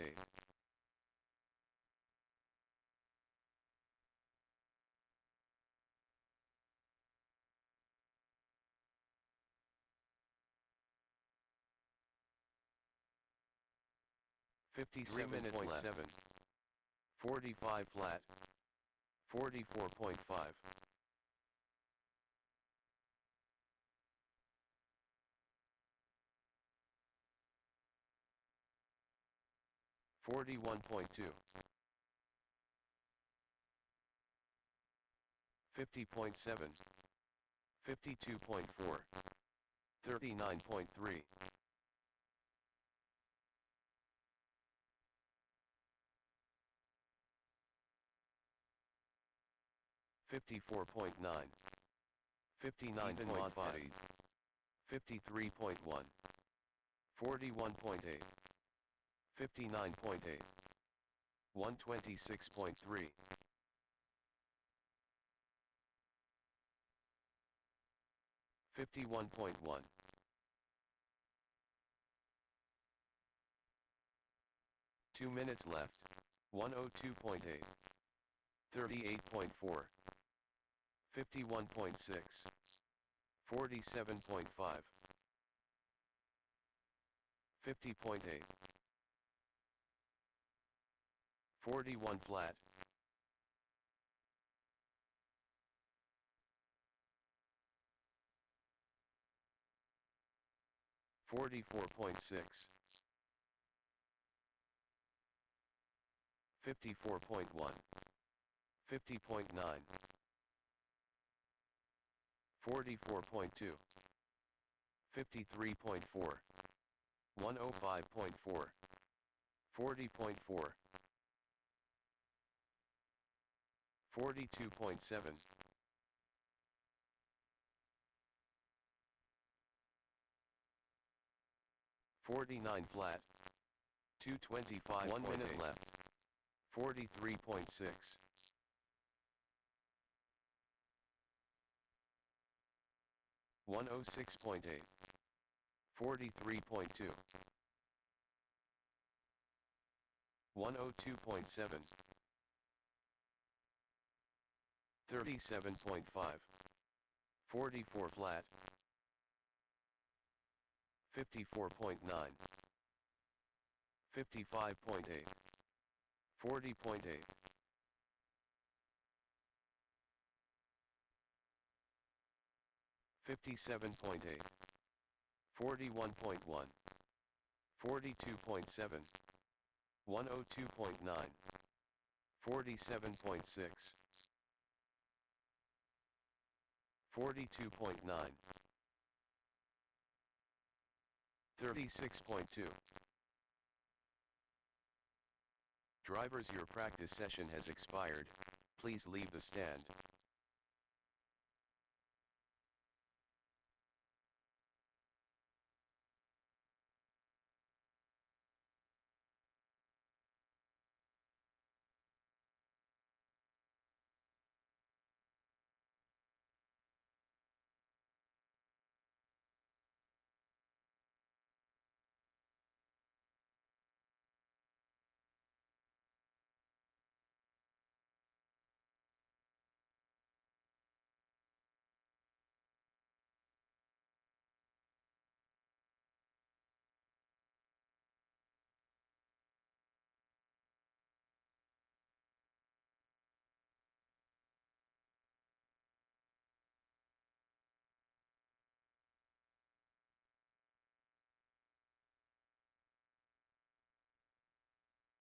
minutes 7. 45 flat. 44.5. 41.2. 50.7. 52.4. 39.3. 54.9. 59.5. 53.1. 41.8. 59.8. 126.3. 51.1. 2 minutes left. 102.8. 38.4. 51.6. 47.5. 50.8. 41 flat. 44.6. 54.1. 50.9. 44.2. 53.4. 105.4. 40.4. 42.7. .49 flat. 225. 1 minute left. 43.6. 106.8. 43.2. 102.7. 37.5. 44 flat. 54.9. 55.8. 40.8. 57.8. 41.1. 42.7. 102.9. 47.6. 42.9. 36.2. Drivers, your practice session has expired. Please leave the stand.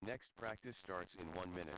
Next practice starts in 1 minute.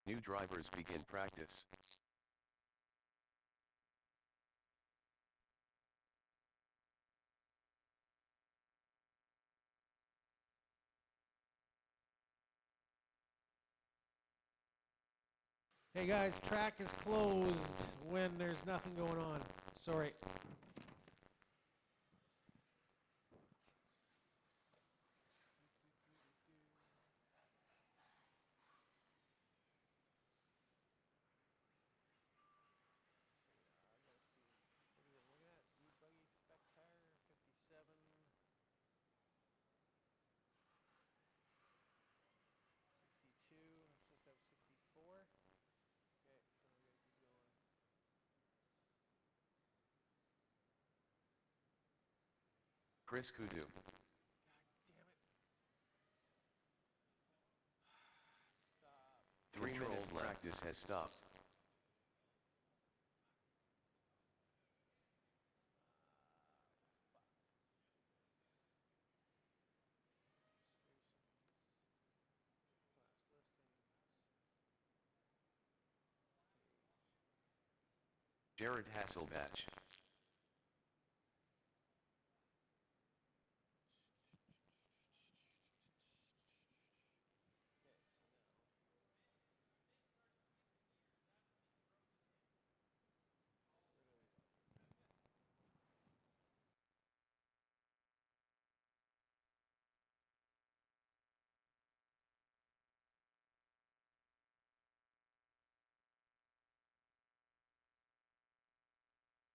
New drivers begin practice. Hey guys, track is closed when there's nothing going on. Sorry. What are we looking at? Buggy spec tire, 57. 62. I'm supposed to have 64. Okay, so we gotta keep going. Chris Kudu. God damn it. Stop. 3 minutes practice has stopped. Class listings. Jared Hasselbatch. Okay, so now. Where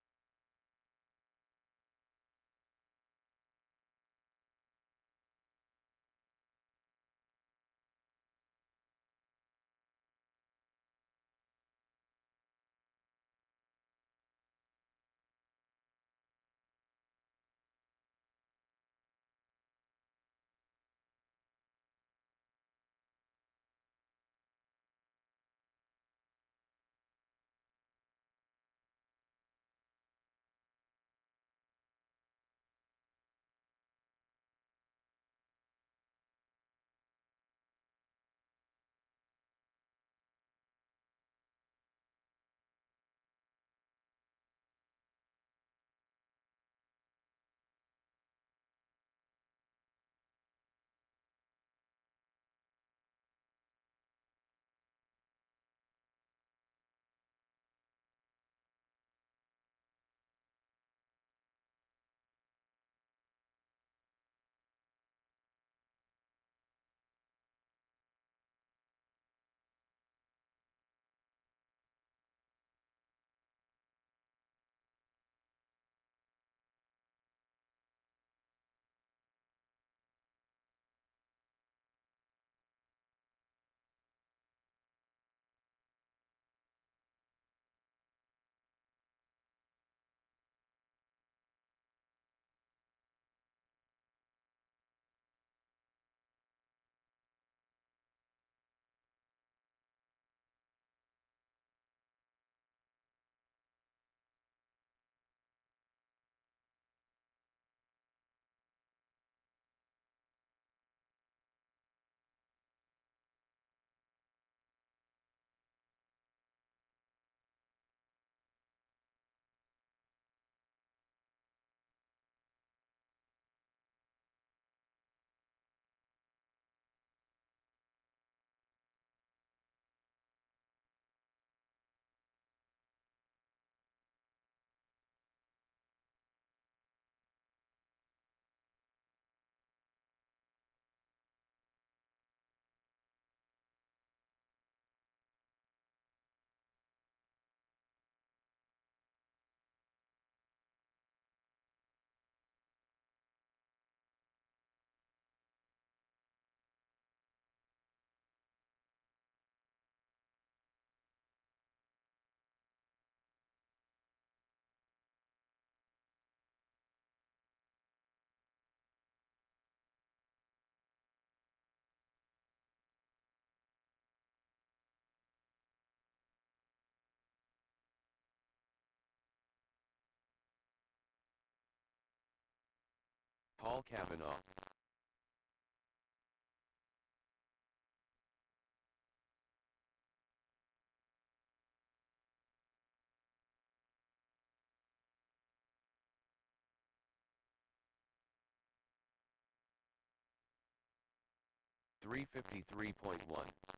do we go? Paul Kavanaugh. $353.1.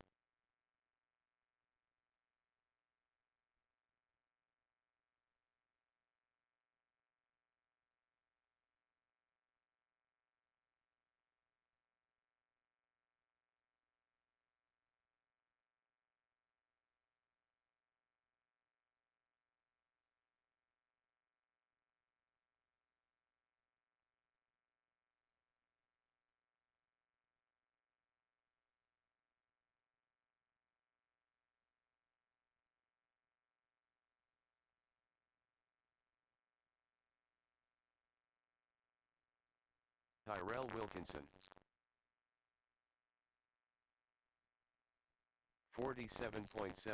Tyrell Wilkinson. 47.7.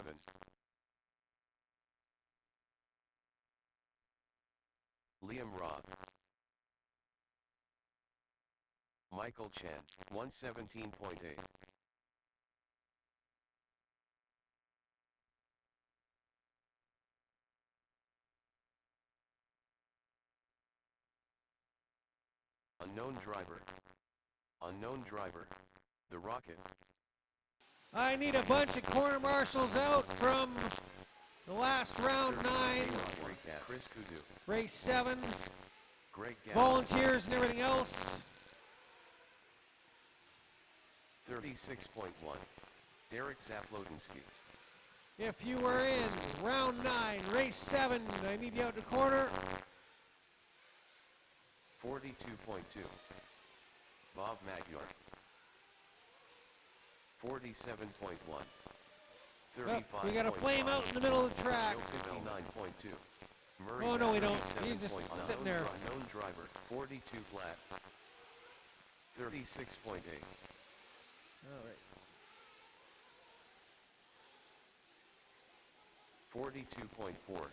Liam Roth. Michael Chan. 117.8. Unknown driver. Unknown driver. The Rocket. I need a bunch of corner marshals out from the last round 9, Chris Kudu. race 7, Greg Gavin. volunteers and everything else. 36.1. Derek Zaplodinsky. If you were in round 9, race 7, I need you out in the corner. 42.2. Bob Magyar. 47.1. We got a flame out in the middle of the track. 59.2. Murray Oh, no, we Massey, don't. He's just 7.9. sitting there. Unknown driver, 42 flat. 36.8. All right. 42.4.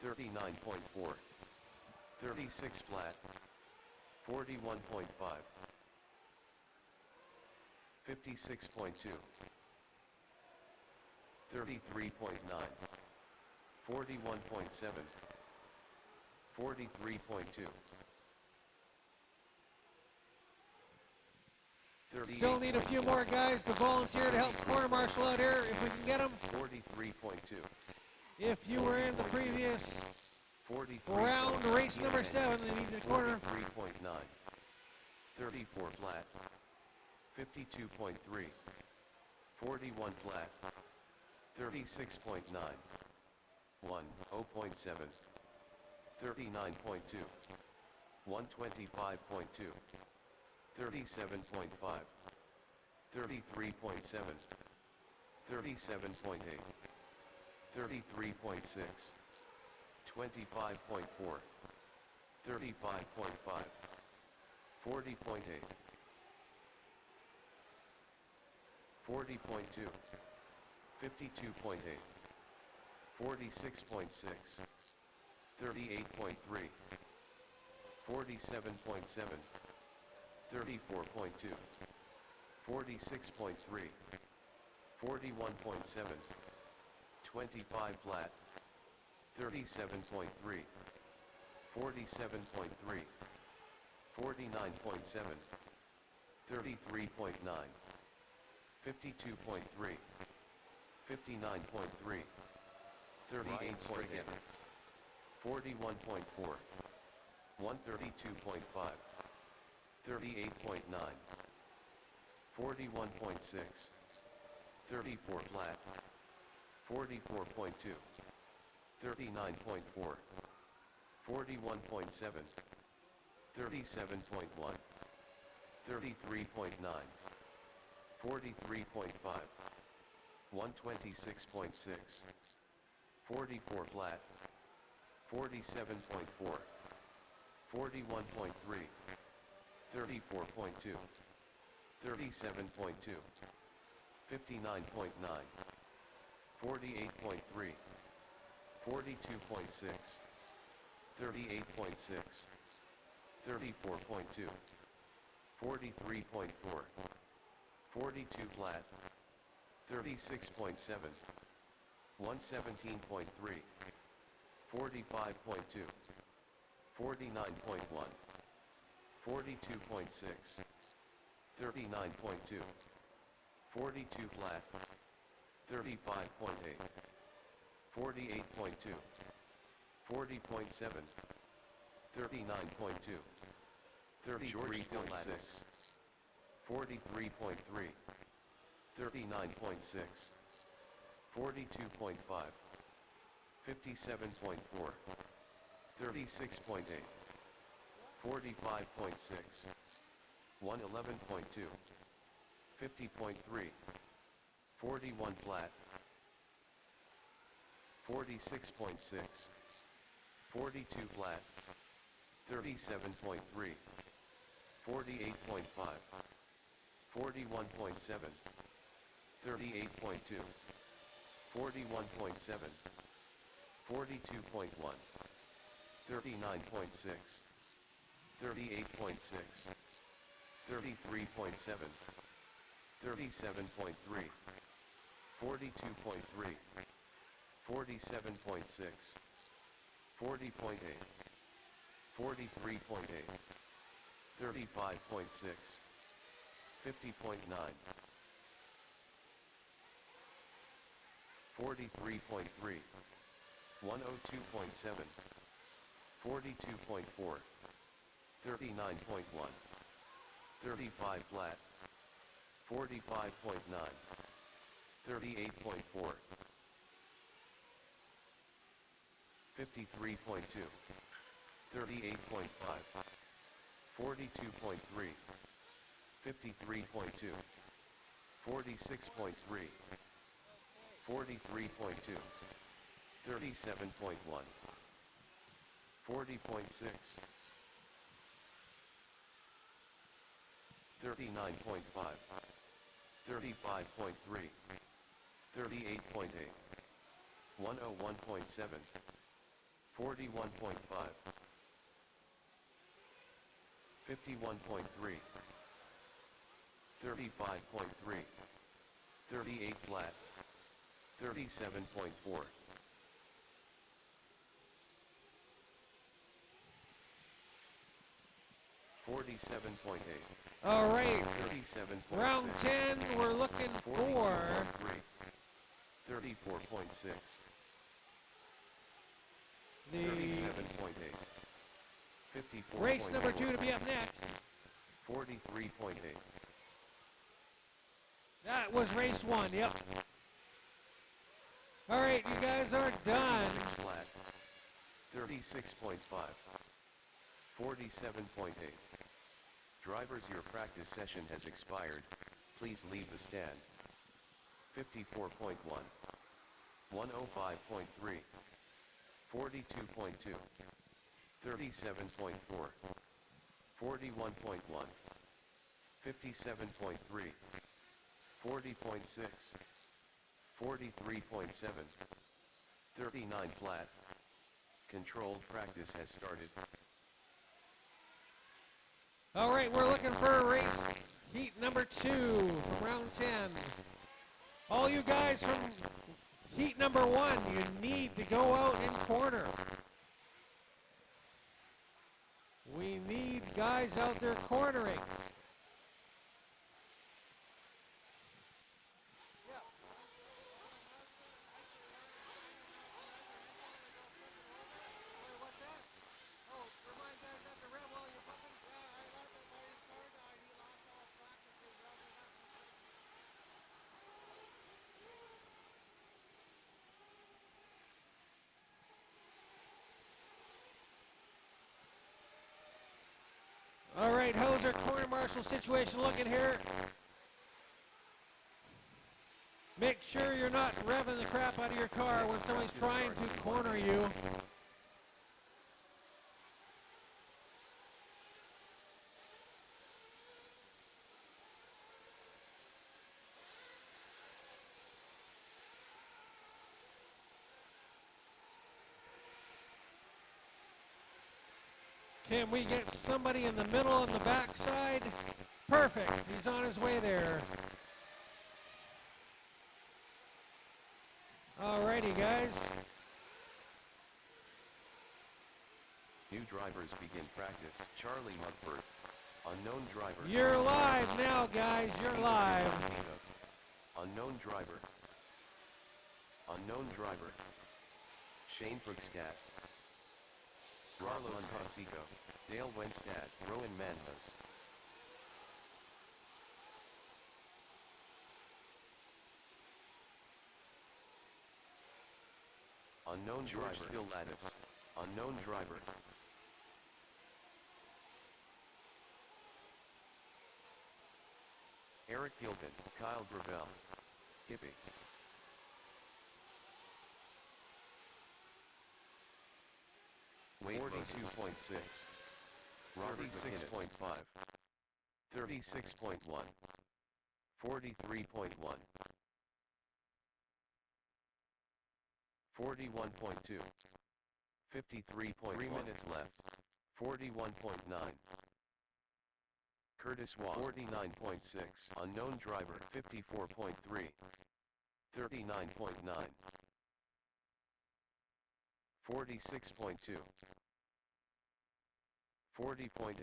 39.4. 36 flat. 41.5. 56.2. 33.9. 41.7. 43.2. Still need a few more guys to volunteer to help corner marshal out here if we can get them. 43.2. If you were in the previous 43. round, race number 7, we need the corner. 43.9. 34 flat. 52.3. 41 flat. 36.9. 1, 0.7. 39.2. 125.2. 37.5. 33.7. 37.8. 33.6. 25.4. 35.5. 40.8. 40.2. 52.8. 46.6. 38.3. 47.7. 34.2. 46.3. 41.7. 25 flat. 37.3. 47.3. 49.7. 33.9. 52.3. 59.3. 38.8. 41.4. 132.5. 38.9. 41.6. 34 flat. 44.2. 39.4. 41.7. 37.1. 33.9. 43.5. 126.6. 44 flat. 47.4. 41.3. 34.2. 37.2. 59.9. 48.3. 42.6. 38.6, 34.2, 43.4, 42 flat, 36.7, 117.3, 45.2, 49.1, 42.6, 39.2, 42 flat, 35.8, 48.2, 40.7, 39.2, 33.6, 43.3, 39.6, 42.5, 57.4, 36.8, 45.6, 111.2, 50.3, 41 flat, 46.6, 42 flat, 37.3, 48.5, 41.7, 38.2, 41.7, 42.1, 39.6, 38.6, 33.7, 37.3, 42.3, 47.6, 40.8, 43.8, 35.6, 50.9, 43.3, 102.7, 42.4, 39.1, 35 flat, 45.9, 38.4, 53.2, 38.5, 42.3, 53.2, 46.3, 43.2, 37.1, 40.6, 39.5, 35.3, 38.8, 101.7, 41.5, 51.3, 35.3, 38 flat, 37.4, 47.8, All right, 37.6, round 10, we're looking for 42.3, 34.6, the 37.8, 54.4, race number 2 to be up next. 43.8, That was race 1, yep. All right, you guys are done. 36 flat, 36.5, 47.8. Drivers, your practice session has expired. Please leave the stand. 54.1, 105.3, 42.2, 37.4, 41.1, 57.3, 40.6, 43.7, 39 flat. Controlled practice has started. All right, we're looking for race heat number 2 from round 10. All you guys from heat number 1, you need to go out and corner. We need guys out there cornering. All right, how's our corner marshal situation looking here? Make sure you're not revving the crap out of your car when somebody's trying to corner you. Can we get somebody in the middle on the backside? Perfect. He's on his way there. Alrighty, guys. New drivers begin practice. Charlie Mugford. Unknown driver. You're live now, guys. You're Stephen live. Cancino. Unknown driver. Unknown driver. Shane Brookstat. Carlos Conseco. Dale Wenstad. Rowan Mandos. Unknown driver. Still Lattice. Unknown driver. Eric Gilpin. Kyle Gravel. Hippie. Wade 42.6. Robert 6.5. 36.1. 43.1. 41.2. 53.3 minutes left. 41.9. Curtis Waugh 49.6. Unknown driver 54.3. 39.9. 46.2. 40.8.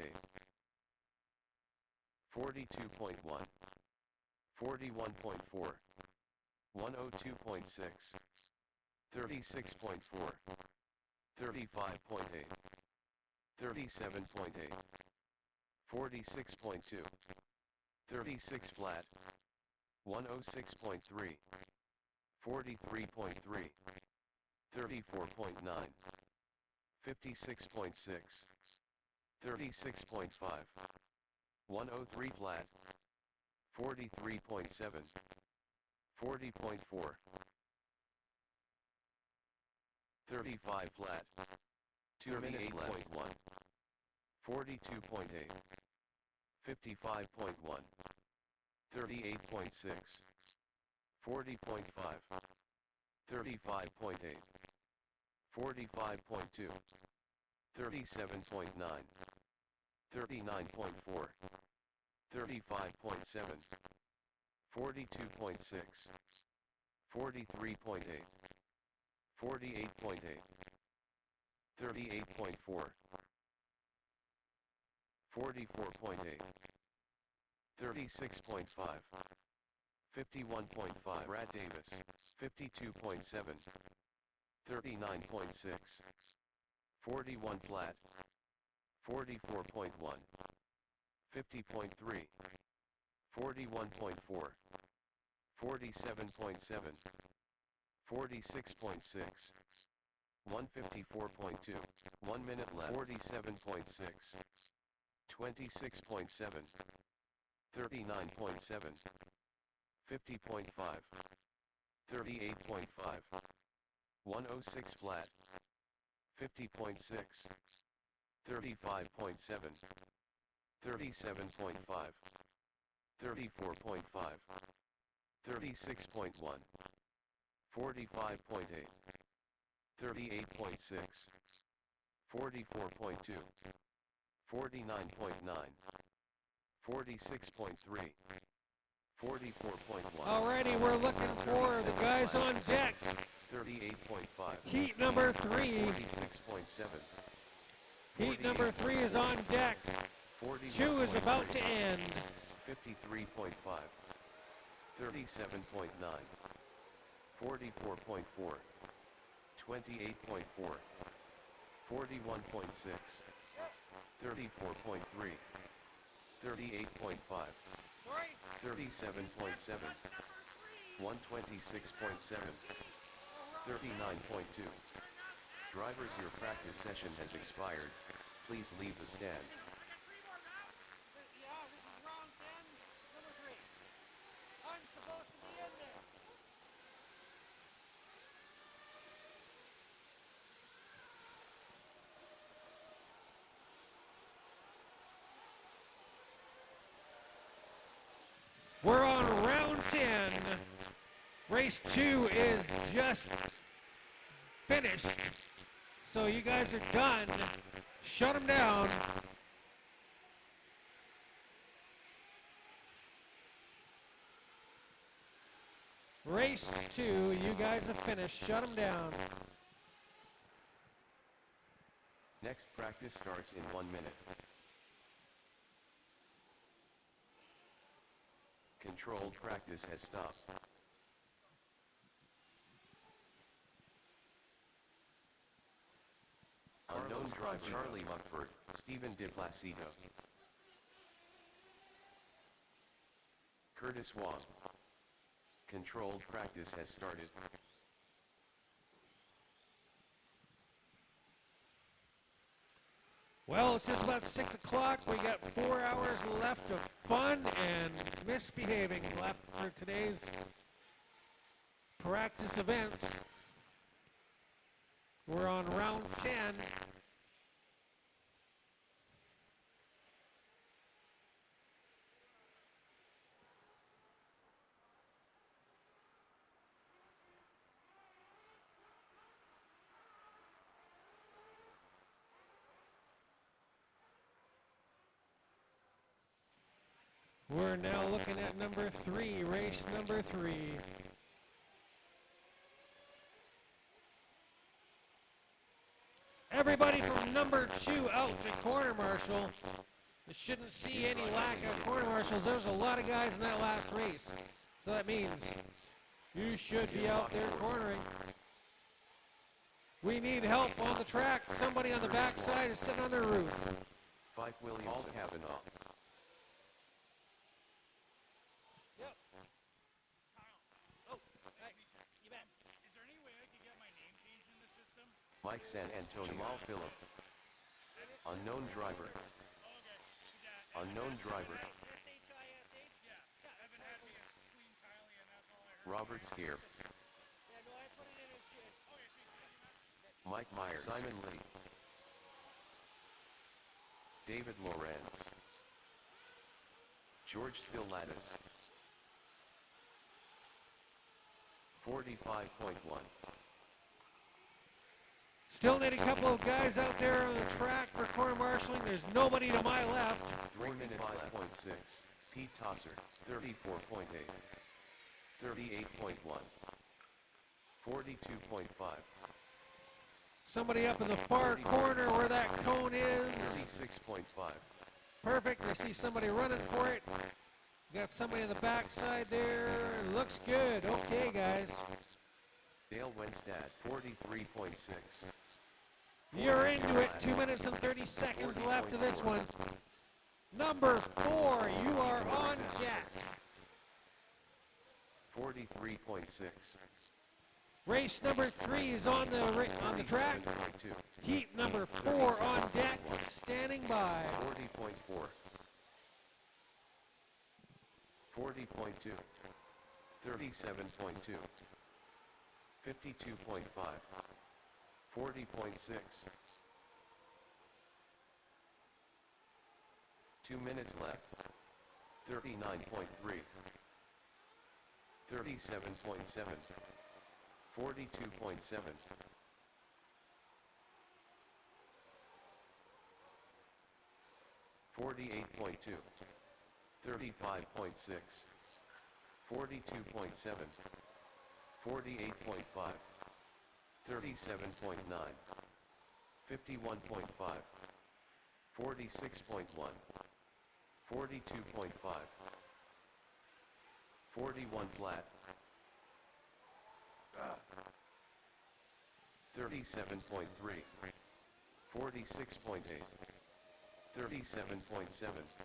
42.1. 41.4. 102.6. 36.4. 35.8. 37.8. 46.2. 36 flat. 106.3. 43.3. 34.9. 56.6. 36.5. 103 flat. 43.7. 40.4. 35 flat. 2 minutes left. 42.8. 55.1. 38.6. 40.5. 35.8. 45.2. 37.9. 39.4. 35.7. 42.6. 43.8. 48.8. 38.4. 44.8. 36.5. 51.5. Brad Davis. 52.7. 39.6. 41 flat. 44.1. 50.3. 41.4. 47.7. 46.6. 154.2. 1 minute left. 47.6. 26.7. 39.7. 50.5. 38.5. 106 flat. 50.6. 35.7. 37.5. 34.5. 36.1. 45.8. 38.6. 44.2. 49.9. 46.3. 44.1. Alrighty, we're looking for the guys on deck. 38.5. Heat number 3. 46.7. Heat number 3 is on deck. 2 is about to end. 53.5. 37.9. 44.4. 28.4. 41.6. 34.3. 38.5. 37.7. 126.7. 39.2. Drivers, your practice session has expired. Please leave the stand. Yeah, this is round 10, number 3. I'm supposed to be in there. We're on round 10. Race 2 is just finished. So you guys are done. Shut them down. Race 2, you guys have finished. Shut them down. Next practice starts in 1 minute. Controlled practice has stopped. Unknown driver Charlie Muckford, Stephen DePlacido. Curtis Wasp. Controlled practice has started. Well, it's just about 6 o'clock. We got 4 hours left of fun and misbehaving left for today's practice events. We're on round 10. We're now looking at number 3, race number 3. Everybody from number 2 out to corner marshal. You shouldn't see any lack of corner marshals. There's a lot of guys in that last race. So that means you should be out there cornering. We need help on the track. Somebody on the backside is sitting on their roof. Fife Williams Kavanaugh. Mike San Antonio. Jamal Phillip. Unknown driver. Unknown driver. Robert Scare. Mike Myers. Simon Lee. David Lorenz. George Skillatis. 45.1. Still need a couple of guys out there on the track for corner marshaling. There's nobody to my left. 3 minutes 5.6. Pete Tosser, 34.8. 38.1. 42.5. Somebody up in the far corner where that cone is. 36.5. Perfect. I see somebody running for it. Got somebody on the backside there. Looks good. Okay, guys. Dale Wenstad, 43.6. You're into it. 2 minutes and 30 seconds left of this one. Number 4, you are on jet. 43.6. Race number 3 is on the track. 47.2. Heat number 4 on deck, standing by. 40.4. 40.2. 37.2. 52.5. 40.6. 2 minutes left. 39.3. 37.7. 42.7. 48.2. 35.6. 42.7. 48.5. 37.9. 51.5. 46.1. 42.5. 41 flat. 37.3. 46.8. 37.7.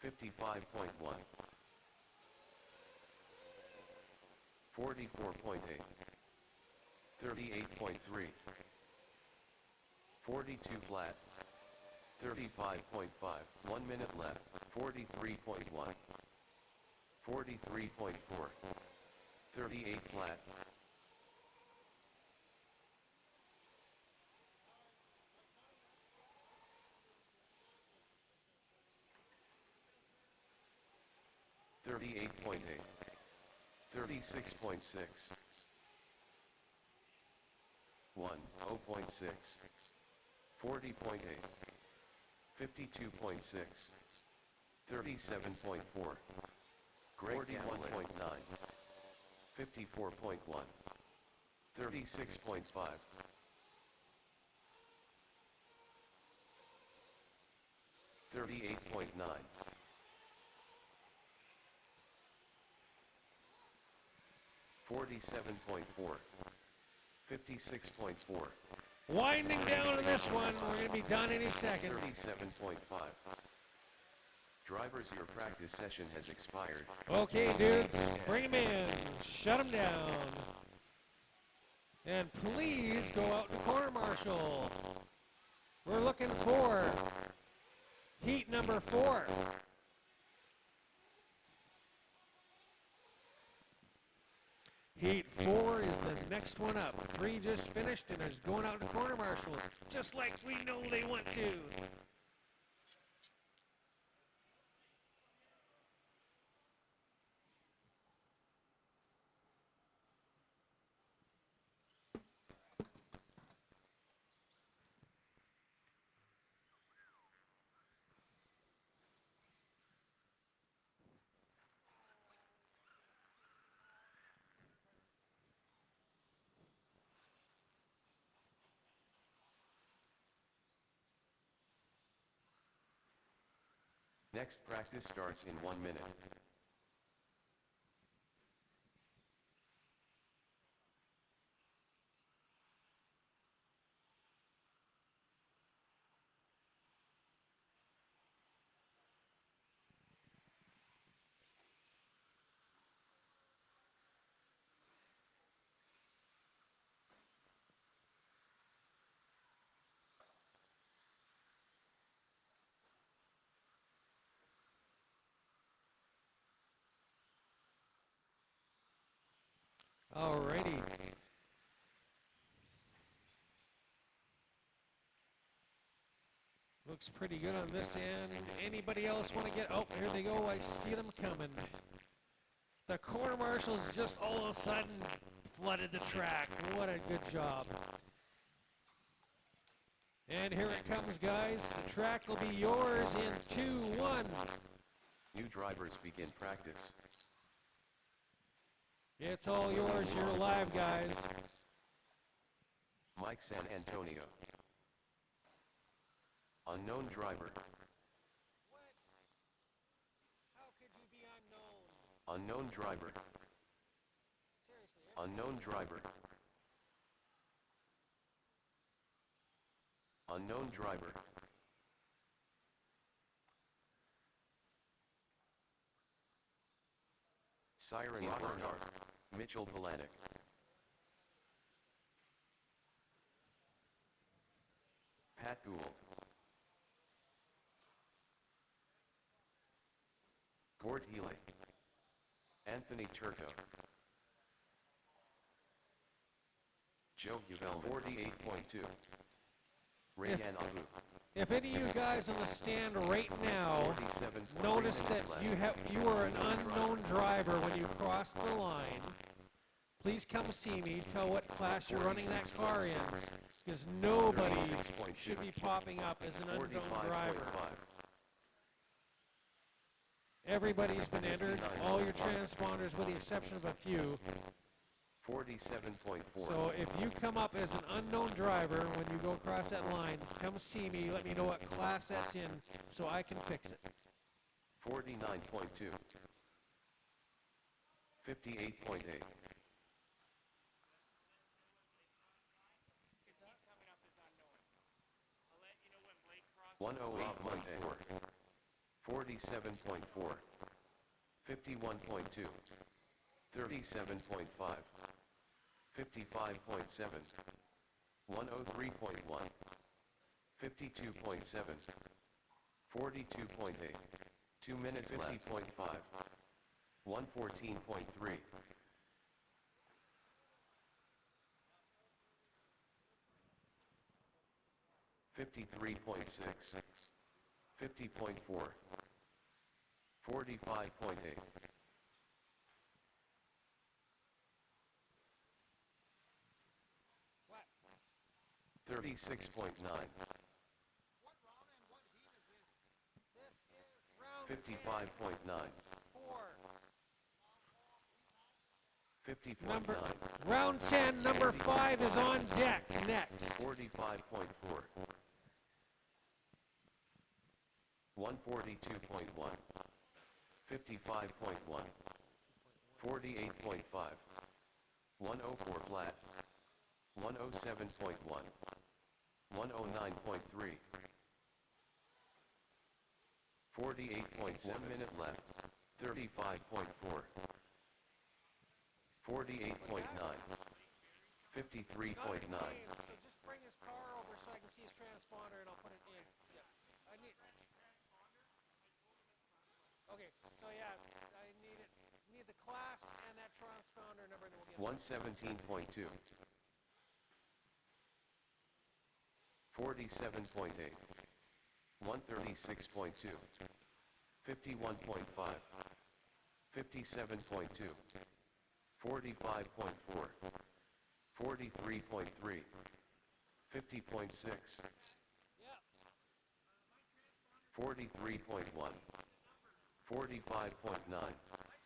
55.1. 44.8. 38.3. 42 flat. 35.5. 1 minute left. 43.1. 43.4. 38 flat. $38.8. 36.6. 0.6, 40.8, 52.6, 37.4, Greg 41.9, 54.1, 36.5, 38.9, 47.4, 56.4, Winding down to this one. We're going to be done any second. 37.5. Drivers, your practice session has expired. Okay, dudes, bring them in. Shut them down. And please go out to corner marshal. We're looking for heat number 4. Heat 4 is the next one up. 3 just finished and is going out to corner marshal, just like we know they want to. Next practice starts in 1 minute. Alrighty. Looks pretty good on this end. Anybody else want to get? Oh, here they go. I see them coming. The corner marshals just all of a sudden flooded the track. What a good job. And here it comes, guys. The track will be yours in 2, 1. New drivers begin practice. It's all yours. You're live, guys. Mike San Antonio. Unknown driver. What? How could you be unknown? Unknown driver. Seriously. Unknown driver. Unknown driver. Siren Rockstar. Mitchell Polanic. Pat Gould. Gord Healy. Anthony Turco. Joe Uvel 48.2. Rayan Abu. If any of you guys on the stand right now 47. notice that you are an unknown driver when you cross the line, please come see me. Tell what class you're running that car in, because nobody should be popping up as an unknown driver. Everybody's been entered, all your transponders with the exception of a few. 47.4. So if you come up as an unknown driver when you go across that line, come see me, let me know what class that's in so I can fix it. 49.2. 58.8. One oh eight point four. 47.4. 51.2. 37.5. 55.7. 103.1. 52.7. 42.8. 2 minutes 50.5. 114.3. 53.6. 50.4. 45.8. What? 36.9. What round and what heat is this? This is round 55.9. 4. 50.9. Round 10, number 5 is on deck next. 45.4. 142.1. 55.1. 48.5. 104 flat. 107.1. 109.3. 48.1 minute left. 35.4. 48.9. 53.9. So just bring his car over so I can see his transponder and I'll put it in. Yep. I need. Okay, so yeah, I need the class and that transponder number and then we'll get 117.2. 47.8. 136.2. 51.5. 57.2. 45.4. 43.3. 50.6. 43.1. 45.9.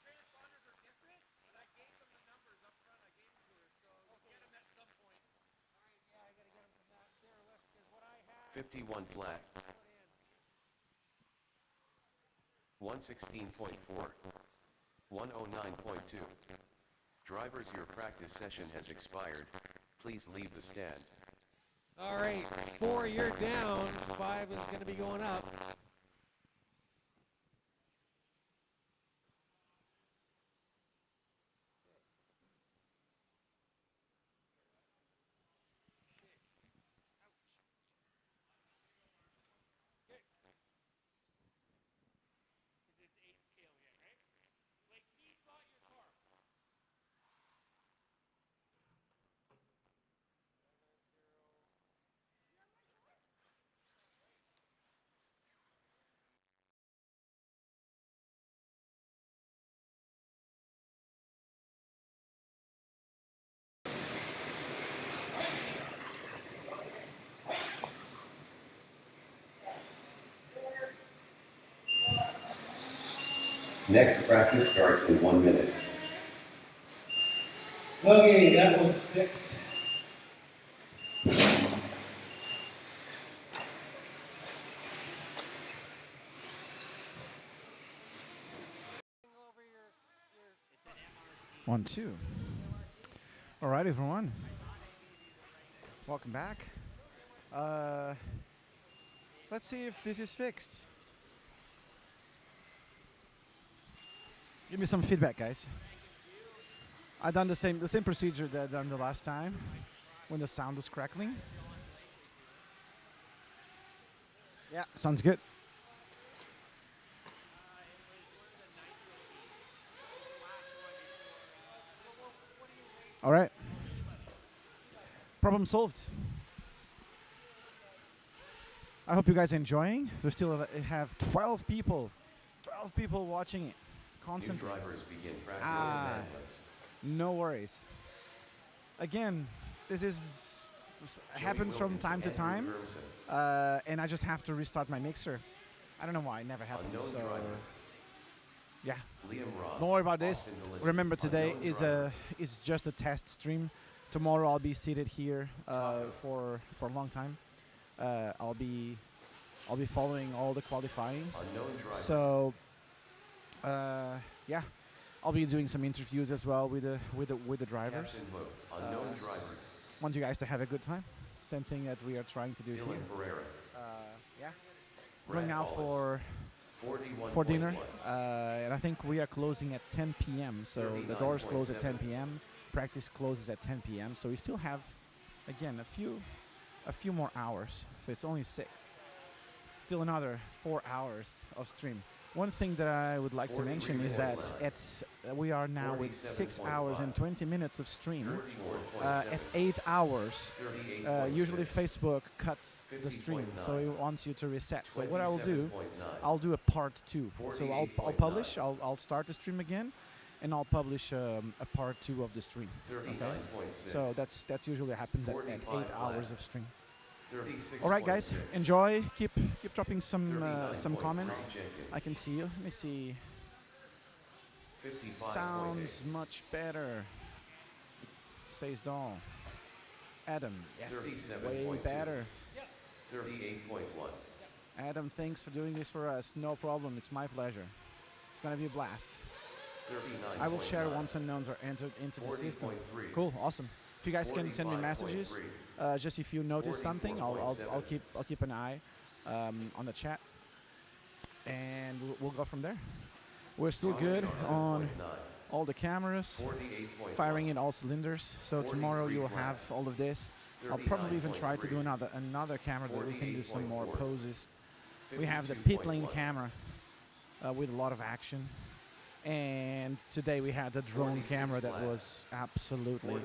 transponders are different, but I gave them the numbers up front. I gave them to her, so get them at some point. All right, yeah, I gotta get them from that. There, let's, because what I have 51 flat. put in. 116.4. 109.2. Drivers, your practice session has expired. Please leave the stand. All right, 4, you're down. 5 is going to be going up. Because it's 8 scale yet, right? Like, he's got your car. Next practice starts in 1 minute. Okay, that one's fixed. Over your 1, 2. All right, everyone. Welcome back. Let's see if this is fixed. Give me some feedback, guys. I done the same procedure that I done the last time when the sound was crackling. Yeah, sounds good. All right. Problem solved. I hope you guys are enjoying. We still have 12 people watching it New constantly. drivers begin practice Ah. manless. No worries. Again, this is happens from Wilkins, time to Andrew time, Hermsen. and I just have to restart my mixer. I don't know why it never happens. Unknown So driver. yeah, Liam Robb. don't worry about this. Austin Dillison. Remember, today Unknown is driver. just a test stream. Tomorrow I'll be seated here Taco. for a long time. I'll be following all the qualifying. Unknown driver. So yeah, I'll be doing some interviews as well with the drivers. Captain Mo. Unknown driver. Want you guys to have a good time. Same thing that we are trying to do Dylan here. Pereira. Yeah. Brad Going out Wallace. for dinner, 41.1. and I think we are closing at 10 p.m. So the doors close at 10 p.m. Practice closes at 10 p.m. So we still have, again, a few more hours. So it's only 6. Still another 4 hours of stream. One thing that I would like to 43 mention is minutes that left. we are now with 6 hours and 20 minutes of stream. 44.7. At 8 hours, 38.6. usually Facebook cuts the stream, so 50.9. it wants you to reset. So what I will do, 27.9. I'll do a part 2. So I'll 48.9. publish. I'll start the stream again, and I'll publish a part 2 of the stream. 39.6. So that's usually happens at 8 45 hours flat. of stream. 36. All right, guys, enjoy. Keep dropping some comments. I can see you. Let me see. 55. Sounds much better. Says Dahl. Adam, yes, 37.2. way better. 38.1. Adam, thanks for doing this for us. No problem. It's my pleasure. It's gonna be a blast. 39. I will share once unknowns are entered into the system. 40.3. Cool, awesome. If you guys can send me messages, just if you notice something, I'll keep an eye on the chat, and we'll go from there. We're still good on all the cameras, firing in all cylinders. So tomorrow you'll have all of this. I'll probably even try to do another camera that we can do some more poses. We have the pit lane camera with a lot of action. And today we had the drone camera that was absolutely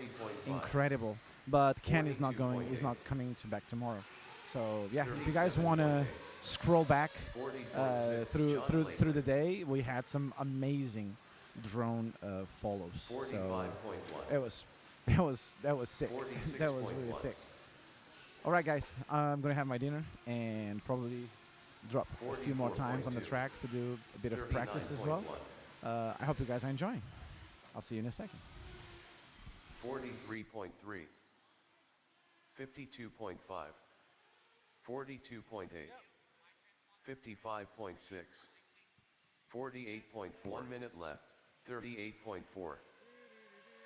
incredible. But Ken is not coming back tomorrow. So yeah, if you guys want to scroll back through the day, we had some amazing drone follows. So that was sick. That was really sick. All right, guys, I'm gonna have my dinner and probably drop a few more times on the track to do a bit of practice as well. I hope you guys are enjoying. I'll see you in a second. 43.3, 52.5, 42.8, 55.6, 48.4. 1 minute left. 38.4,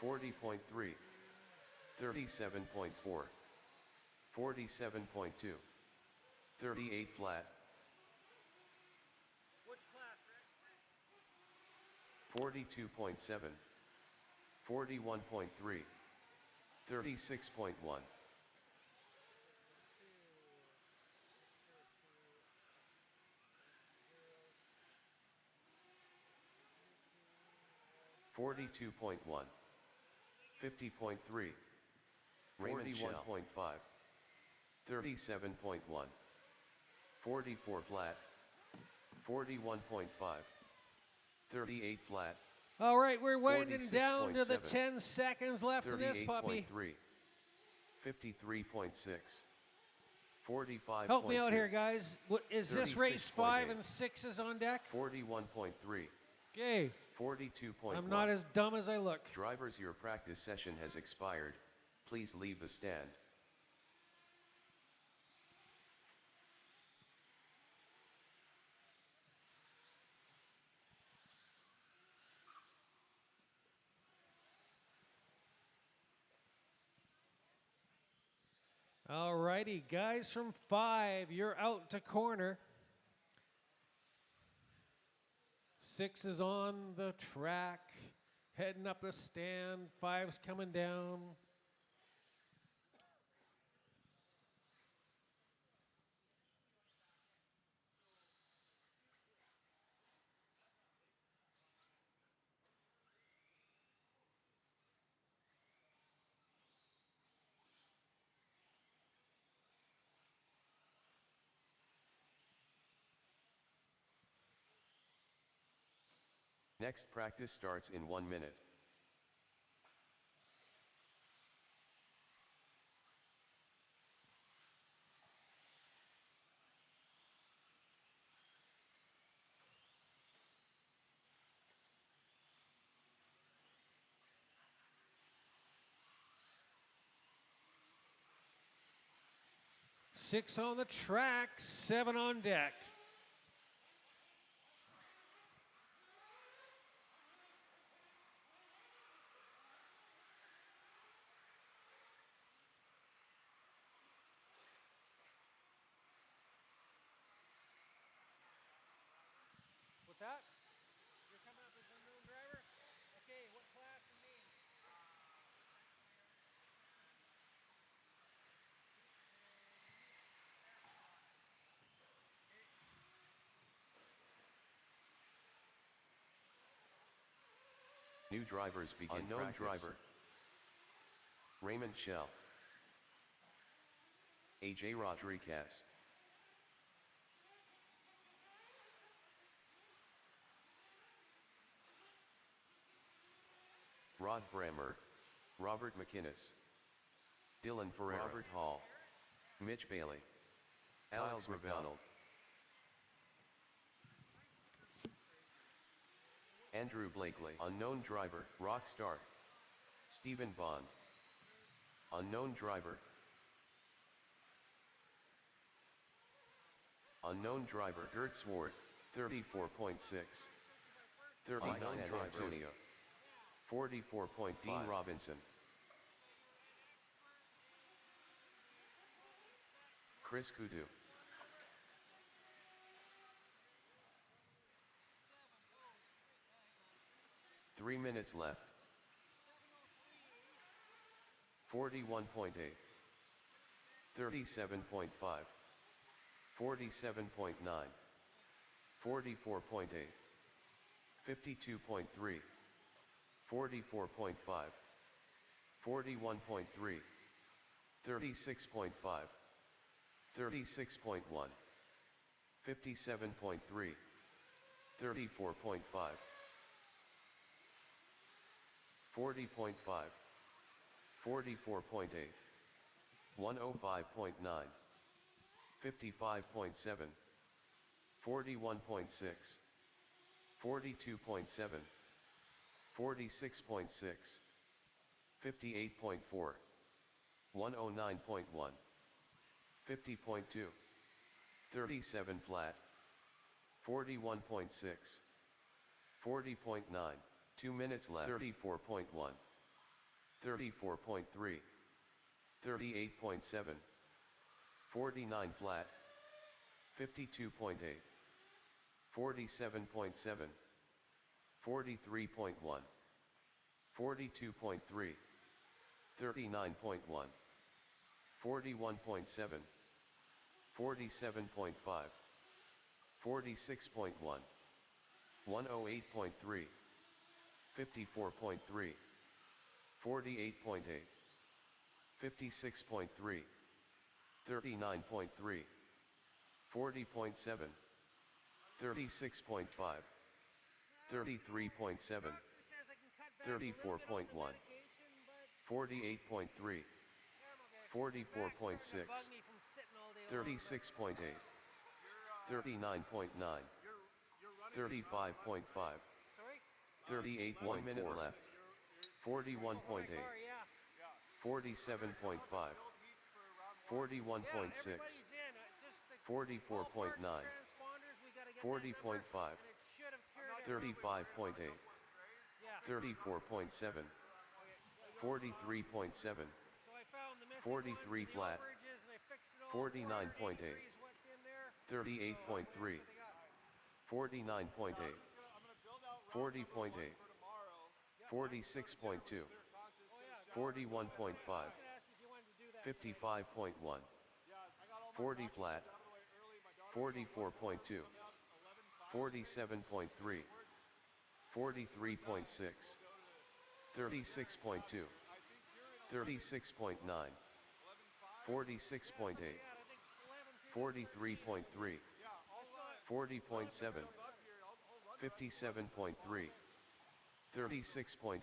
40.3, 37.4, 47.2, 38 flat. 42.7, 41.3, 36.1. 42.1, 50.3, 41.5, 37.1, 44 flat, 41.5, 38 flat. All right, we're winding down to the 10 seconds left in this puppy. 53.6, 45. Help me out here, guys. Is this race 5 and 6 is on deck? 41.3. Okay. 42.1. I'm not as dumb as I look. Drivers, your practice session has expired. Please leave the stand. All righty, guys from 5, you're out to corner. 6 is on the track, heading up the stand. 5's coming down. Next practice starts in 1 minute. Six on the track, 7 on deck. What's that? You're coming up as a new driver? Okay, what class and name? New drivers begin. Unknown driver. Raymond Shell. AJ Rodriguez. Rod Brammer, Robert McInnes, Dylan Ferreira, Robert Hall, Mitch Bailey. Alex McDonald. Andrew Blakely. Unknown driver. Rockstar. Stephen Bond. Unknown driver. Unknown driver. Gert Swart. 34.6. 39 San Antonio. 44. Dean Robinson. Chris Kudu. Three minutes left. 41.8. 37.5. 47.9. 44.8. 52.3. 44.5. 41.3. 36.5. 36.1. 57.3. 34.5. 40.5. 44.8. 105.9. 55.7. 41.6. 42.7. 46.6. 58.4. 109.1. 50.2. 37 flat. 41.6. 40.9. 2 minutes left. 34.1. 34.3. 38.7. 49 flat. 52.8. 47.7. 43.1. 42.3. 39.1. 41.7. 47.5. 46.1. 108.3. 54.3. 48.8. 56.3. 39.3. 40.7. 36.5. 33.7. 34.1. 48.3. 44.6. 36.8. 39.9. 35.5. 38. 1 minute left. 41.8. 47.5. 41.6. 44.9. 40.5. 35.8. 34.7. 43.7. 43 flat. 49.8. 38.3. 49.8. 40.8. 46.2. 41.5. 55.1. 40 flat. 44.2. 47.3. 43.6. 36.2. 36.9. 46.8. 43.3. 40.7. 57.3. 36.8.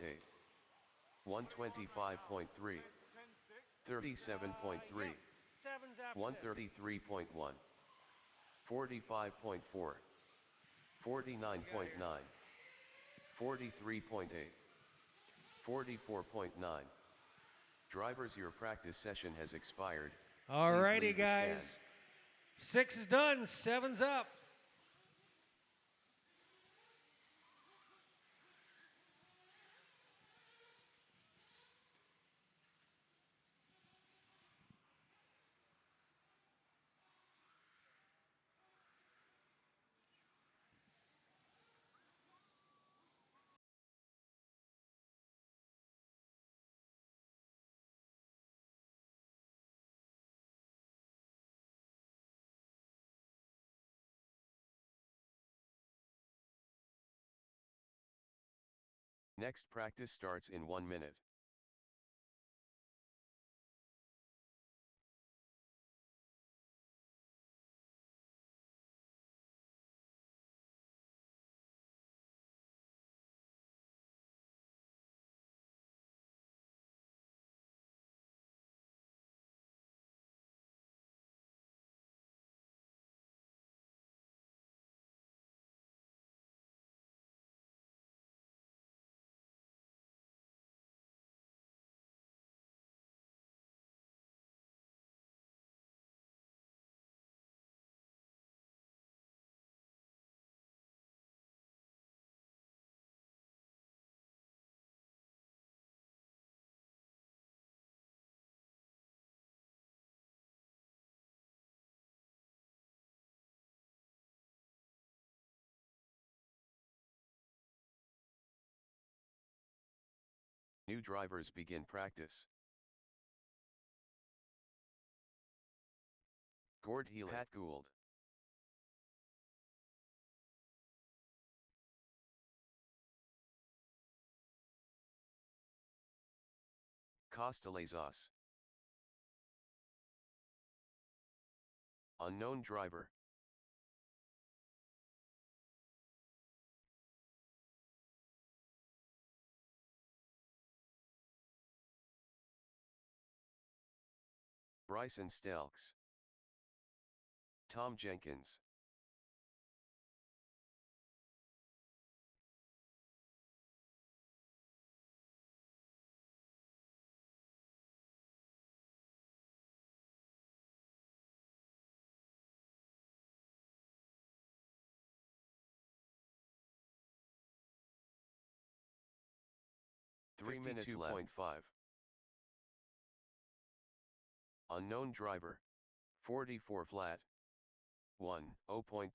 125.3. 37.3. 133.1. 45.4. 49.9. 43.8. 44.9. Drivers, your practice session has expired. Alrighty, leave the stand. guys. 6 is done, 7's up. Next practice starts in 1 minute. New drivers begin practice. Gord Healy, Pat Gould, Costalezos. Unknown driver. Bryson Stelks. Tom Jenkins. Three minutes left. 5. Unknown driver. 44 flat. 1, 0.2.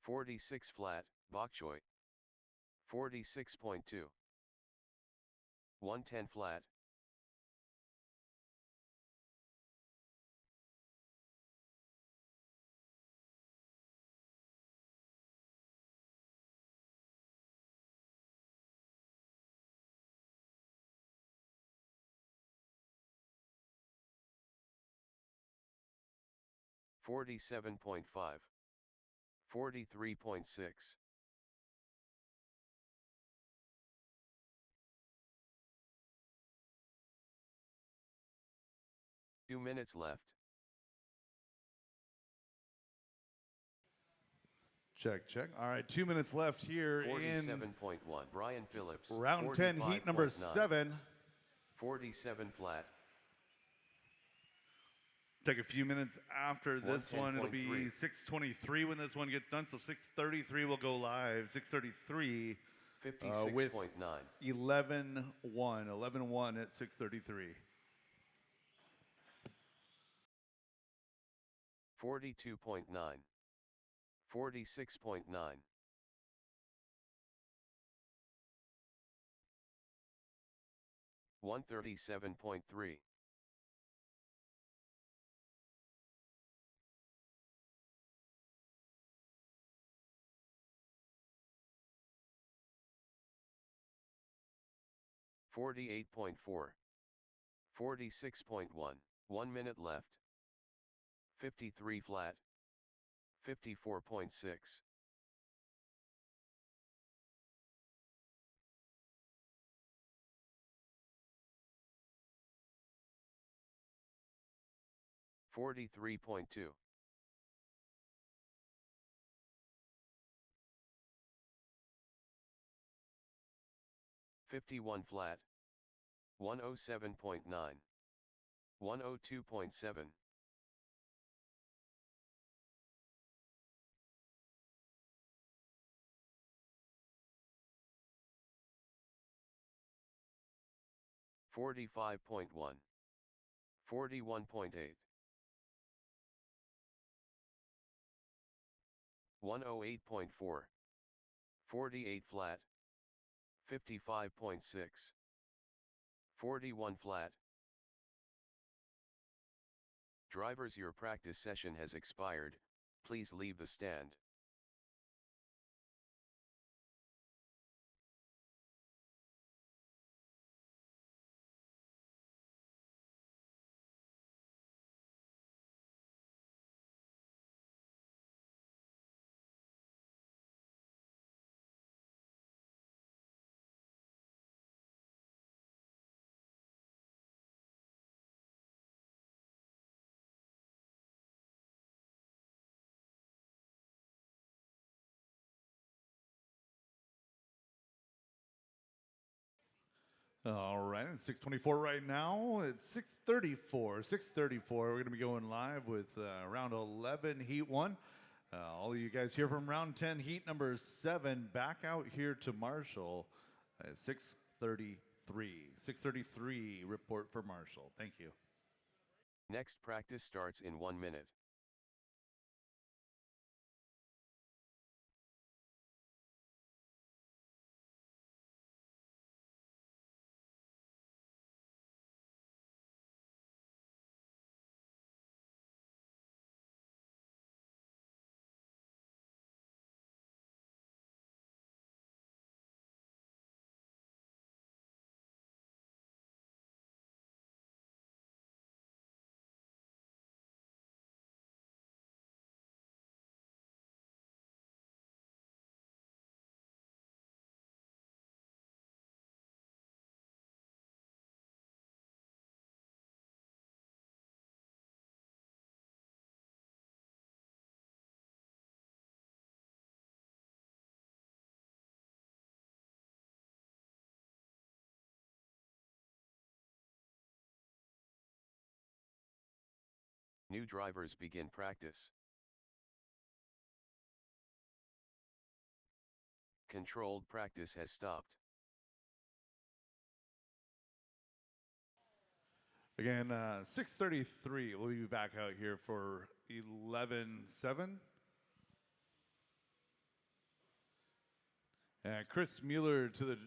.46 flat, bok choy. 46.2. 110 flat. .47.5. 43.6. Two minutes left. Check, check. All right, 2 minutes left here in 47.1. Brian Phillips. round 10, heat number 7. 47 flat. Take a few minutes after this one. It'll be 110.3. 6:23 when this one gets done, so 6:33 will go live. 6:33 with 56.9. 11-1. 11-1 at 6:33. 42.9. 46.9. 137.3. 48.4. 46.1. 1 minute left. 53 flat. 54.6. 43.2. 51 flat. 107.9. 102.7. 45.1. 41.8. 108.4. 48 flat. 55.6. 41 flat. Drivers, your practice session has expired. Please leave the stand. All right, it's 6:24 right now. It's 6:34. 6:34. We're going to be going live with round 11, heat 1. All of you guys here from round 10, heat number 7, back out here to Marshall at 6:33. 6:33 report for Marshall. Thank you. Next practice starts in 1 minute. New drivers begin practice. Controlled practice has stopped. Again, 6:33. We'll be back out here for 11:7. And Chris Mueller to the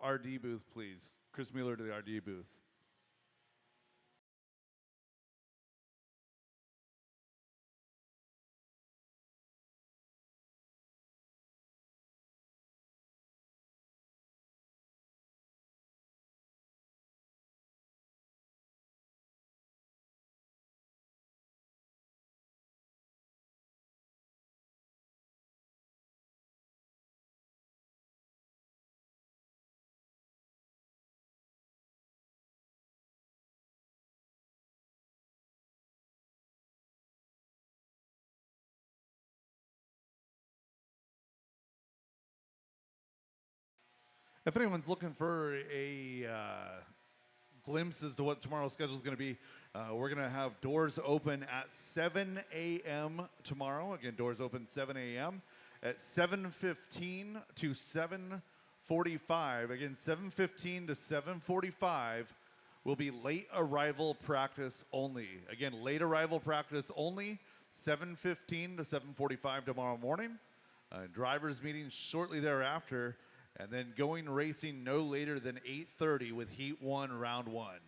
RD booth, please. Chris Mueller to the RD booth. If anyone's looking for a glimpse as to what tomorrow's schedule is going to be, we're going to have doors open at 7 a.m. tomorrow. Again, doors open 7 a.m. At 7:15 to 7:45. Again, 7:15 to 7:45 will be late arrival practice only. Again, late arrival practice only, 7:15 to 7:45 tomorrow morning. Drivers meeting shortly thereafter, and then going racing no later than 8:30 with Heat 1, Round 1.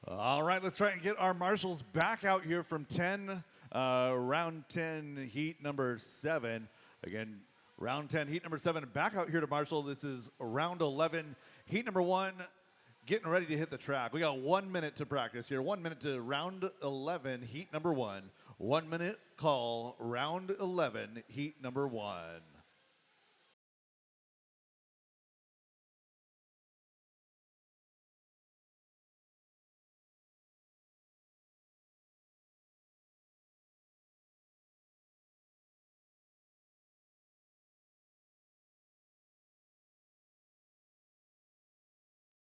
All right, let's try and get our marshals back out here from 10, round 10, heat number 7. Again, round 10, heat number 7, back out here to marshal. This is round 11, heat number 1, getting ready to hit the track. We got 1 minute to practice here. 1 minute to round 11, heat number 1. 1 minute call, round 11, heat number 1.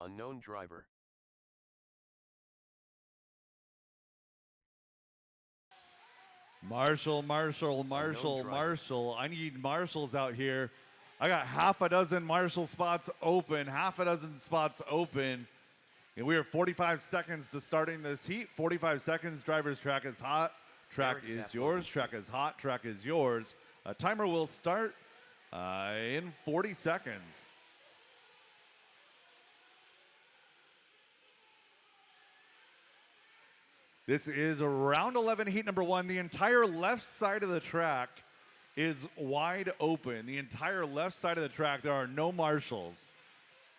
Unknown driver. Marshall. I need marshals out here. I got half a dozen marshal spots open, And we are 45 seconds to starting this heat. 45 seconds, driver's track is hot. Track is yours, track is hot, track is yours. A timer will start in 40 seconds. This is round 11, heat number 1. The entire left side of the track is wide open. The entire left side of the track, there are no marshals.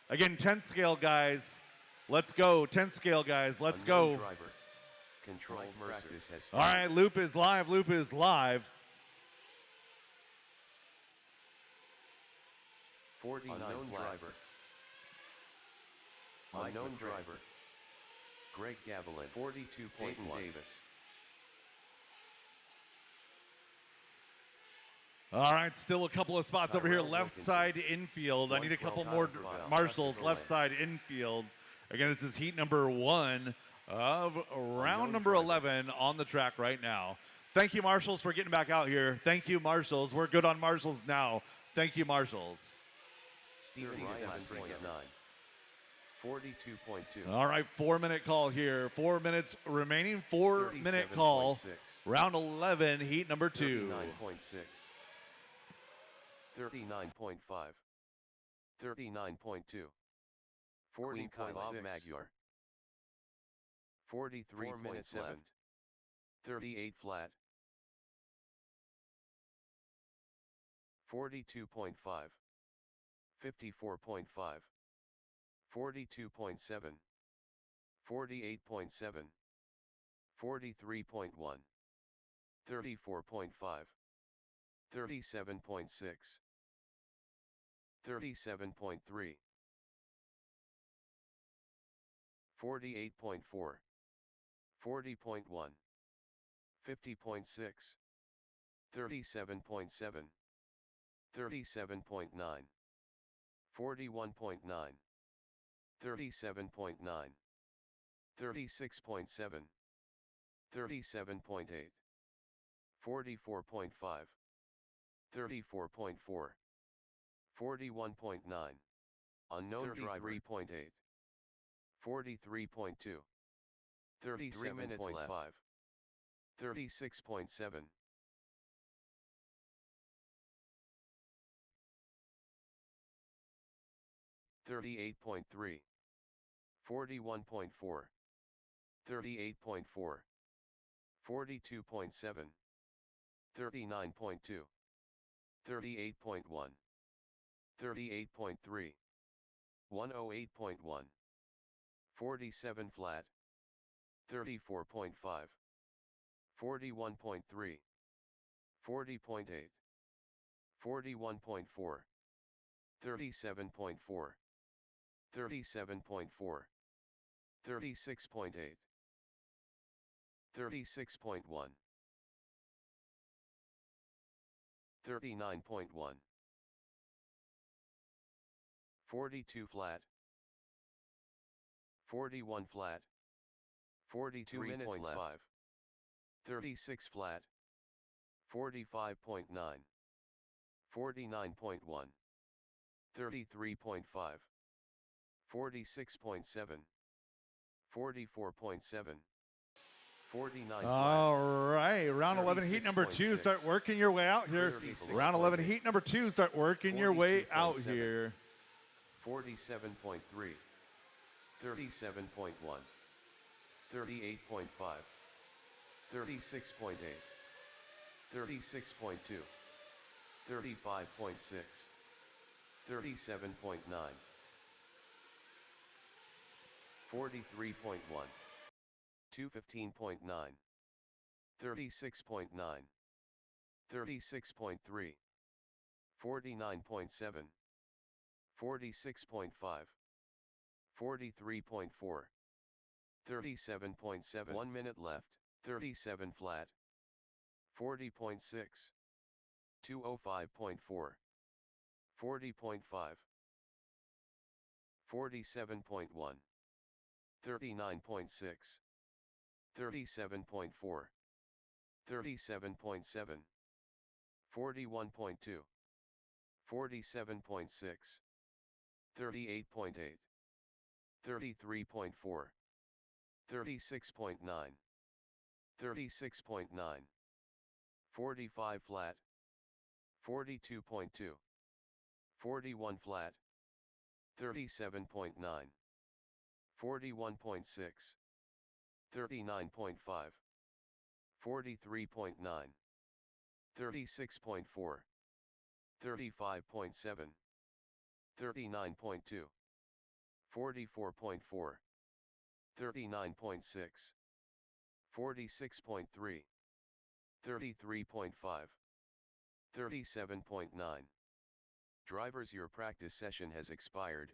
Again, 10 scale, guys. Let's go. 10 scale, guys. Let's go. Driver. Controlled practice has All right, loop is live. 49 driver. Unknown driver. Greg Gavilan, 42. Dayton Davis. All right, still a couple of spots over here. Left side infield. I need a couple more marshals. Left side infield. Again, this is heat number 1 of round number 11 on the track right now. Thank you, marshals, for getting back out here. Thank you, marshals. We're good on marshals now. Thank you, marshals. Steven 37.9. 42.2. All right, 4-minute call here. 4 minutes remaining. 4-minute call. Round 11, heat number 2. 39.6. 39.5. 39.2. 40.6. Magyar. 43 minutes left. 38 flat. 42.5. 54.5. 42.7. 48.7. 43.1. 34.5. 37.6. 37.3. 48.4. 40.1. 50.6. 37.7. 37.9. 41.9. 37.9. 36.7. 37.8. 44.5. 34.4. 41.9. Unknown driver. 33.8. 43.2. 37.5. 36.7. 38.3. 41.4. 38.4. 42.7. 39.2. 38.1. 38.3. 108.1. 47 flat. 34.5. 41.3. 40.8. 41.4. 37.4. 37.4. 36.8. 36.1. 39.1. 42 flat. 41 flat. 42 minutes left. 36 flat. 45.9. 49.1. 33.5. 46.7. 44.7. 49. All right, round 11, heat number 2. Start working your way out here. Round 11, heat number 2. Start working your way out here. 47.3. 37.1. 38.5, 36.8, 36.2, 35.6, 37.9, 43.1, 215.9, 36.9, 36.3, 49.7, 46.5, 43.4, 37.7. 1 minute left, 37 flat, 40.6, 205.4, 40.5, 47.1, 39.6, 37.4, 37.7, 41.2, 47.6, 38.8, 33.4, 36.9, 36.9, 45 flat, 42.2, 41 flat, 37.9, 41.6, 39.5, 43.9, 36.4, 35.7, 39.2, 44.4, 39.6, 46.3, 33.5, 37.9. Drivers, your practice session has expired.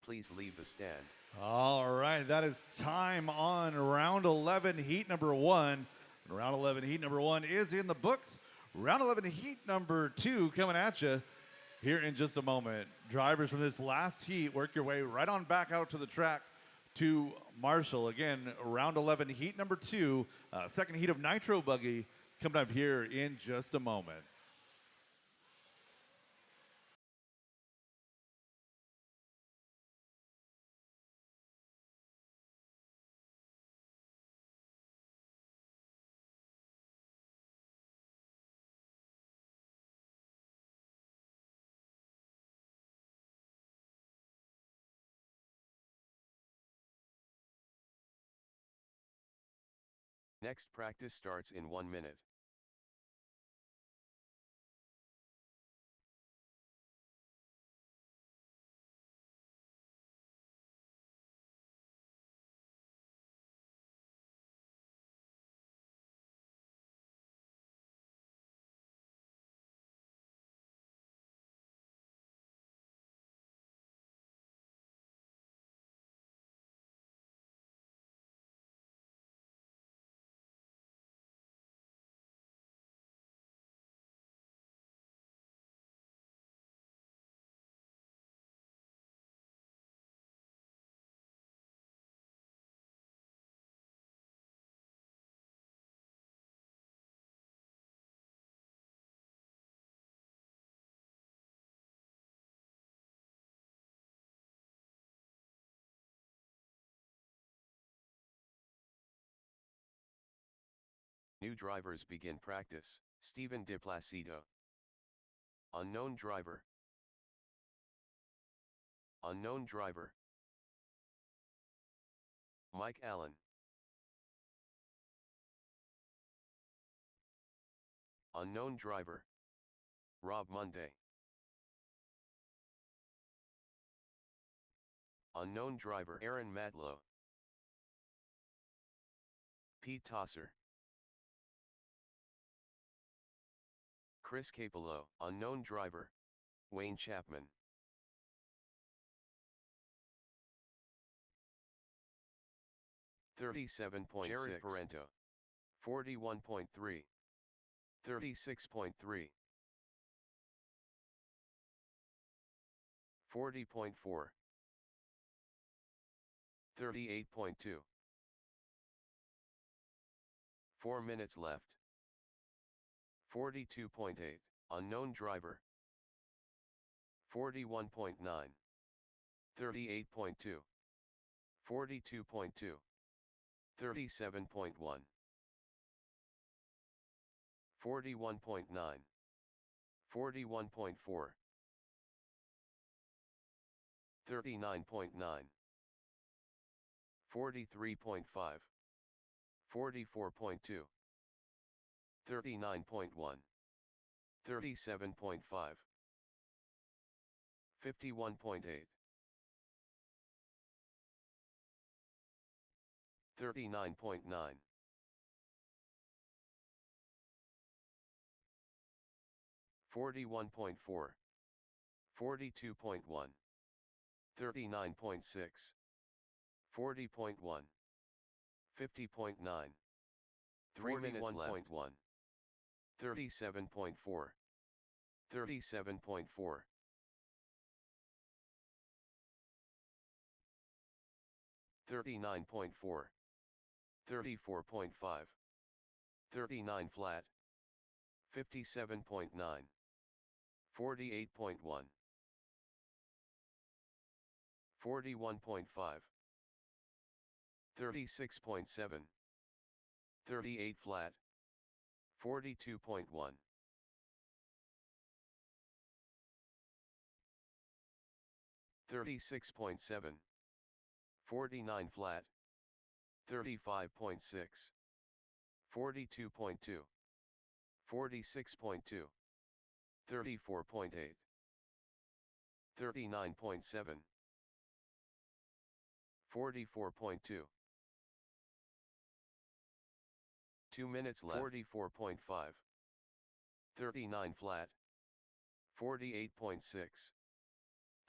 Please leave the stand. All right, that is time on round 11, heat number 1. Round 11, heat number 1 is in the books. Round 11, heat number 2 coming at you here in just a moment. Drivers from this last heat, work your way right on back out to the track to Marshall. Again, round 11, heat number 2, second heat of Nitro Buggy coming up here in just a moment. Next practice starts in 1 minute. New drivers begin practice. Steven DePlacido. Unknown driver. Unknown driver. Mike Allen. Unknown driver. Rob Monday. Unknown driver Aaron Matlow. Pete Tosser. Chris Capello. Unknown driver. Wayne Chapman. Jared Parento. 41.3. 36.3. 40.4. 38.2. 4 minutes left. 42.8. Unknown driver. 41.9. 38.2. 42.2. 37.1. 41.9. 41.4. 39.9. 43.5. 44.2, 39.1, 37.5, 51.8, 39.9, 41.4, 42.1, 39.6, 40.1, 50.9, 3 minutes left. 37.4, 37.4, 39.4, 34.5, 39 flat, 57.9, 48.1, 41.5, 36.7, 38 flat, 42.1, 36.7, 49 flat, 35.6, 42.2, 46.2, 34.8, 39.7, 44.2. 2 minutes left. 44.5, 39 flat, 48.6,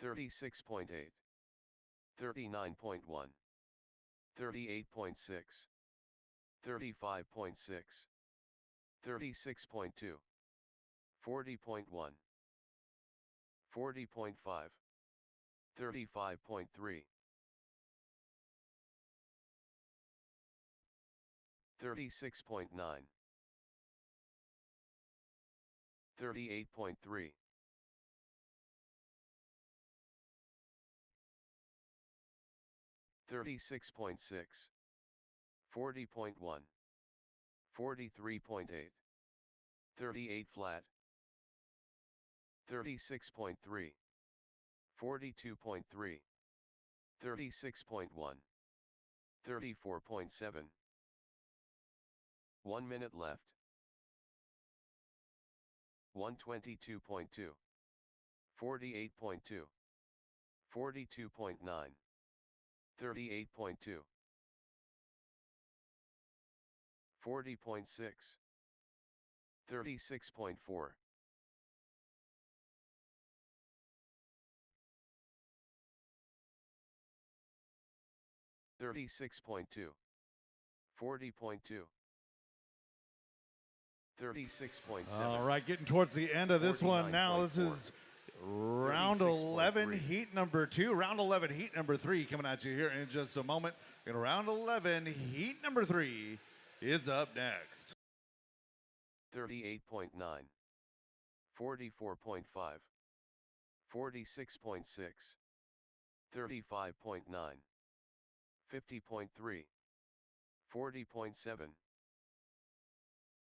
36.8, 39.1, 38.6, 35.6, 36.2, 40.1, 40.5, 35.3, 36.9, 38.3, 36.6, 40.1, 43.8, 38 flat, 36.3, 42.3, 36.1, 34.7. 1 minute left. 122.2, 48.2, 42.9, 38.2, 40.6, 36.4, 36.2, 40.2, 36.7. All right, getting towards the end of this one now. This is round 11, heat number 2. Round 11, heat number 3 coming at you here in just a moment. In round 11, heat number 3 is up next. 38.9, 44.5, 46.6, 35.9, 50.3, 40.7.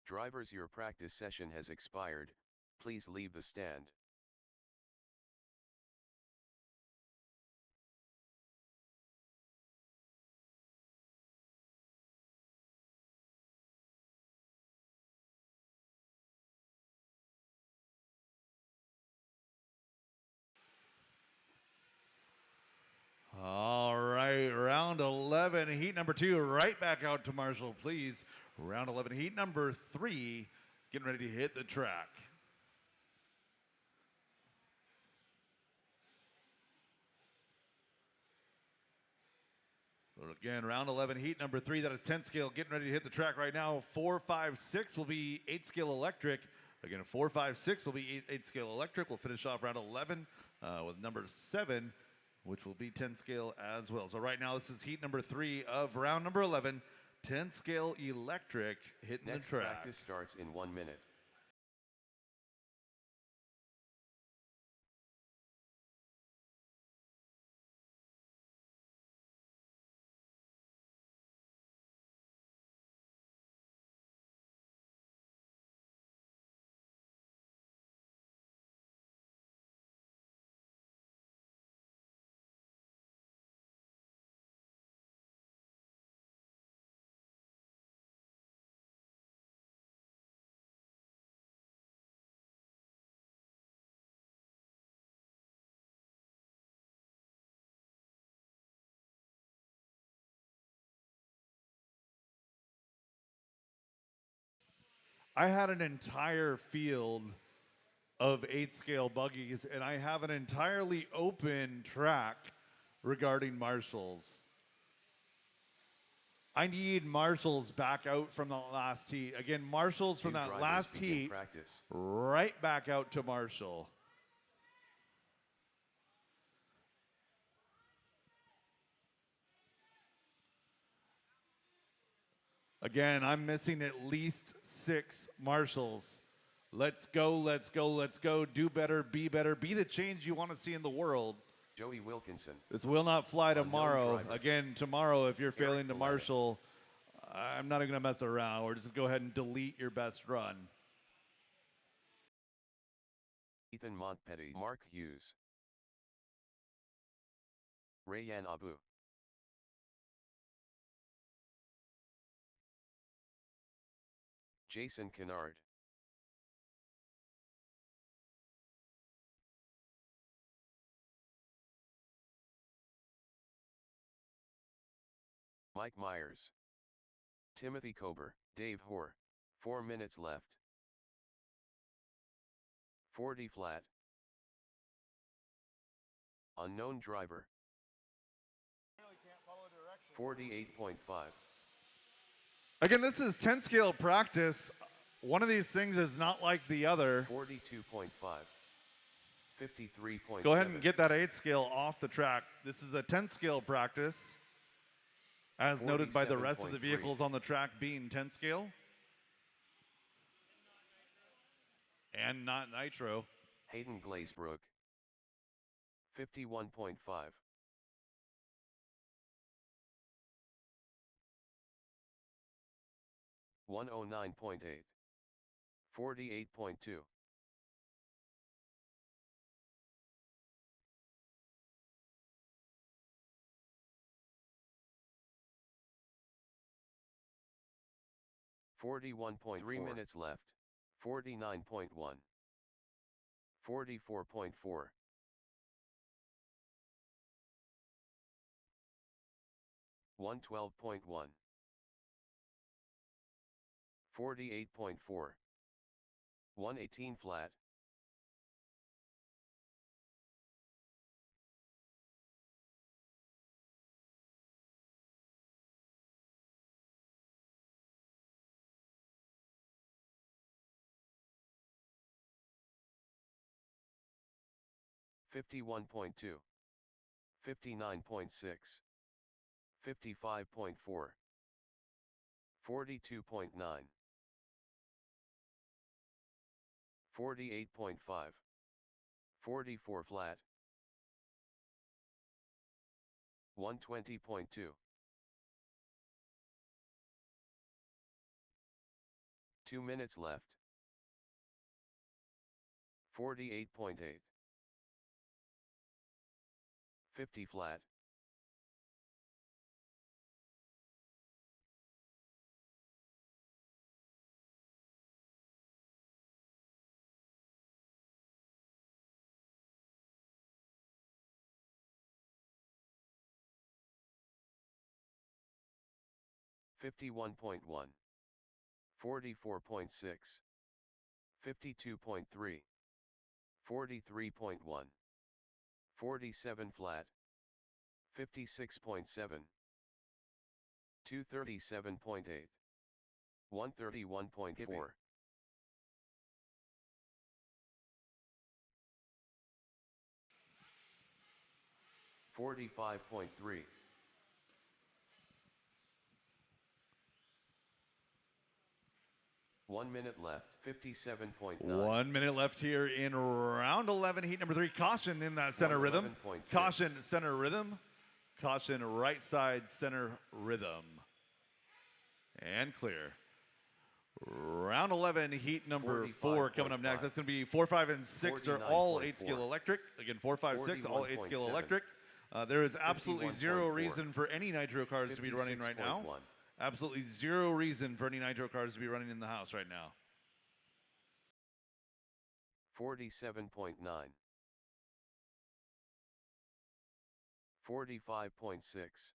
Drivers, your practice session has expired. Please leave the stand. All right, round 11, heat number 2, right back out to Marshall, please. Round 11, heat number 3, getting ready to hit the track. So again, round 11, heat number 3, that is 10 scale, getting ready to hit the track right now. 4, 5, 6 will be 8 scale electric. Again, 4, 5, 6 will be 8 scale electric. We'll finish off round 11 with number 7, which will be 10 scale as well. So right now, this is heat number 3 of round number 11, 10 scale electric hitting Next the track. practice starts in 1 minute. I had an entire field of 8-scale buggies, and I have an entirely open track regarding marshals. I need marshals back out from the last heat. Again, marshals from New that drivers last begin heat, practice. right back out to marshal. Again, I'm missing at least 6 marshals. Let's go, let's go, let's go. Do better, be the change you want to see in the world. Joey Wilkinson. This will not fly Unknown tomorrow. driver. Again, tomorrow, if you're failing to Valentin. marshal, I'm not even going to mess around. We're just going to go ahead and delete your best run. Ethan Montpetit. Mark Hughes. Rayan Abu. Jason Kennard. Mike Myers. Timothy Kober. Dave Hoare. 4 minutes left. 40 flat. Unknown driver. 48.5. Again, this is 10 scale practice. One of these things is not like the other. 42.5. 53.7. Go ahead and get that 8 scale off the track. This is a 10 scale practice, as noted by the rest of the 47.3. vehicles on the track being 10 scale. And not nitro. Hayden Glazebrook. 51.5. 109.8. 48.2. 41.3 minutes left. 49.1. 44.4. 112.1. 48.4. 118 flat. 51.2. 59.6. 55.4. 42.9. 48.5. 44 flat. 120.2. 2 minutes left. 48.8. 50 flat. 51.1. 44.6. 52.3. 43.1. 47 flat. 56.7. 237.8. 131.4. 45.3. 1 minute left. 57.9. 1 minute left here in round 11, heat number 3. Caution in that center rhythm. 111.6. Caution center rhythm. Caution right side center rhythm. And clear. Round 11, heat number 4 coming up next. That's going to be 4, 5, and 6 are all 8 scale electric. Again, 4, 5, 6, all 8 scale 41.7. electric. There is absolutely zero 51.4. reason for any nitro cars to be running right now. 56.1. Absolutely zero reason for any nitro cars to be running in the house right now. 47.9. 45.6.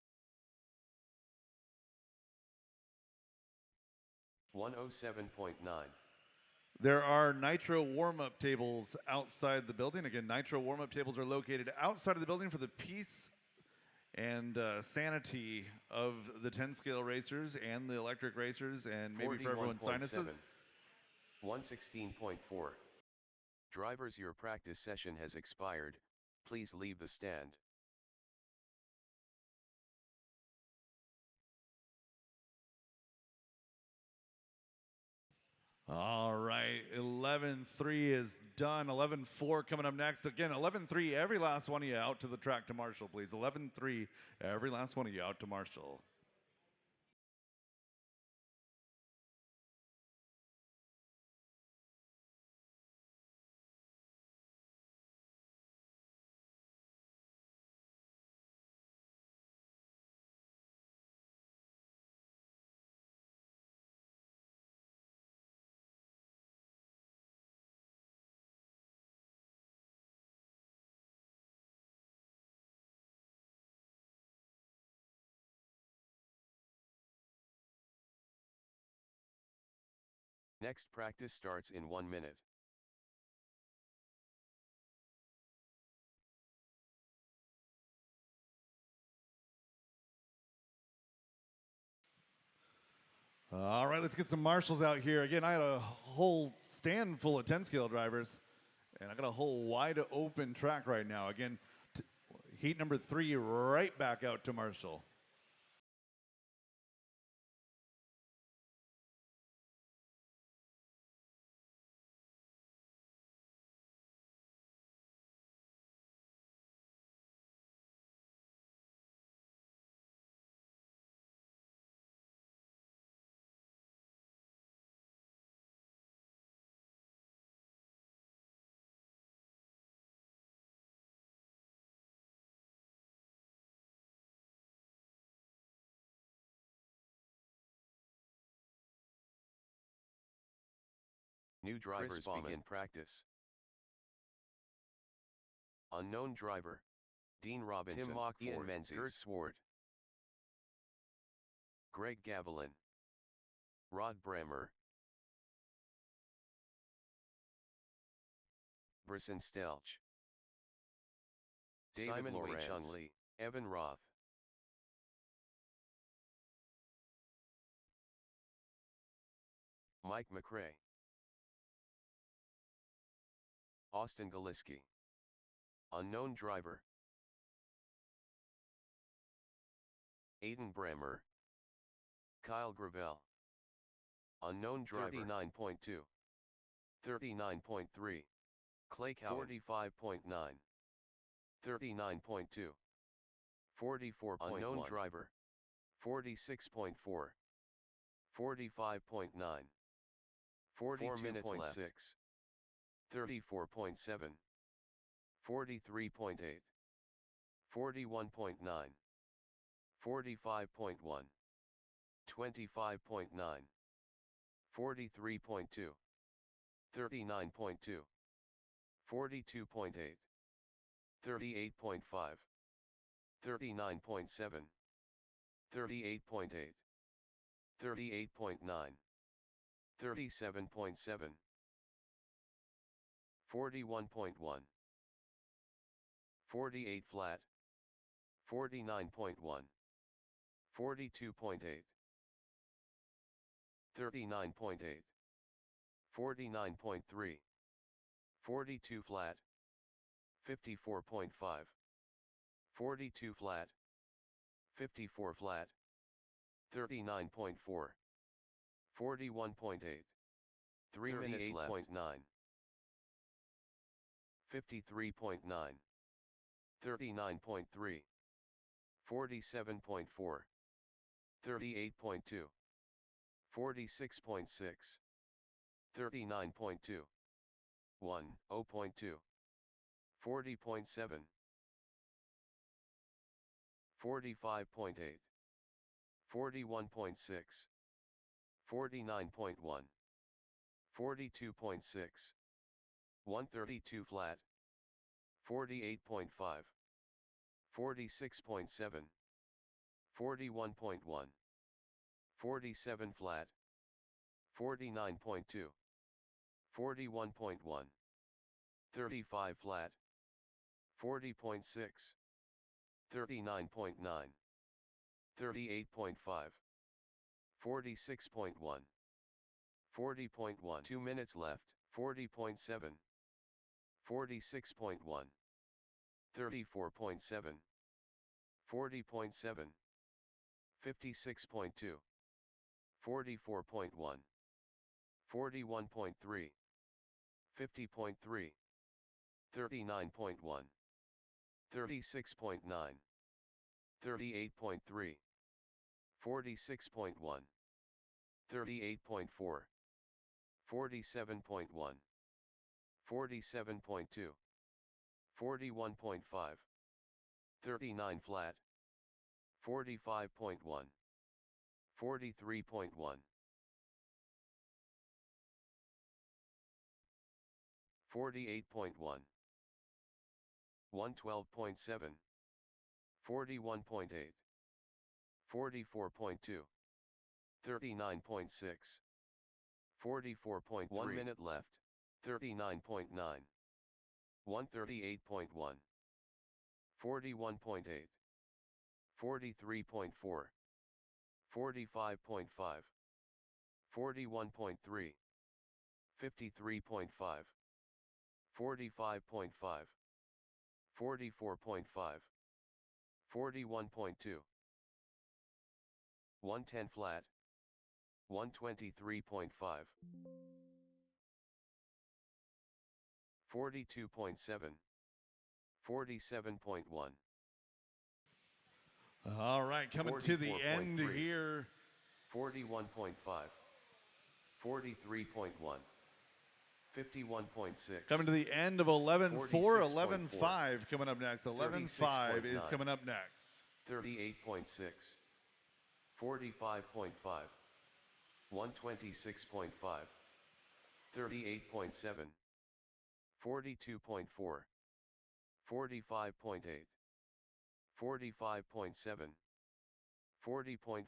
107.9. There are nitro warm-up tables outside the building. Again, nitro warm-up tables are located outside of the building for the peace and sanity of the 10 scale racers and the electric racers, and maybe for everyone's sinuses. 116.4. Drivers, your practice session has expired. Please leave the stand. All right, 11-3 is done. 11-4 coming up next. Again, 11-3, every last one of you out to the track to Marshall, please. 11-3, every last one of you out to Marshall. Next practice starts in 1 minute. All right, let's get some marshals out here. Again, I had a whole stand full of 10 scale drivers, and I got a whole wide open track right now. Again, heat number 3 right back out to Marshall. New drivers begin practice. Unknown driver. Dean Robinson, Tim Mockford, Ian Menzies, Gert Swart, Greg Gavilan, Rod Brammer, Bryson Stelch, David Simon Lorenz, Wei-Chung Lee, Evan Roth, Mike McRae, Austin Galiski. Unknown driver. Aiden Brammer, Kyle Gravel. Unknown driver. 39.2, 39.3, Clay Cowan, 45.9, 39.2, 44.1. Unknown driver. 46.4, 45.9, 4 minutes left. 34.6, 30.7, 43.8, 41.9, 45.1, 25.9, 43.2, 39.2, 42.8, 38.5, 39.7, 38.8, 38.9, 37.7, 41.1, 48 flat, 49.1, 42.8, 39.8, 49.3, 42 flat, 54.5, 42 flat, 54 flat, 39.4, 41.8, 3 minutes left. 38.9, 53.9, 39.3, 47.4, 38.2, 46.6, 39.2, 1, 0.2, 40.7, 45.8, 41.6, 49.1, 42.6, 132 flat, 48.5, 46.7, 41.1, 47 flat, 49.2, 41.1. 35 flat. 40.6. 39.9. 38.5. 46.1. 40.1. 2 minutes left. 40.7. 46.1. 34.7. 40.7. 56.2. 44.1. 41.3. 50.3. 39.1. 36.9. 38.3. 46.1. 38.4. 47.1. 47.2. 41.5. 39 flat. 45.1. 43.1. 48.1. 112.7. 41.8. 44.2. 39.6. 44.3. 1 minute left. 39.9. 138.1. 41.8. 43.4. 45.5. 41.3. 53.5. 45.5. 44.5. 41.2. 110 flat. 123.5. 42.7. 47.1. All right, coming to the end 44.3. here. 41.5. 43.1. 51.6. Coming to the end of 11-4, 46.4. 11-5 coming up next. 11-5 is 36.9. coming up next. 38.6. 45.5. 126.5. 38.7. 42.4. 45.8. 45.7. 40.5.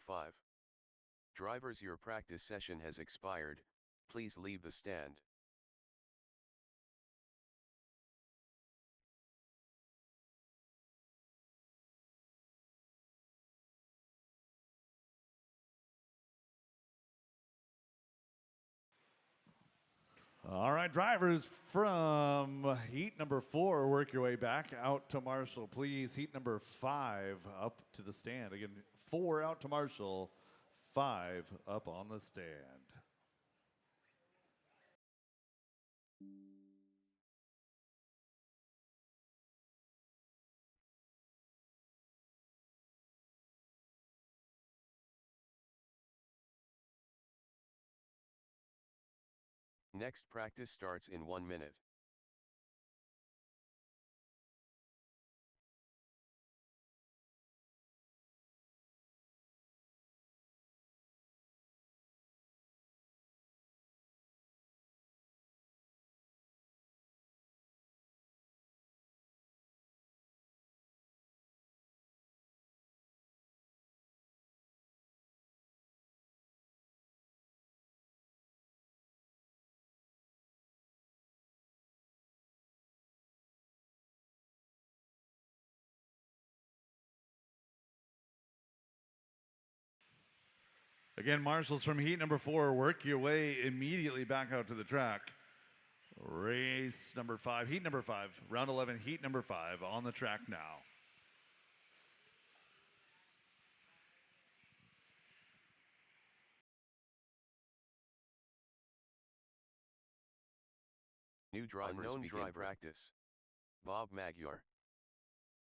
Drivers, your practice session has expired. Please leave the stand. All right, drivers from heat number 4, work your way back out to Marshall, please. Heat number 5 up to the stand. Again, 4 out to Marshall, 5 up on the stand. Next practice starts in 1 minute. Again, Marshals from heat number 4, work your way immediately back out to the track. Race number 5, heat number 5, round 11, heat number 5 on the track now. New drivers begin practice. Bob Magyar.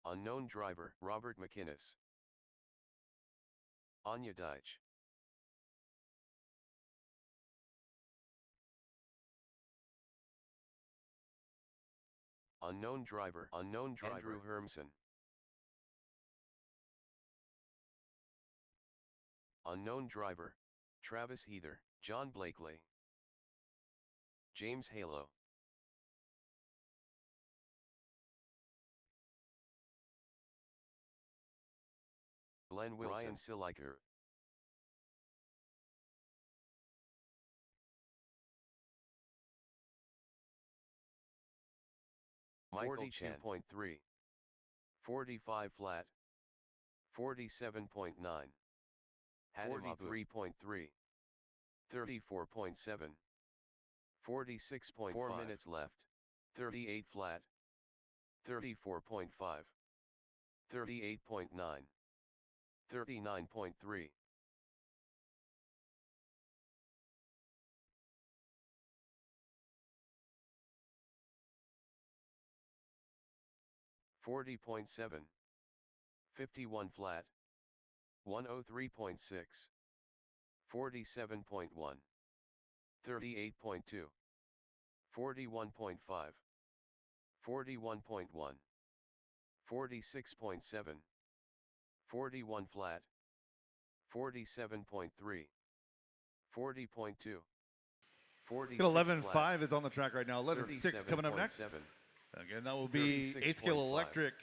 Unknown driver, Robert McInnes. Anya Deitch. Unknown driver, Andrew Hermsen. Unknown driver, Travis Heather, John Blakely. James Halo. Glenn Wilson. Ryan Siliker. Michael 42.3. 45 flat. 47.9. 43.3. 34.7. 46.5. 4 minutes left. 38 flat. 34.5. 38.9. 39.3. 40.7. 51 flat. 103.6. 47.1. 38.2. 41.5. 41.1. 46.7. 41 flat. 47.3. 40.2. 46 11.5 is on the track right now. 11.6 coming up next. 37.7. Again, that will be 8 scale 36.5. electric.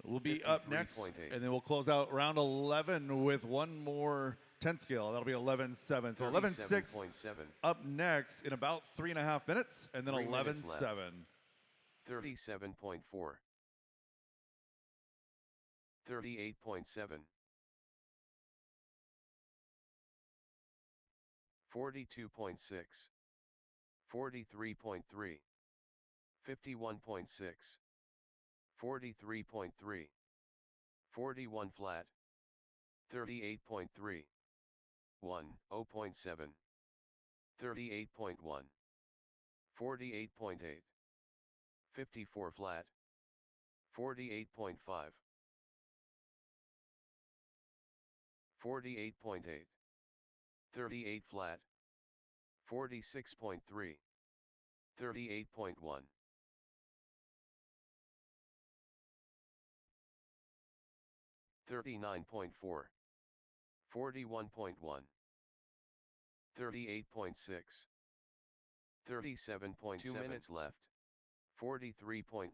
Will be up next, 53.8. and then we'll close out round 11 with one more 10 scale. That'll be 11.7. So 11.6 37.7. up next in about 3.5 minutes, and then 3 minutes 11.7. left. 37.4. 38.7. 42.6. 43.3. 51.6. 43.3. 41 flat. 38.3. 1, 0.7. 38.1. 48.8. 54 flat. 48.5. 48.8. 38 flat. 46.3. 38.1. 39.4. 41.1. 38.6. 37.7. 2 minutes left. 43.9.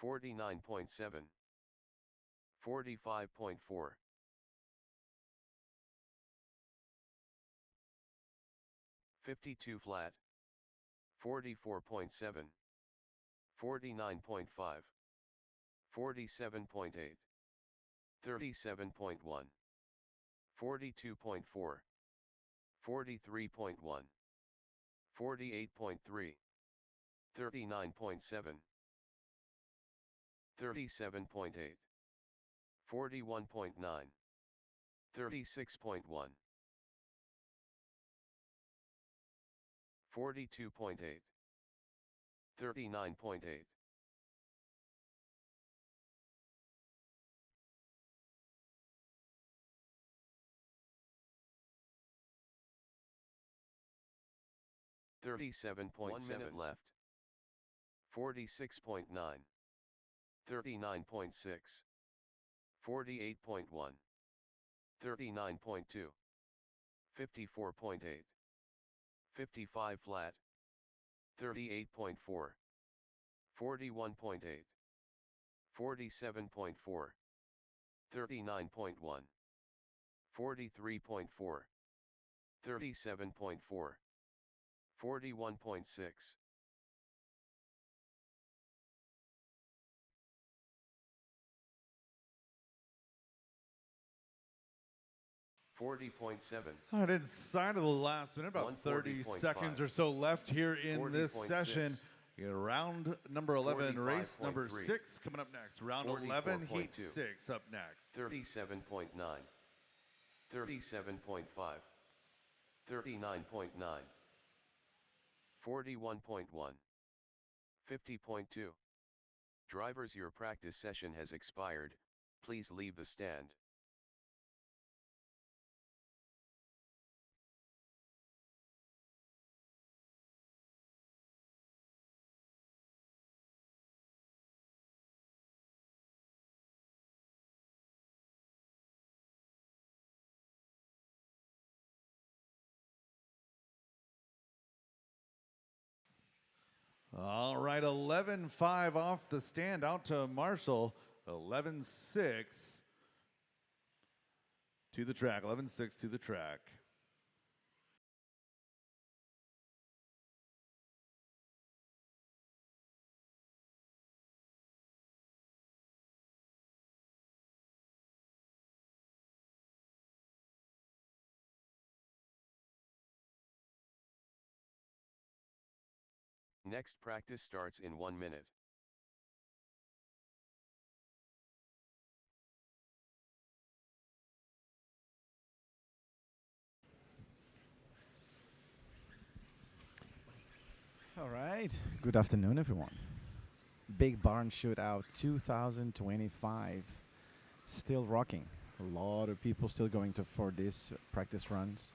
49.7. 45.4. 52 flat. 44.7. 49.5. 47.8. 37.1. 42.4. 43.1. 48.3. 39.7. 37.8. 41.9. 36.1. 42.8. 39.8. 37.7. 1 minute left. 46.9. 39.6. 48.1. 39.2. 54.8. 55 flat. 38.4. 41.8. 47.4. 39.1. 43.4. 37.4. 41.6. 40.7. All right, inside of the last minute, about 30 seconds or so left here in this session. You know, round number 11, race number 6 coming up next. Round 11, heat 6 up next. 37.9. 37.5. 39.9. 41.1. 50.2. Drivers, your practice session has expired. Please leave the stand. All right, 11.5 off the stand, out to Marshall. 11.6 to the track. 11.6 to the track. Next practice starts in 1 minute. All right. Good afternoon, everyone. Big Barn Shootout 2025. Still rocking. A lot of people still going to for these practice runs.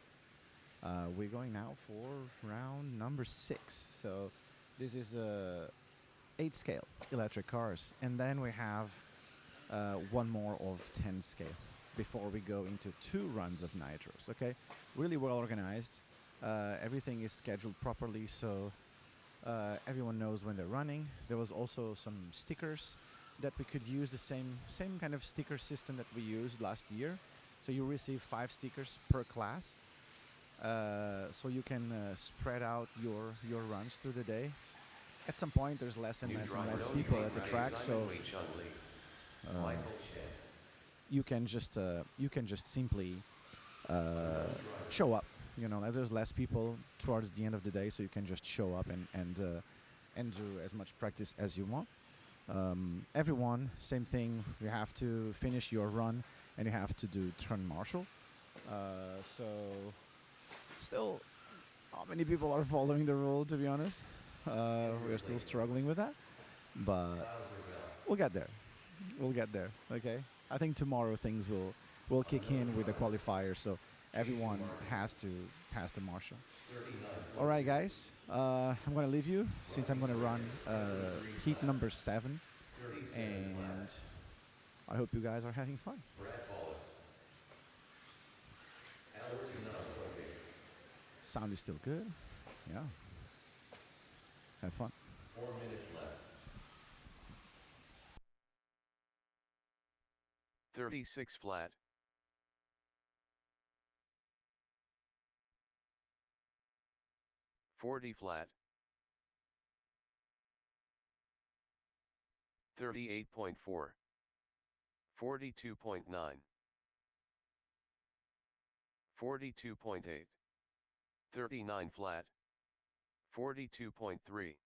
We're going now for round number 6. So this is the 8 scale electric cars, and then we have one more of 10 scale before we go into 2 runs of nitros. Okay, really well organized. Everything is scheduled properly, so everyone knows when they're running. There was also some stickers that we could use, the same kind of sticker system that we used last year. So you receive 5 stickers per class, so you can spread out your runs through the day. At some point, there's less and less people at the track, so you can just simply show up. You know, there's less people towards the end of the day, so you can just show up and do as much practice as you want. Everyone, same thing. You have to finish your run, and you have to do turn marshal. So, still, not many people are following the rule, to be honest. We're still struggling with that, but we'll get there. We'll get there. Okay. I think tomorrow things will kick in with the qualifier, so everyone has to marshal. All right, guys. I'm gonna leave you since I'm gonna run heat number 7, and I hope you guys are having fun. Sound is still good. Yeah. Have fun. 4 minutes left. 36 flat. 40 flat. 38.4. 42.9. 42.8. 39 flat. 42.3.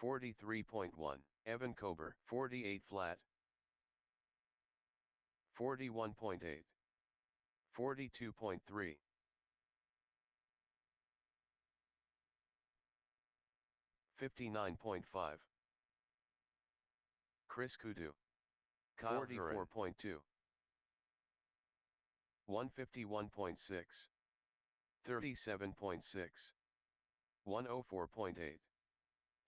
43.1. Evan Kober. 48 flat. 41.8. 42.3. 59.5. Chris Kudu. 44.2. 151.6. 37.6. 104.8.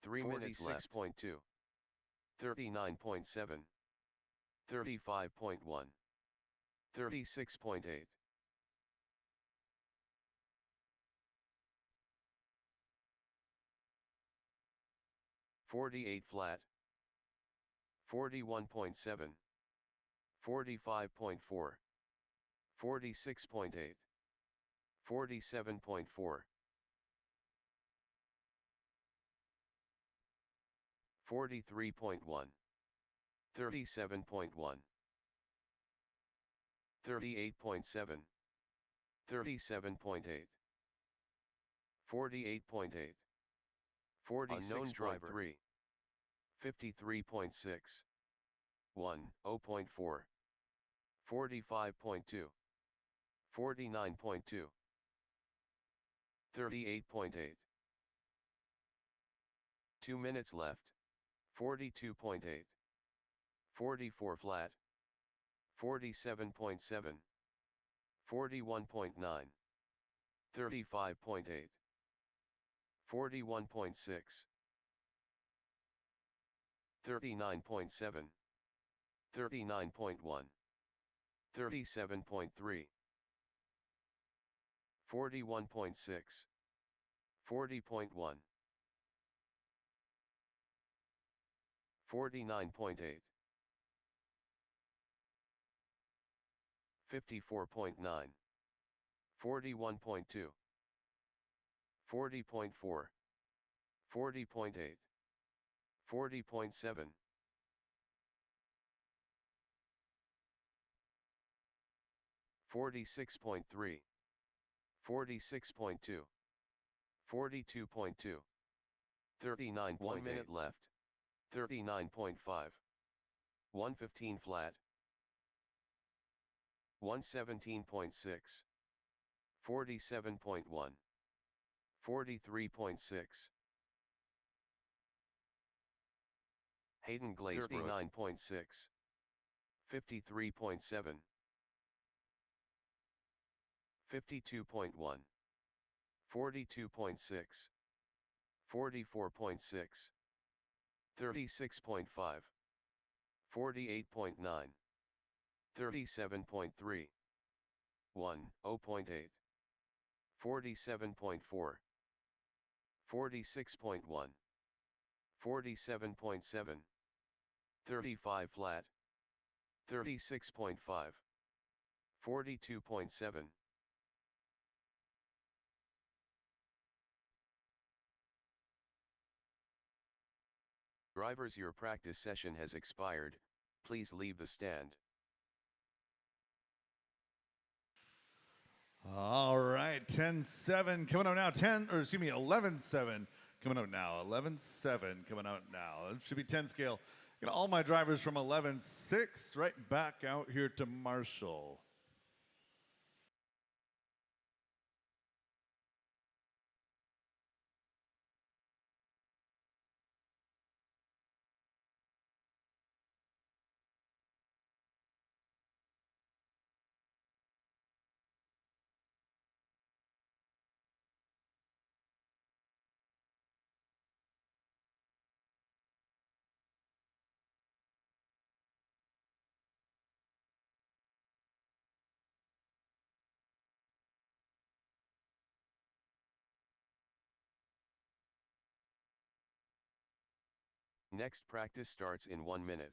3 minutes left. 46.2. 39.7. 35.1. 36.8. 48 flat. 41.7. 45.4. 46.8. 47.4. 43.1. 37.1. 38.7. 37.8. 48.8. 46. Unknown driver 3. 53.6. 1, 0.4. 45.2. 49.2. 38.8. 2 minutes left. 42.8. 44 flat. 47.7. 41.9. 35.8. 41.6. 39.7. 39.1. 37.3. 41.6. 40.1. 49.8. 54.9. 41.2. 40.4. 40.8. 40.7. 46.3. 46.2. 42.2. 39. 1 minute left. 39.5. 115 flat. 117.6. 47.1. 43.6. Hayden Glazebrook. 39.6. 53.7. 52.1. 42.6. 44.6. 36.5. 48.9. 37.3. 1, 0.8. 47.4. 46.1. 47.7. 35 flat. 36.5. 42.7. Drivers, your practice session has expired. Please leave the stand. All right, 10-7 coming out now. 11-7 coming out now. 11-7 coming out now. It should be 10 scale. Get all my drivers from 11-6 right back out here to Marshall. Next practice starts in 1 minute.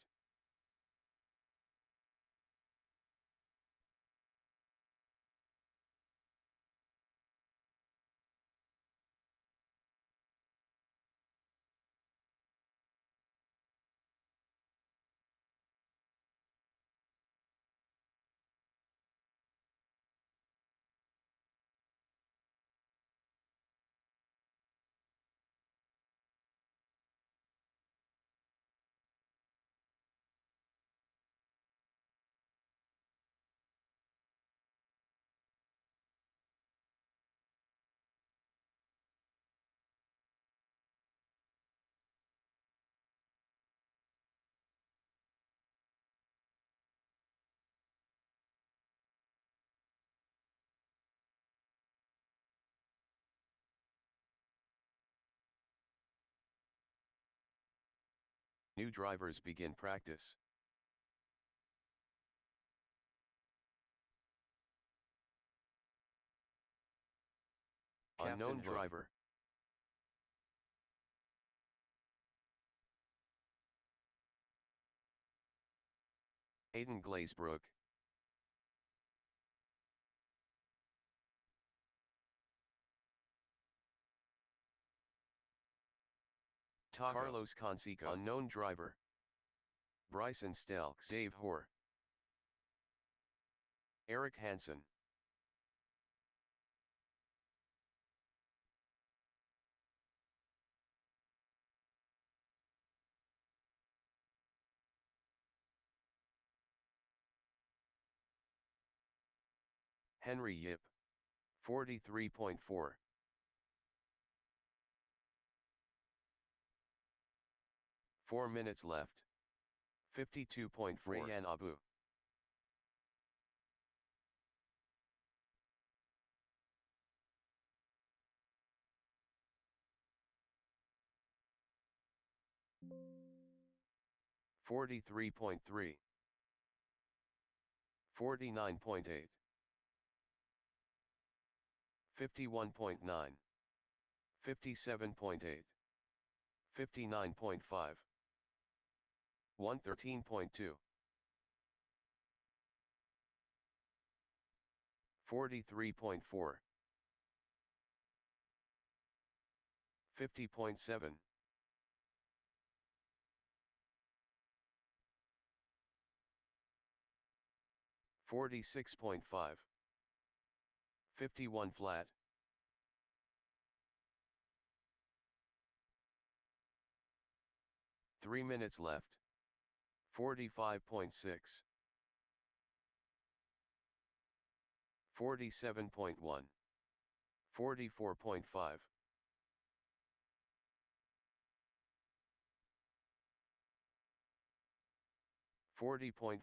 New drivers begin practice. Unknown driver. Hayden Glazebrook. Carlos Conseco. Unknown driver. Bryson Stelks. Dave Hoare. Eric Hansen. Henry Yip. 43.4. 4 minutes left. 52.4. Rayan Abu. $43.3. 49.8. 51.9. 57.8. 59.5. 113.2. 43.4. 50.7. 46.5. 51 flat. 3 minutes left. 45.6. 47.1. 44.5. 40.4.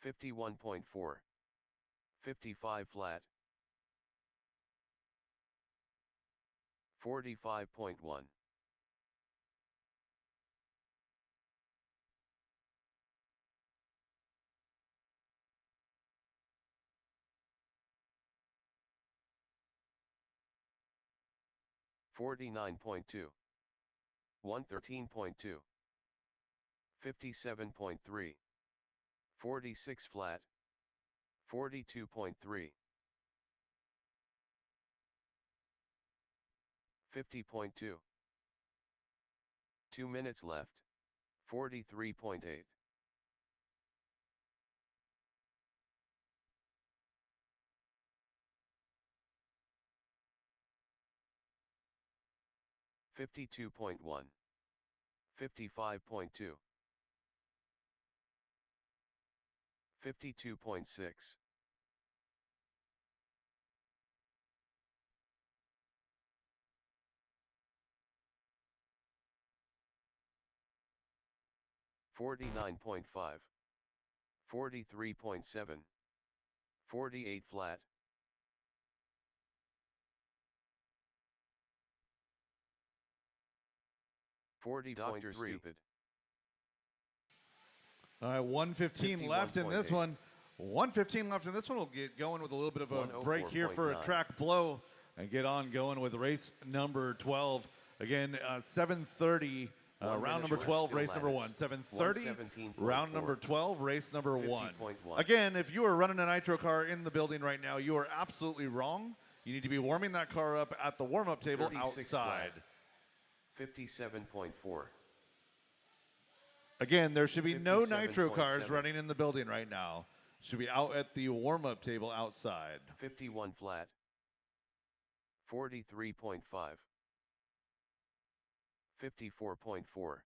51.4. 55 flat. 45.1. 49.2. 113.2. 57.3. 46 flat. 42.3. 50.2. 2 minutes left. 43.8. 52.1. 55.2. 52.6. 49.5. 43.7. 48 flat. 40. Dr. Stupid. All right, 115 left in this 51.8. one. 115 left in this one. We'll get going with a little bit of a break here for a 104.9. track blow and get on going with race number 12. Again, 7:30, 1 round minute number left, 12, still race number one. lattice. 7:30, 117.4. round number 12, race number one. 50.1. Again, if you are running a nitro car in the building right now, you are absolutely wrong. You need to be warming that car up at the warm-up table 36 outside. flat. 57.4. Again, there should be no nitro cars 57.7. running in the building right now. Should be out at the warm-up table outside. 51 flat. 43.5. 54.4.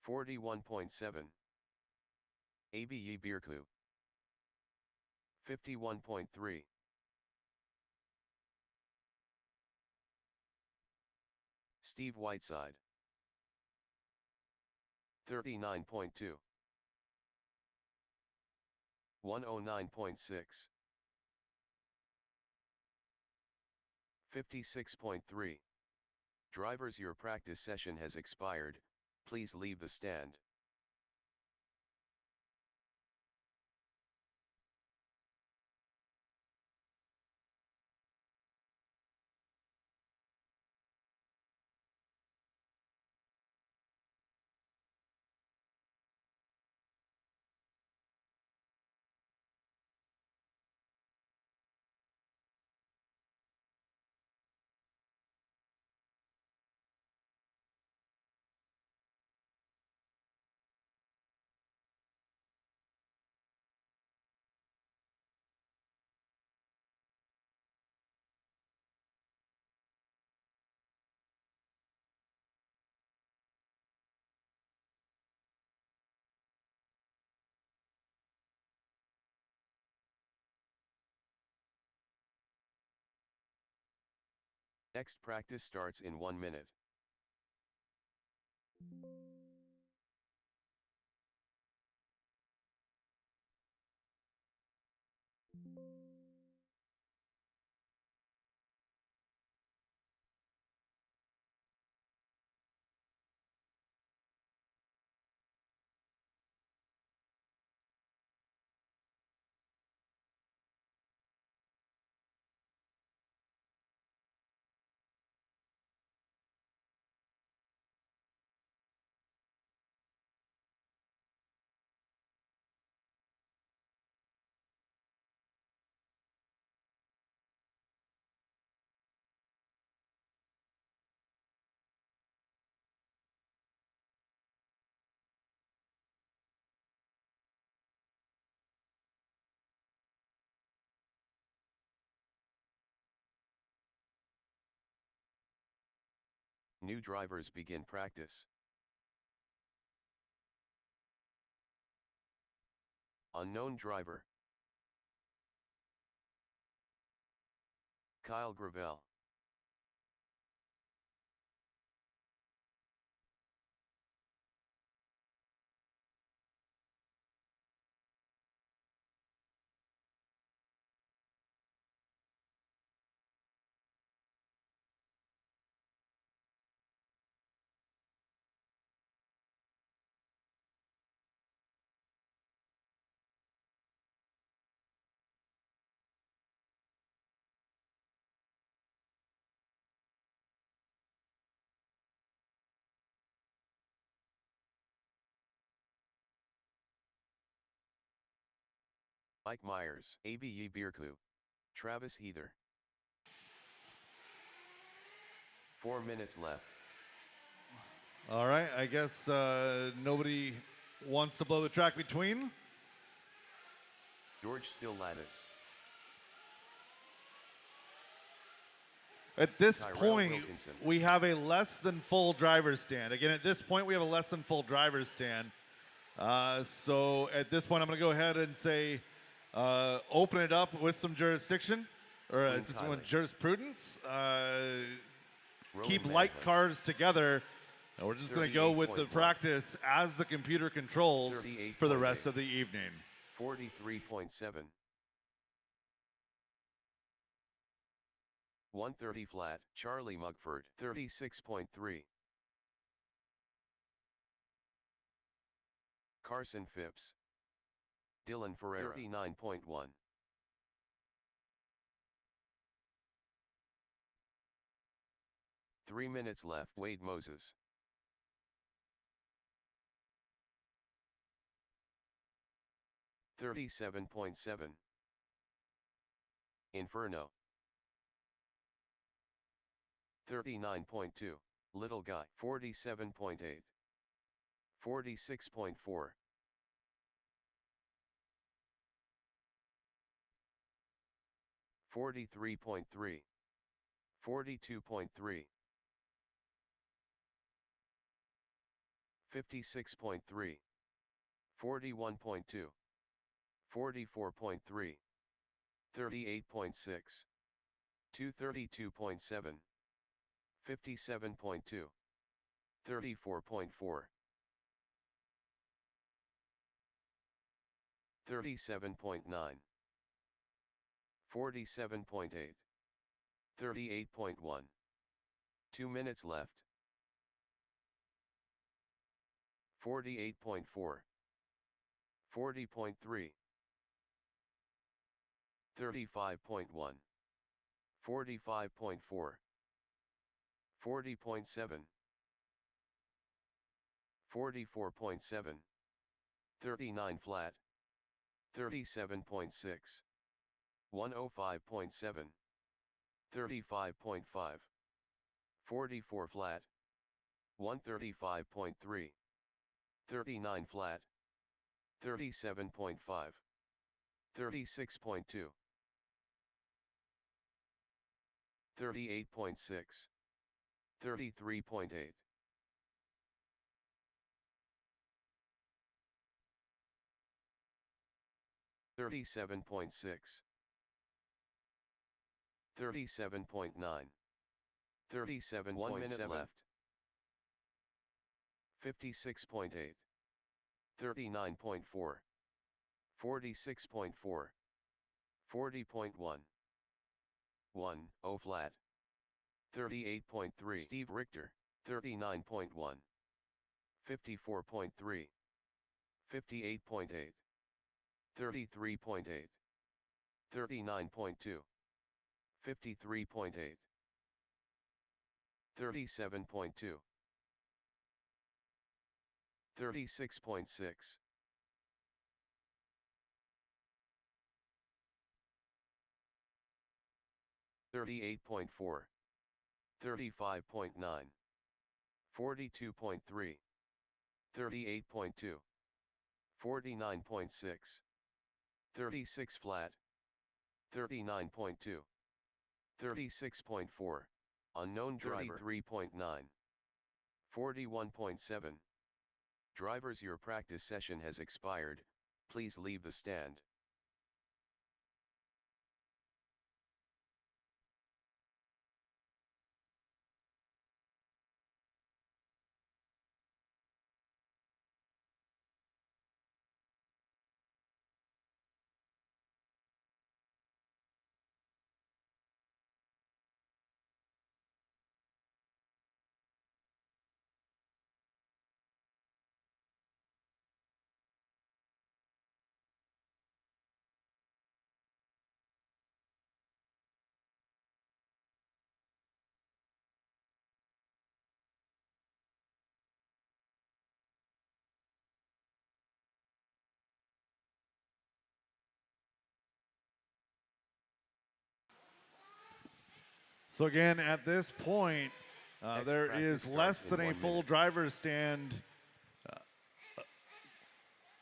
41.7. ABE Beerku. 51.3. Steve Whiteside. 39.2. 109.6. 56.3. Drivers, your practice session has expired. Please leave the stand. Next practice starts in 1 minute. New drivers begin practice. Unknown driver. Kyle Gravel. Mike Myers, Abe Birku. Travis Heather. 4 minutes left. All right, I guess nobody wants to blow the track between. George Still Lattice. At this Tyrell point, Wilkinson. we have a less than full driver's stand. Again, at this point, we have a less than full driver's stand. So at this point, I'm going to go ahead and say open it up with some jurisdiction, or Boone Kiley. jurisprudence. Rowan Keep light Manhus. cars together. And we're just going to go with the 38.1. practice as the computer controls for the rest 38.8. of the evening. 43.7. 130 flat, Charlie Mugford, 36.3. Carson Phipps. Dylan Ferreira, 39.1. 3 minutes left, Wade Moses. $37.7. Inferno. 39.2. Little Guy. 47.8. 46.4. 43.3. 42.3. 56.3. 41.2. 44.3. 38.6. 232.7. 57.2. 34.4. 37.9. 47.8. 38.1. 2 minutes left. 48.4. 40.3. 35.1. 45.4. 40.7. 44.7. 39 flat. 37.6. 105.7. 35.5. 44 flat. 135.3. 39 flat. 37.5. 36.2. 38.6. 33.8. 37.6. 37.9. 37. 1 minute left. 56.8. 39.4. 46.4. 40.1. 1, O flat. 38.3. Steve Richter, 39.1. 54.3. 58.8. 33.8. 39.2. 53.8. 37.2. 36.6. 38.4. 35.9. 42.3. 38.2. 49.6. 36 flat. 39.2. 36.4. Unknown driver. 33.9. 41.7. Drivers, your practice session has expired, please leave the stand. So again, at this point, there practice is less starts in than a 1 full minute. driver's stand.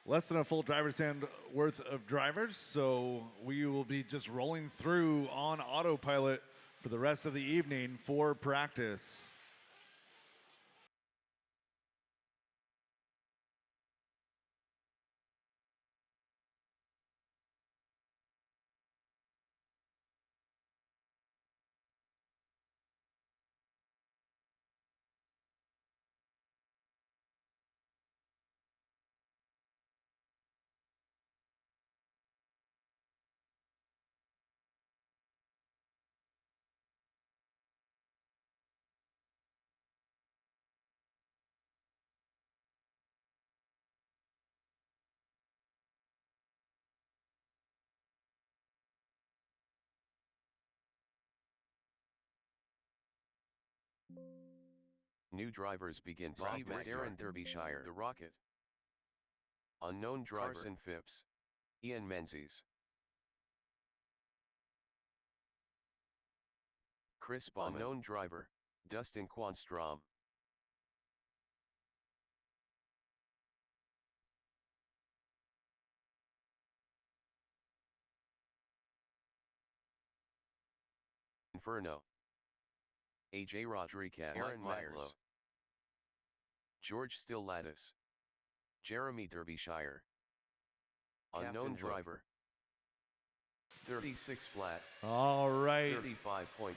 Less than a full driver's stand worth of drivers, so we will be just rolling through on autopilot for the rest of the evening for practice. New drivers begin practice. Aaron Derbyshire, The Rocket. Unknown Carson Phipps. Ian Menzies. Chris Bauman. Unknown driver, Dustin Quanstrom. Inferno. AJ Rodriguez. Aaron Myers. George Still-Lattice. Jeremy Derbyshire. Unknown driver. 36 flat. All right. 35.5.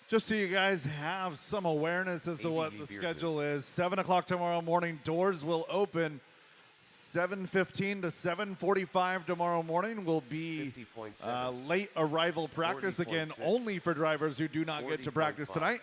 Just so you guys have some awareness as to what the ABE schedule is, 7 o'clock tomorrow morning, doors will open. 7:15 to 7:45 tomorrow morning will be 50.7. late arrival practice, again, 40.6. only for drivers who do not get to practice 40.5. tonight.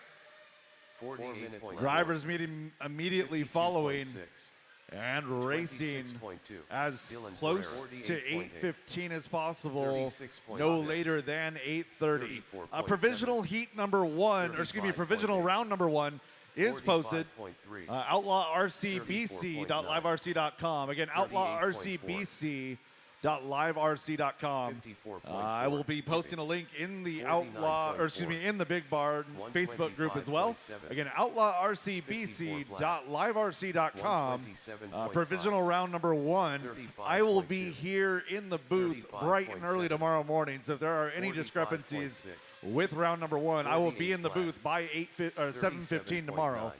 48 minutes left. Drivers meeting immediately following 52.6. and racing 26.2. as Dylan close Ferrer. to 48.8. 8:15 as possible, 36.6. no later than 8:30. 34.7. Provisional heat number one, or excuse me, provisional 35.8. round number one is posted. 45.3. outlawrcbc.liverc.com. Again, 38.4. outlawrcbc.liverc.com. 54.4. I will be posting a link in the 49.4. in the Big Bar Facebook group as well. 125.7. Again, outlawrcbc.liverc.com. 127.5. Provisional round number one. 35.2. I will be here in the booth bright and early 35.7. tomorrow morning. So if there are any discrepancies 45.6. with round number one, I will be 48 in the flat. booth by 7:15 tomorrow.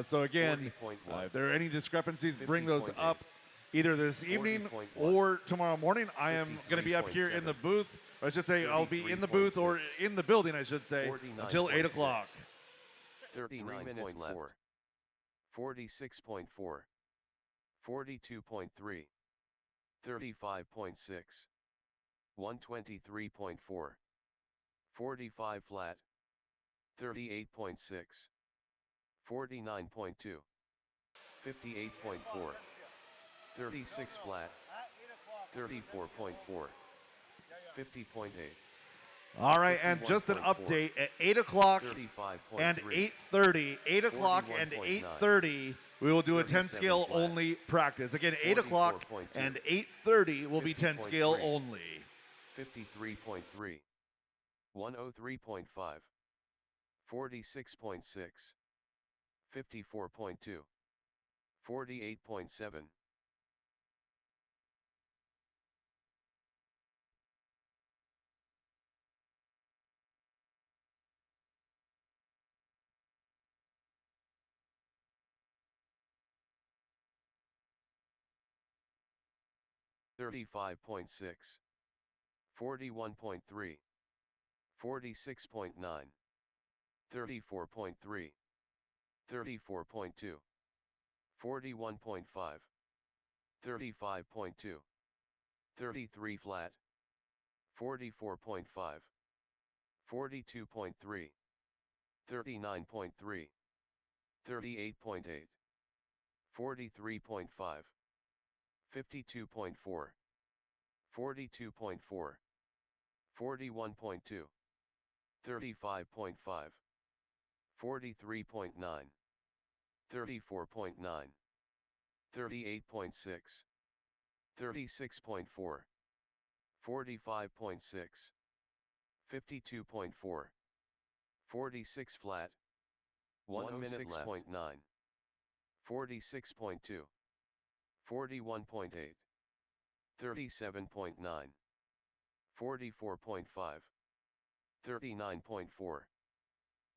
So again, 40.1. if there are any discrepancies, bring those 50.8. up either this evening 40.1. or tomorrow morning. I am going to be up here in the booth, or I should say I'll be in the booth or 33.6. in the building, I should say, until 8 o'clock. 39 minutes left. 46.4. 42.3. 35.6. 123.4. 45 flat. 38.6. 49.2. 58.4. 36 flat. 34.4. 50.8. All right, and just an 51.4. update at 8 o'clock 35.3. and 8:30. 8 o'clock and 41.9. 8:30, we will do a 10 37 scale flat. only practice. Again, 8 o'clock 44.2. and 8:30 will be 10 scale 50.3. only. 53.3. 103.5. 46.6. 54.2. 48.7. 35.6, 41.3, 46.9, 34.3, 34.2, 41.5, 35.2, 33 flat, 44.5, 42.3, 39.3, 38.8, 43.5, 52.4, 42.4, 41.2, 35.5, 43.9, 34.9, 38.6, 36.4, 45.6, 52.4, 46 flat, 106.9, 46.2, 41.8, 37.9, 44.5, 39.4,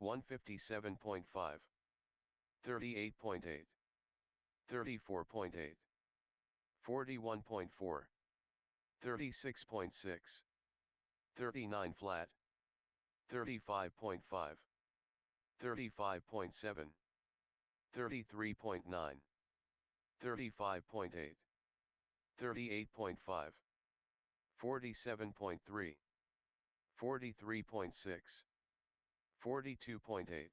157.5, 38.8, 34.8, 41.4, 36.6, 39 flat, 35.5, 35.7, 33.9, 35.8, 38.5, 47.3, 43.6, 42.8,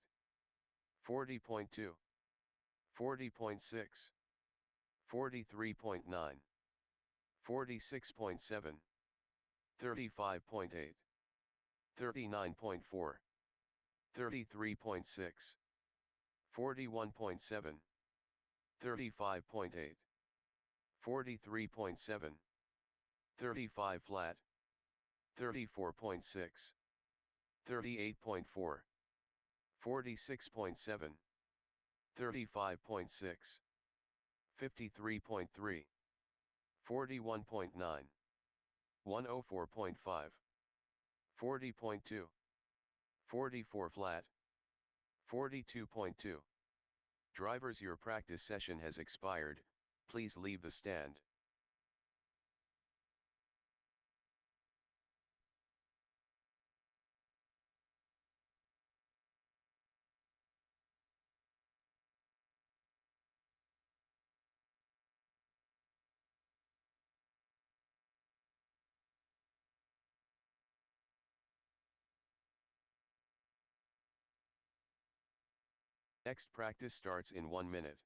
40.2, 40.6, 43.9, 46.7, 35.8, 39.4, 33.6, 41.7, 35.8, 43.7, 35 flat, 34.6, 38.4, 46.7, 35.6, 53.3, 41.9, 104.5, 40.2, 44 flat, 42.2. Drivers, your practice session has expired, please leave the stand. Next practice starts in 1 minute.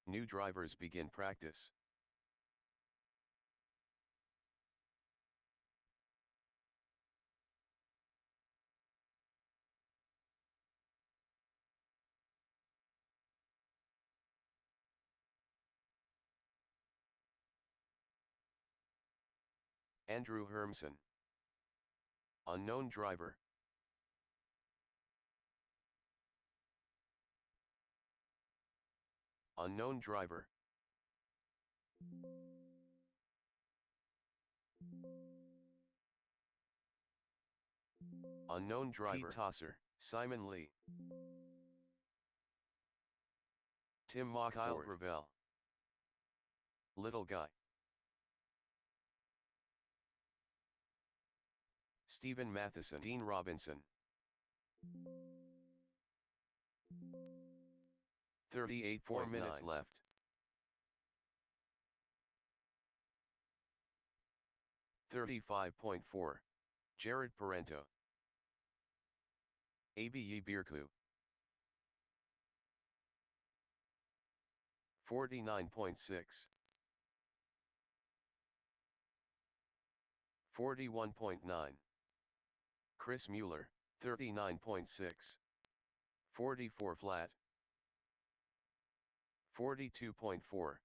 New drivers begin practice. Andrew Hermson. Unknown driver. Unknown driver. Unknown driver. Pete Tosser, Simon Lee. Tim Mock, Kyle Gravel. Little Guy. Stephen Matheson, Dean Robinson. 38.4 minutes left. 35.4. Jared Parento. Abiy Birku. 49.6. 41.9. Chris Mueller, 39.6. 44 flat. 42.4.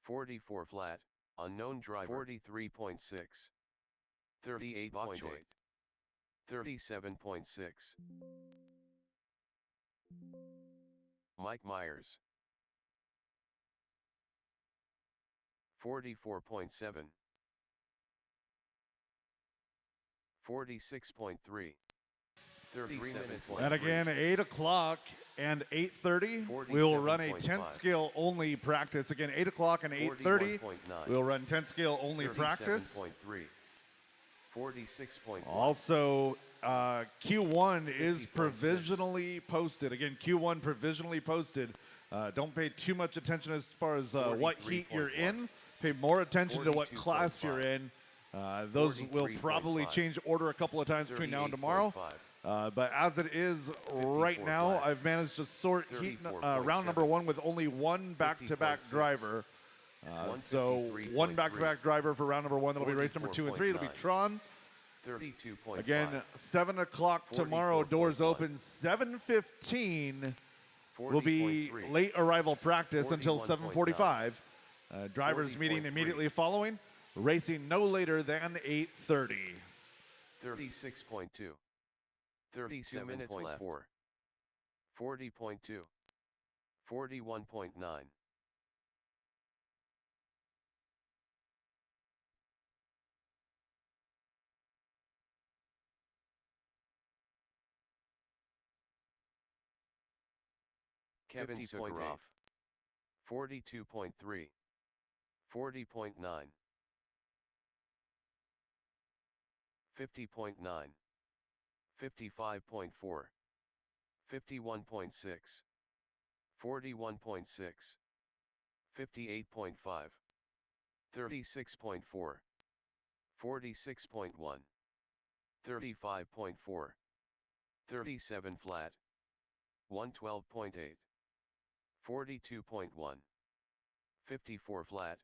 44 flat, unknown driver. 43.6. 38.8. 37.6. Mike Myers. 44.7. 46.3. 37 minutes left. And again, 8 o'clock and 8:30, we will run a 10th scale only practice. Again, 8 o'clock and 8:30, we'll run 10th scale only practice. 46.1. Also, Q1 is provisionally posted. Again, Q1 provisionally posted. Don't pay too much attention as far as what heat you're in. Pay more attention to what class you're in. Those will probably change order a couple of times between now and tomorrow. But as it is right now, I've managed to sort heat round number 1 with only one back-to-back driver. So one back-to-back driver for round number 1. That'll be race number 2 and 3. It'll be Tron. 32.5. Again, 7 o'clock tomorrow, doors open. 7:15 will be late arrival practice until 7:45. Drivers meeting immediately following. Racing no later than 8:30. 36.2. 37 minutes left. 40.2. 41.9. Kevin Sukharov. 42.3. 40.9. 50.9. 55.4. 51.6. 41.6. 58.5. 36.4. 46.1. 35.4. 37 flat. 112.8. 42.1. 54 flat.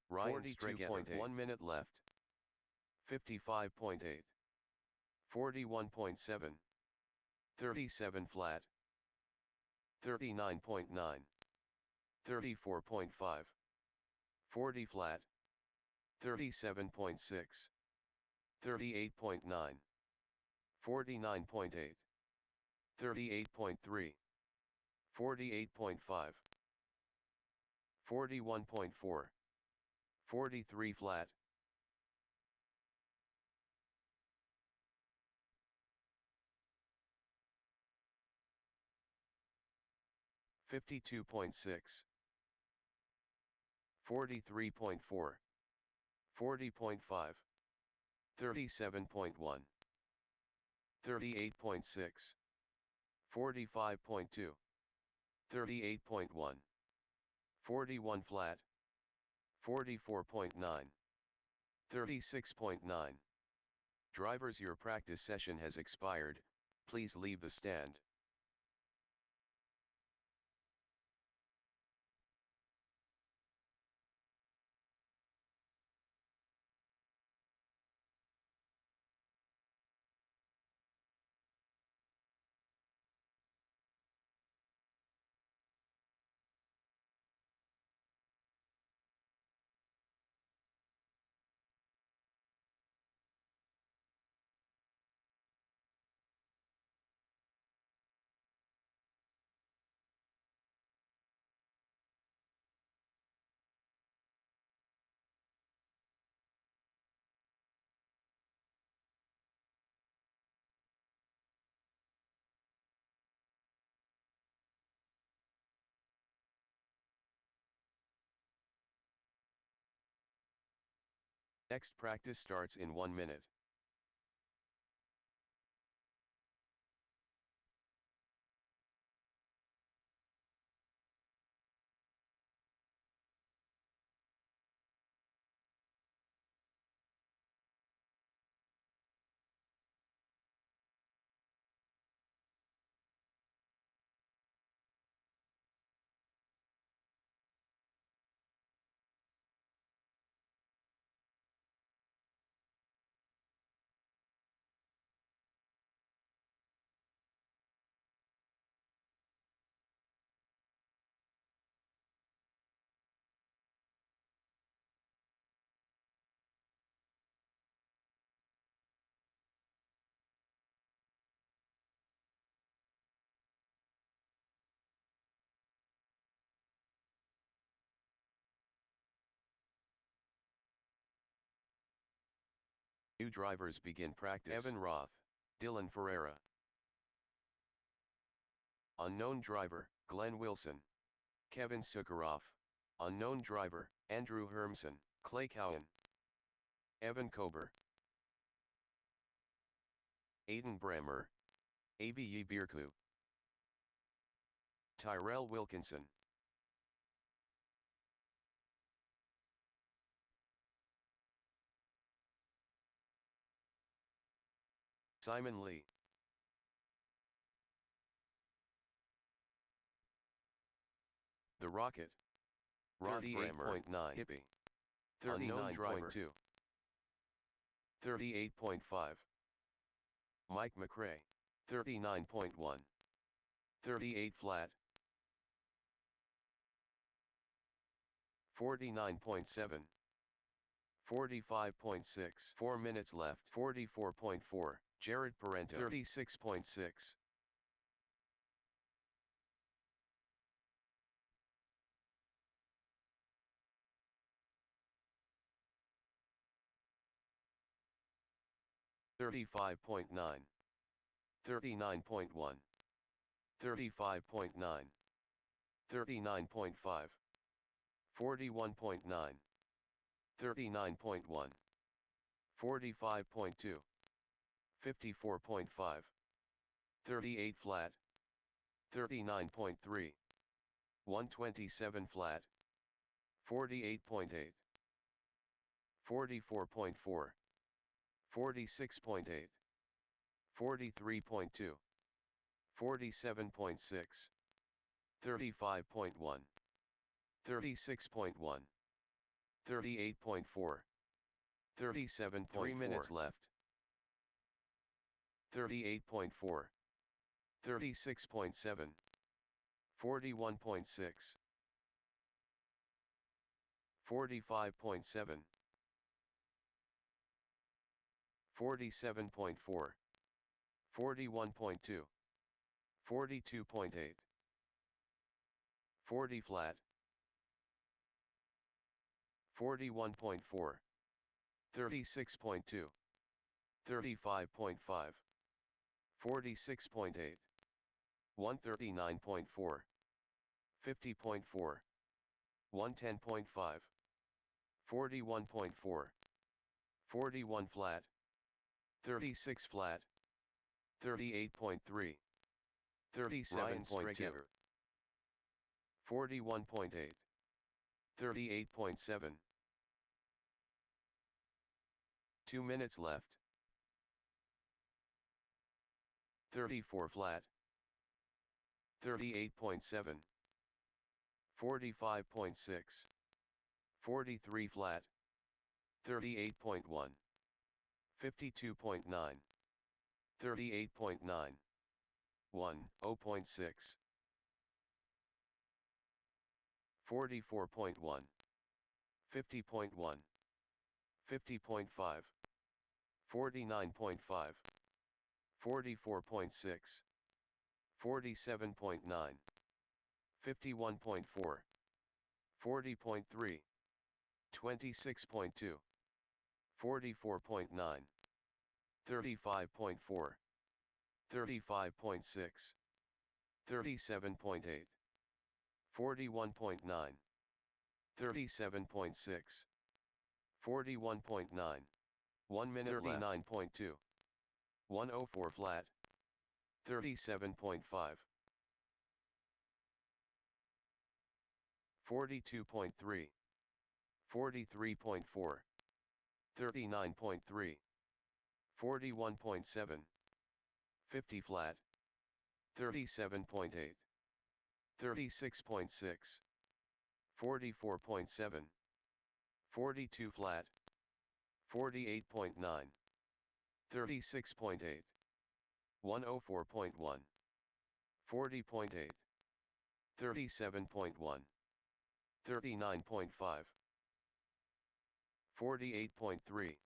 Ryan Strickland, 1 minute left. 55.8. 41.7. 37 flat. 39.9. 34.5. 40 flat. 37.6. 38.9. 49.8. 38.3. 48.5. 41.4. 43 flat. 52.6. 43.4. 40.5. 37.1. 38.6. 45.2. 38.1. 41 flat. 44.9. 36.9. Drivers, your practice session has expired. Please leave the stand. Next practice starts in 1 minute. New drivers begin practice. Evan Roth, Dylan Ferreira. Unknown driver, Glenn Wilson. Kevin Sukharov. Unknown driver, Andrew Hermson, Clay Cowan. Evan Kober. Aiden Brammer. Abiy Birku. Tyrell Wilkinson. Simon Lee. The Rocket. 38.9 Hippie. 39.2. 38.5. Mike McRae. 39.1. 38 flat. 49.7. 45.6. 4 minutes left. 44.4. Jared Parento. 36.6. 35.9. 39.1. 35.9. 39.5. 41.9. 39.1. 45.2. 54.5. 38 flat. 39.3. 127 flat. 48.8. 44.4. 46.8. 43.2. 47.6. 35.1. 36.1. 38.4. 37.4. 3 minutes left. 38.4. 36.7. 41.6. 45.7. 47.4. 41.2. 42.8. 40 flat. 41.4. 36.2. 35.5. 46.8. 139.4. 50.4. 110.5. 41.4. 41 flat. 36 flat. 38.3. 37.2. 41.8. 38.7. 2 minutes left. 34 flat. 38.7. 45.6. 43 flat. 38.1. 52.9. 38.9. 0.6. 44.1. 50.1. 50.5. 49.5. 44.6. 47.9. 51.4. 40.3. 26.2. 44.9. 35.4. 35.6. 37.8. 41.9. 37.6. 41.9. 1 minute 39.2. 104 flat. 37.5. 42.3. 43.4. 39.3. 41.7. 50 flat. 37.8. 36.6. 44.7. 42 flat. 48.9. 36.8. 104.1. 40.8. 37.1. 39.5. 48.3.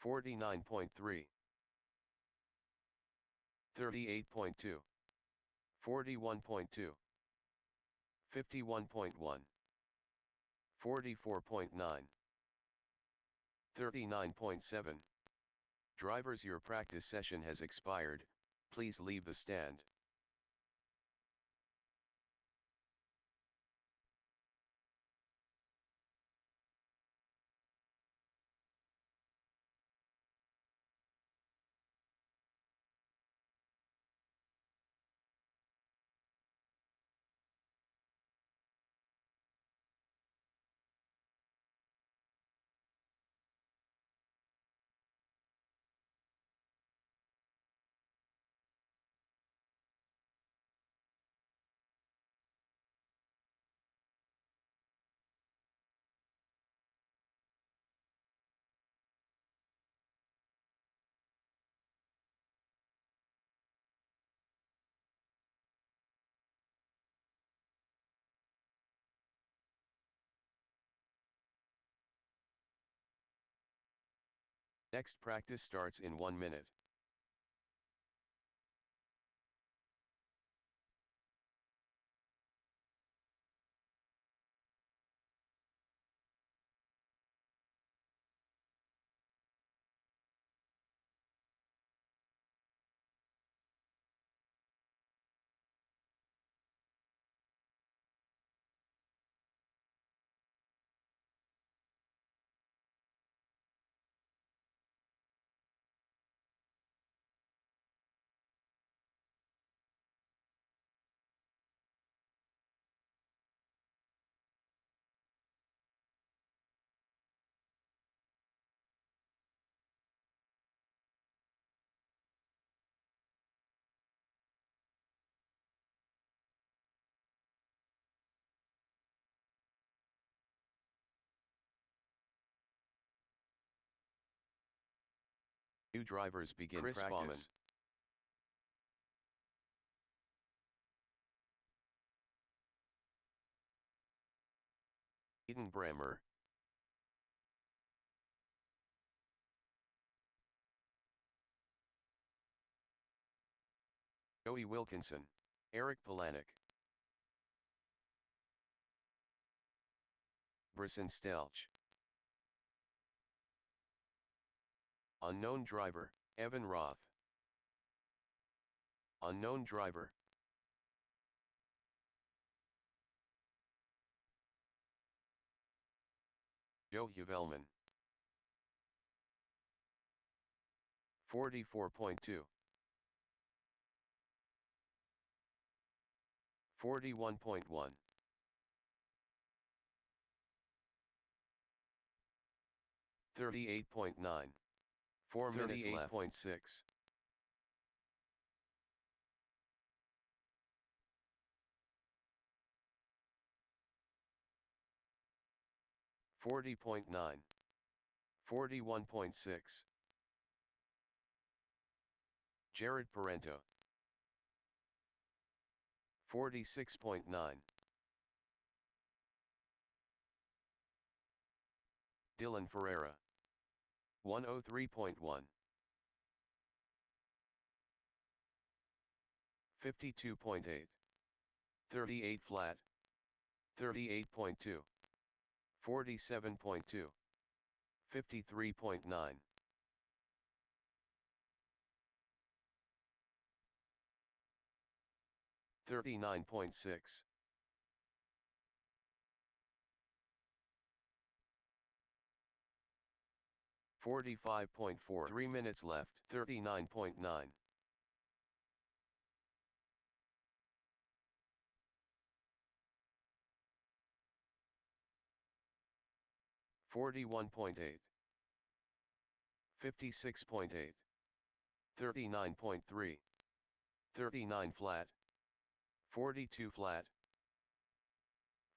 49.3. 38.2. 41.2. 51.1. 44.9. 39.7. Drivers, your practice session has expired, please leave the stand. Next practice starts in 1 minute. New drivers begin Chris practice. Baumann. Eden Brammer. Joey Wilkinson. Eric Polanek. Bryson Stelch. Unknown driver, Evan Roth. Unknown driver. Joe Huvelman. 44.2. 41.1. 38.9. 4 minutes left. 38.6. 40.9. 41.6. Jared Parento. 46.9. Dylan Ferreira. 103.1. 52.8. 38 flat. 38.2. 47.2. 53.9. 39.6. 45.4. 3 minutes left. 39.9. 41.8. 56.8. 39.3. 39 flat. 42 flat.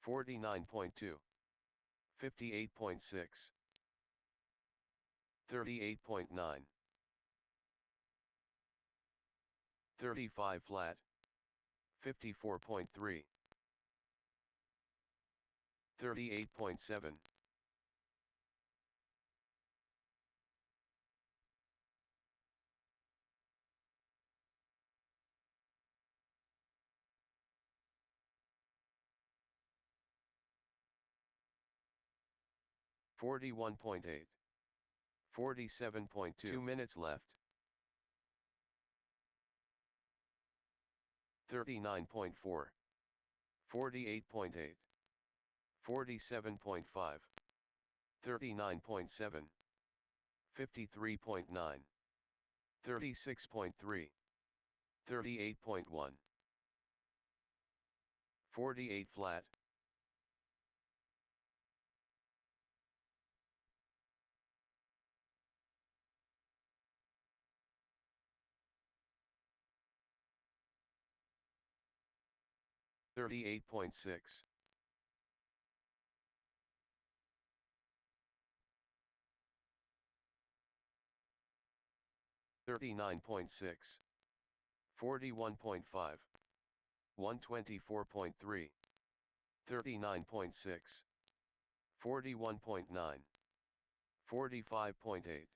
49.2. 58.6. 38.9. 35 flat. 54.3. 38.7. 41.8. 47.2. 2 minutes left. 39.4. 48.8. 47.5. 39.7. 53.9. 36.3. 38.1. 48 flat. 38.6. 39.6. 41.5. 124.3. 39.6. 41.9. 45.8.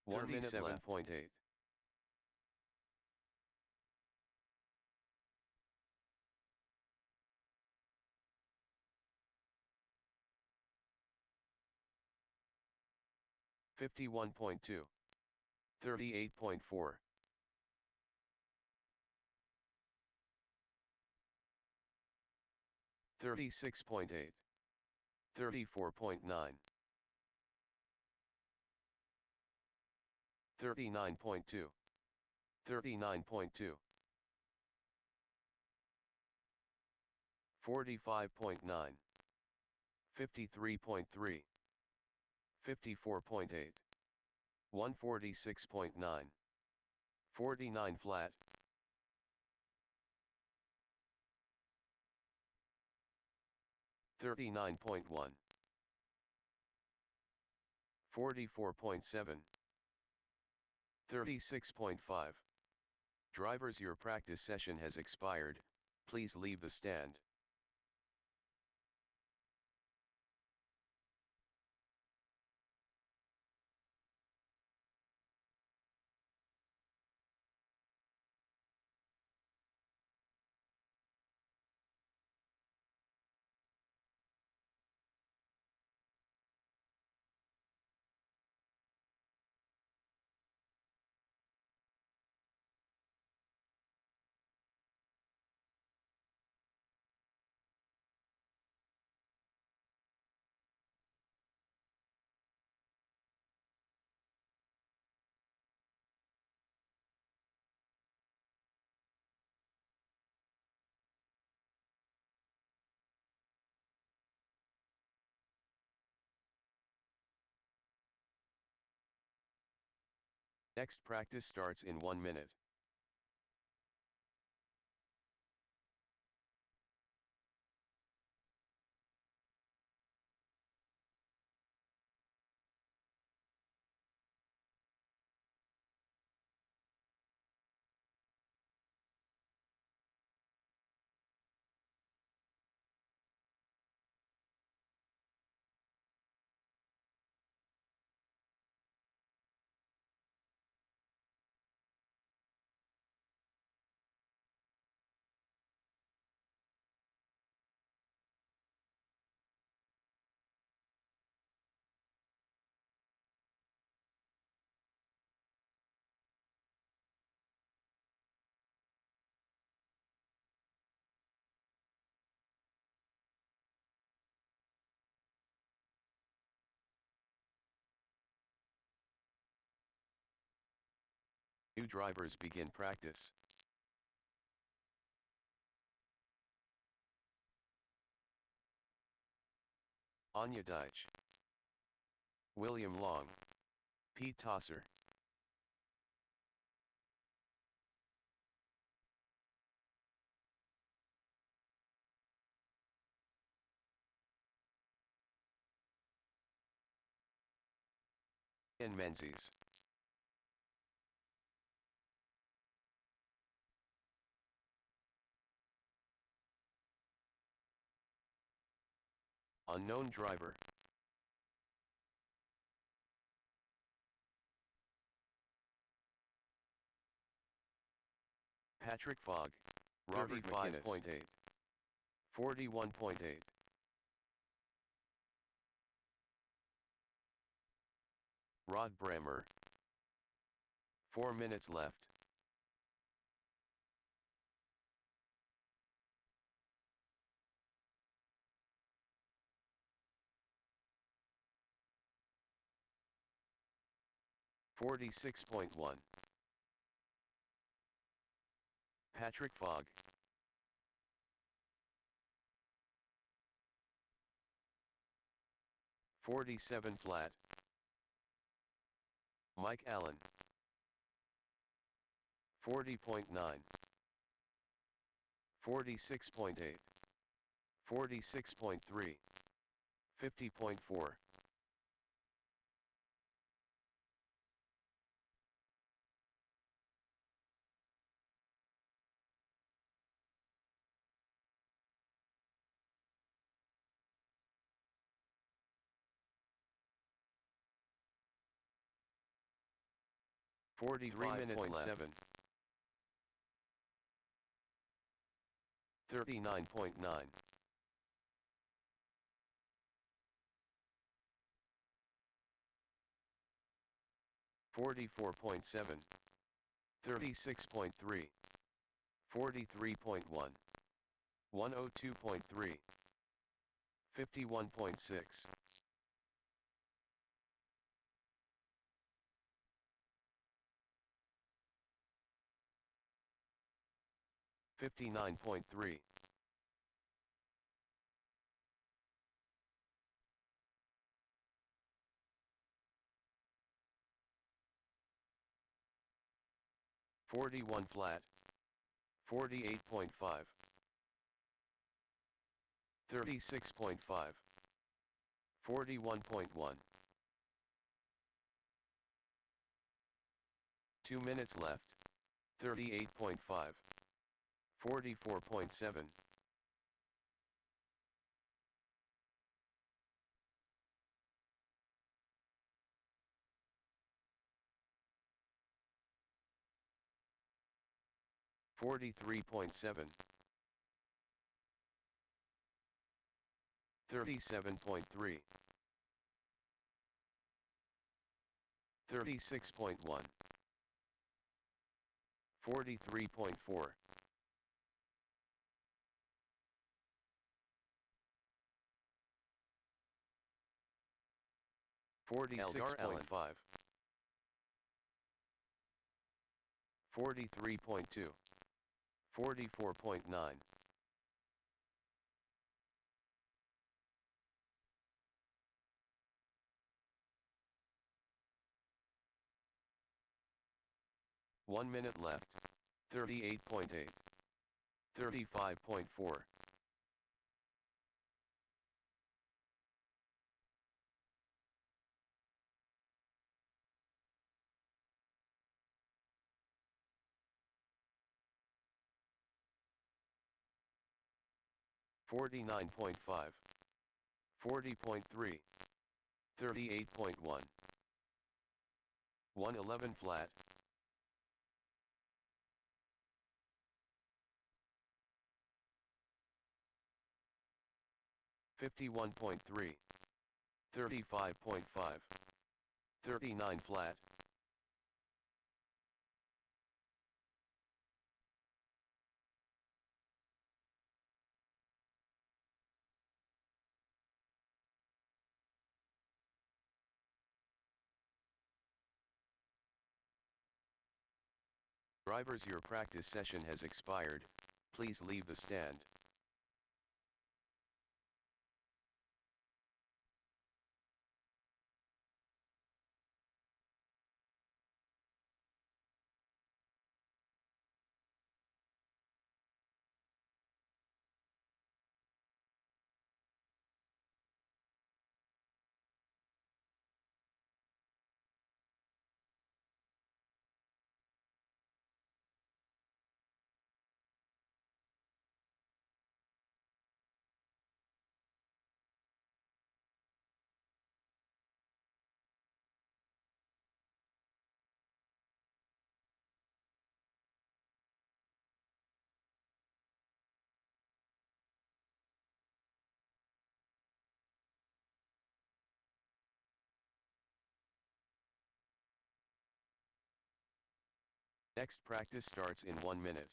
37.8. 51.2. 38.4. 36.8. 34.9. 39.2. 39.2. 45.9. 53.3. 54.8. 146.9. 49 flat. 39.1. 44.7. 36.5. Drivers, your practice session has expired. Please leave the stand. Next practice starts in 1 minute. New drivers begin practice. Anya Deitch, William Long, Pete Tosser, Ian Menzies, unknown driver, Patrick Fogg, Robert 35.8, 41.8, Rod Brammer. 4 minutes left. .46.1. Patrick Fogg. 47 flat. Mike Allen. 40.9. 46.8. 46.3. 50.4. .43 minutes left. 39.9. 44.7. 36.3. 43.1. 102.3. 51.6. 59.3. 41 flat. 48.5. 36.5. 41.1. 2 minutes left. 38.5. 44.7. 43.7. 37.3. 36.1. 43.4. 46.5. 43.2. 44.9. 1 minute left. 38.8. 35.4. .45. 40.3. 38.1. 111 flat. 51.3. 35.5. 39 flat. Drivers, your practice session has expired. Please leave the stand. Next practice starts in 1 minute.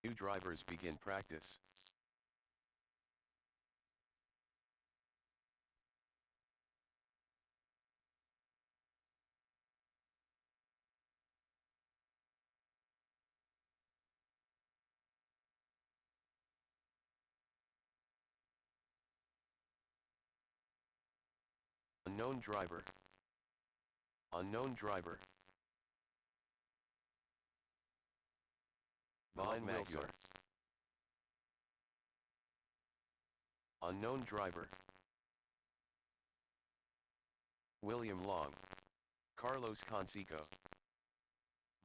New drivers begin practice. Unknown driver. Unknown driver. Glenn Maxwell. Unknown driver. William Long. Carlos Conseco.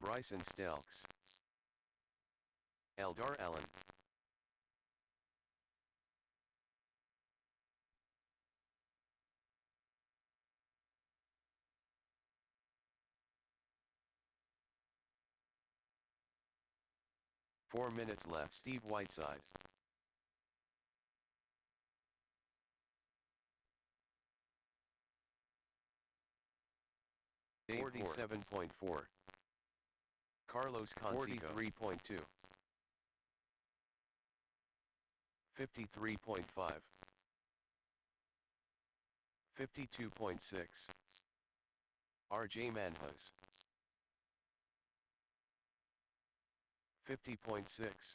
Bryson Stelks. Eldar Allen. Four minutes left. Steve Whiteside. Dave 47.4. Carlos Conseco 43.2. 53.5. 52.6. RJ Manhus. 50.6.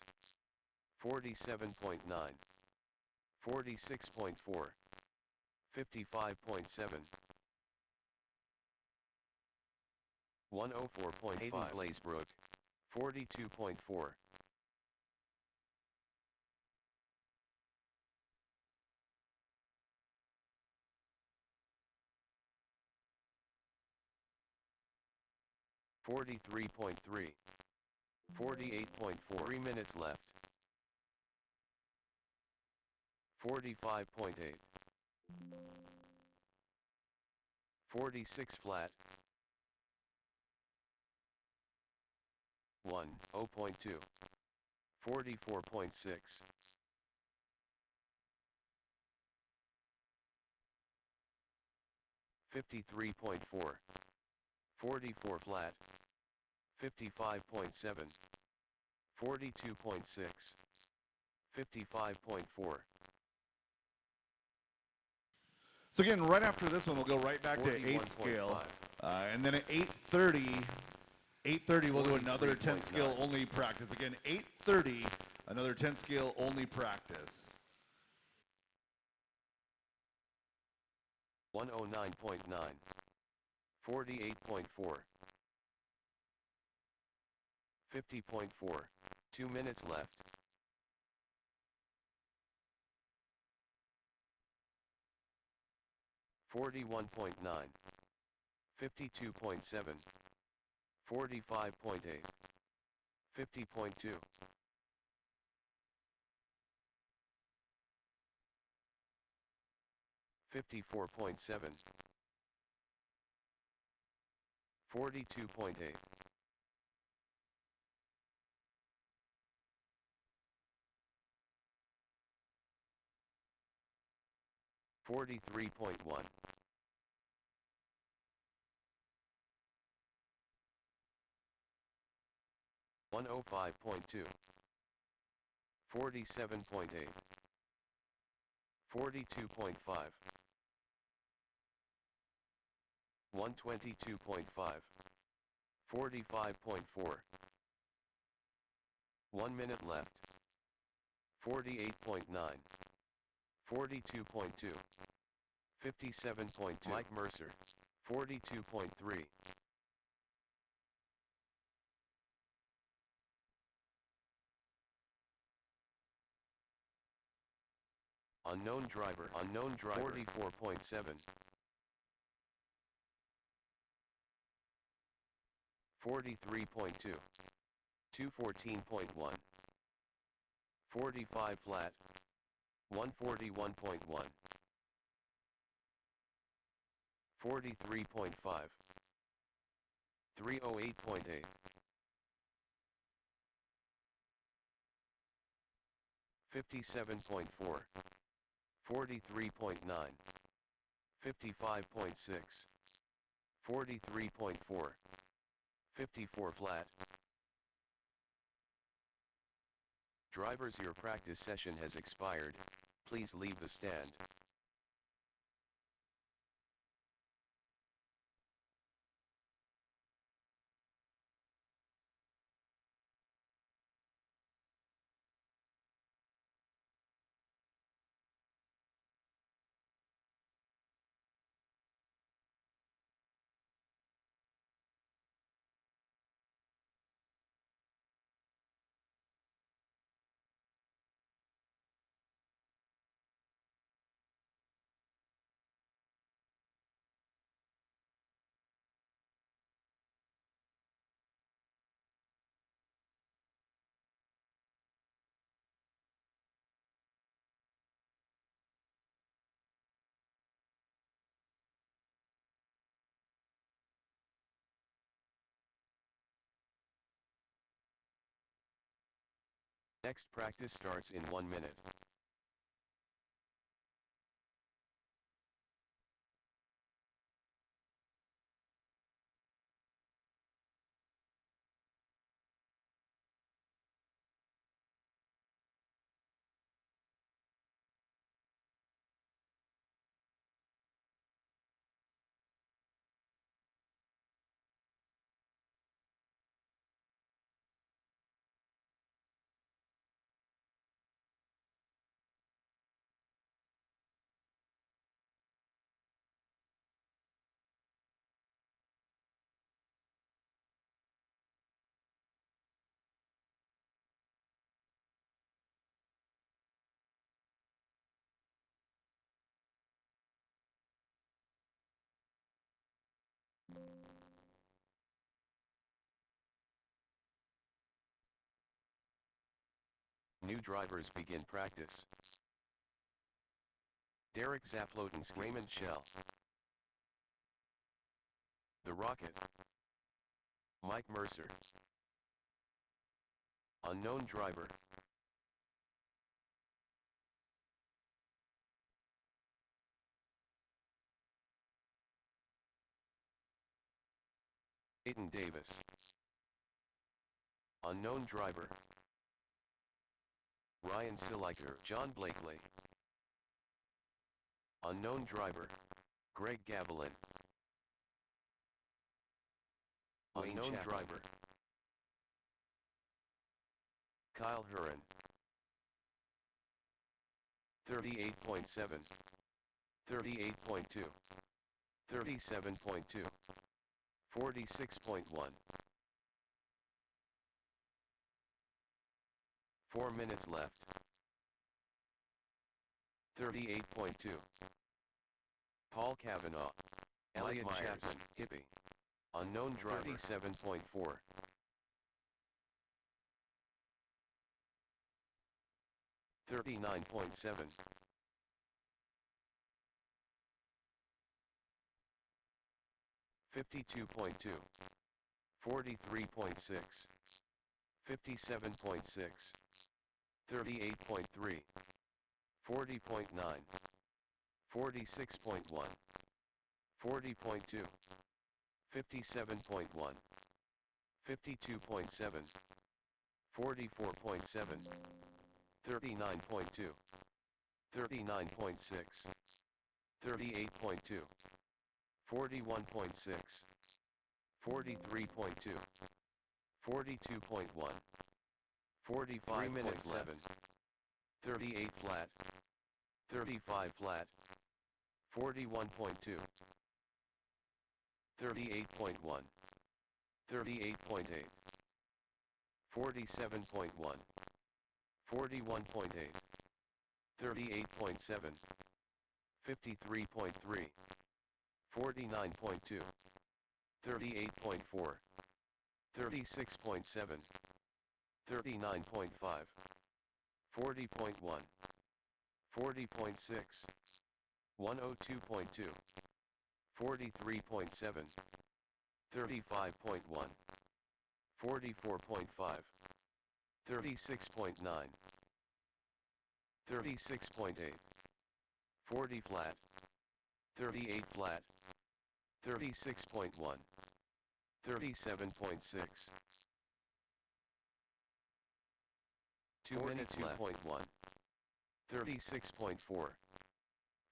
47.9. 46.4. 55.7. 104.5. Hayden Glazebrook. 42.4. 43.3. 48.4. 3 minutes left. 45.8. 46 flat. 1, 0.2. 44.6. 53.4. 44 flat. 55.7. 42.6. 55.4. So again, right after this one, we'll go right back to 8 scale. And then at 8:30, we'll do another 10 scale only practice. Again, 8:30, another 10 scale only practice. 109.9. 48.4. 50.4. 2 minutes left. 41.9. 52.7. 45.8. 50.2. 54.7. 42.8. 43.1. 105.2. 47.8. 42.5. 122.5. 45.4. 1 minute left. 48.9. 42.2. 57.2. Mike Mercer. 42.3. Unknown driver. 44.7. 43.2. 214.1. 45 flat. 141.1. 43.5. 308.8. 57.4. 43.9. 55.6. 43.4. 54 flat. Drivers, your practice session has expired. Please leave the stand. Next practice starts in 1 minute. New drivers begin practice. Derek Zaplotens, Raymond Shell. The Rocket. Mike Mercer. Unknown driver. Aiton Davis. Unknown driver. Ryan Siliker, John Blakely. Unknown driver. Greg Gavilan. Unknown driver. Kyle Huron. 38.7. 38.2. 37.2. 46.1. 4 minutes left. 38.2. Paul Kavanaugh. Elliot Chapman, Hippie. Unknown driver. 37.4. 39.7. 52.2. 43.6. 57.6. 38.3. 40.9. 46.1. 40.2. 57.1. 52.7. 44.7. 39.2. 39.6. 38.2. 41.6. 43.2. 42.1. 45.7, 38 flat, 35 flat, 41.2, 38.1, 38.8, 47.1, 41.8, 38.7, 53.3, 49.2, 38.4, 36.7, 39.5, 40.1, 40.6, 102.2, 43.7, 35.1, 44.5, 36.9, 36.8, 40 flat, 38 flat, 36.1, 37.6, 2 minutes left. 42.1, 36.4,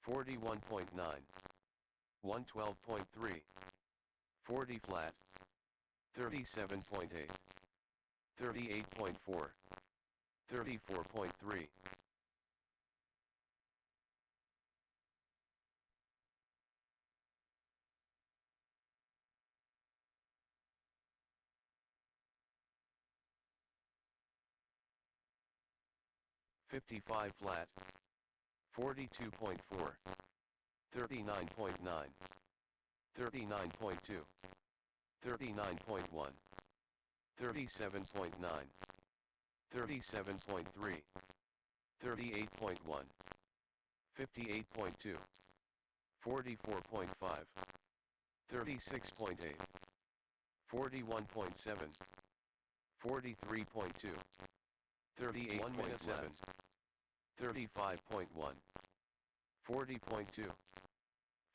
41.9, 112.3, 40 flat, 37.8, 38.4, 34.3, 55 flat, 42.4, 39.9, 39.2, 39.1, 37.9, 37.3, 38.1, 58.2, 44.5, 36.8, 41.7, 43.2, 38.7, 35.1, 40.2,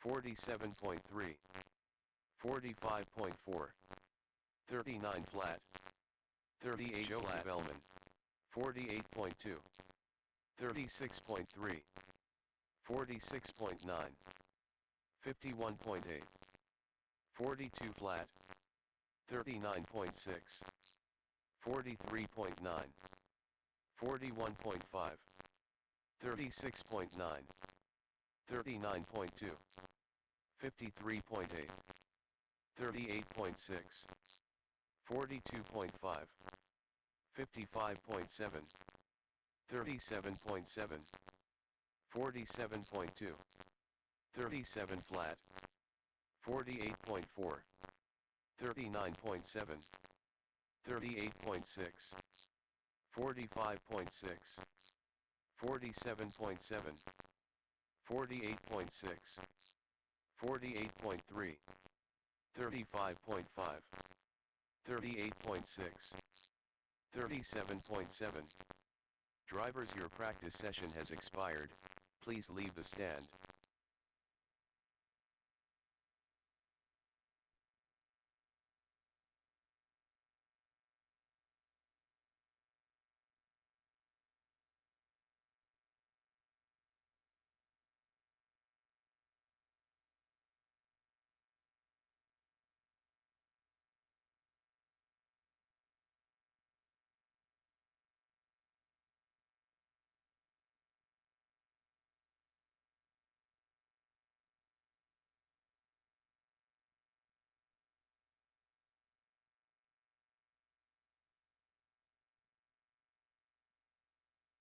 47.3, 45.4, 39 flat, 38 Joe flat, Velman, 48.2, 36.3, 46.9, 51.8, 42 flat, 39.6, 43.9, 41.5, 36.9, 39.2, 53.8, 38.6, 42.5, 55.7, 37.7, 47.2, 37 flat, 48.4, 39.7, 38.6, 45.6, 47.7, 48.6, 48.3, 35.5, 38.6, 37.7. Drivers, your practice session has expired. Please leave the stand.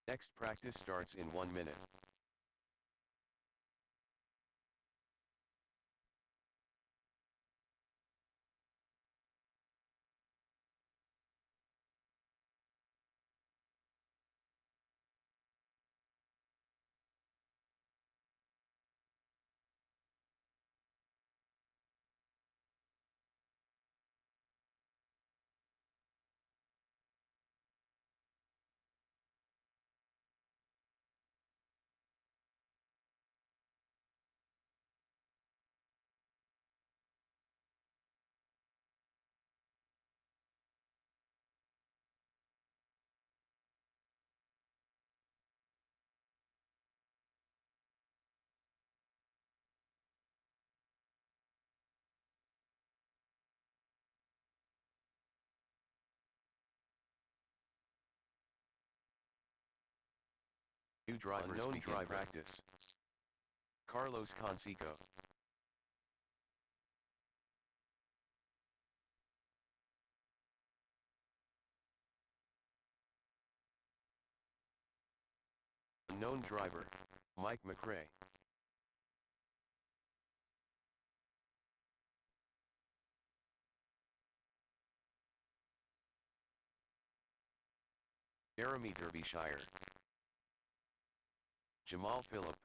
Next practice starts in 1 minute. New drivers Unknown begin driver. practice. Carlos Conseco. Unknown driver, Mike McRae. Jeremy Derbyshire. Jamal Phillip.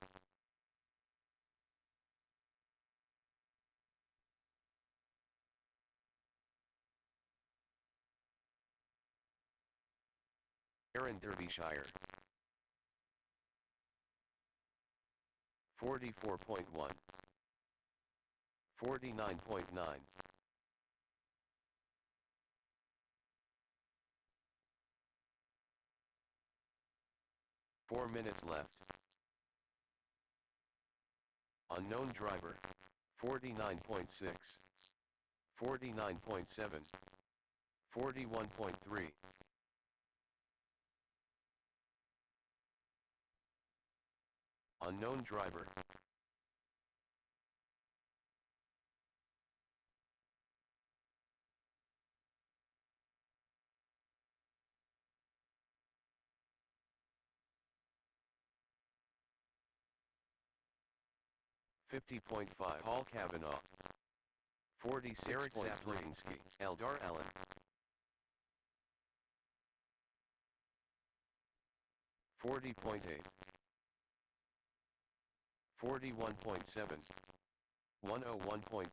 Aaron Derbyshire. 44.1. 49.9. Four minutes left. Unknown driver. 49.6. 49.7. 41.3. Unknown driver. $50.5 Paul Kavanaugh. 46. Eric Zaplatinsky. Eldar Allen. 40.8. 41.7. 101.2.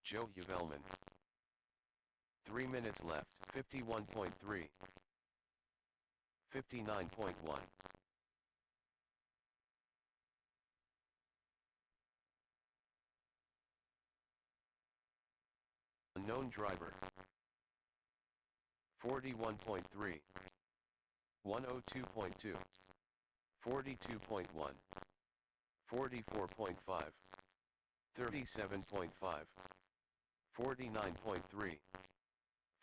Joe Huvelman. 3 minutes left. 51.3. 59.1. Unknown driver. 41.3. 102.2. 42.1. 44.5. 37.5. 49.3.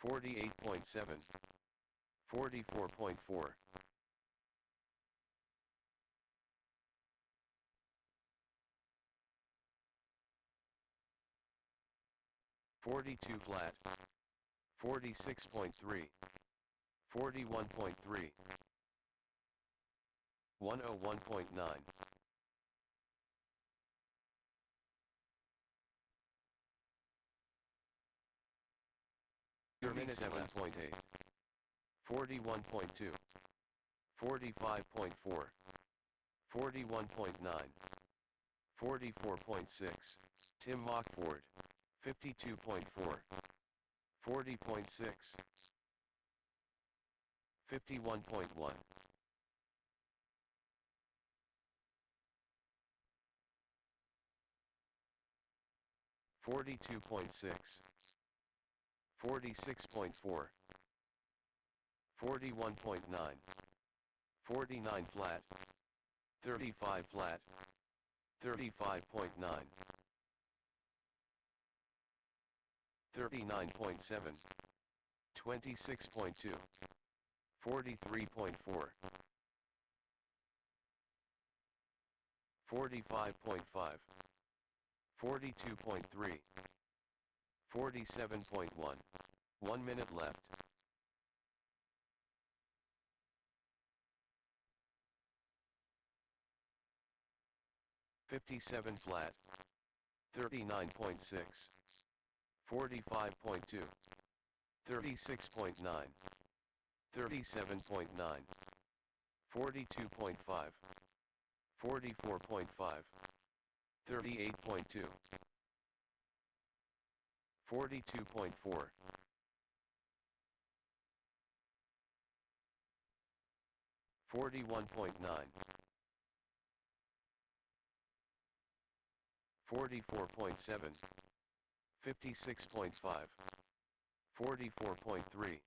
48.7. 44.4. 42 flat. 46.3. 41.3. 101.9. 37.8. 41.2. 45.4. 41.9. 44.6. Tim Mockford. 52.4. 40.6. 51.1. 42.6. 46.4. 41.9. 49 flat. 35 flat. 35.9. 39.7. 26.2. 43.4. 45.5. 42.3. 47.1. 1 minute left. 57 flat. 39.6. 45.2. 36.9. 37.9. 42.5. 44.5. 38.2. 42.4. 41.9. 44.7. 56.5. 44.3.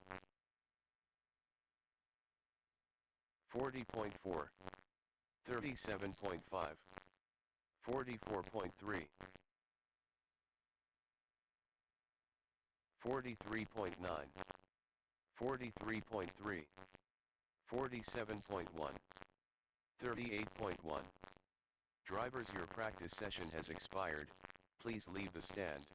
40.4. 37.5. 44.3. 43.9. 43.3, 47.1, 38.1. Drivers, your practice session has expired, please leave the stand.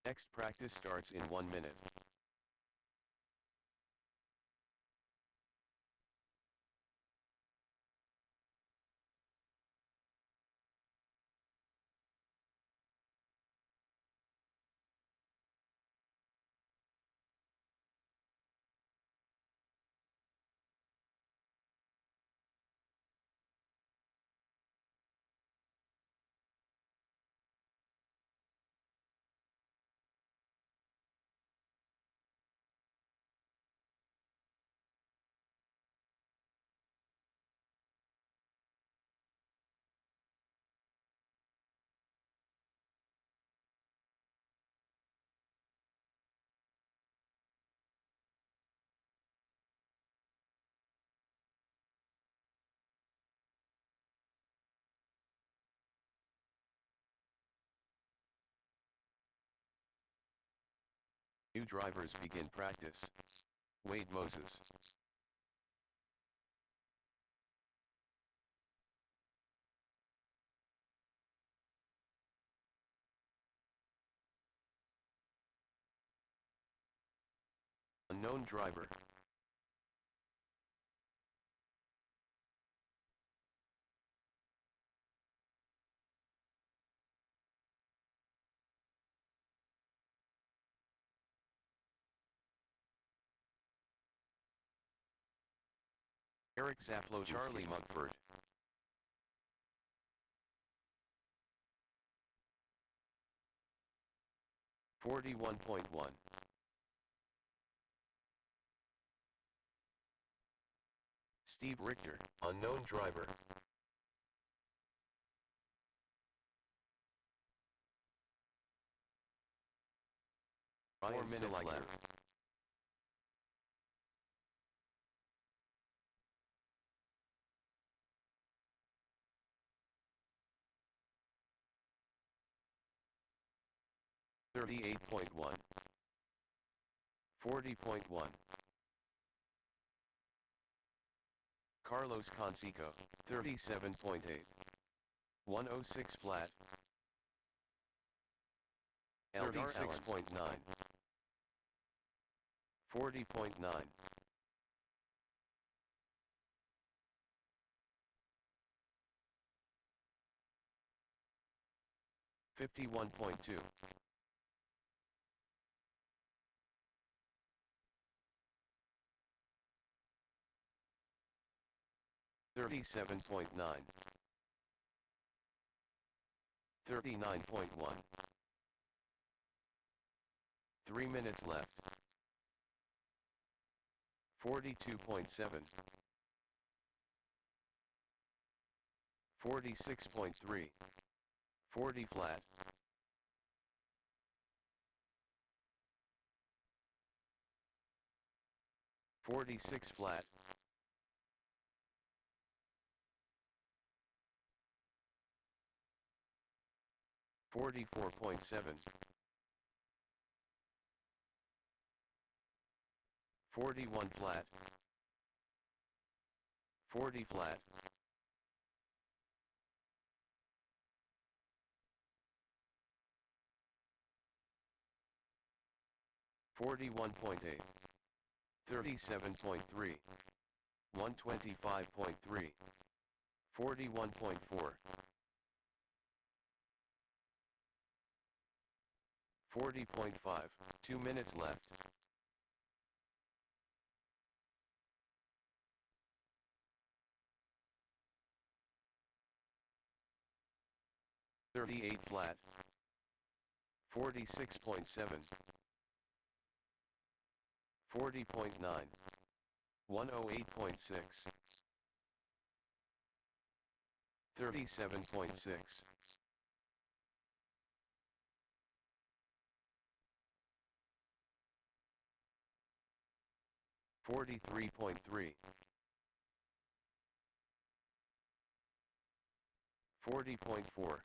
Next practice starts in 1 minute. New drivers begin practice. Wade Moses. Unknown driver. Eric Zaplow, Charlie Mugford. $41.1. Steve Richter, unknown driver. Ryan 4 minutes left. $38.1. 40.1. Carlos Conseco, 37.8. 106 flat. Eldar 6.9. 40.9. 51.2. 37.9. 39.1. 3 minutes left. 42.7. 46.3. 40 flat. 46 flat. 44.7. 41 flat. 40 flat. 41.8. 37.3. 125.3. 41.4. 40.5, 2 minutes left. .38 flat. 46.7. 40.9. 108.6. 37.6. 43.3. 40.4.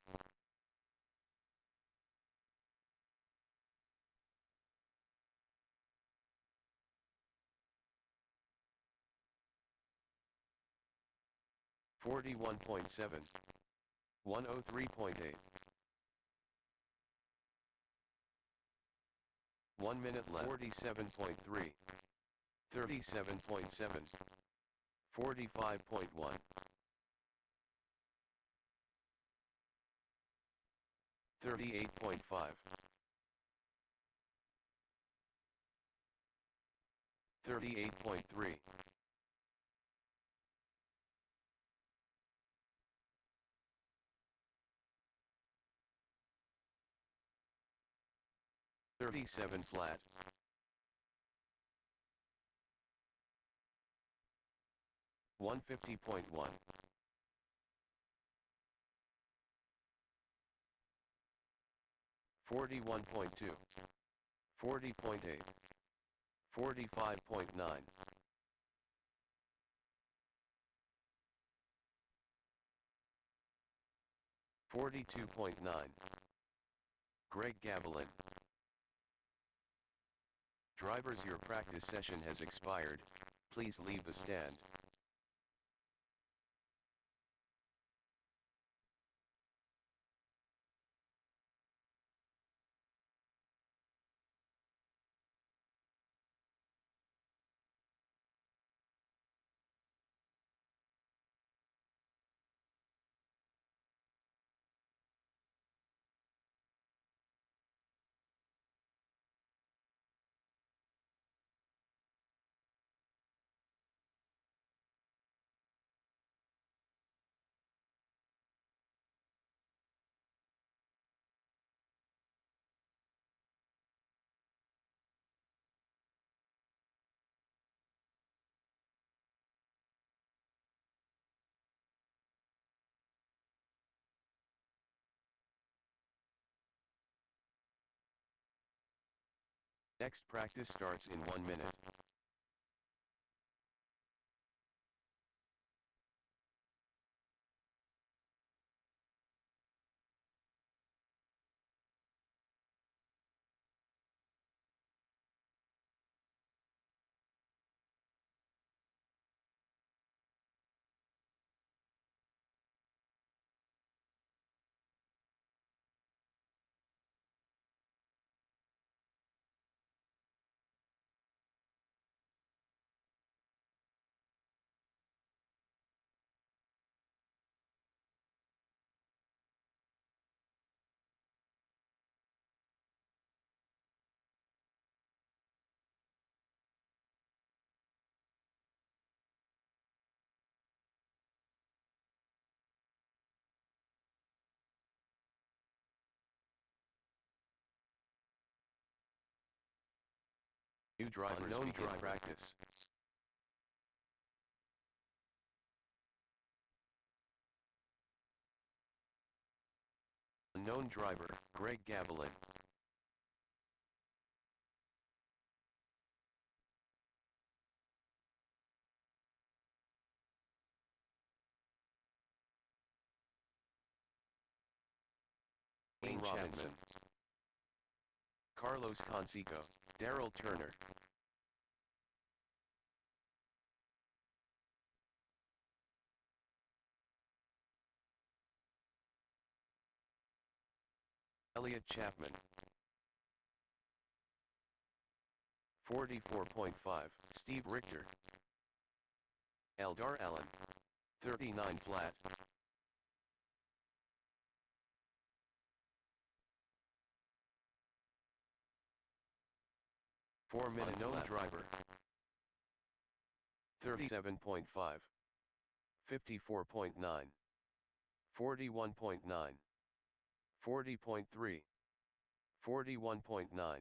41.7. 103.8. 1 minute left. 47.3. 37.7. 45.1. 38.5. 38.3. 37 flat. 150.1. 41.2. 40.8. 45.9. 42.9. Greg Gavilan. Drivers, your practice session has expired. Please leave the stand. Next practice starts in 1 minute. New drivers begin practice. Unknown driver, Greg Gavilan. Wayne Robinson. Carlos Conseco, Daryl Turner. Elliot Chapman. 44.5, Steve Richter. Eldar Allen. 39 flat. 4 minutes Unknown left. driver. 37.5. 54.9. 41.9. 40.3. 41.9.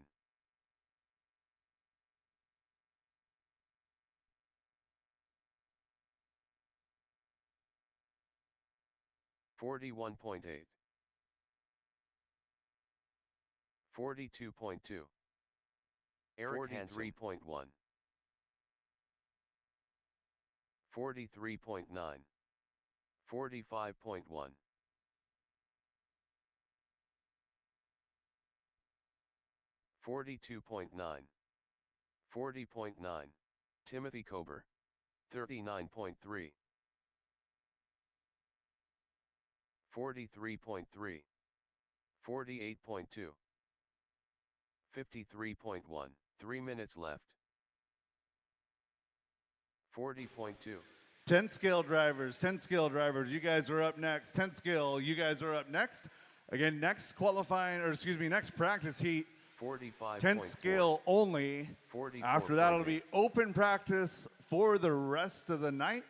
41.8. 42.2. Eric Hansen. 43.1. 43.9. 45.1. 42.9. 40.9. Timothy Kober. 39.3. 43.3. 48.2. 53.1. 3 minutes left. 40.2. 10 scale drivers, 10 scale drivers, you guys are up next. 10 scale, you guys are up next. Again, next practice heat, 45.4. 10 scale only. 44.8. After that, it'll be open practice for the rest of the night.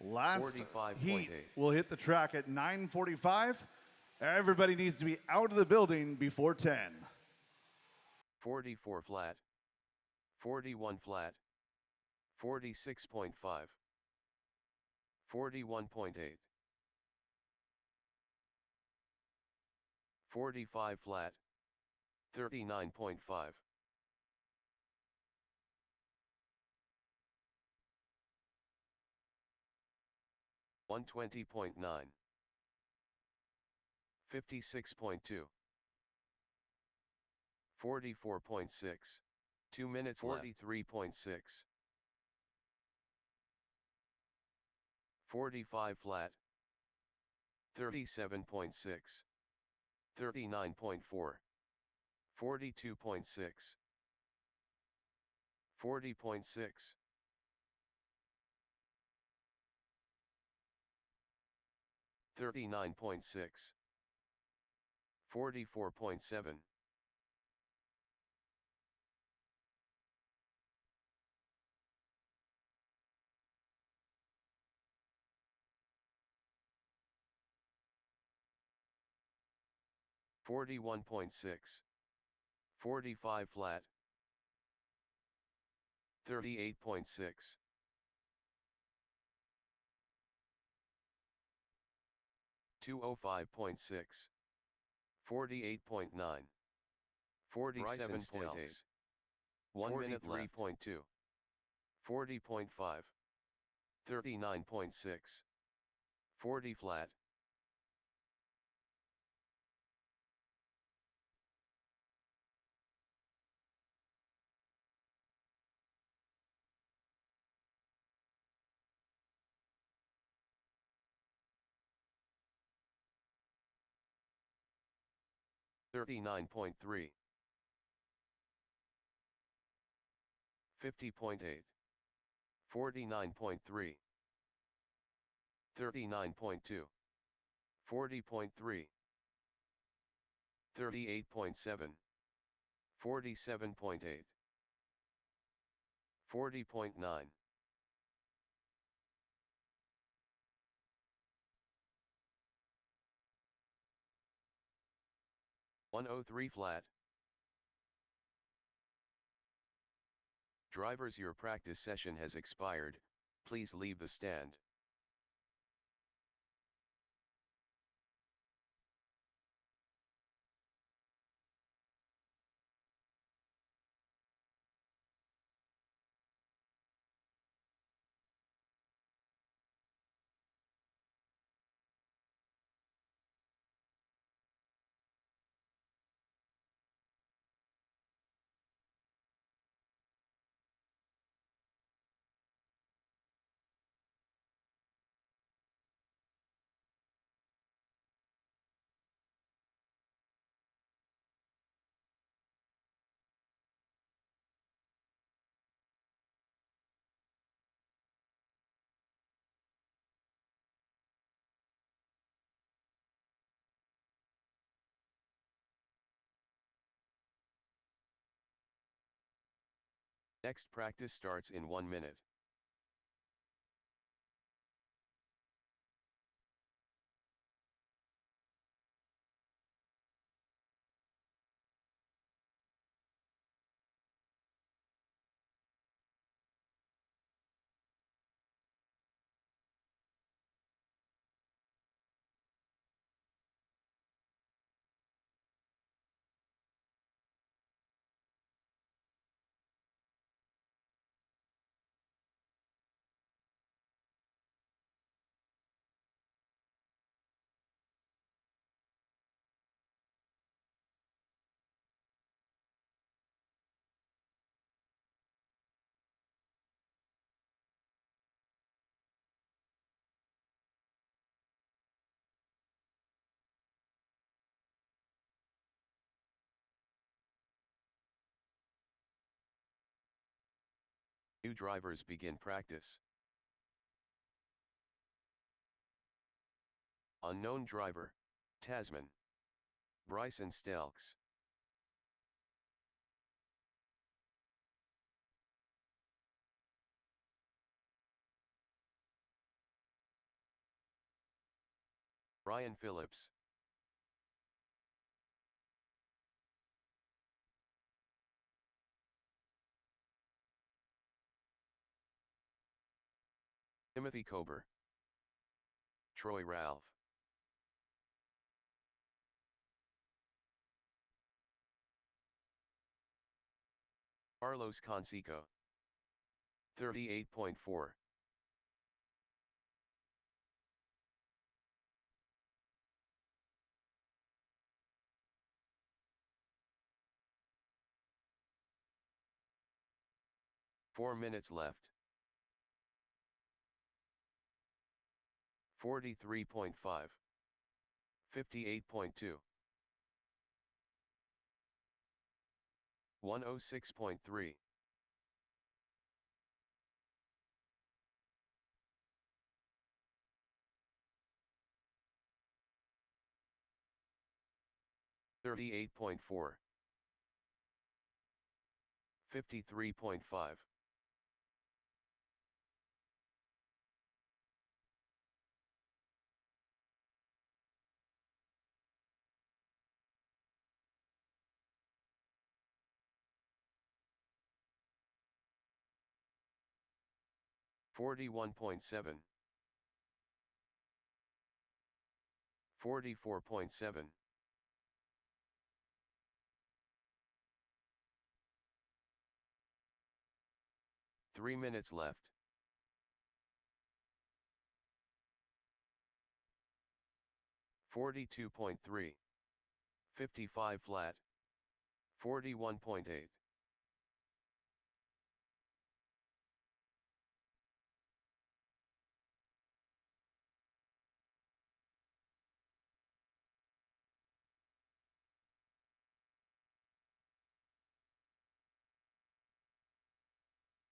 Last 45.8. heat will hit the track at 9:45. Everybody needs to be out of the building before 10. 44 flat. 41 flat. 46.5. 41.8. 45 flat. 39.5. 120.9. 56.2. 44.6. 2 minutes 43.6. 45 flat. 37.6. 39.4. 42.6. 40.6. 39.6. 44.7. 41.6. 45 flat. 38.6. 205.6. 48.9. 47.8. 1 minute 3.2. 40.5. 39.6. 40 flat. 39.3. 50.8. 49.3. 39.2. 40.3. 38.7. 47.8. 40.9. 103 flat. Drivers, your practice session has expired. Please leave the stand. Next practice starts in 1 minute. New drivers begin practice. Unknown driver, Tasman. Bryson Stelks. Ryan Phillips. Timothy Kober. Troy Ralph. Carlos Conseco. 38.4. Four minutes left. 43.5. 58.2. 106.3. 38.4. 53.5. 41.7. 44.7. 3 minutes left. 42.3. 55 flat. 41.8.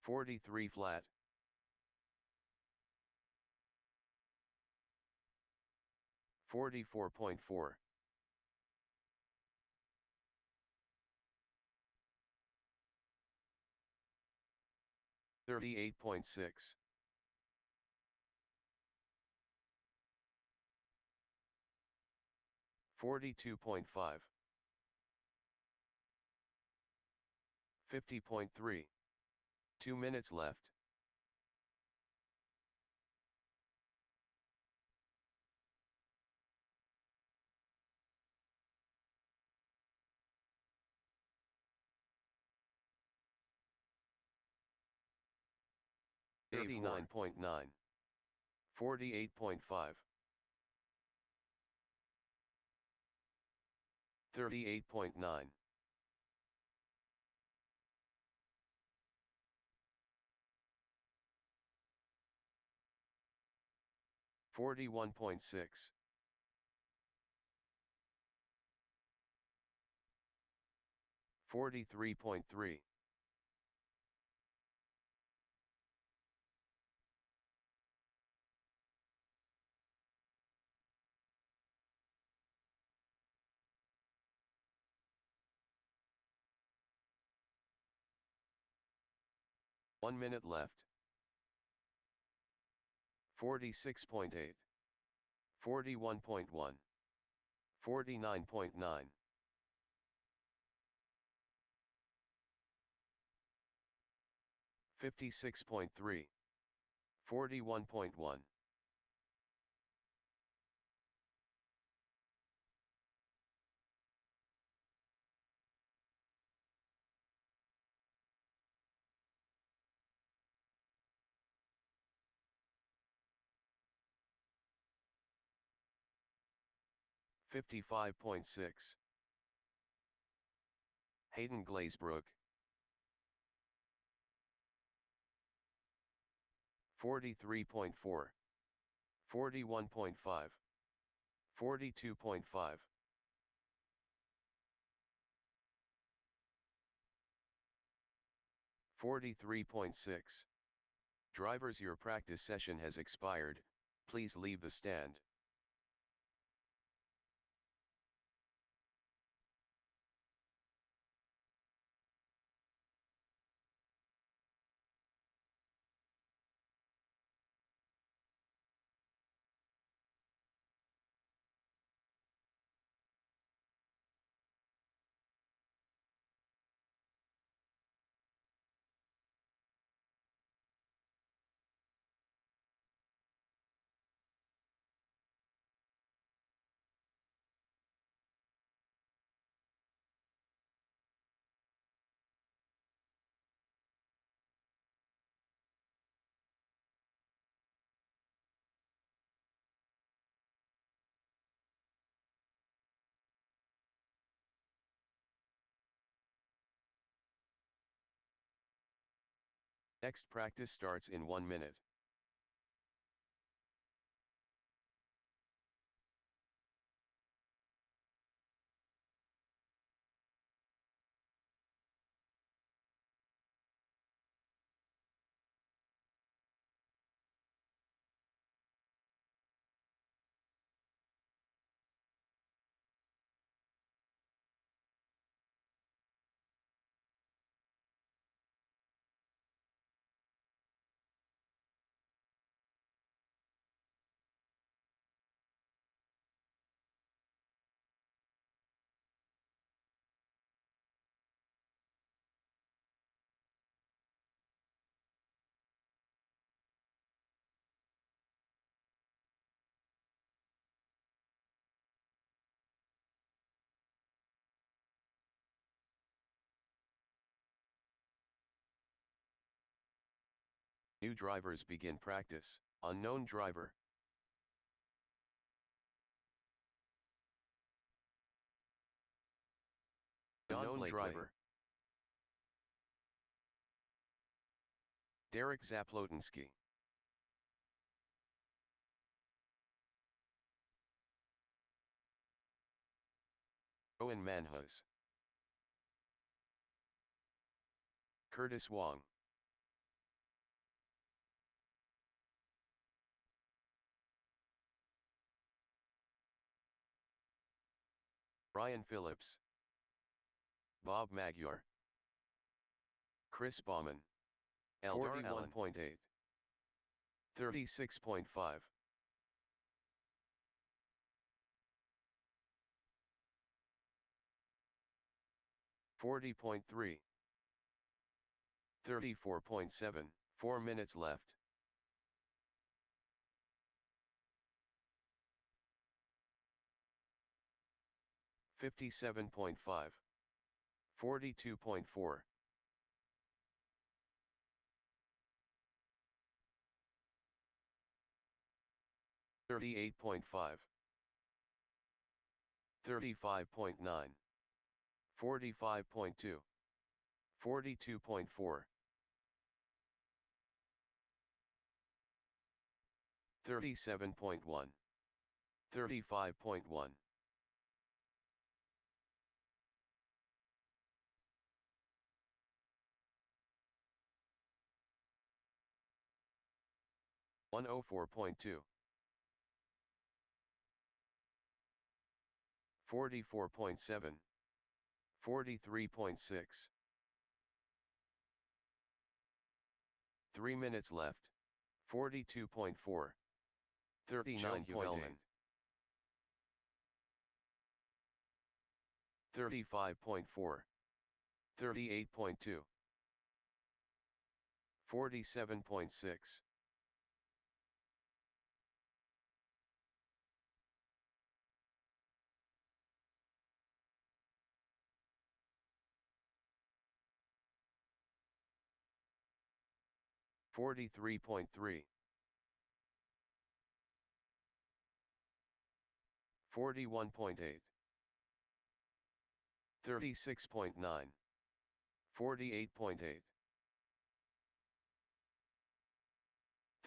43 flat. 44.4. 38.6. 42.5. 50.3. 2 minutes left. Day four. 39.9. 48.5. 38.9. 41.6. 43.3. 1 minute left. 46.8. 41.1. 49.9. 56.3. 41.1. 55.6. Hayden Glazebrook. 43.4. 41.5. 42.5. 43.6. Drivers, your practice session has expired, please leave the stand. Next practice starts in 1 minute. New drivers begin practice. Unknown driver. Unknown driver. Derek Zaplotinsky. Owen Manhus. Curtis Wong. Brian Phillips. Bob Magyar. Chris Bauman. Eldar 41.8. 36.5. 40.3. 34.7. 4 minutes left. 57.5. 42.4. 38.5. 35.9. 45.2. 42.4. 37.1. 35.1. 104.2. 44.7. 43.6. 3 minutes left. 42.4. 39.8. 35.4. 38.2. 47.6. 43.3. 41.8. 36.9. 48.8.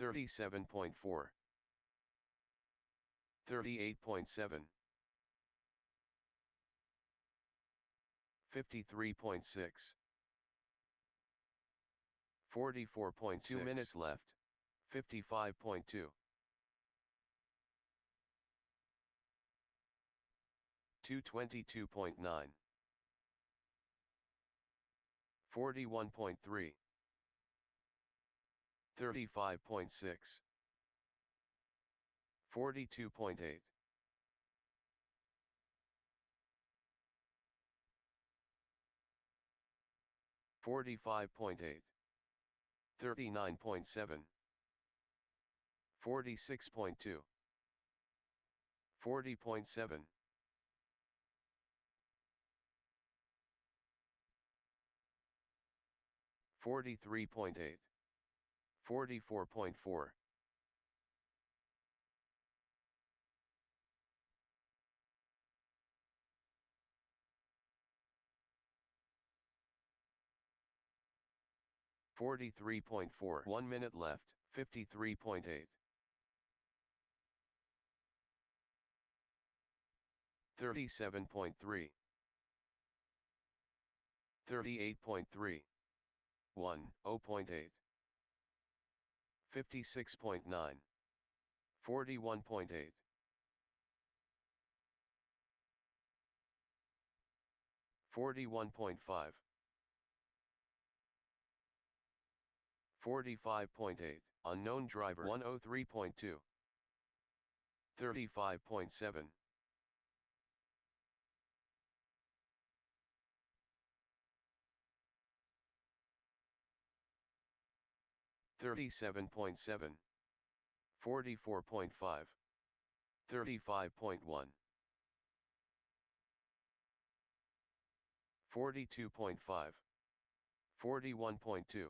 37.4. 38.7. 53.6. 44.6. 2 minutes left. 55.2. 222.9. 41.3. 35.6. 42.8. 45.8. 39.7. 46.2. 40.7. 43.8. 44.4. 43.4. 1 minute left. 53.8. 37.3. 38.3. 1, 0.8. 56.9. 41.8. 41.5. 45.8. Unknown driver 103.2. 35.7. 37.7. 44.5. 35.1. 42.5. 41.2.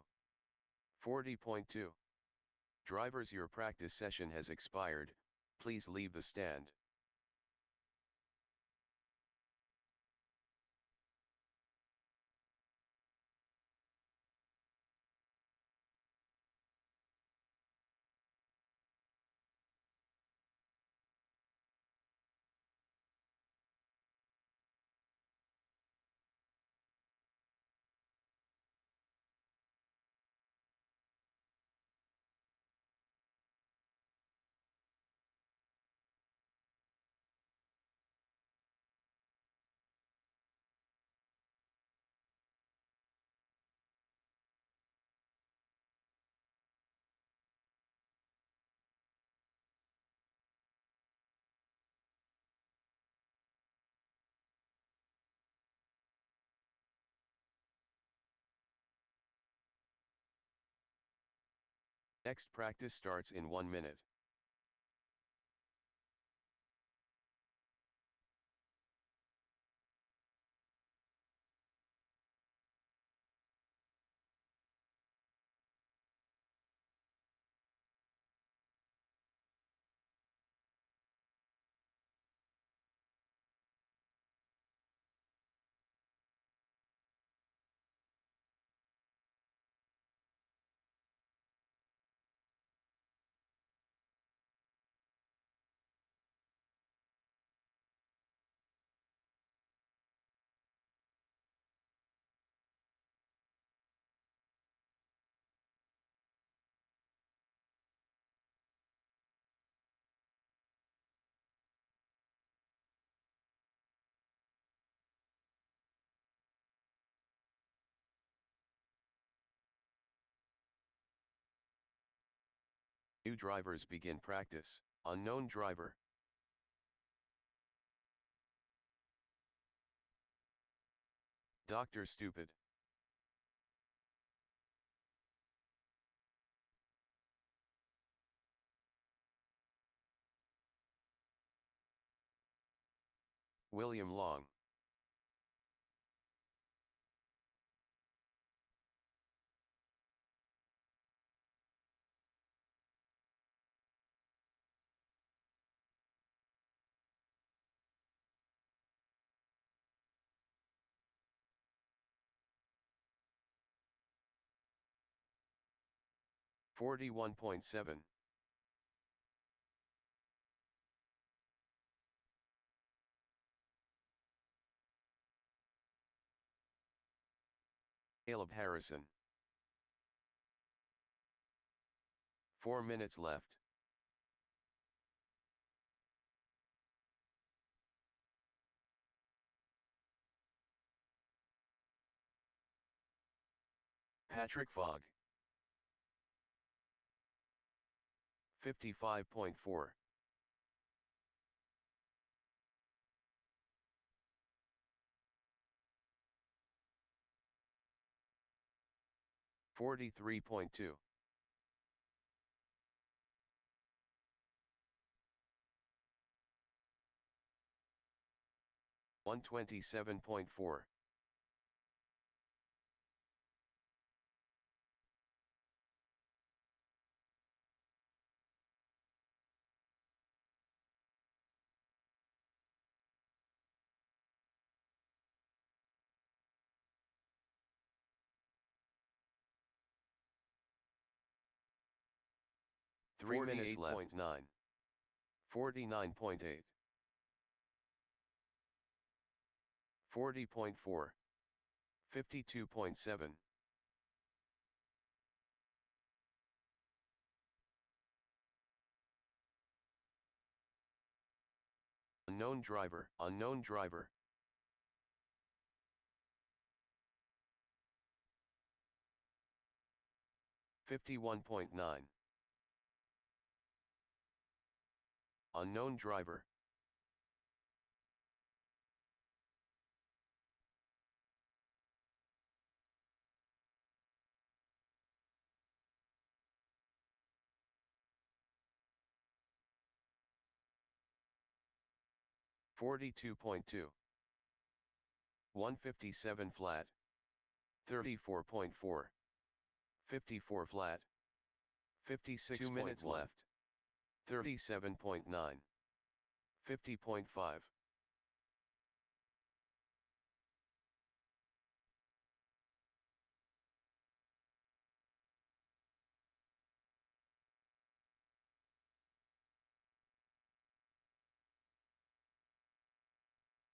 40.2. Drivers, your practice session has expired. Please leave the stand. Next practice starts in 1 minute. New drivers begin practice. Unknown driver. Dr. Stupid. William Long. $41.7. Caleb Harrison. 4 minutes left. Patrick Fogg. 55.4. $43.2. $127.4. Three minutes left. 9. 49.8. 40.4. 52.7. Unknown driver. Unknown driver. $51.9. Unknown driver. $42.2. 157 flat. 34.4. 54 flat. 56. 2 minutes left. 37.9. 50.5.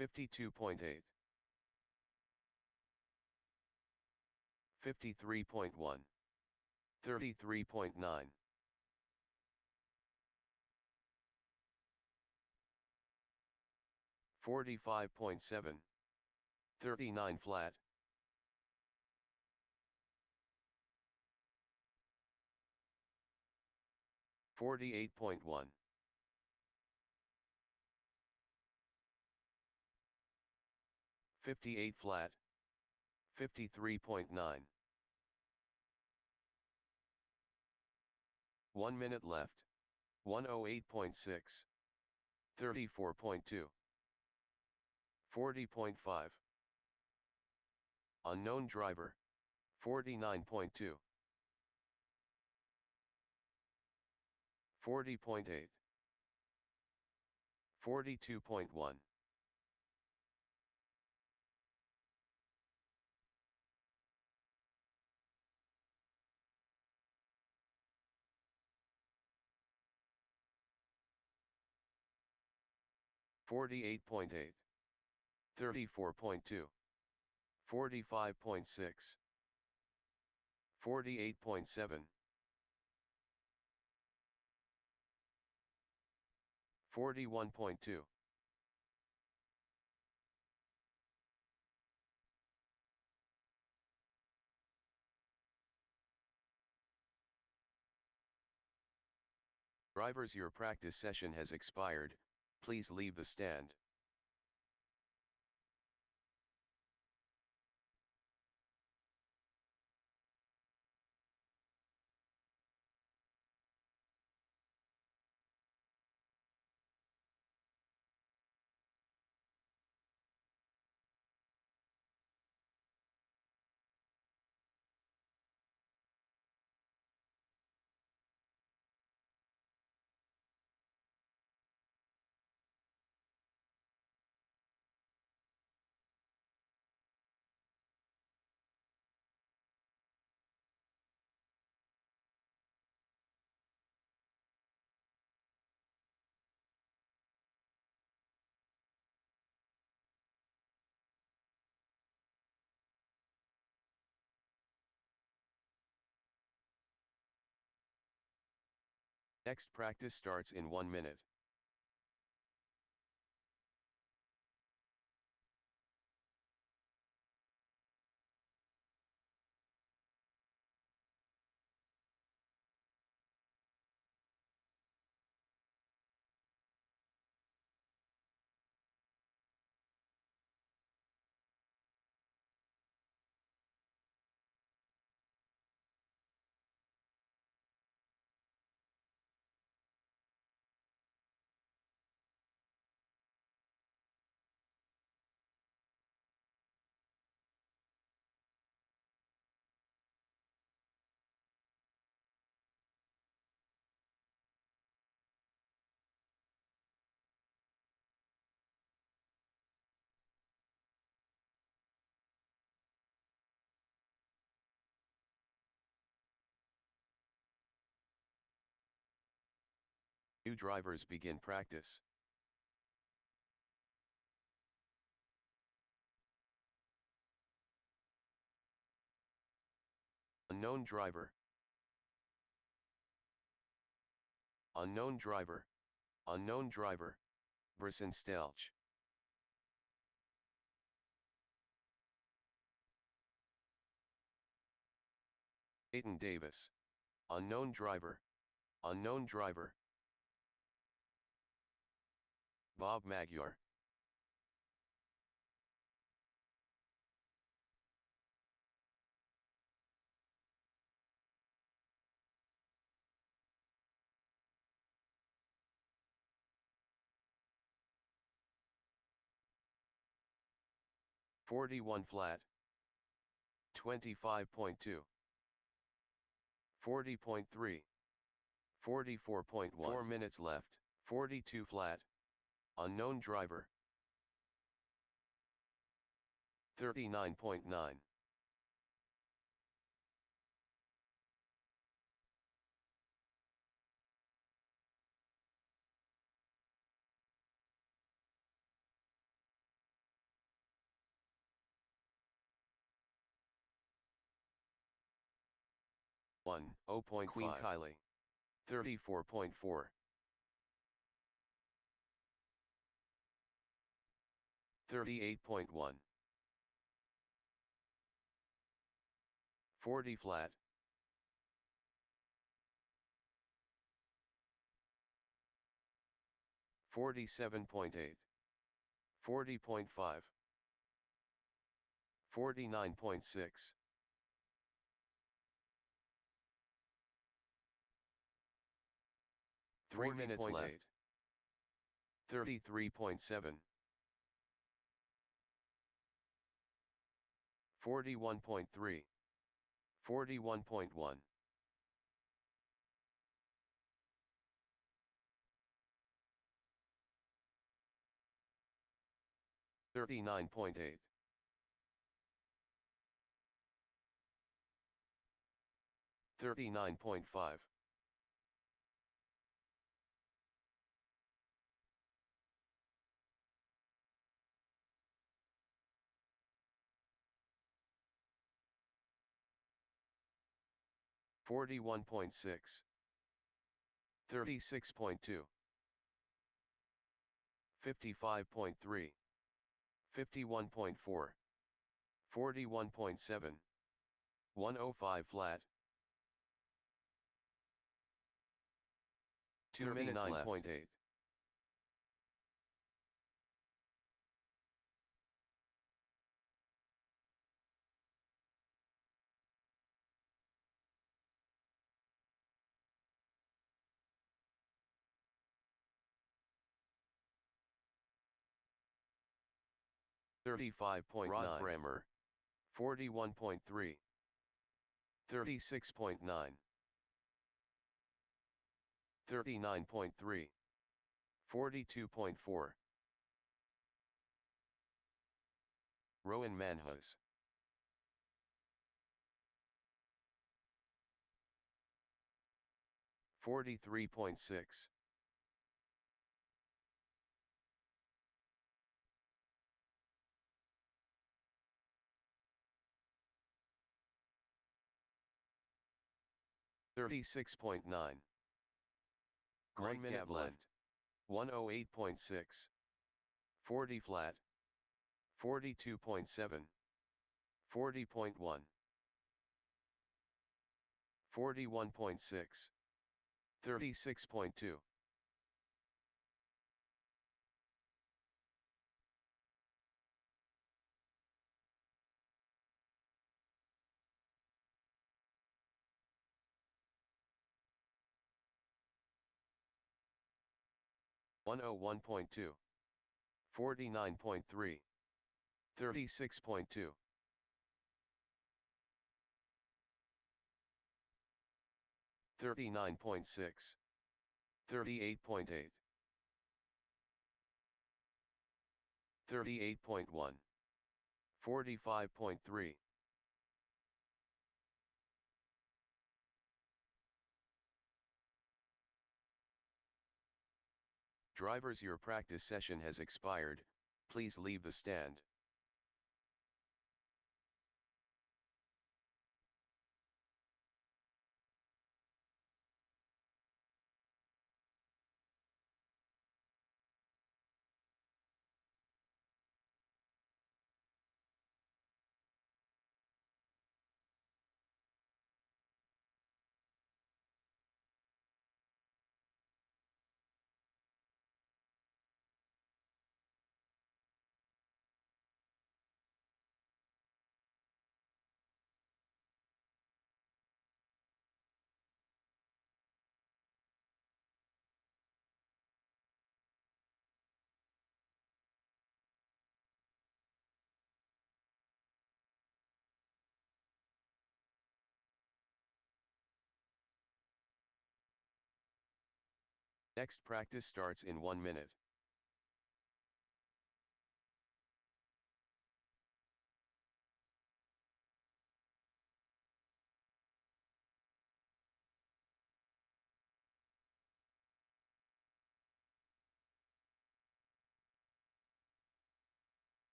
$52.8. 53.1. 33.9. 45.7. 39 flat. 48.1. 58 flat. 53.9. 1 minute left. 108.6. 34.2. 40.5. Unknown driver. 49.2. 40.8. 42.1. $48.8. 34.2. 45.6. 48.7. 41.2. Drivers, your practice session has expired, please leave the stand. Next practice starts in 1 minute. New drivers begin practice. Unknown driver. Unknown driver. Unknown driver. Bryson Stelch. Peyton Davis. Unknown driver. Unknown driver. Bob Magyar. "41 flat. 25.2. 40.3. 44.1. 4 minutes left. 42 flat. Unknown driver. 39.9. 0.5. Queen Kylie. 34.4. 38.1. 40 flat. 47.8. 40.5. 49.6. 3 minutes left. 33.7. 41.3. 41.1. 39.8. 39.5. 41.6. 36.2. 55.3. 51.4. 41.7. 105 flat. 2 minutes left. 39.8. Rod Brammer, 41.3. 36.9. 39.3. 42.4. Rowan Manhus, 43.6. $36.9. Greg 1 minute left. 108.6. 40 flat. 42.7. 40.1. 41.6. 36.2. $101.2. 49.3. 36.2. 39.6. 38.8. 38.1. 45.3. Drivers, your practice session has expired. Please leave the stand. Next practice starts in 1 minute.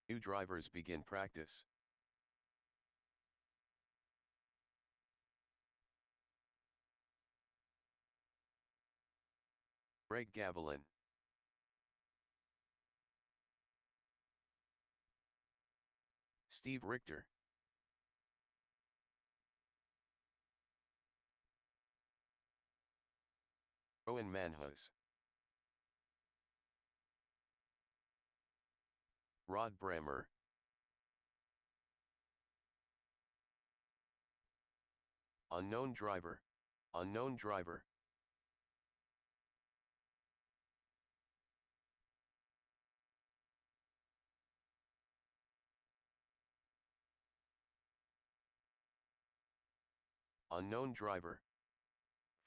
New drivers begin practice. Greg Gavilan, Steve Richter, Owen Manhus, Rod Brammer, unknown driver, unknown driver. Unknown driver.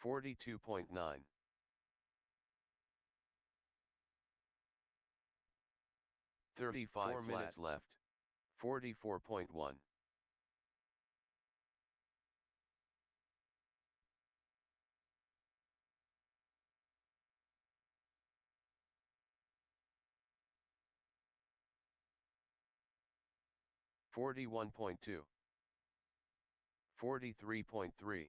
42.9. 35 4 flat. minutes left. 44.1. 41.2. 43.3.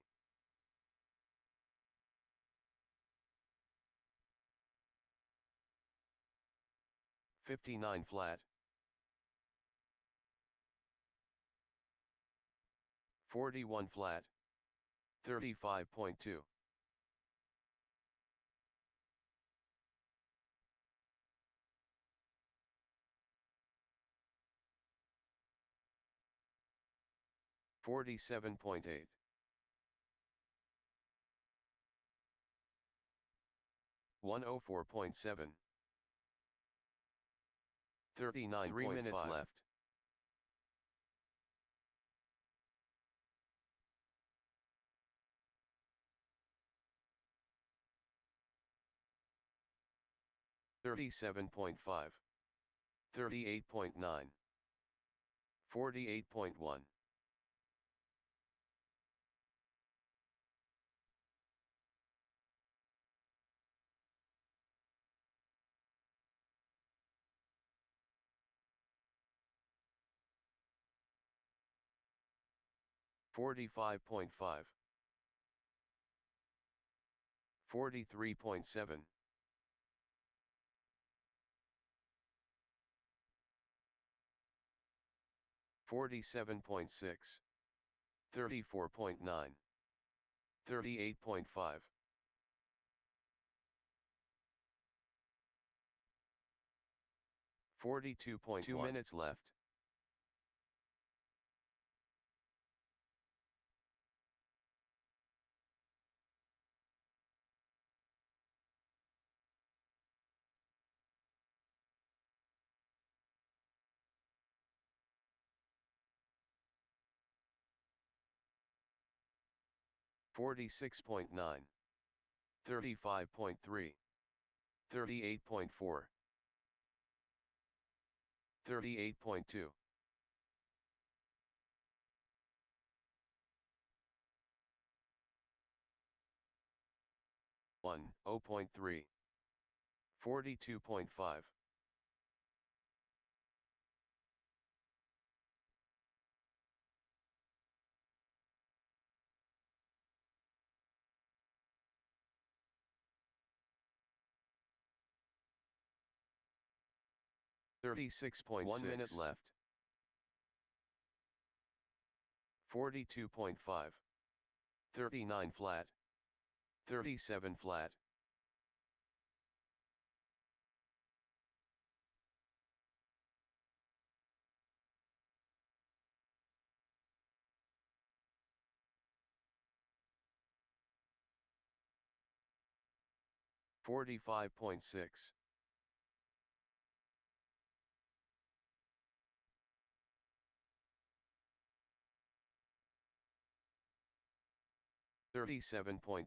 59 flat. 41 flat. 35.2. 47.8. 104.7. 39. 3 minutes left. 37.5. 38.9. 48.1. 45.5. 43.7. 47.6. 34.9. 38.5. 42.1. 2 minutes left. 46.9. 35.3. 38.4. 38.2. 0.3. 42.5. 36.6. 1 minute left. 42.5. 39 flat. 37 flat. 45.6. 37.3.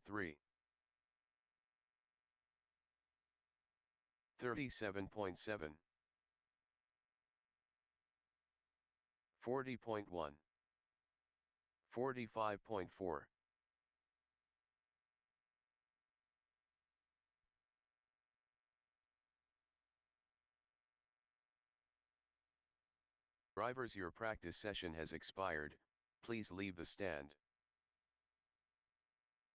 37.7. 40.1. 45.4. Drivers, your practice session has expired. Please leave the stand.